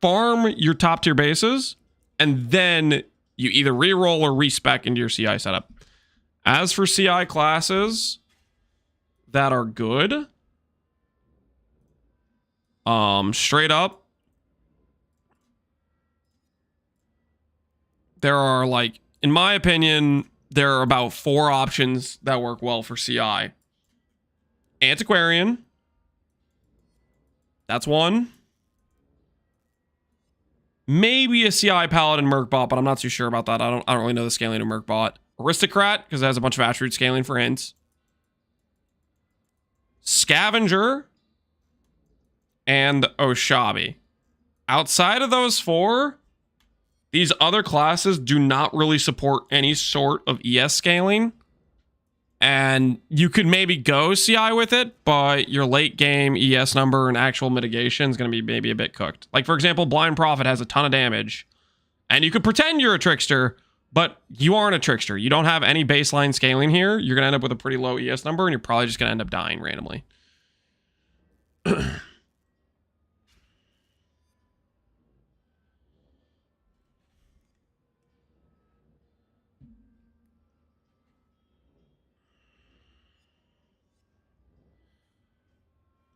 A: farm your top-tier bases, and then you either reroll or respec into your CI setup. As for CI classes that are good, straight up, there are, like, in my opinion, there are about 4 options that work well for CI. Antiquarian. That's one. Maybe a CI Paladin Merkbot, but I'm not too sure about that. I don't really know the scaling of Merkbot. Aristocrat, because it has a bunch of attribute scaling for hints. Scavenger. And Oshabi. Outside of those 4, these other classes do not really support any sort of ES scaling. And you could maybe go CI with it, but your late game ES number and actual mitigation is going to be maybe a bit cooked. Like, for example, Blind Prophet has a ton of damage. And you could pretend you're a trickster, but you aren't a trickster. You don't have any baseline scaling here. You're going to end up with a pretty low ES number, and you're probably just going to end up dying randomly.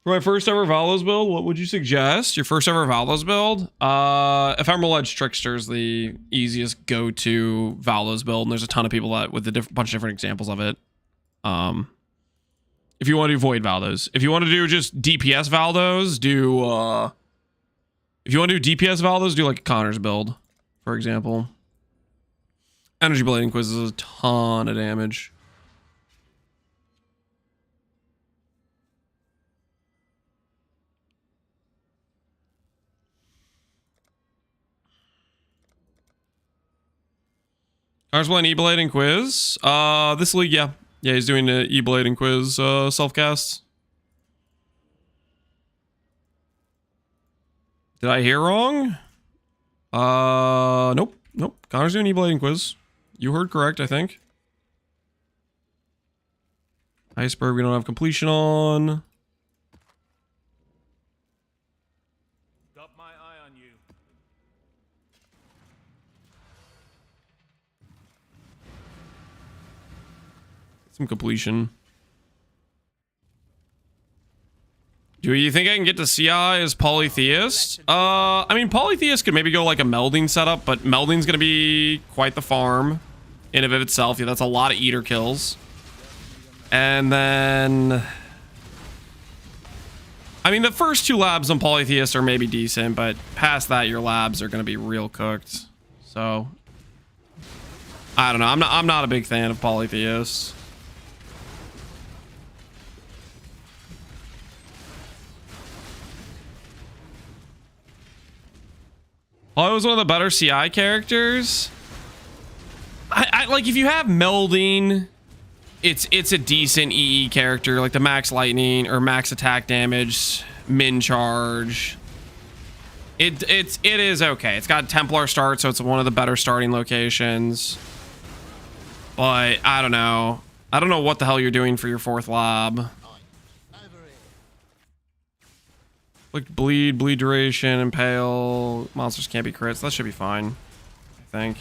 A: For my first ever Valos build, what would you suggest? Your first ever Valos build? Ephemeral Edge Trickster is the easiest go-to Valos build, and there's a ton of people that with a bunch of different examples of it. If you want to do Void Valdos. If you want to do just DPS Valdos, do if you want to do DPS Valdos, do like a Connor's build, for example. Energy Blade Inquisitor is a ton of damage. Connor's playing E-Blade and Quiz. This league, yeah. Yeah, he's doing the E-Blade and Quiz self-cast. Did I hear wrong? Nope. Nope. Connor's doing E-Blade and Quiz. You heard correct, I think. Iceberg, we don't have completion on.
B: Got my eye on you.
A: Some completion. Do you think I can get to CI as Polytheist? I mean, Polytheist could maybe go like a melding setup, but melding's gonna be quite the farm in and of itself. Yeah, that's a lot of eater kills. And then... I mean, the first two labs on Polytheist are maybe decent, but past that, your labs are gonna be real cooked. So... I don't know. I'm not a big fan of Polytheist. Poly was one of the better CI characters. I like, if you have melding, it's a decent EE character, like the max lightning or max attack damage, min charge. It is okay. It's got Templar start, so it's one of the better starting locations. But I don't know. I don't know what the hell you're doing for your fourth lab. Like bleed duration, impale. Monsters can't be crits. That should be fine, I think.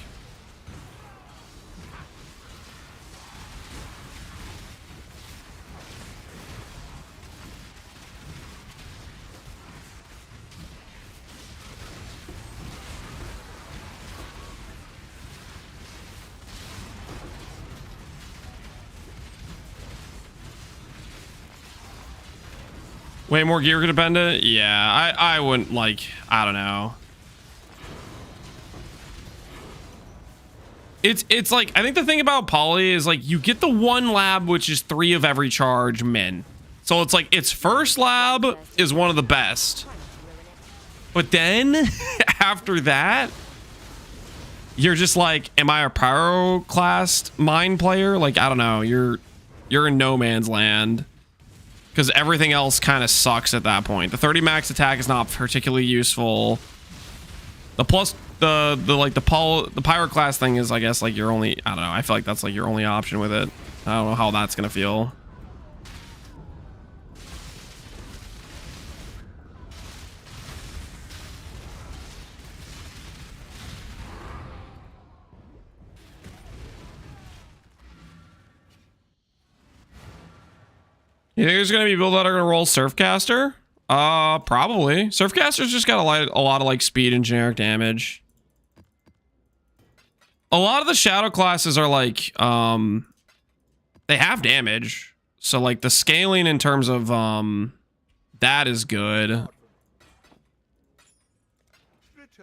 A: Way more gear dependent? Yeah, I wouldn't, like, I don't know. It's like, I think the thing about Poly is like you get the one lab which is 3 of every charge min. So it's like its first lab is one of the best. But then after that, you're just like, am I a pyroclast mine player? Like, I don't know. You're in no man's land. Because everything else kind of sucks at that point. The 30 max attack is not particularly useful. The plus the pyroclast thing is, I guess, like your only, I don't know. I feel like that's like your only option with it. I don't know how that's gonna feel. You think there's gonna be build that are gonna roll Surfcaster? Probably. Surfcaster's just got a lot of like speed and generic damage. A lot of the shadow classes are like, they have damage. So like the scaling in terms of, that is good.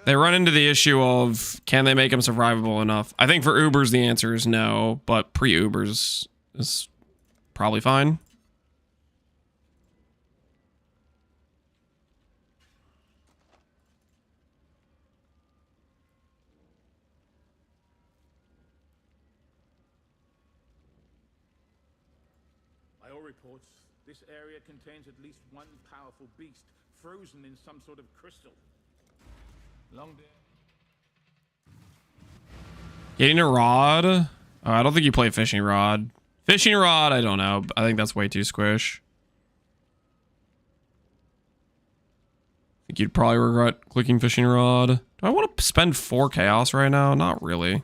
A: They run into the issue of, can they make them survivable enough? I think for Ubers, the answer is no, but pre-Ubers is probably fine.
J: Reports this area contains at least one powerful beast frozen in some sort of crystal. Long day.
A: Getting a rod? Oh, I don't think you play fishing rod. Fishing rod, I don't know. I think that's way too squish. I think you'd probably regret clicking fishing rod. Do I want to spend 4 chaos right now? Not really.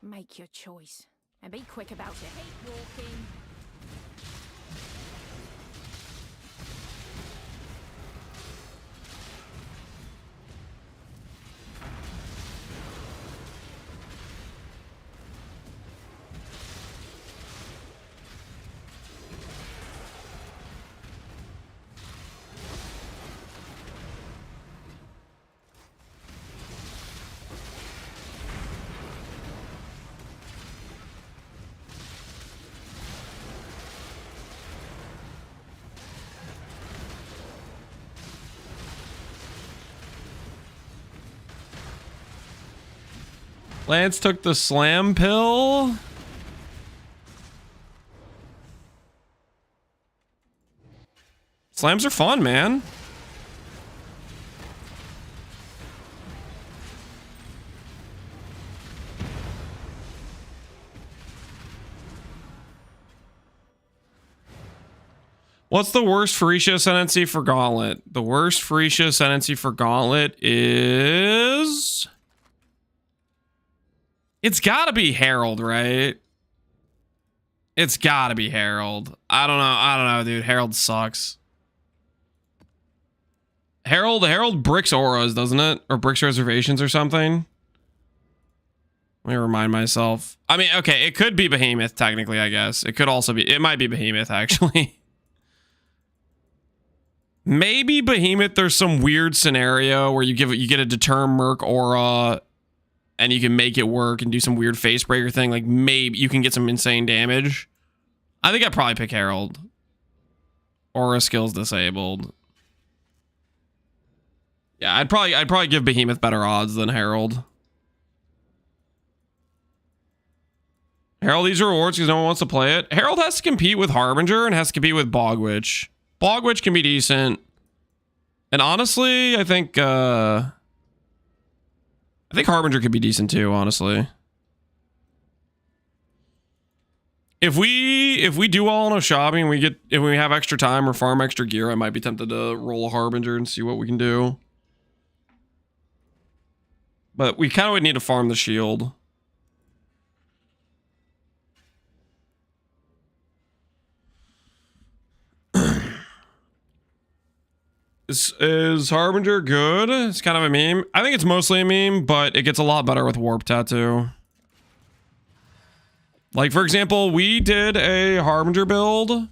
F: Make your choice and be quick about it. Keep walking.
A: Lance took the slam pill. Slams are fun, man. What's the worst Phorecia Ascendancy for Gauntlet? The worst Phorecia Ascendancy for Gauntlet is... It's gotta be Herald, right? It's gotta be Herald. I don't know, dude. Herald sucks. Herald bricks auras, doesn't it? Or bricks reservations or something. Let me remind myself. I mean, okay, it could be Behemoth, technically, I guess. It could also be... It might be Behemoth, actually. Maybe Behemoth, there's some weird scenario where you get a deter Merc aura and you can make it work and do some weird Facebreaker thing. Like, maybe you can get some insane damage. I think I'd probably pick Herald. Aura skills disabled. Yeah, I'd probably give Behemoth better odds than Herald. Herald, these are rewards because no one wants to play it. Herald has to compete with Harbinger and has to compete with Bogwitch. Bogwitch can be decent. And honestly, I think Harbinger could be decent too, honestly. If we do all on Oshabi and if we have extra time or farm extra gear, I might be tempted to roll a Harbinger and see what we can do. But we kind of would need to farm the shield. Is Harbinger good? It's kind of a meme. I think it's mostly a meme, but it gets a lot better with Warp Tattoo. Like, for example, we did a Harbinger build.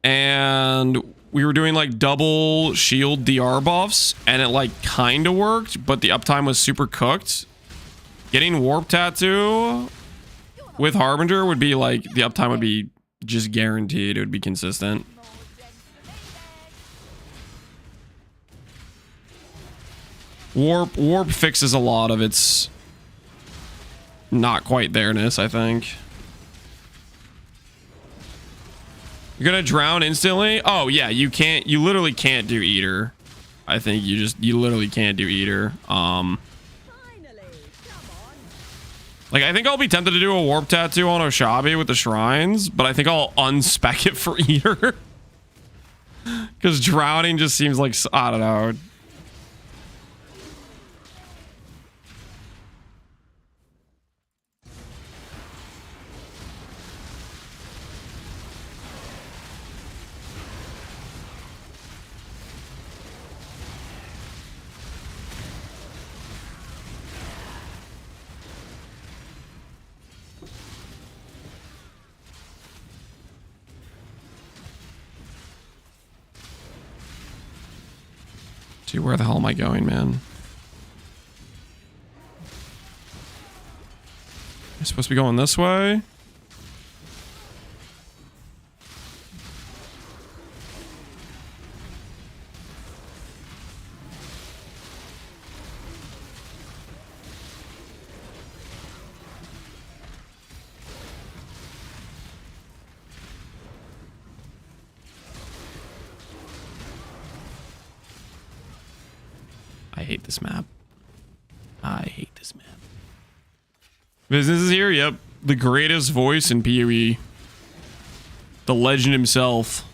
A: And we were doing, like, double shield DR buffs. And it, like, kind of worked, but the uptime was super cooked. Getting Warp Tattoo with Harbinger would be, like, the uptime would be just guaranteed. It would be consistent. Warp fixes a lot of its not quite there-ness, I think. You're gonna drown instantly? Oh yeah, you literally can't do Eater. I think you literally can't do Eater. Like, I think I'll be tempted to do a Warp Tattoo on Oshabi with the shrines, but I think I'll unspec it for Eater. Because drowning just seems like, I don't know. Dude, where the hell am I going, man? I'm supposed to be going this way? I hate this map. I hate this map. Business is here, yep. The greatest voice in PoE. The legend himself.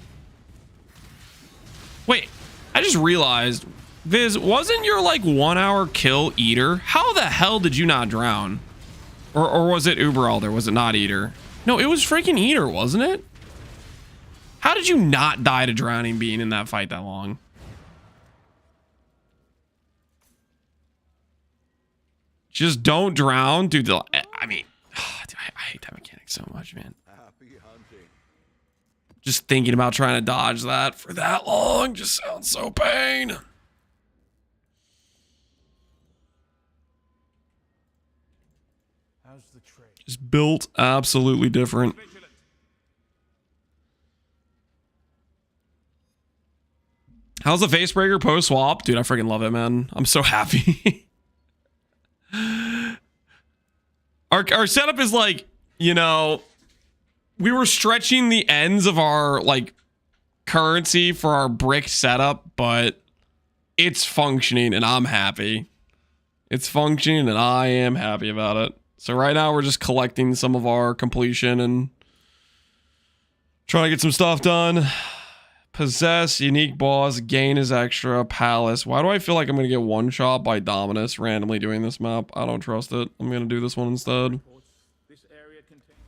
A: Wait, I just realized, Viz, wasn't your like 1 hour kill Eater? How the hell did you not drown? Or was it Uberalder? Was it not Eater? No, it was freaking Eater, wasn't it? How did you not die to drowning being in that fight that long? Just don't drown, dude. I mean, dude, I hate that mechanic so much, man. Just thinking about trying to dodge that for that long just sounds so pain.
J: How's the trade?
A: Just built absolutely different. How's the Facebreaker post swap? Dude, I freaking love it, man. I'm so happy. Our setup is like, you know, we were stretching the ends of our like currency for our brick setup, but it's functioning and I'm happy. It's functioning and I am happy about it. So right now we're just collecting some of our completion and trying to get some stuff done. Possess, unique boss, gain is extra, palace. Why do I feel like I'm going to get one shot by Dominus randomly doing this map? I don't trust it. I'm going to do this one instead.
J: This area contains.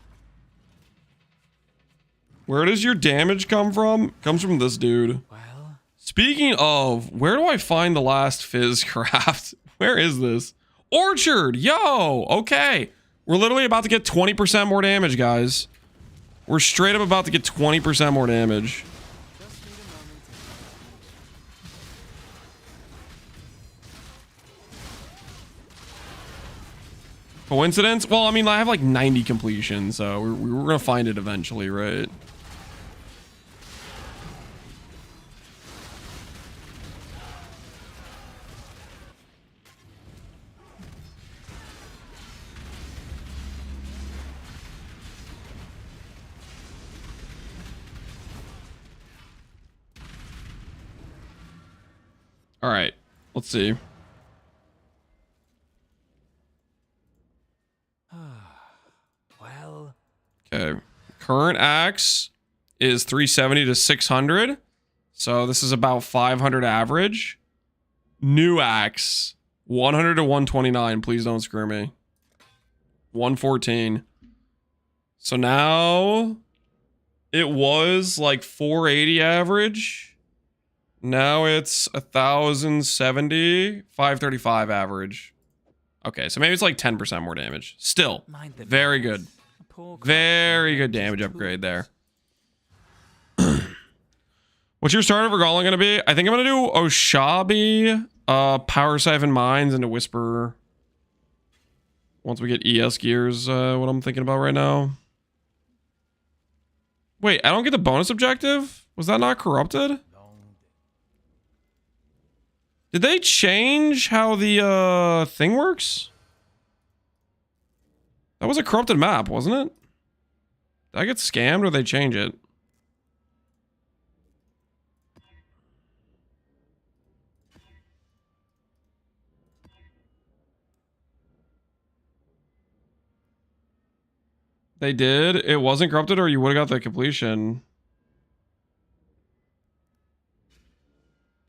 A: Where does your damage come from? Comes from this dude.
H: Well,
A: Speaking of, where do I find the last fizz craft? Where is this? Orchard! Yo! Okay. We're literally about to get 20% more damage, guys. We're straight up about to get 20% more damage. Coincidence? Well, I mean, I have like 90 completion, so we're gonna find it eventually, right? All right, let's see.
H: well,
A: Okay, current axe is 370 to 600, so this is about 500 average. New axe 100 to 129. Please don't screw me. 114. So now it was like 480 average. Now it's 1,070, 535 average. Okay, so maybe it's like 10% more damage. Still, very good. Very good damage upgrade there. What's your starter for Golem gonna be? I think I'm gonna do Oshabi, Power Siphon Mines, and a Whisper. Once we get ES gears, what I'm thinking about right now. Wait, I don't get the bonus objective? Was that not corrupted? Did they change how the thing works? That was a corrupted map, wasn't it? Did I get scammed or did they change it? They did? It wasn't corrupted or you would have got the completion?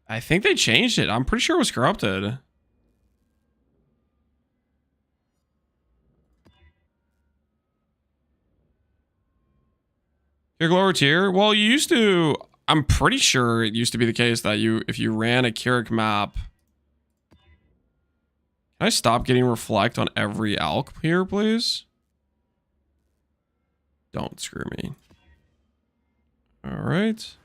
A: I think they changed it. I'm pretty sure it was corrupted. Your lower tier? Well, you used to... I'm pretty sure it used to be the case that if you ran a Keurig map... Can I stop getting reflect on every alk here, please? Don't screw me. All right.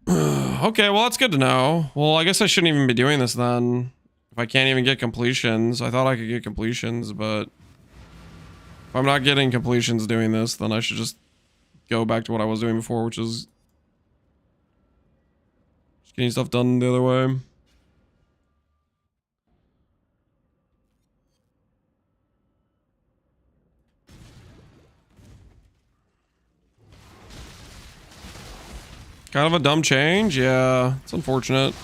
A: Okay, well, that's good to know. Well, I guess I shouldn't even be doing this then. If I can't even get completions. I thought I could get completions, but... If I'm not getting completions doing this, then I should just go back to what I was doing before, which is... just getting stuff done the other way. Kind of a dumb change, yeah. It's unfortunate.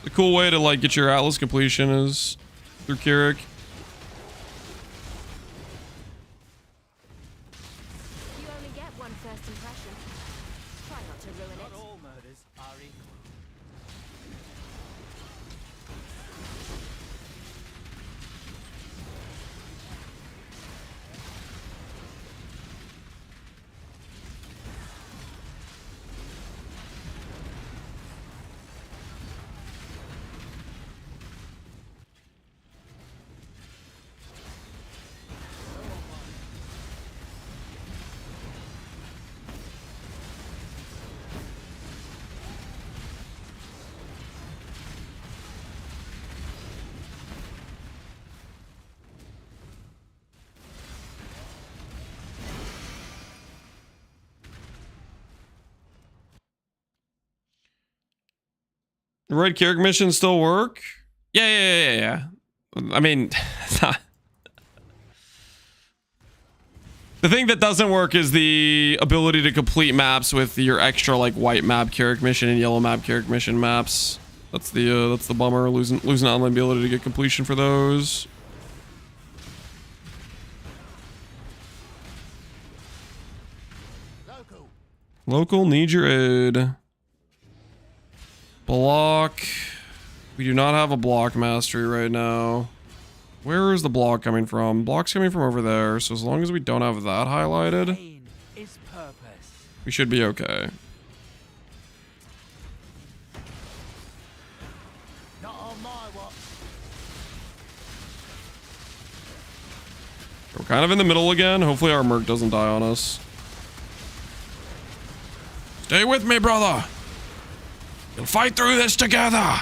A: The cool way to like get your Atlas completion is through Keurig.
F: You only get one first impression. Try not to ruin it.
H: not all murders are equal.
A: The red character mission still work? Yeah. I mean, the thing that doesn't work is the ability to complete maps with your extra like white map character mission and yellow map character mission maps. That's the bummer, losing out on the ability to get completion for those. Local need your aid. Block. We do not have a block mastery right now. Where is the block coming from? Block's coming from over there. So as long as we don't have that highlighted, we should be okay.
C: Not on my watch.
A: We're kind of in the middle again. Hopefully our merc doesn't die on us. Stay with me, brother. You'll fight through this together.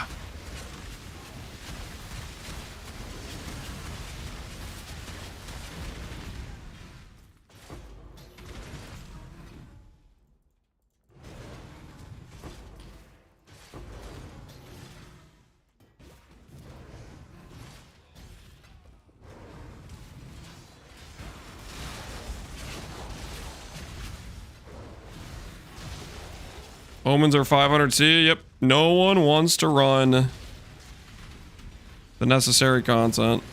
A: Omens are 500C. Yep. No one wants to run the necessary content.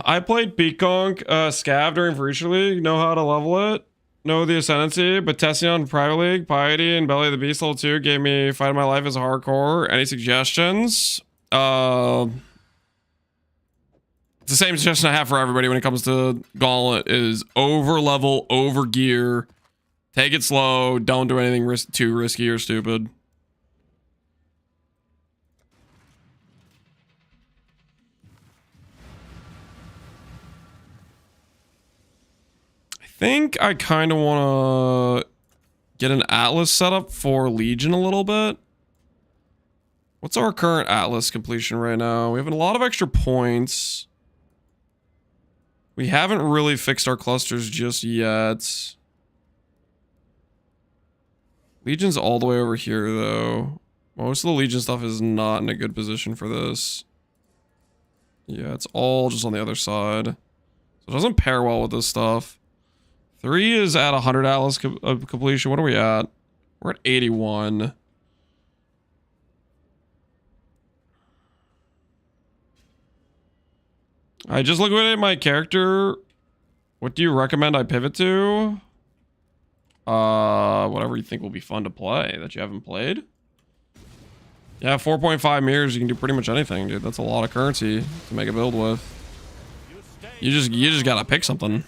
A: I played Peaconk Scav during Future League. Know how to level it. Know the Ascendancy, but testing on Private League, Piety, and Belly of the Beast level 2 gave me Fight of My Life as a hardcore. Any suggestions? It's the same suggestion I have for everybody when it comes to Gauntlet is over level, over gear. Take it slow. Don't do anything too risky or stupid. I think I kind of want to get an Atlas set up for Legion a little bit. What's our current Atlas completion right now? We have a lot of extra points. We haven't really fixed our clusters just yet. Legion's all the way over here, though. Most of the Legion stuff is not in a good position for this. Yeah, it's all just on the other side. So it doesn't pair well with this stuff. 3 is at 100 Atlas completion. What are we at? We're at 81. I just look at my character. What do you recommend I pivot to? Whatever you think will be fun to play that you haven't played. Yeah, 4.5 mirrors. You can do pretty much anything, dude. That's a lot of currency to make a build with. You just gotta pick something.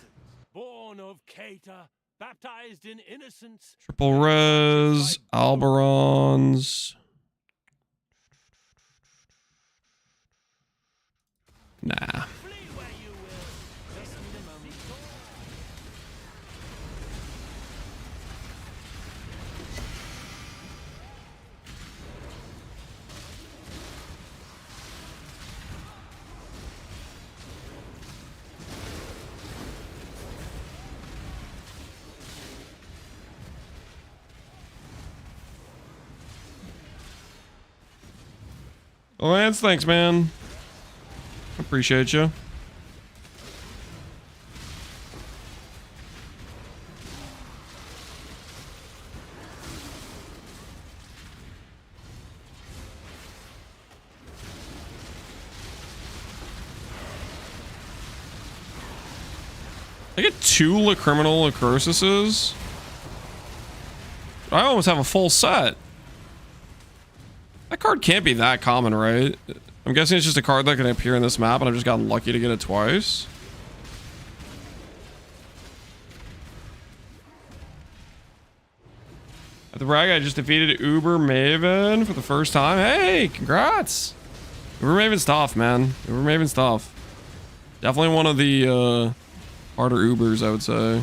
D: Baptized in innocence.
A: Triple res, Alberons. Nah. Oh, Lance, thanks, man. Appreciate you. I get 2 Lacriminal Acrosises. I almost have a full set. That card can't be that common, right? I'm guessing it's just a card that can appear in this map, and I've just gotten lucky to get it twice. At the brag, I just defeated Uber Maven for the first time. Hey, congrats! Ubermaven's tough, man. Ubermaven's tough. Definitely one of the harder Ubers, I would say.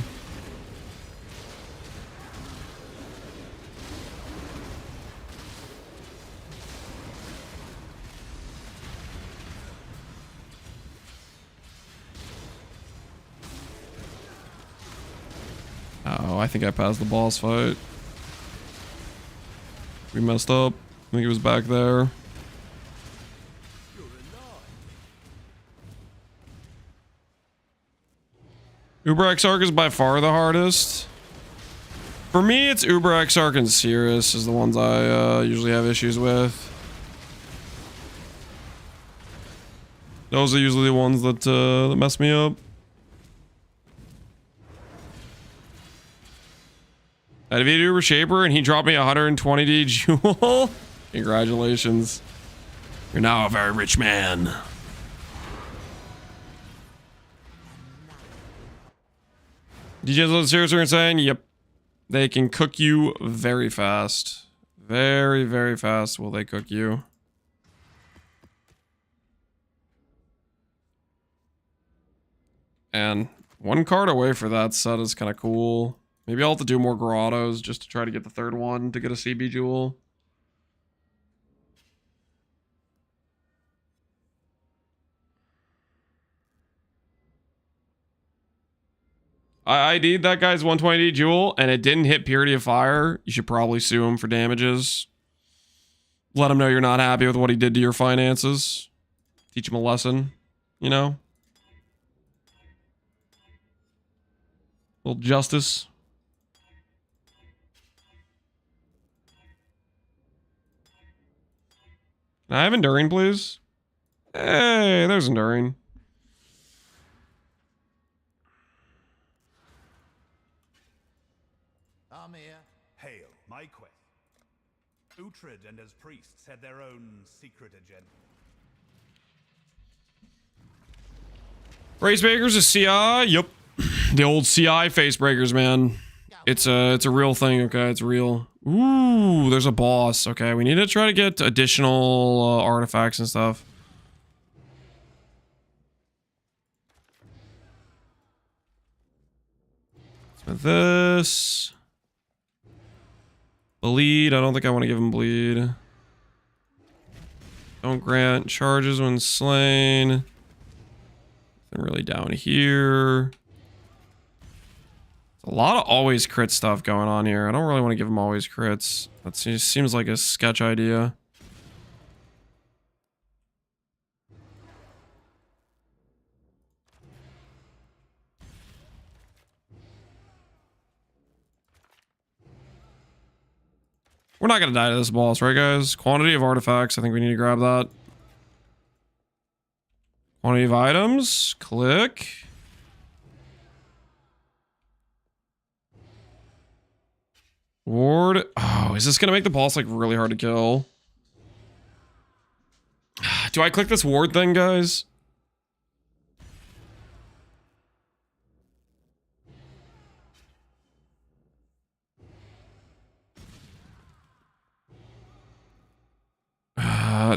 A: Oh, I think I passed the boss fight. We messed up. I think it was back there. Uber Exarch is by far the hardest. For me, it's Uber Exarch and Cirrus is the ones I usually have issues with. Those are usually the ones that that mess me up. I defeated Uber Shaper and he dropped me 120D jewel. Congratulations. You're now a very rich man. DJs on the Cirrus are insane. Yep. They can cook you very fast. Very, very fast will they cook you. And one card away for that set is kind of cool. Maybe I'll have to do more grottos just to try to get the third one to get a CB jewel. I ID'd that guy's 120D jewel and it didn't hit Purity of Fire. You should probably sue him for damages. Let him know you're not happy with what he did to your finances. Teach him a lesson, you know? A little justice. Can I have Enduring, please? Hey, there's Enduring.
C: I'm here.
B: Hail, my quest. Uhtred and his priests had their own secret agenda.
A: Facebreakers is CI? Yep. The old CI Facebreakers, man. It's a real thing, okay? It's real. Ooh, there's a boss. Okay, we need to try to get additional artifacts and stuff. With this. Bleed. I don't think I want to give him bleed. Don't grant charges when slain. Nothing really down here. A lot of always crit stuff going on here. I don't really want to give him always crits. That seems like a sketch idea. We're not going to die to this boss, right, guys? Quantity of artifacts. I think we need to grab that. Quantity of items. Click. Ward. Oh, is this going to make the boss, like, really hard to kill? Do I click this ward thing, guys?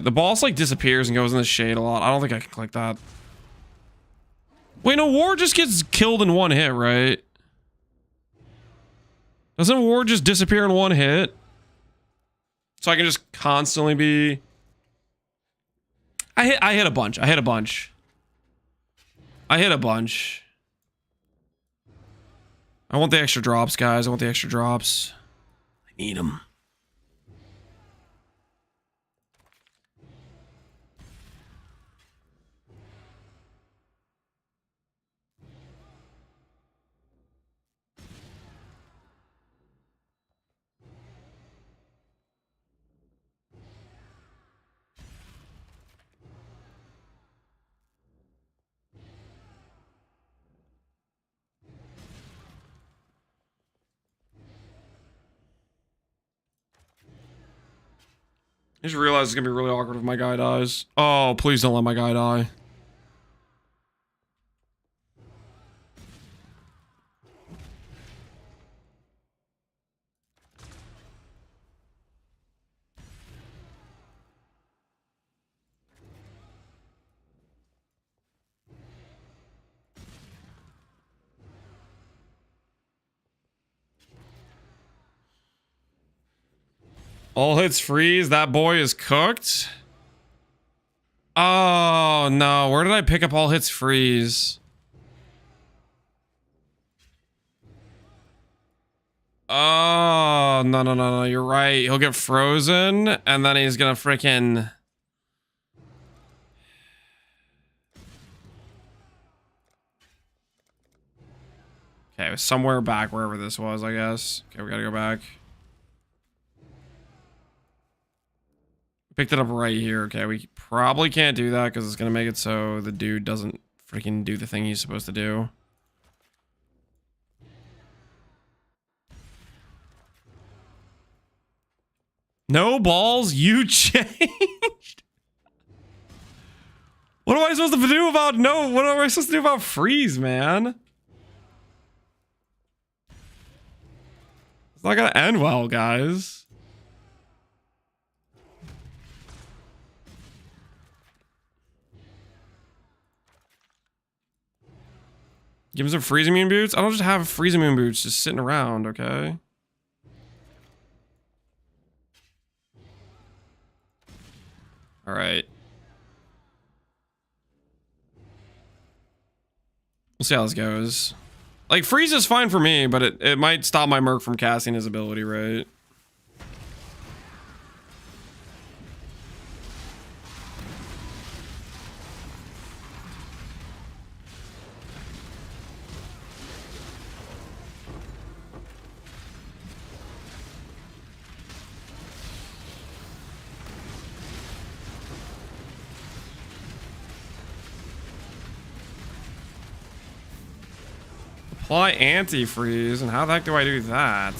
A: The boss, like, disappears and goes in the shade a lot. I don't think I can click that. Wait, no, ward just gets killed in one hit, right? Doesn't ward just disappear in one hit? So I can just constantly be... I hit a bunch. I hit a bunch. I want the extra drops, guys. I want the extra drops. I need them. I just realized it's gonna be really awkward if my guy dies. Oh, please don't let my guy die. All hits freeze. That boy is cooked. Oh, no. Where did I pick up all hits freeze? Oh, no, no, no, no. You're right. He'll get frozen, and then he's gonna freaking... Okay, it was somewhere back wherever this was, I guess. Okay, we gotta go back. Picked it up right here. Okay, we probably can't do that because it's gonna make it so the dude doesn't freaking do the thing he's supposed to do. No balls, you changed. What am I supposed to do about no? What am I supposed to do about freeze, man? It's not gonna end well, guys. Give him some freeze immune boots. I don't just have freeze immune boots just sitting around, okay? All right. We'll see how this goes. Like, freeze is fine for me, but it might stop my Merc from casting his ability, right? Apply antifreeze, and how the heck do I do that?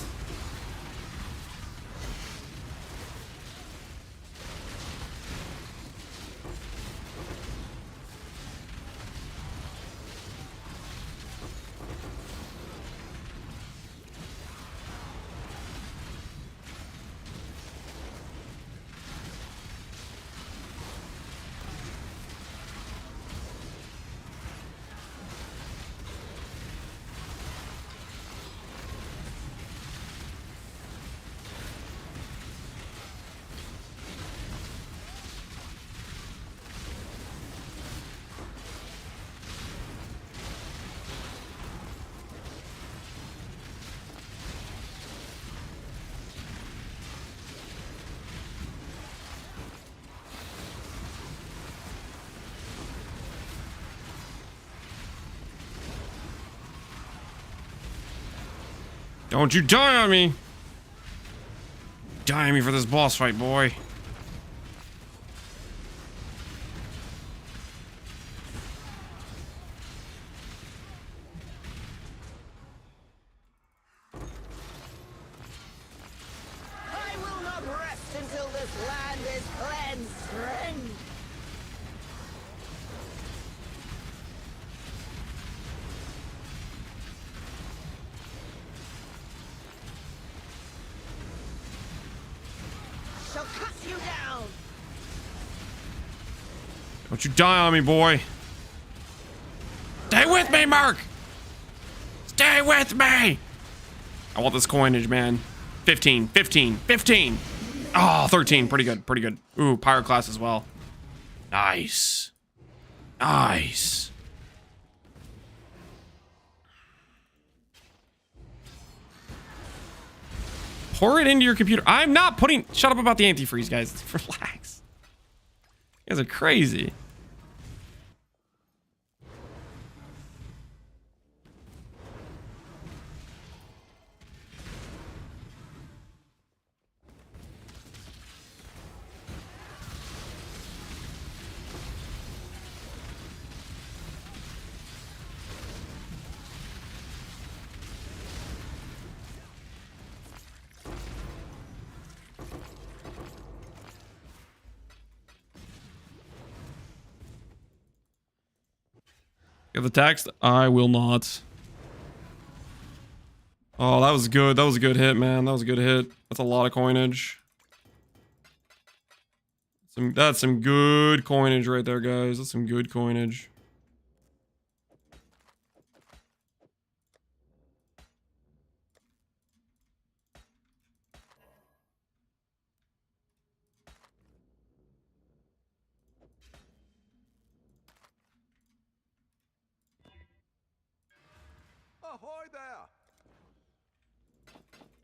A: Don't you die on me! Die on me for this boss fight, boy.
K: I will not rest until this land is cleansed, friend. Shall cut you down.
A: Don't you die on me, boy. Stay with me, Mark! Stay with me! I want this coinage, man. 15, 15, 15! Oh, 13. Pretty good, pretty good. Ooh, Pyroclast as well. Nice. Nice. Pour it into your computer. I'm not putting... Shut up about the antifreeze, guys. Relax. You guys are crazy. You have the text? I will not. Oh, that was good. That was a good hit, man. That was a good hit. That's a lot of coinage. That's some good coinage right there, guys. That's some good coinage.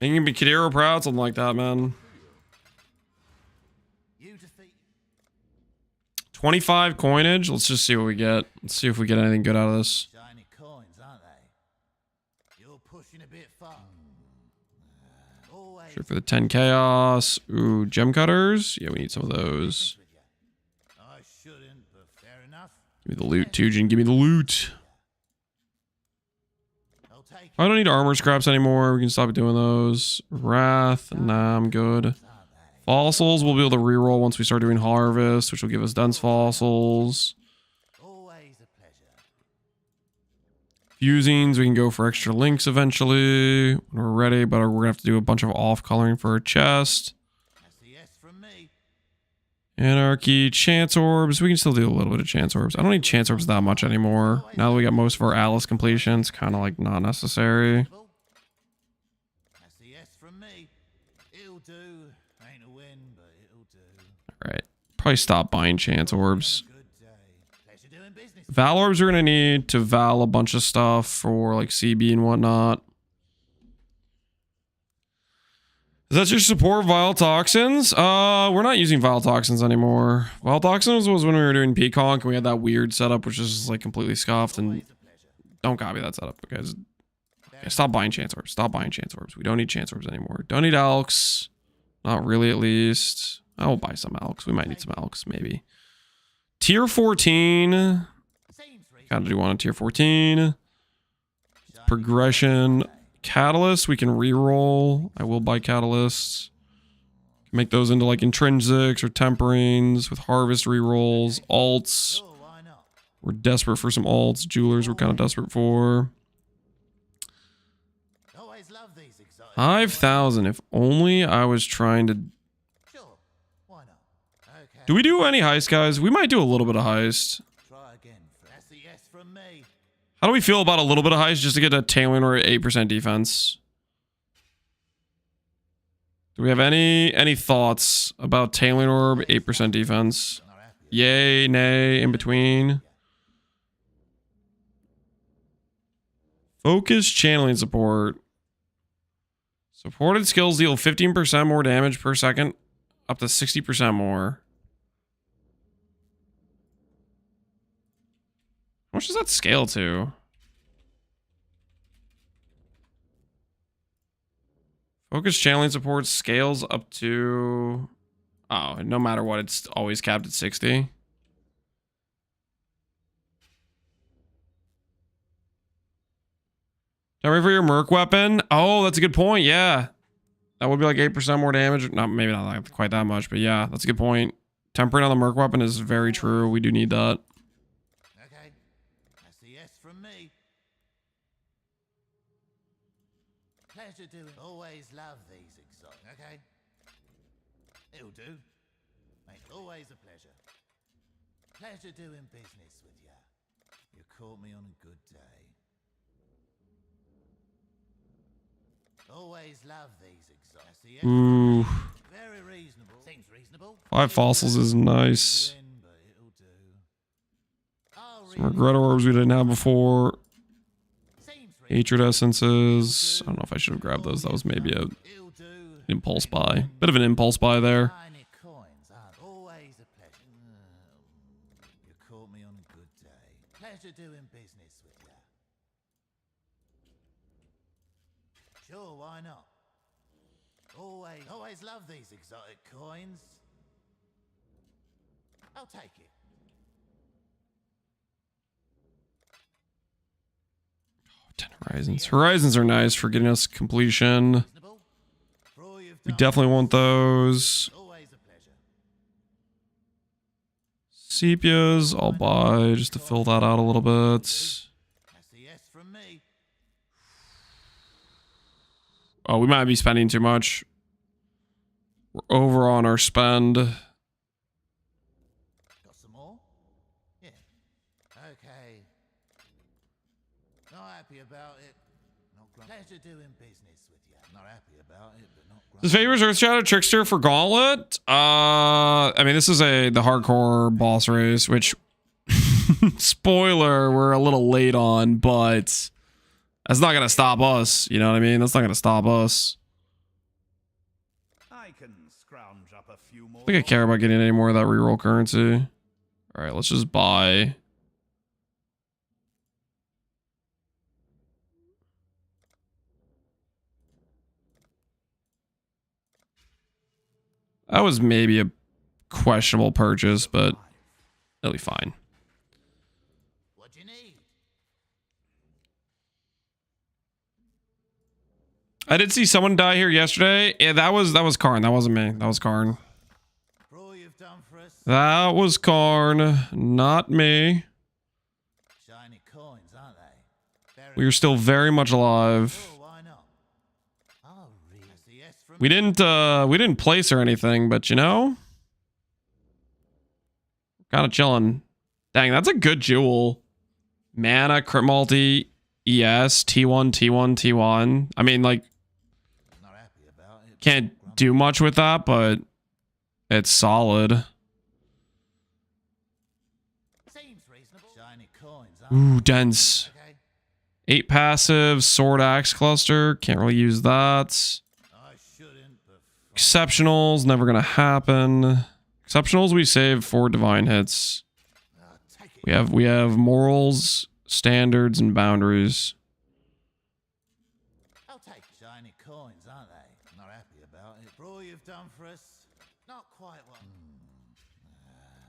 A: Making Kadiro proud, something like that, man.
C: You defeat.
A: 25 coinage. Let's just see what we get. Let's see if we get anything good out of this.
C: Shiny coins, aren't they? You're pushing a bit far. Always.
A: Sure for the 10 chaos. Ooh, gem cutters. Yeah, we need some of those.
C: I shouldn't, but fair enough.
A: Give me the loot, Tujin. Give me the loot.
C: I'll take
A: I don't need armor scraps anymore. We can stop doing those. Wrath. Nah, I'm good. Fossils, we'll be able to reroll once we start doing harvest, which will give us dense fossils.
C: Always a pleasure.
A: Fusings, we can go for extra links eventually when we're ready, but we're gonna have to do a bunch of off coloring for our chest.
C: That's a yes from me.
A: Anarchy, chance orbs. We can still do a little bit of chance orbs. I don't need chance orbs that much anymore. Now that we got most of our Alice completions, kind of like not necessary.
C: That's a yes from me. It'll do. Ain't a win, but it'll do.
A: All right, probably stop buying chance orbs.
C: Good day. Pleasure doing business.
A: Val orbs are gonna need to Val a bunch of stuff for like CB and whatnot. Is that your support Vile Toxins? We're not using Vile Toxins anymore. Vile Toxins was when we were doing Peaconk and we had that weird setup which is just like completely scuffed, and don't copy that setup, guys. Okay, stop buying chance orbs. Stop buying chance orbs. We don't need chance orbs anymore. Don't need Elks. Not really, at least. I will buy some Elks. We might need some Elks, maybe. Tier 14. Gotta do one on tier 14. Progression. Catalyst, we can reroll. I will buy catalysts. Make those into like intrinsics or temperings with harvest rerolls. Alts.
C: Sure, why not?
A: We're desperate for some alts. Jewelers we're kind of desperate for.
C: Always love these exotic.
A: 5,000. If only I was trying to...
C: Sure. Why not? Okay.
A: Do we do any heist, guys? We might do a little bit of heist.
C: Try again. That's a yes from me.
A: How do we feel about a little bit of heist just to get a tailoring or 8% defense? Do we have any thoughts about tailoring orb 8% defense? Yay, nay, in between. Focus channeling support. Supported skills deal 15% more damage per second, up to 60% more. How much does that scale to? Focus channeling support scales up to... Oh, no matter what, it's always capped at 60. Sorry for your Merc weapon. Oh, that's a good point. Yeah. That would be like 8% more damage. Not, maybe not like quite that much, but yeah, that's a good point. Tempering on the Merc weapon is very true. We do need that.
C: Okay. That's a yes from me. Pleasure doing. Always love these exotic. Okay. It'll do. Mate, always a pleasure. Pleasure doing business with you. You caught me on a good day. Always love these exotic. That's a yes.
A: Ooh.
C: Very reasonable. Seems reasonable.
A: 5 fossils is nice.
C: Win, but it'll do. I'll
A: Some regret orbs we didn't have before.
C: Seems
A: Hatred essences. I don't know if I should have grabbed those. That was maybe a
C: It'll do.
A: impulse buy. Bit of an impulse buy there.
C: Tiny coins aren't always a pleasure. You caught me on a good day. Pleasure doing business with you. Sure, why not? Always love these exotic coins. I'll take it.
A: Oh, 10 horizons. Horizons are nice for getting us completion.
C: Reasonable. For all you've
A: We
C: done.
A: definitely want those.
C: Always a pleasure.
A: Sepias, I'll buy just to fill that out a little bit.
C: That's a yes from me.
A: Oh, we might be spending too much. We're over on our spend.
C: Got some more? Yeah. Okay. Not happy about it. Not pleasure doing business with you. Not happy about it, but not
A: This favors Earthshadow Trickster for Gauntlet. I mean, this is the hardcore boss race, which spoiler, we're a little late on, but that's not gonna stop us. You know what I mean? That's not gonna stop us. think I care about getting any more of that reroll currency. All right, let's just buy. That was maybe a questionable purchase, but it'll be fine.
C: What do you need?
A: I did see someone die here yesterday. Yeah, that was Karn. That wasn't me. That was Karn.
C: For all you've done for us.
A: That was Karn, not me.
C: Shiny coins, aren't they?
A: We are still very much alive.
C: Sure, why not? Oh, really? That's a yes from
A: We didn't place or anything, but you know, kind of chilling. Dang, that's a good jewel. Mana, crit multi, ES, T1, T1, T1. I mean, like,
C: not happy about it.
A: can't do much with that, but it's solid.
C: Seems reasonable. Shiny coins, aren't
A: Ooh, dense.
C: they? Okay.
A: 8 passive, sword axe cluster. Can't really use that.
C: I shouldn't, but
A: Exceptionals, never gonna happen. Exceptionals we save for divine hits.
C: take it.
A: We have morals, standards, and boundaries.
C: I'll take shiny coins, aren't they? Not happy about it. For all you've done for us, not quite what.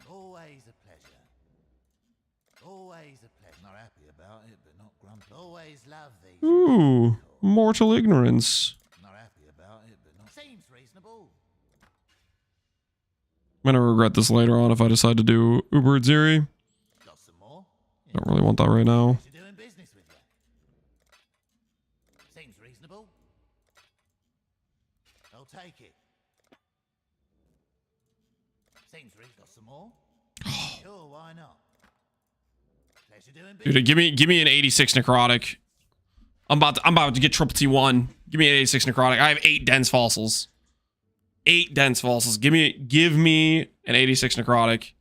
C: Always a pleasure. Always a pleasure. Not happy about it, but not grumpy. Always love these.
A: Ooh, mortal ignorance.
C: Not happy about it, but not. Seems reasonable.
A: I'm gonna regret this later on if I decide to do Uber Ziri.
C: Got some more?
A: Don't really want that right now.
C: Pleasure doing business with you. Seems reasonable. I'll take it. Seems reasonable. Got some more? Sure, why not? Pleasure doing business.
A: Dude, give me an 86 necrotic. I'm about to get triple T1. Give me an 86 necrotic. I have 8 dense fossils. 8 dense fossils. Give me an 86 necrotic.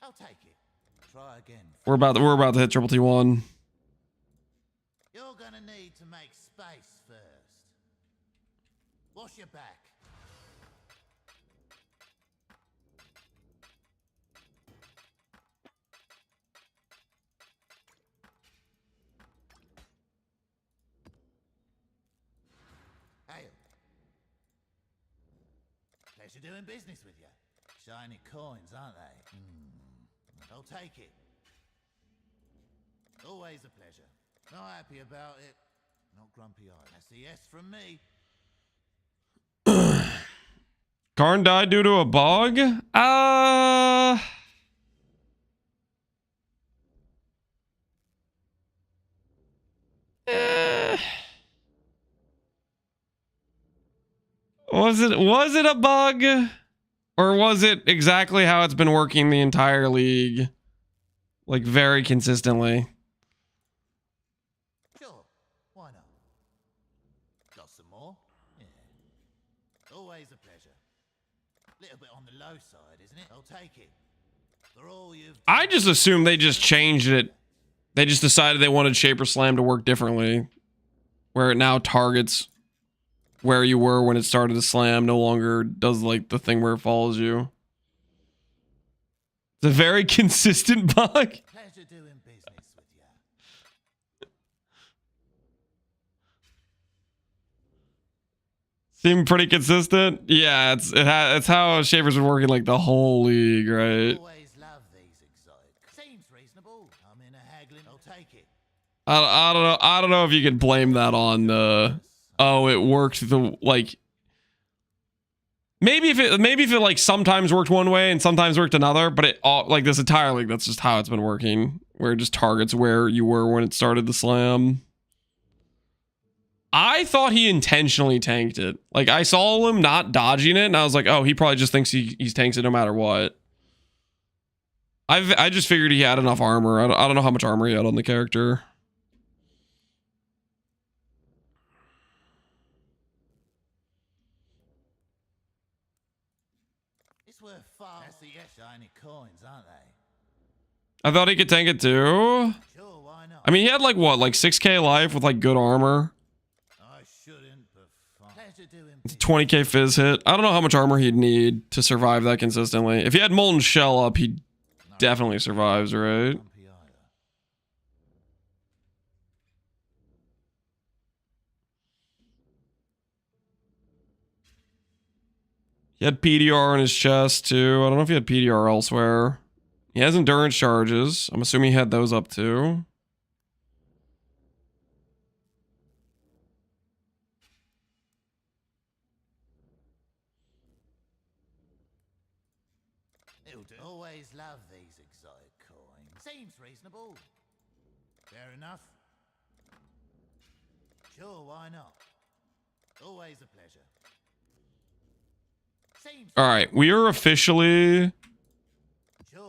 C: I'll take it. Try again.
A: We're about to hit triple T1.
C: You're gonna need to make space first. Wash your back. Hail. Pleasure doing business with you. Shiny coins, aren't they? I'll take it. Always a pleasure. Not happy about it. Not grumpy either. That's a yes from me.
A: Karn died due to a bug? Was it a bug? Or was it exactly how it's been working the entire league? Like, very consistently.
C: Sure. Why not? Got some more? Yeah. Always a pleasure. Little bit on the low side, isn't it? I'll take it. For all you've
A: I just assumed they just changed it. They just decided they wanted Shaper Slam to work differently. Where it now targets where you were when it started to slam, no longer does like the thing where it follows you. It's a very consistent bug.
C: pleasure doing business with you.
A: Seem pretty consistent. Yeah, it's how Shaper's been working like the whole league, right?
C: Always love these exotic. Seems reasonable. I'm in a haggling. I'll take it.
A: I don't know. I don't know if you could blame that on oh, it worked the like. Maybe if it like sometimes worked one way and sometimes worked another, but it all like this entire league, that's just how it's been working. Where it just targets where you were when it started the slam. I thought he intentionally tanked it. Like I saw him not dodging it, and I was like, oh, he probably just thinks he's tanks it no matter what. I just figured he had enough armor. I don't know how much armor he had on the character.
C: It's worth far. That's the shiny coins, aren't they?
A: I thought he could tank it too.
C: Sure, why not?
A: I mean, he had like what, like 6k life with like good armor.
C: I shouldn't, but fine. Pleasure doing
A: It's a 20k fizz hit. I don't know how much armor he'd need to survive that consistently. If he had Molten Shell up, he definitely survives, right? He had PDR in his chest too. I don't know if he had PDR elsewhere. He has endurance charges. I'm assuming he had those up too.
C: Always love these exotic coins. Seems reasonable. Fair enough. Sure, why not? Always a pleasure. Seems
A: All right, we are officially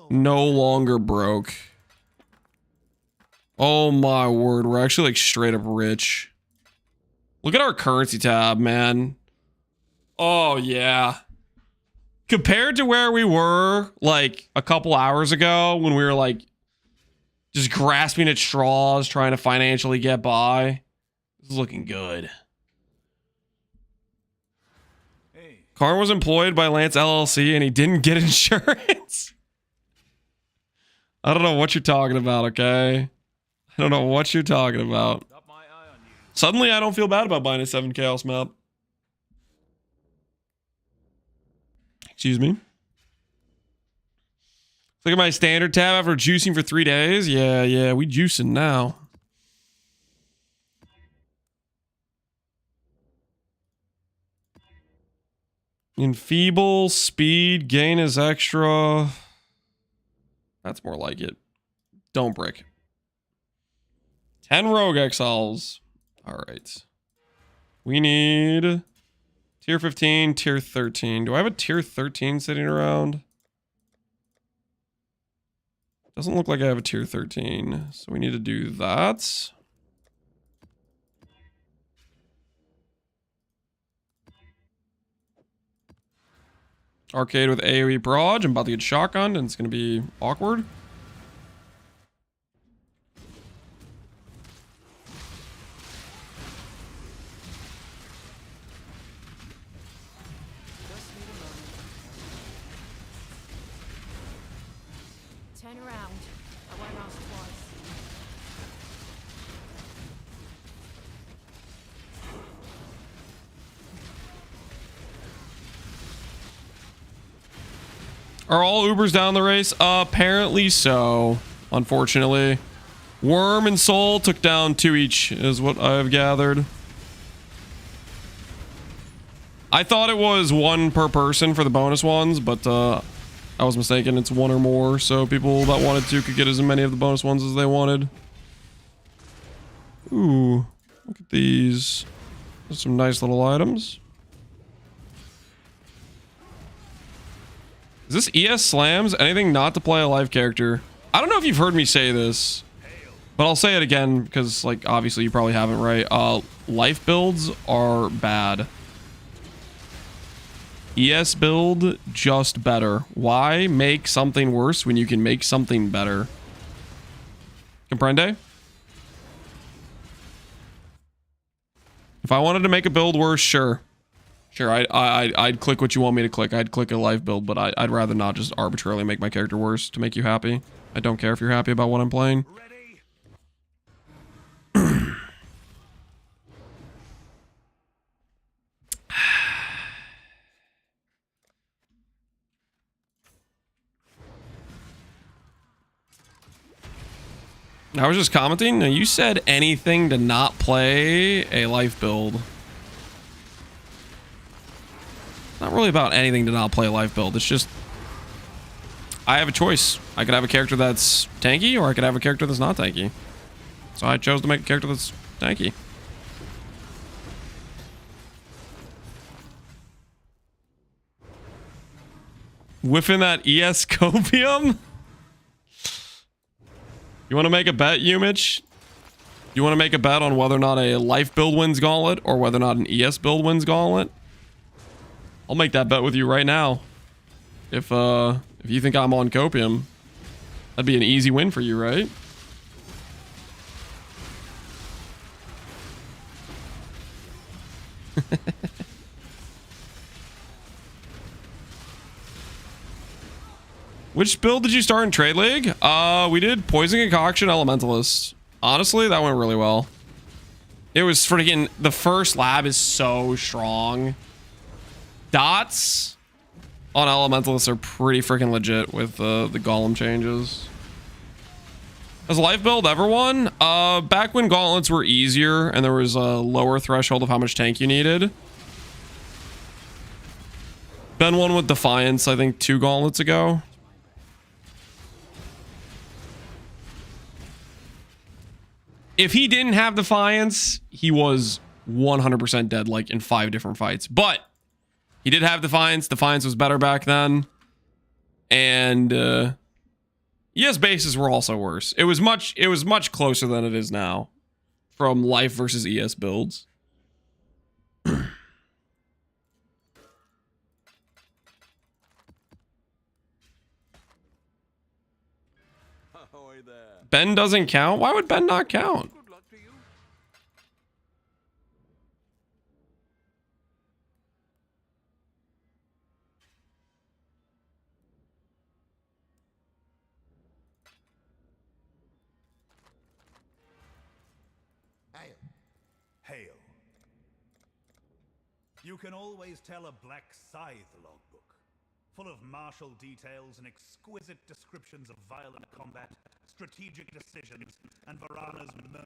A: no longer broke. Oh my word, we're actually like straight up rich. Look at our currency tab, man. Oh yeah. Compared to where we were like a couple hours ago when we were like just grasping at straws trying to financially get by, this is looking good. Karn was employed by Lance LLC and he didn't get insurance. I don't know what you're talking about, okay? I don't know what you're talking about. Suddenly I don't feel bad about buying a 7 chaos map. Excuse me. Look at my standard tab after juicing for 3 days. Yeah, we juicing now. Enfeeble, speed, gain is extra. That's more like it. Don't break. 10 rogue exiles. All right. We need tier 15, tier 13. Do I have a tier 13 sitting around? Doesn't look like I have a tier 13. So we need to do that. Arcade with AoE barrage. I'm about to get shotgunned and it's going to be awkward.
F: Turn around. I won't ask twice.
A: Are all Ubers down the race? Apparently so. Unfortunately. Worm and Soul took down 2 each, is what I've gathered. I thought it was 1 per person for the bonus ones, but I was mistaken. It's 1 or more, so people that wanted to could get as many of the bonus ones as they wanted. Ooh, look at these. There's some nice little items. Is this ES slams? Anything not to play a life character? I don't know if you've heard me say this, but I'll say it again because, like, obviously you probably haven't, right? Life builds are bad. ES build, just better. Why make something worse when you can make something better? Comprende? If I wanted to make a build worse, sure. Sure, I'd click what you want me to click. I'd click a life build, but I'd rather not just arbitrarily make my character worse to make you happy. I don't care if you're happy about what I'm playing. I was just commenting. You said anything to not play a life build. Not really about anything to not play a life build. It's just I have a choice. I could have a character that's tanky, or I could have a character that's not tanky. So I chose to make a character that's tanky. Whiffing that ES copium? You want to make a bet, Umich? You want to make a bet on whether or not a life build wins Gauntlet or whether or not an ES build wins Gauntlet? I'll make that bet with you right now. If you think I'm on copium, that'd be an easy win for you, right? Which build did you start in Trade League? We did Poison Concoction Elementalist. Honestly, that went really well. It was freaking... The first lab is so strong. Dots on Elementalists are pretty freaking legit with the Golem changes. Has Life build ever won? Back when Gauntlets were easier and there was a lower threshold of how much tank you needed. Ben won with Defiance, I think 2 Gauntlets ago. If he didn't have Defiance, he was 100% dead, like in 5 different fights. But he did have Defiance. Defiance was better back then. And ES bases were also worse. It was much closer than it is now from Life versus ES builds. Ben doesn't count? Why would Ben not count?
J: Good luck to you.
C: Hail.
B: Hail. You can always tell a black scythe logbook, full of martial details and exquisite descriptions of violent combat, strategic decisions, and Varana's murder.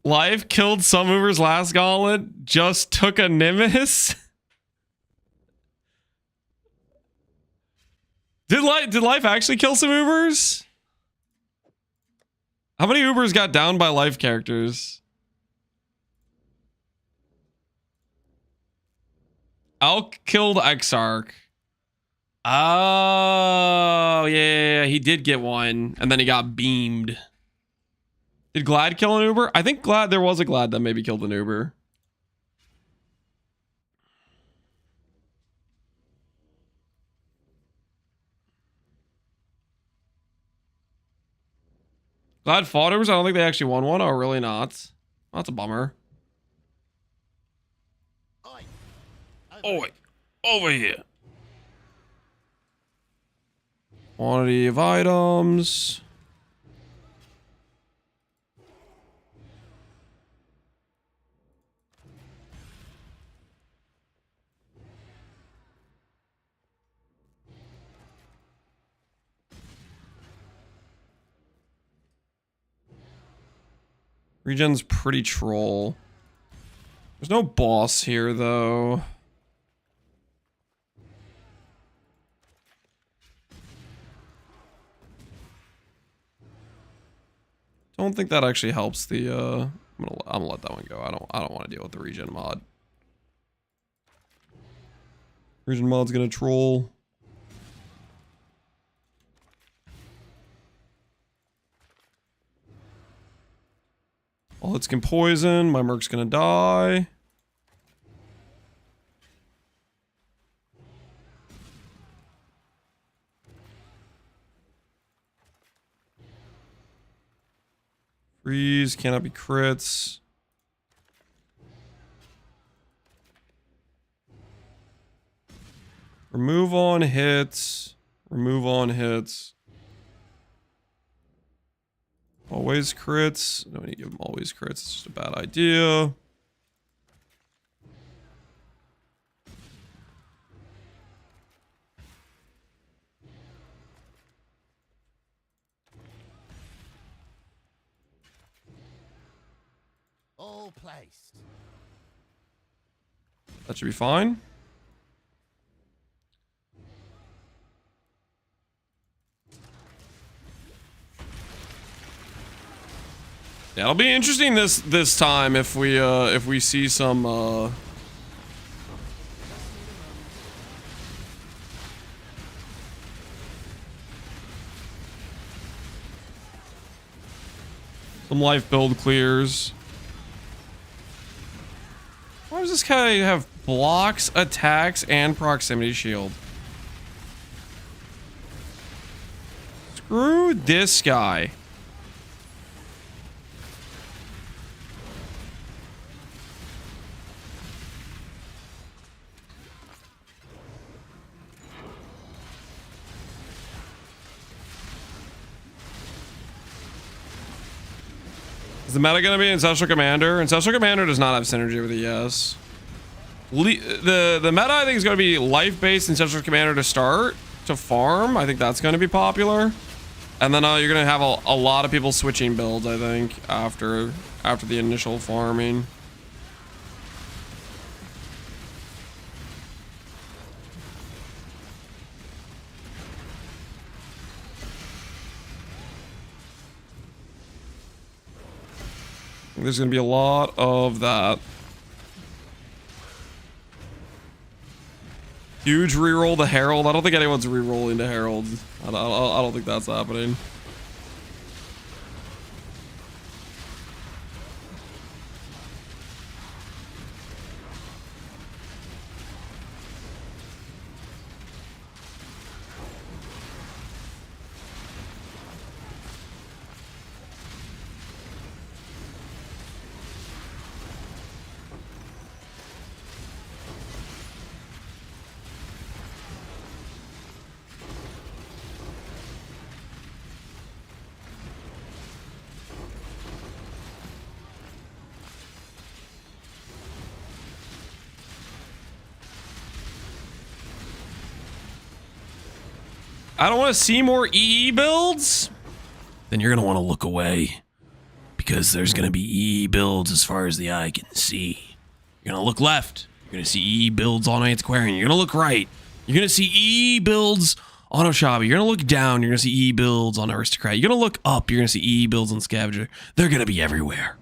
A: Life killed Sunmover's last gauntlet, just took a Nimbus. Did Life actually kill some Ubers? How many Ubers got down by Life characters? Elk killed Exarch. Oh, yeah, he did get one, and then he got beamed. Did Glad kill an Uber? I think there was a Glad that maybe killed an Uber. Glad fought Ubers? I don't think they actually won one. Oh, really not? That's a bummer. Oi, over here. Quantity of items. Regen's pretty troll. There's no boss here, though. Don't think that actually helps the I'm gonna let that one go. I don't want to deal with the regen mod. Regen mod's gonna troll. All it's can poison. My Merc's gonna die. Freeze, cannot be crits. Remove on hits. Remove on hits. Always crits. No need to give them always crits. It's just a bad idea.
C: All placed.
A: That should be fine. Yeah, it'll be interesting this time if we see some life build clears. Why does this guy have blocks, attacks, and proximity shield? Screw this guy. Is the meta gonna be Ancestral Commander? Ancestral Commander does not have synergy with ES. The meta I think is gonna be life-based Ancestral Commander to start, to farm. I think that's gonna be popular. And then you're gonna have a lot of people switching builds, I think, after the initial farming. There's gonna be a lot of that. Huge reroll to Herald. I don't think anyone's rerolling to Herald. I don't think that's happening. I don't want to see more EE builds. Then you're going to want to look away. Because there's going to be EE builds as far as the eye can see. You're going to look left. You're going to see EE builds on Antiquarian. You're going to look right. You're going to see EE builds on Oshabi. You're going to look down. You're going to see EE builds on Aristocrat. You're going to look up. You're going to see EE builds on Scavenger. They're going to be everywhere.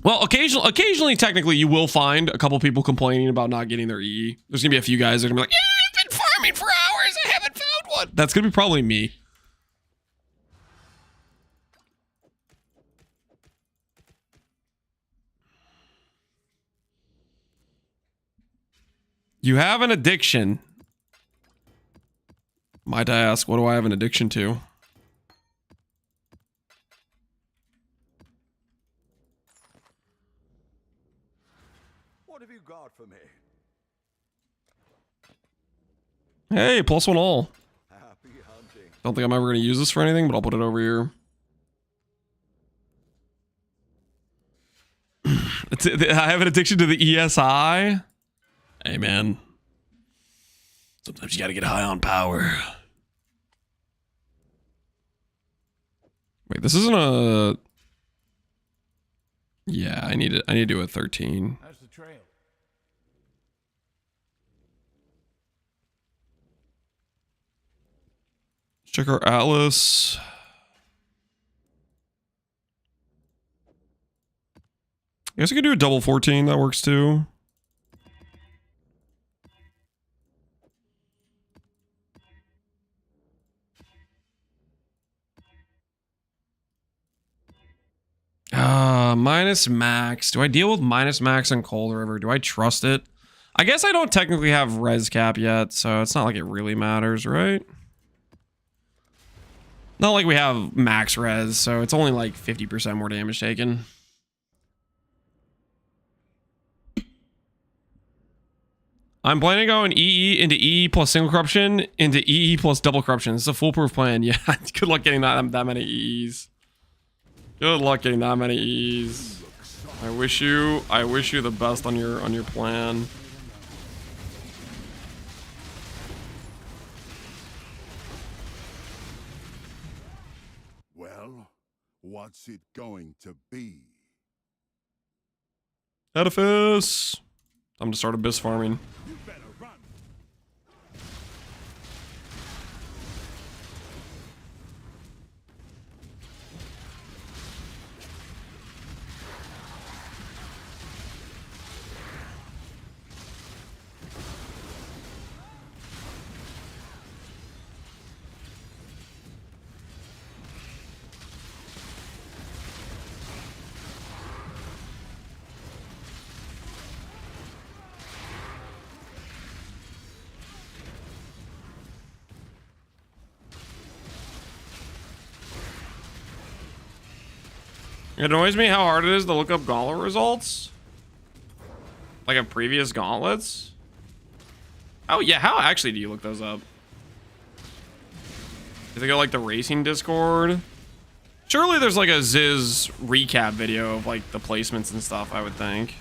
A: Well, occasionally, technically, you will find a couple people complaining about not getting their EE. There's going to be a few guys that are going to be like, yeah, I've been farming for hours. I haven't found one. That's going to be probably me. You have an addiction. Might I ask, what do I have an addiction to?
B: What have you got for me?
A: Hey, +1 all.
B: Happy hunting.
A: Don't think I'm ever going to use this for anything, but I'll put it over here. I have an addiction to the ESI. Hey, man. Sometimes you got to get high on power. Wait, this isn't a... Yeah, I need to do a 13.
J: That's the trail.
A: Let's check our Atlas. I guess I could do a double 14. That works too. Minus max. Do I deal with minus max on Cold River? Do I trust it? I guess I don't technically have res cap yet, so it's not like it really matters, right? Not like we have max res, so it's only like 50% more damage taken. I'm planning on going EE into EE plus single corruption into EE plus double corruption. It's a foolproof plan. Yeah, good luck getting that many EEs. Good luck getting that many E's. I wish you the best on your plan.
B: Well, what's it going to be?
A: Edifice. Time to start abyss farming.
B: You better run.
A: It annoys me how hard it is to look up gauntlet results. Like of previous gauntlets. Oh yeah, how actually do you look those up? Is it go like the racing Discord? Surely there's like a Ziz recap video of like the placements and stuff, I would think.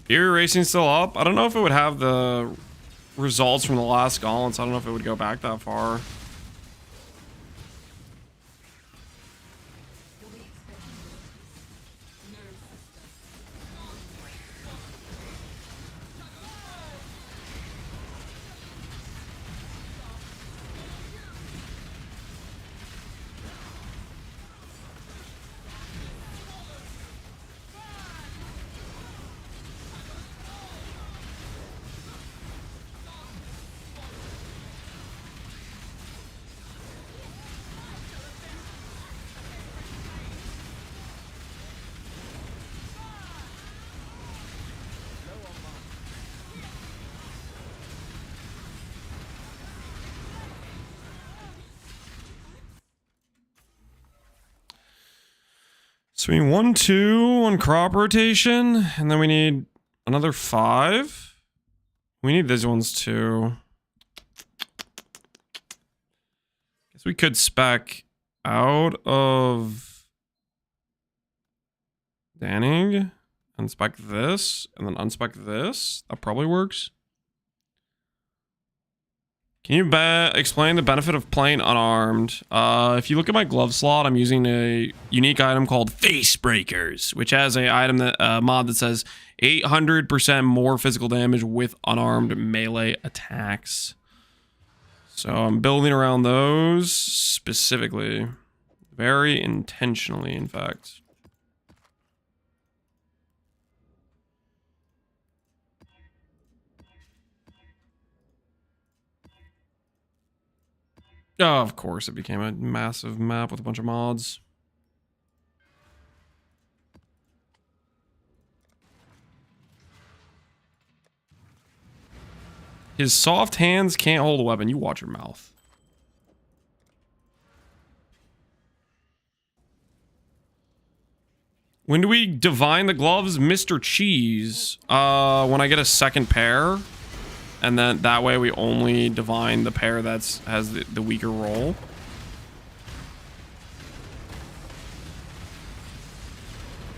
A: Fury Racing still up? I don't know if it would have the results from the last gauntlets. I don't know if it would go back that far. So we need 1, 2 on crop rotation, and then we need another 5. We need these ones too. Guess we could spec out of Danning and spec this, and then unspec this. That probably works. Can you explain the benefit of playing unarmed? If you look at my glove slot, I'm using a unique item called Facebreakers, which has a item that mod that says 800% more physical damage with unarmed melee attacks. So I'm building around those specifically, very intentionally, in fact. Oh, of course, it became a massive map with a bunch of mods. His soft hands can't hold a weapon. You watch your mouth. When do we divine the gloves? Mr. Cheese. When I get a second pair. And then that way we only divine the pair that's has the weaker roll.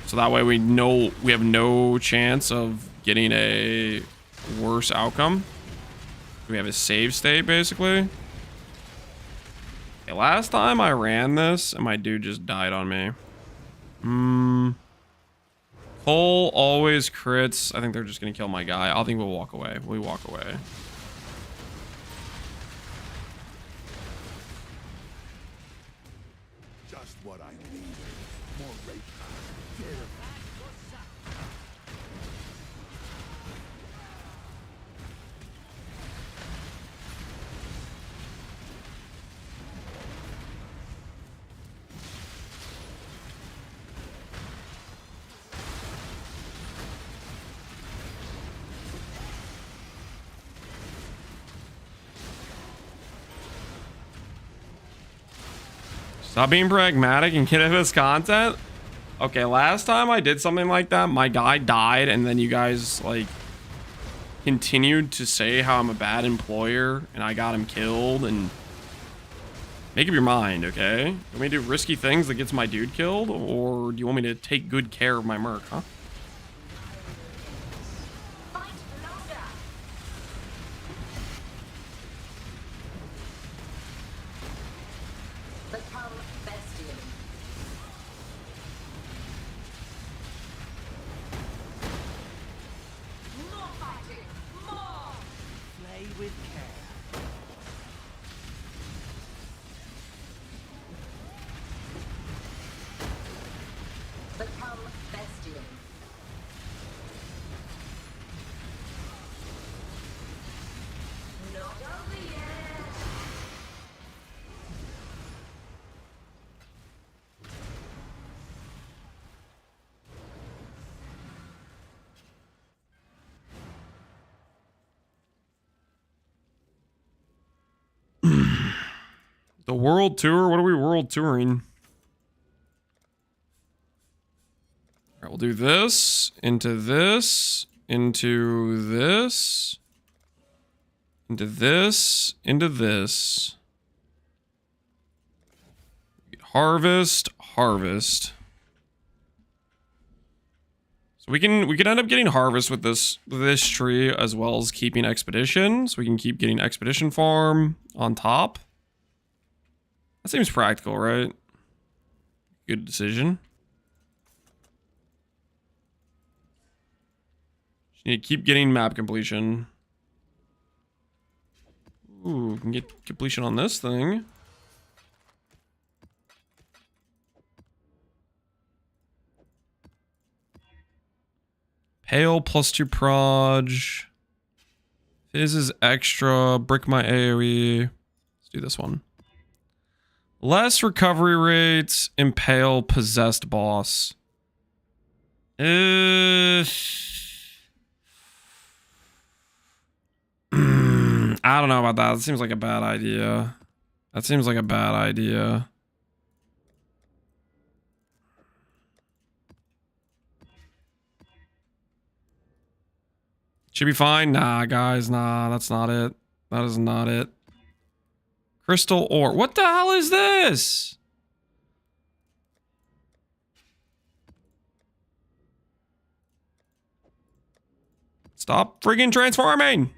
A: So that way we know we have no chance of getting a worse outcome. We have a save state basically. Okay, last time I ran this and my dude just died on me. Cole always crits. I think they're just gonna kill my guy. I think we'll walk away. We walk away.
B: Just what I need. More rape.
A: Stop being pragmatic and get into this content. Okay, last time I did something like that, my guy died, and then you guys like continued to say how I'm a bad employer and I got him killed. And make up your mind, okay? You want me to do risky things that gets my dude killed, or do you want me to take good care of my merc, huh? The world tour? What are we world touring? All right, we'll do this, into this, into this, into this, into this. Harvest, harvest. So we can end up getting harvest with this tree as well as keeping expedition. So we can keep getting expedition farm on top. That seems practical, right? Good decision. Just need to keep getting map completion. Ooh, we can get completion on this thing. Pale +2 proj. Fizz is extra. Brick my AoE. Let's do this one. Less recovery rates. Impale possessed boss. I don't know about that. That seems like a bad idea. That seems like a bad idea. Should be fine. Nah, guys. Nah, that's not it. That is not it. Crystal ore. What the hell is this? Stop friggin' transforming.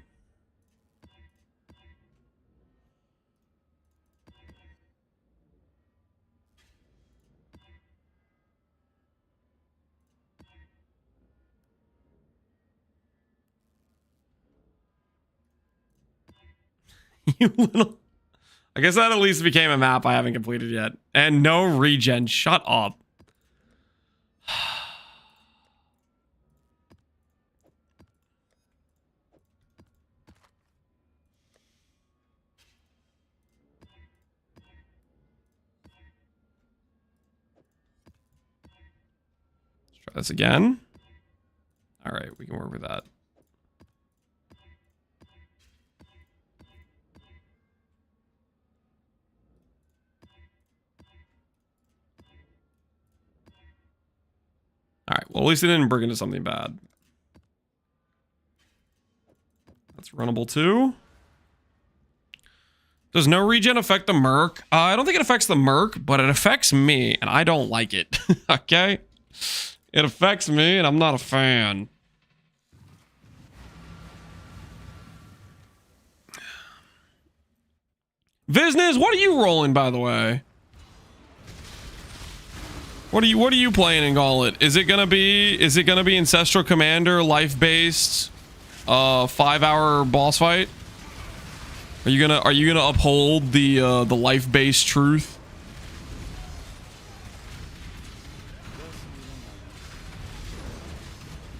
A: You little... I guess that at least became a map I haven't completed yet. And no regen. Shut up. Let's try this again. All right, we can work with that. All right, well, at least it didn't break into something bad. That's runnable too. Does no regen affect the merc? I don't think it affects the merc, but it affects me, and I don't like it. Okay? It affects me, and I'm not a fan. Business, what are you rolling, by the way? What are you playing in Gauntlet? Is it gonna be Ancestral Commander life-based 5-hour boss fight? Are you gonna uphold the life-based truth?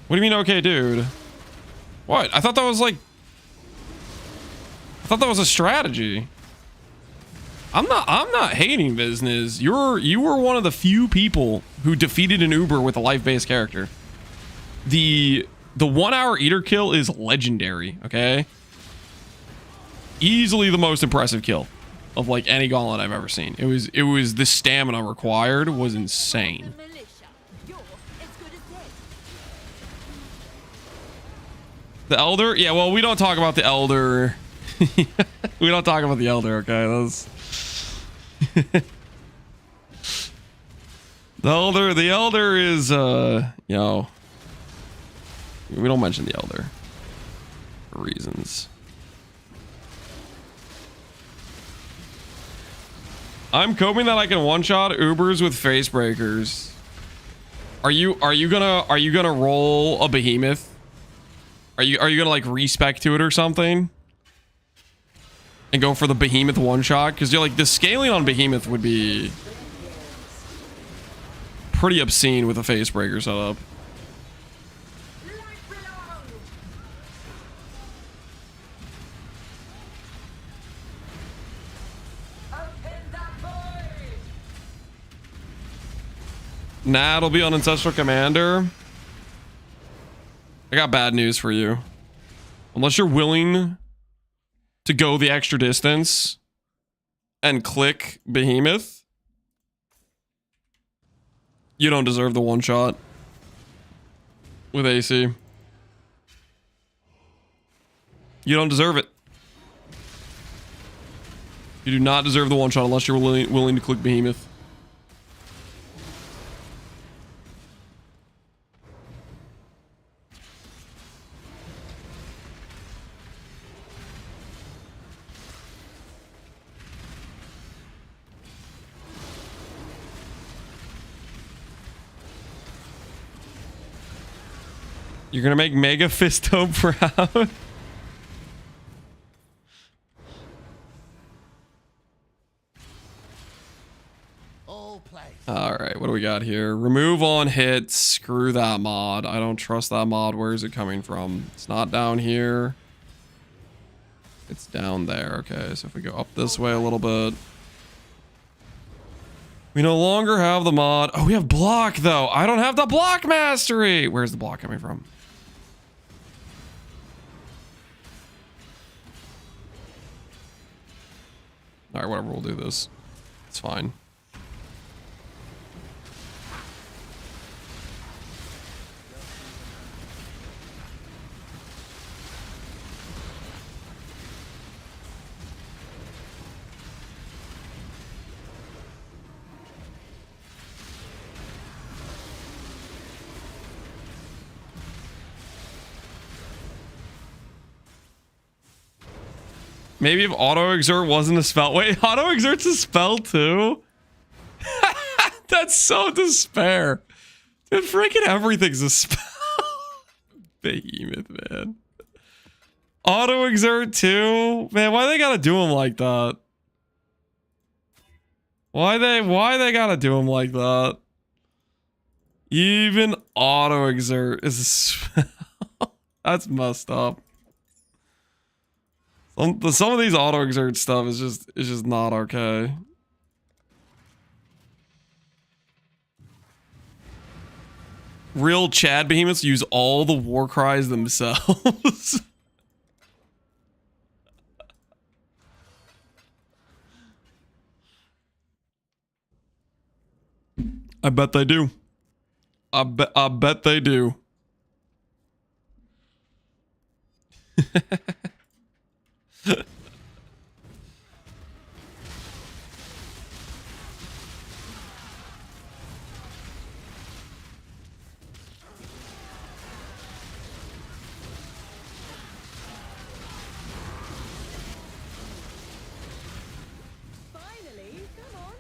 A: What do you mean, okay, dude? What? I thought that was a strategy. I'm not hating business. You were one of the few people who defeated an Uber with a life-based character. The 1-hour eater kill is legendary, okay? Easily the most impressive kill of like any gauntlet I've ever seen. It was the stamina required was insane. The Elder? Yeah, well, we don't talk about the Elder. We don't talk about the Elder, okay? That's the Elder is you know, we don't mention the Elder for reasons. I'm coping that I can one-shot Ubers with Facebreakers. Are you gonna roll a behemoth? Are you gonna like respec to it or something? And go for the behemoth one-shot? Because you're like, the scaling on behemoth would be pretty obscene with a Facebreaker setup. Nah, it'll be on Ancestral Commander. I got bad news for you. Unless you're willing to go the extra distance, and click Behemoth, you don't deserve the one shot with AC. You don't deserve it. You do not deserve the one shot unless you're willing to click Behemoth. You're gonna make Mega Fisto proud. Alright, what do we got here? Remove on hit. Screw that mod. I don't trust that mod. Where is it coming from? It's not down here. It's down there. Okay, so if we go up this way a little bit. We no longer have the mod. Oh, we have block, though. I don't have the block mastery. Where's the block coming from? Alright, whatever. We'll do this. It's fine. Maybe if auto exert wasn't a spell. Wait, auto exert's a spell too? That's so despair. Dude, freaking everything's a spell. Behemoth, man. Auto exert too? Man, why they gotta do him like that? Why they gotta do him like that? Even auto exert is a spell. That's messed up. Some of these auto exert stuff is just not okay. Real Chad behemoths use all the war cries themselves. I bet they do. I bet they do.
F: Finally, come on.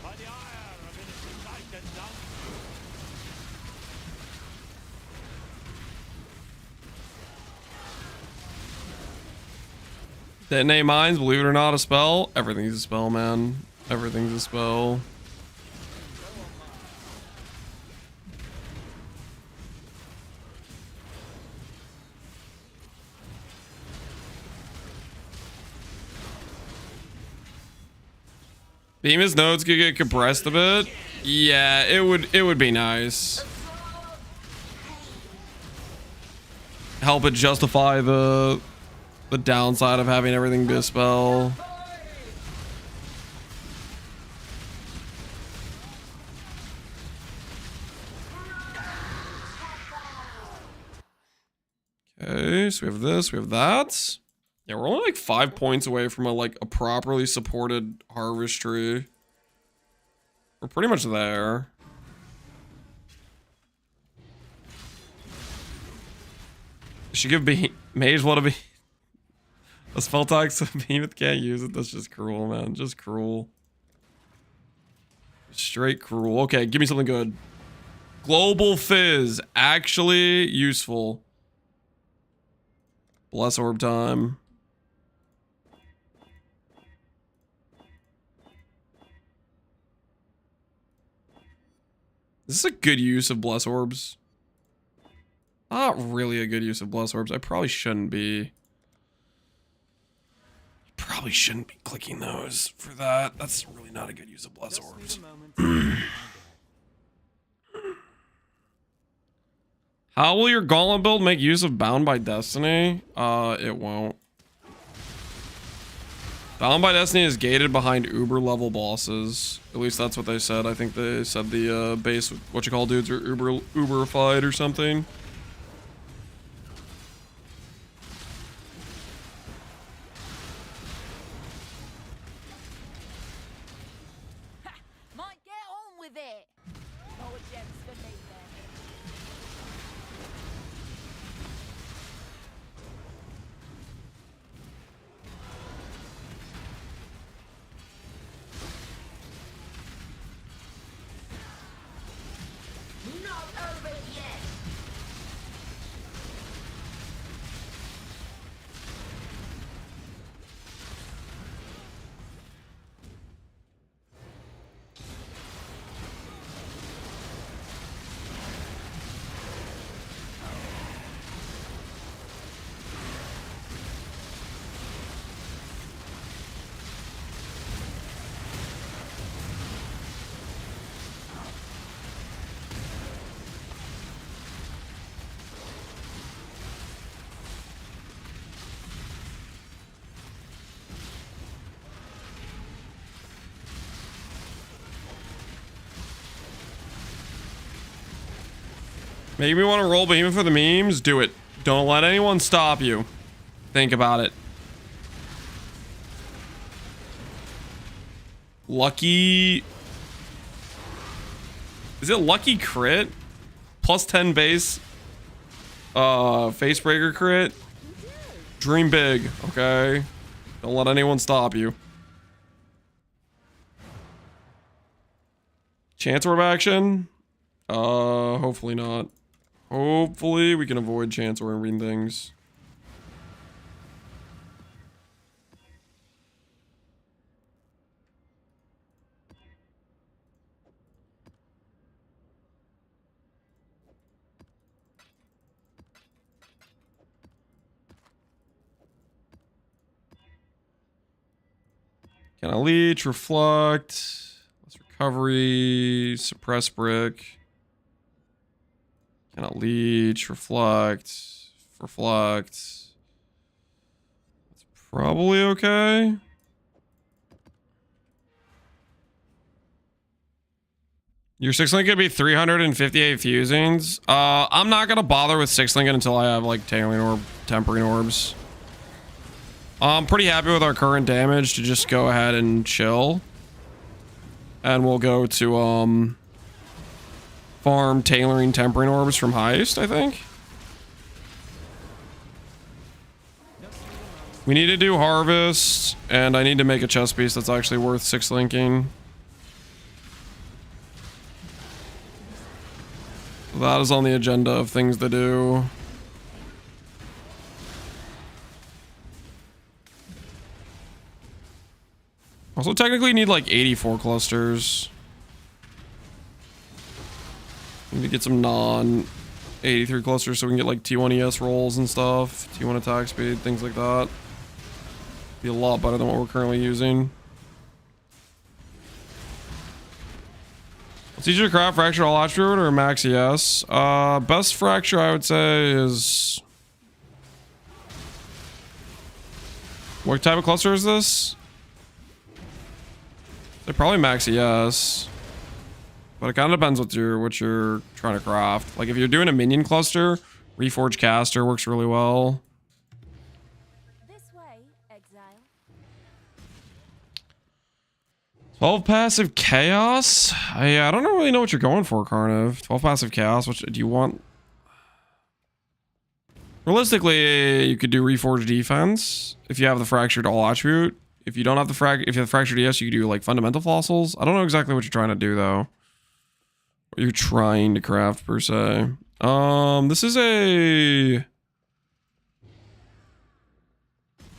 B: By the ire of innocent light and love.
A: Detonate mines, believe it or not, a spell. Everything's a spell, man. Everything's a spell. Bemis nodes could get compressed a bit. Yeah, it would be nice. Help it justify the downside of having everything be a spell. Okay, so we have this, we have that. Yeah, we're only like 5 points away from a properly supported harvest tree. We're pretty much there. Should give Mage what a spell tag so Behemoth can't use it. That's just cruel, man. Just cruel. Straight cruel. Okay, give me something good. Global Fizz. Actually useful. Bless orb time. This is a good use of bless orbs. Not really a good use of bless orbs. I probably shouldn't be. Probably shouldn't be clicking those for that. That's really not a good use of bless orbs. How will your Gauntlet build make use of Bound by Destiny? It won't. Bound by Destiny is gated behind uber level bosses. At least that's what they said. I think they said the base, what you call dudes, are uberified or something.
K: Might get on with it. More gems for me then.
I: Not over yet.
A: Make me want to roll Behemoth for the memes? Do it. Don't let anyone stop you. Think about it. Lucky... Is it Lucky Crit? Plus 10 base. Facebreaker crit. Dream big, okay? Don't let anyone stop you. Chance orb action? Hopefully not. Hopefully we can avoid chance orbing things. Can I leech, reflect, let's recovery, suppress brick. Cannot leech, reflect. That's probably okay. Your 6-link could be 358 fusings. I'm not gonna bother with 6-linking until I have like tailing orb, tempering orbs. I'm pretty happy with our current damage to just go ahead and chill. And we'll go to farm tailoring tempering orbs from Heist, I think. We need to do harvest, and I need to make a chest piece that's actually worth 6-linking. That is on the agenda of things to do. Also technically need like 84 clusters. Need to get some non-83 clusters so we can get like T1 ES rolls and stuff. T1 attack speed, things like that. Be a lot better than what we're currently using. It's easier to craft fracture all attribute or max ES. Best fracture I would say is... What type of cluster is this? They're probably max ES. But it kind of depends what you're trying to craft. Like if you're doing a minion cluster, Reforge Caster works really well.
F: This way, Exile.
A: 12 passive chaos? I don't really know what you're going for, Carniv. 12 passive chaos, which do you want? Realistically, you could do Reforge defense if you have the fractured all attribute. If you don't have the if you have the fractured ES, you could do like fundamental fossils. I don't know exactly what you're trying to do though. What you're trying to craft per se. This is a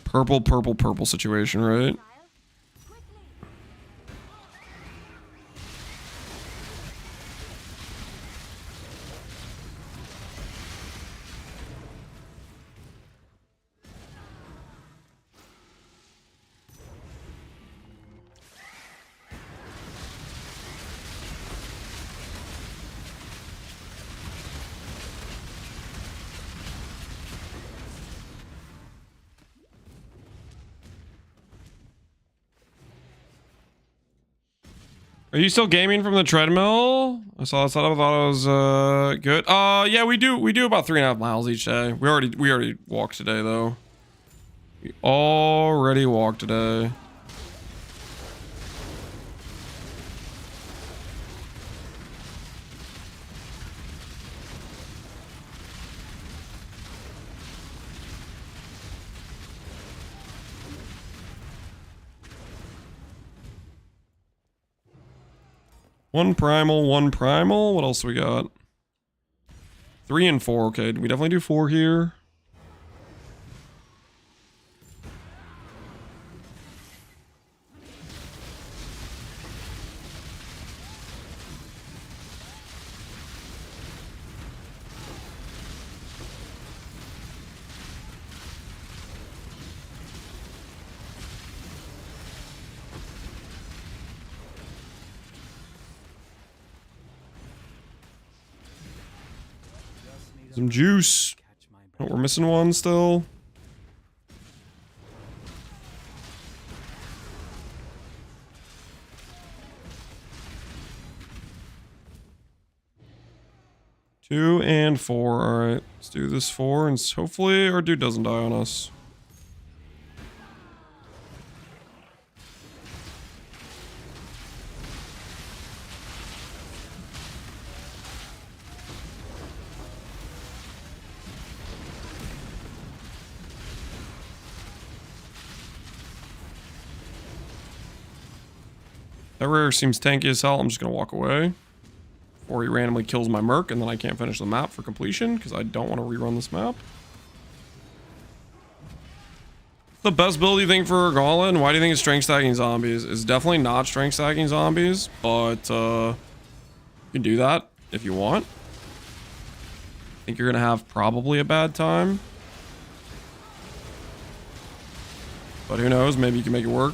A: purple situation, right? Are you still gaming from the treadmill? I saw that setup. I thought it was good. Yeah, we do about 3.5 miles each day. We already walked today though. We already walked today. One primal, one primal. What else we got? 3 and 4. Okay, we definitely do 4 here. Some juice. Oh, we're missing one still. Two and 4. All right, let's do this 4, and hopefully our dude doesn't die on us. That rare seems tanky as hell. I'm just going to walk away. Or he randomly kills my merc, and then I can't finish the map for completion, because I don't want to rerun this map. The best build you think for Gauntlet? Why do you think it's strength stacking zombies? It's definitely not strength stacking zombies, but you can do that if you want. I think you're going to have probably a bad time. But who knows? Maybe you can make it work.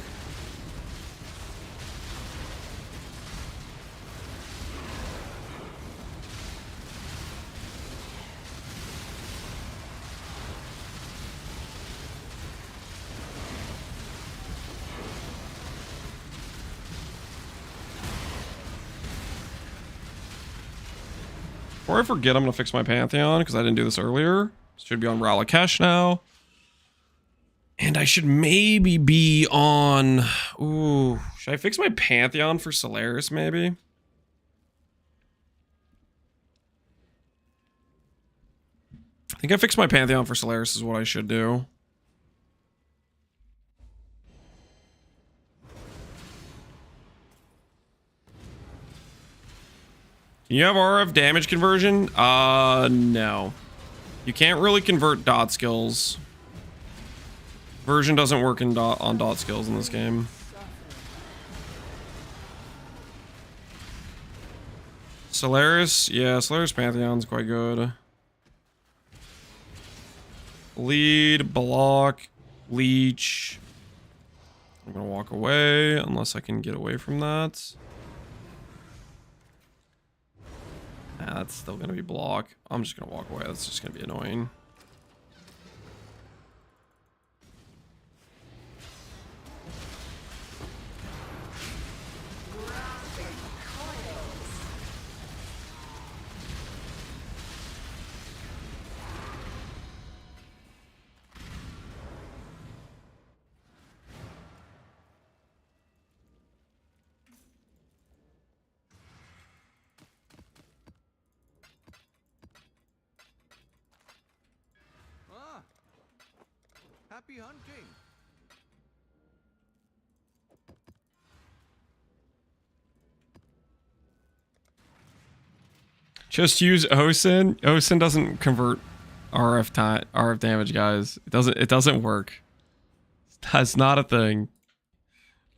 A: Before I forget, I'm going to fix my Pantheon because I didn't do this earlier. Should be on Ralakesh now. And I should maybe be on... Ooh, should I fix my Pantheon for Solaris maybe? I think I fixed my Pantheon for Solaris is what I should do. Can you have RF damage conversion? No. You can't really convert dot skills. Version doesn't work on dot skills in this game. Solaris, yeah, Solaris Pantheon's quite good. Lead, block, leech. I'm gonna walk away unless I can get away from that. Nah, that's still gonna be block. I'm just gonna walk away. That's just gonna be annoying.
L: Happy hunting.
A: Just use Osin. Osin doesn't convert RF damage, guys. It doesn't work. That's not a thing.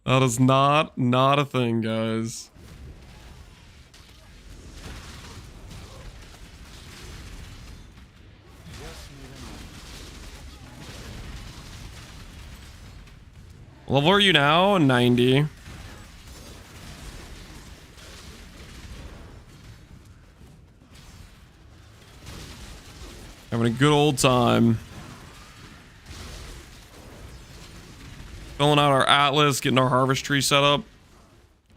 A: That is not a thing, guys. What level are you now? 90. Having a good old time. Filling out our atlas, getting our harvest tree set up.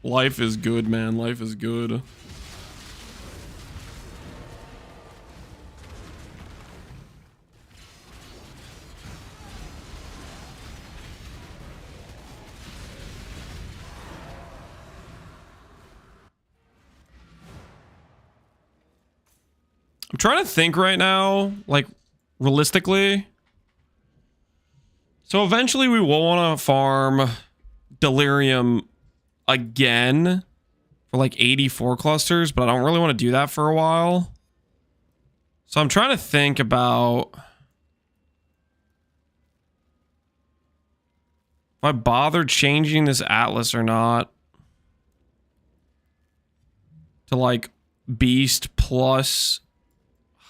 A: Life is good, man. Life is good. I'm trying to think right now, like, realistically. So eventually we will want to farm Delirium again for like 84 clusters, but I don't really want to do that for a while. So I'm trying to think about if I bother changing this atlas or not to like beast plus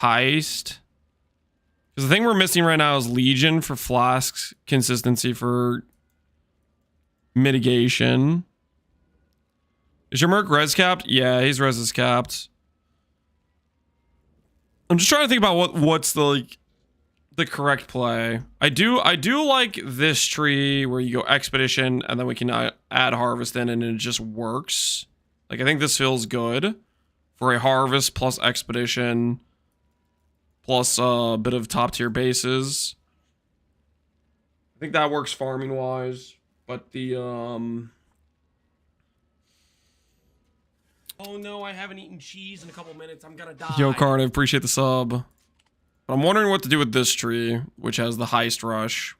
A: heist. Because the thing we're missing right now is Legion for flasks, consistency for mitigation. Is your Merc res capped? Yeah, he's res capped. I'm just trying to think about what's the like the correct play. I do like this tree where you go expedition and then we can add harvest in and it just works. Like I think this feels good for a harvest plus expedition plus a bit of top tier bases. I think that works farming wise, but the
D: Oh no, I haven't eaten cheese in a couple minutes. I'm gonna die.
A: Yo, Cardiff, appreciate the sub. But I'm wondering what to do with this tree, which has the heist rush.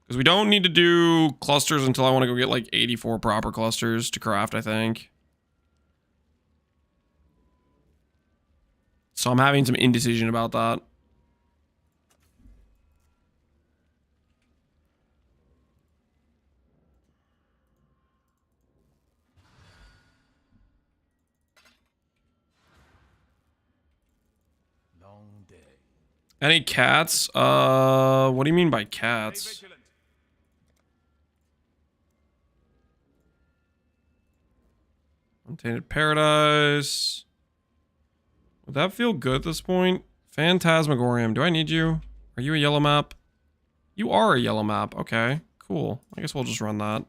A: Because we don't need to do clusters until I want to go get like 84 proper clusters to craft, I think. So I'm having some indecision about that. Any cats? What do you mean by cats? Untainted Paradise. Would that feel good at this point? Phantasmagorium. Do I need you? Are you a yellow map? You are a yellow map. Okay, cool. I guess we'll just run that.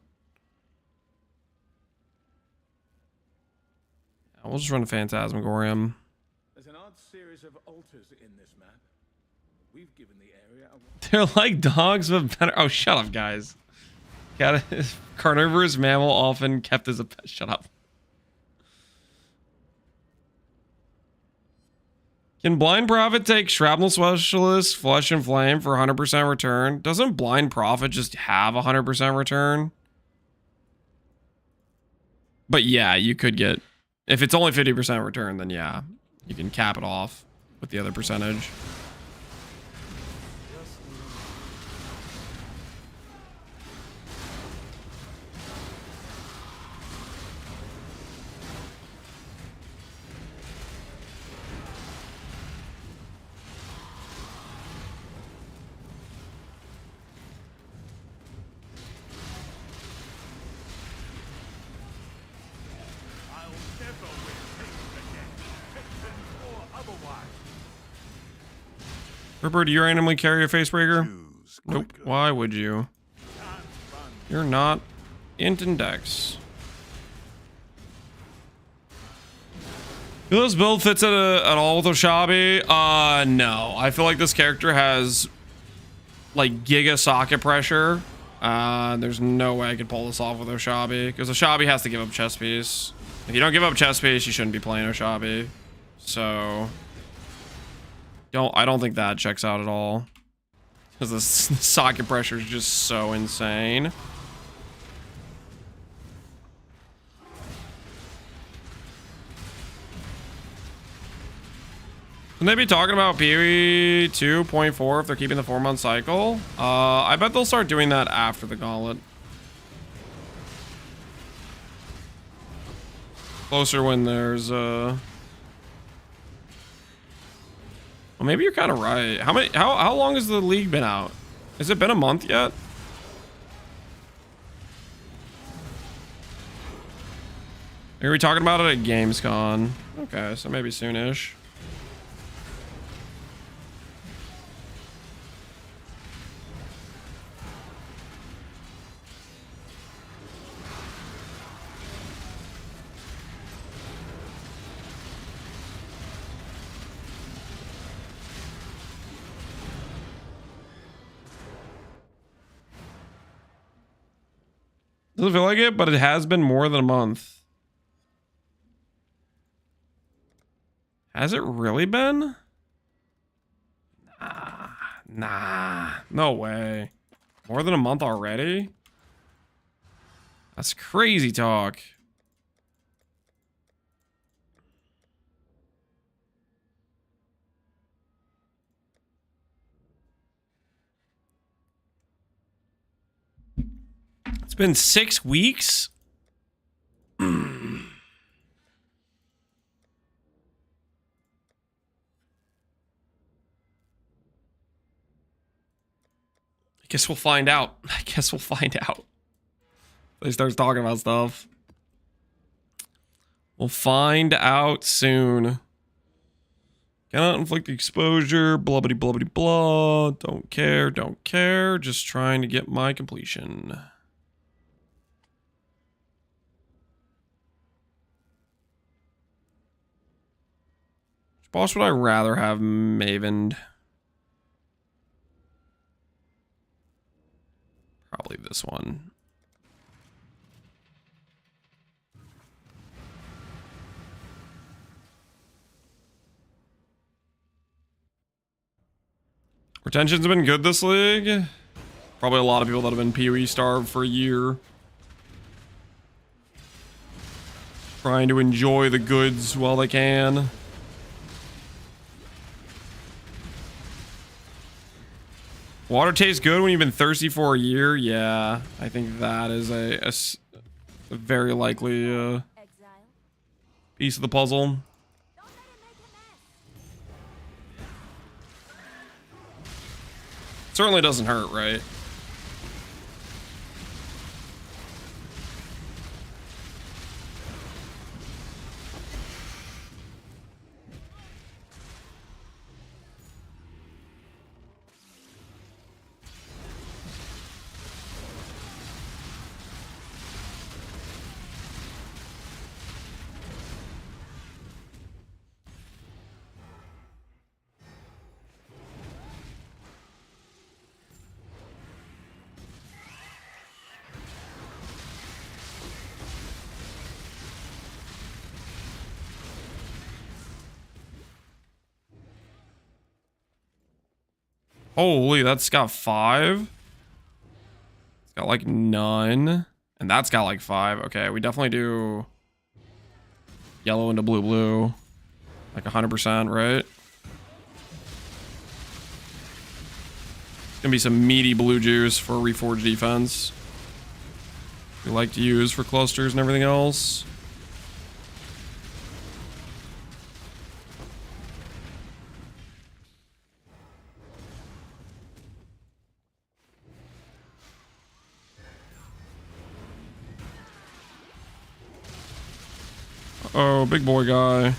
A: Yeah, we'll just run a Phantasmagorium.
J: There's an odd series of altars in this map. We've given the area a...
A: They're like dogs, but better. Oh, shut up, guys. Got it. Carnivorous mammal often kept as a pet. Shut up. Can Blind Prophet take Shrapnel Specialist, Flesh and Flame for 100% return? Doesn't Blind Prophet just have 100% return? But yeah, you could get... If it's only 50% return, then yeah. You can cap it off with the other percentage. Ripper, do you randomly carry a Facebreaker? Nope. Why would you? You're not int index. Do this build fits at all with Oshabi? No. I feel like this character has like giga socket pressure. There's no way I could pull this off with Oshabi because Oshabi has to give up chest piece. If you don't give up chest piece, you shouldn't be playing Oshabi. So I don't think that checks out at all because the socket pressure is just so insane. Can they be talking about PoE 2.4 if they're keeping the 4-month cycle? I bet they'll start doing that after the gauntlet. Closer when there's well, maybe you're kind of right. How long has the league been out? Has it been a month yet? Are we talking about it at Gamescom? Okay, so maybe soonish. Doesn't feel like it, but it has been more than a month. Has it really been? Nah, no way. More than a month already? That's crazy talk. It's been 6 weeks? I guess we'll find out. They start talking about stuff. We'll find out soon. Cannot inflict exposure. Blah, blah, blah, blah, blah. Don't care. Just trying to get my completion. Which boss would I rather have Mavened? Probably this one. Retention's been good this league. Probably a lot of people that have been PoE starved for a year. Trying to enjoy the goods while they can. Water tastes good when you've been thirsty for a year. Yeah, I think that is a very likely piece of the puzzle. Certainly doesn't hurt, right? Holy, that's got 5. It's got like none. And that's got like 5. Okay, we definitely do yellow into blue. Like 100%, right? It's gonna be some meaty blue juice for reforged defense. We like to use for clusters and everything else. Oh, big boy guy.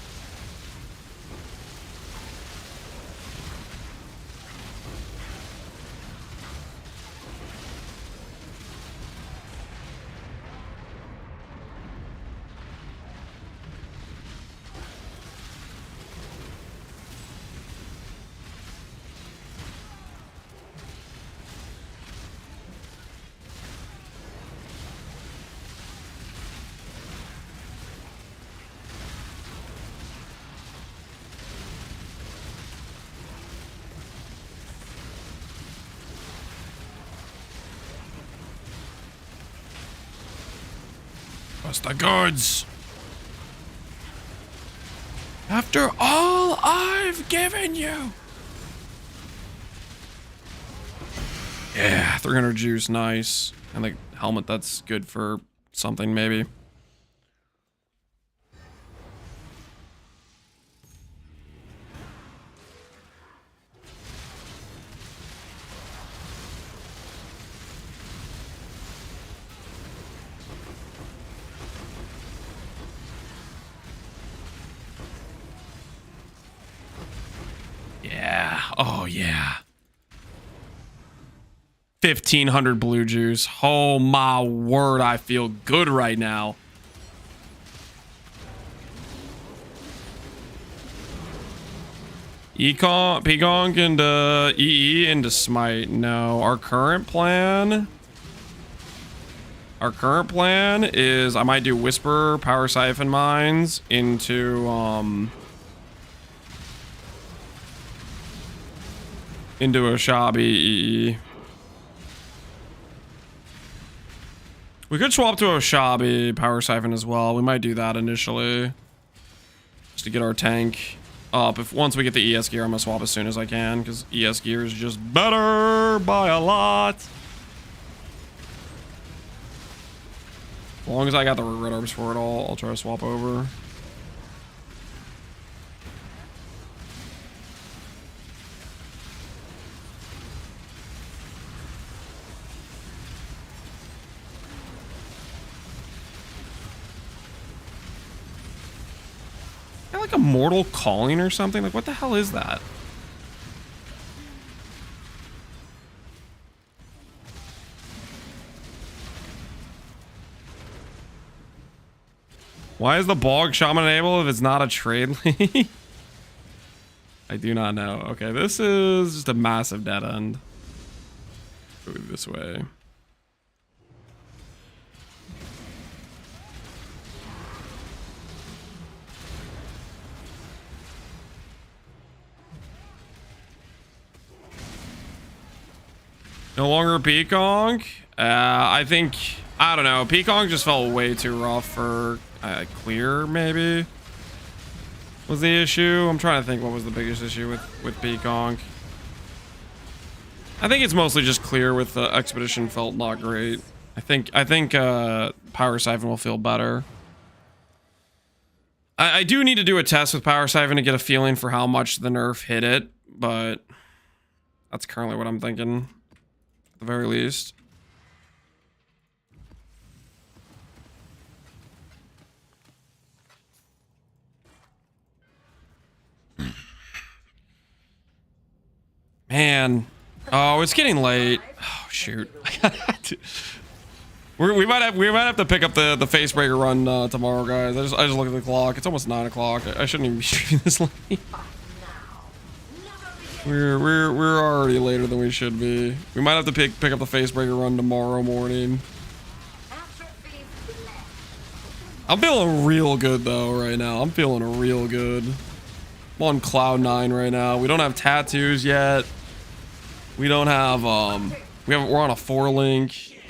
A: What's the goods? After all I've given you. Yeah, 300 juice, nice. And the helmet, that's good for something maybe. Yeah. Oh, yeah. 1,500 blue juice. Oh, my word. I feel good right now. Pegonk into EE into Smite. No. Our current plan Our current plan is I might do Whisper, Power Siphon Mines into a Shabby EE. We could swap to a Shabby Power Siphon as well. We might do that initially. Just to get our tank up. Once we get the ES gear, I'm gonna swap as soon as I can, because ES gear is just better by a lot. As long as I got the red orbs for it all, I'll try to swap over. Got like a mortal calling or something? Like, what the hell is that? Why is the Bog Shaman enabled if it's not a trade league? I do not know. Okay, this is just a massive dead end. Go this way. No longer Peacock? I think... I don't know. Peacock just felt way too rough for clear, maybe? Was the issue? I'm trying to think what was the biggest issue with Peacock. I think it's mostly just clear with the Expedition felt not great. I think Power Siphon will feel better. I do need to do a test with Power Siphon to get a feeling for how much the nerf hit it, but that's currently what I'm thinking, at the very least. Man, oh, it's getting late. Oh shoot, we might have to pick up the Facebreaker run tomorrow, guys. I just look at the clock. It's almost 9 o'clock. I shouldn't even be streaming this late. We're already later than we should be. We might have to pick up the Facebreaker run tomorrow morning. I'm feeling real good though right now. I'm feeling real good. I'm on cloud 9 right now. We don't have tattoos yet. We don't have we're on a 4-link.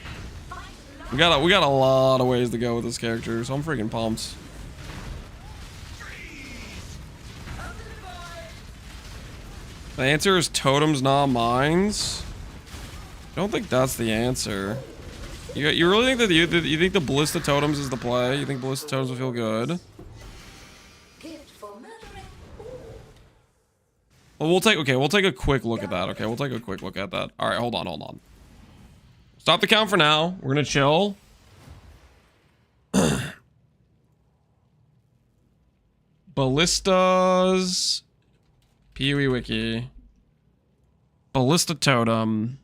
A: We got a lot of ways to go with this character, so I'm freaking pumped. The answer is totems, not mines. I don't think that's the answer. You really think that you think the Ballista Totems is the play? You think Ballista Totems will feel good? Well, we'll take a quick look at that. Okay, we'll take a quick look at that. All right, hold on. Stop the count for now. We're gonna chill. Ballistas. PoE wiki. Ballista Totem.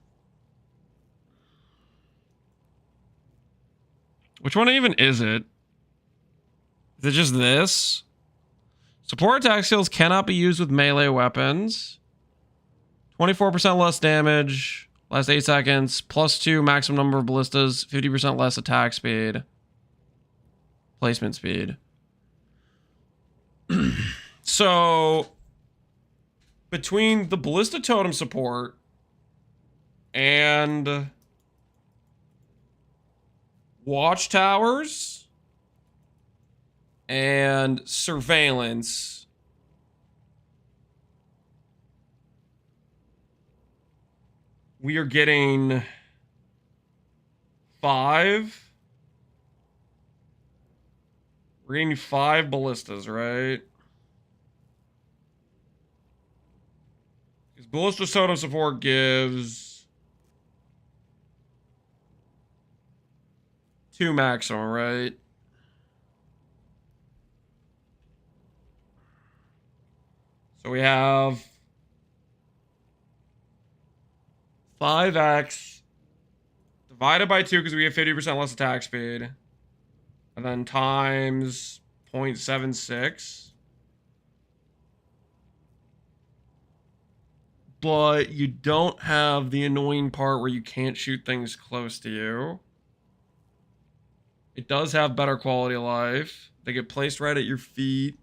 A: Which one even is it? Is it just this? Support attack skills cannot be used with melee weapons. 24% less damage. Last 8 seconds. +2 maximum number of ballistas. 50% less attack speed. Placement speed. So, between the Ballista Totem support and Watchtowers and Surveillance, we are getting 5. We're getting 5 ballistas, right? Because Ballista Totem support gives 2 maximum, right? So we have 5x divided by 2 because we have 50% less attack speed. And then times 0.76. But you don't have the annoying part where you can't shoot things close to you. It does have better quality of life. They get placed right at your feet.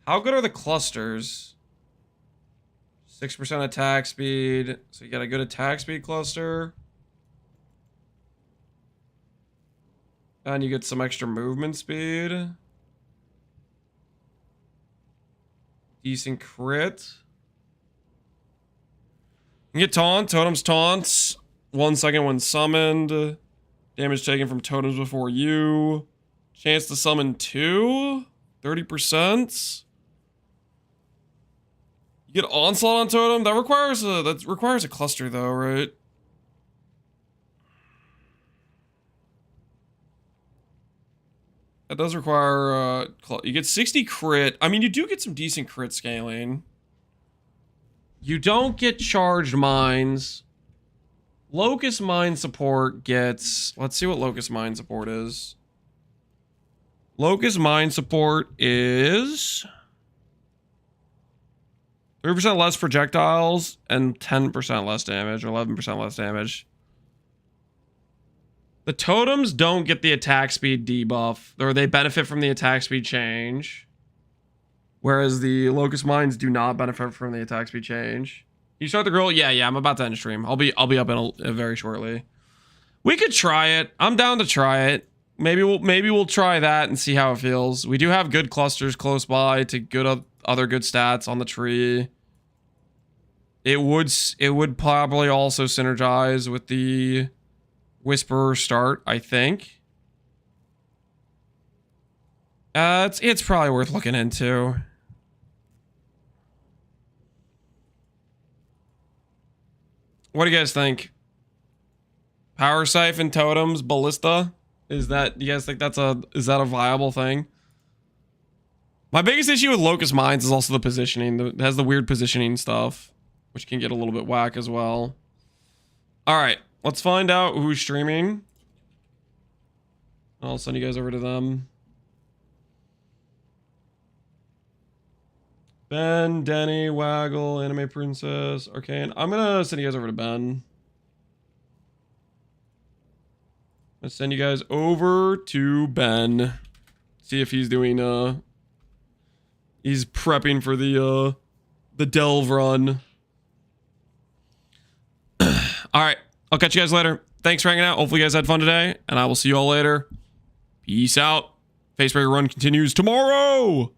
A: How good are the clusters? 6% attack speed. So you got a good attack speed cluster. And you get some extra movement speed. Decent crit. You get taunt. Totems taunts. 1 second when summoned. Damage taken from totems before you. Chance to summon 2. 30%. You get onslaught on totem. That requires a cluster though, right? That does require you get 60 crit. I mean, you do get some decent crit scaling. You don't get charged mines. Locust Mine support gets... Let's see what Locust Mine support is. Locust Mine support is... 3% less projectiles and 10% less damage, or 11% less damage. The totems don't get the attack speed debuff, or they benefit from the attack speed change. Whereas the Locust Mines do not benefit from the attack speed change. You start the grill? Yeah, I'm about to end stream. I'll be up in a very shortly. We could try it. I'm down to try it. Maybe we'll try that and see how it feels. We do have good clusters close by to good other good stats on the tree. It would probably also synergize with the Whisperer start, I think. It's probably worth looking into. What do you guys think? Power Siphon Totems Ballista? You guys think is that a viable thing? My biggest issue with Locust Mines is also the positioning. It has the weird positioning stuff, which can get a little bit whack as well. Alright, let's find out who's streaming. I'll send you guys over to them. Ben, Denny, Waggle, Anime Princess, Arcane. I'm gonna send you guys over to Ben. Let's send you guys over to Ben. See if he's doing he's prepping for the delve run. Alright, I'll catch you guys later. Thanks for hanging out. Hopefully you guys had fun today, and I will see you all later. Peace out. Facebreaker run continues tomorrow.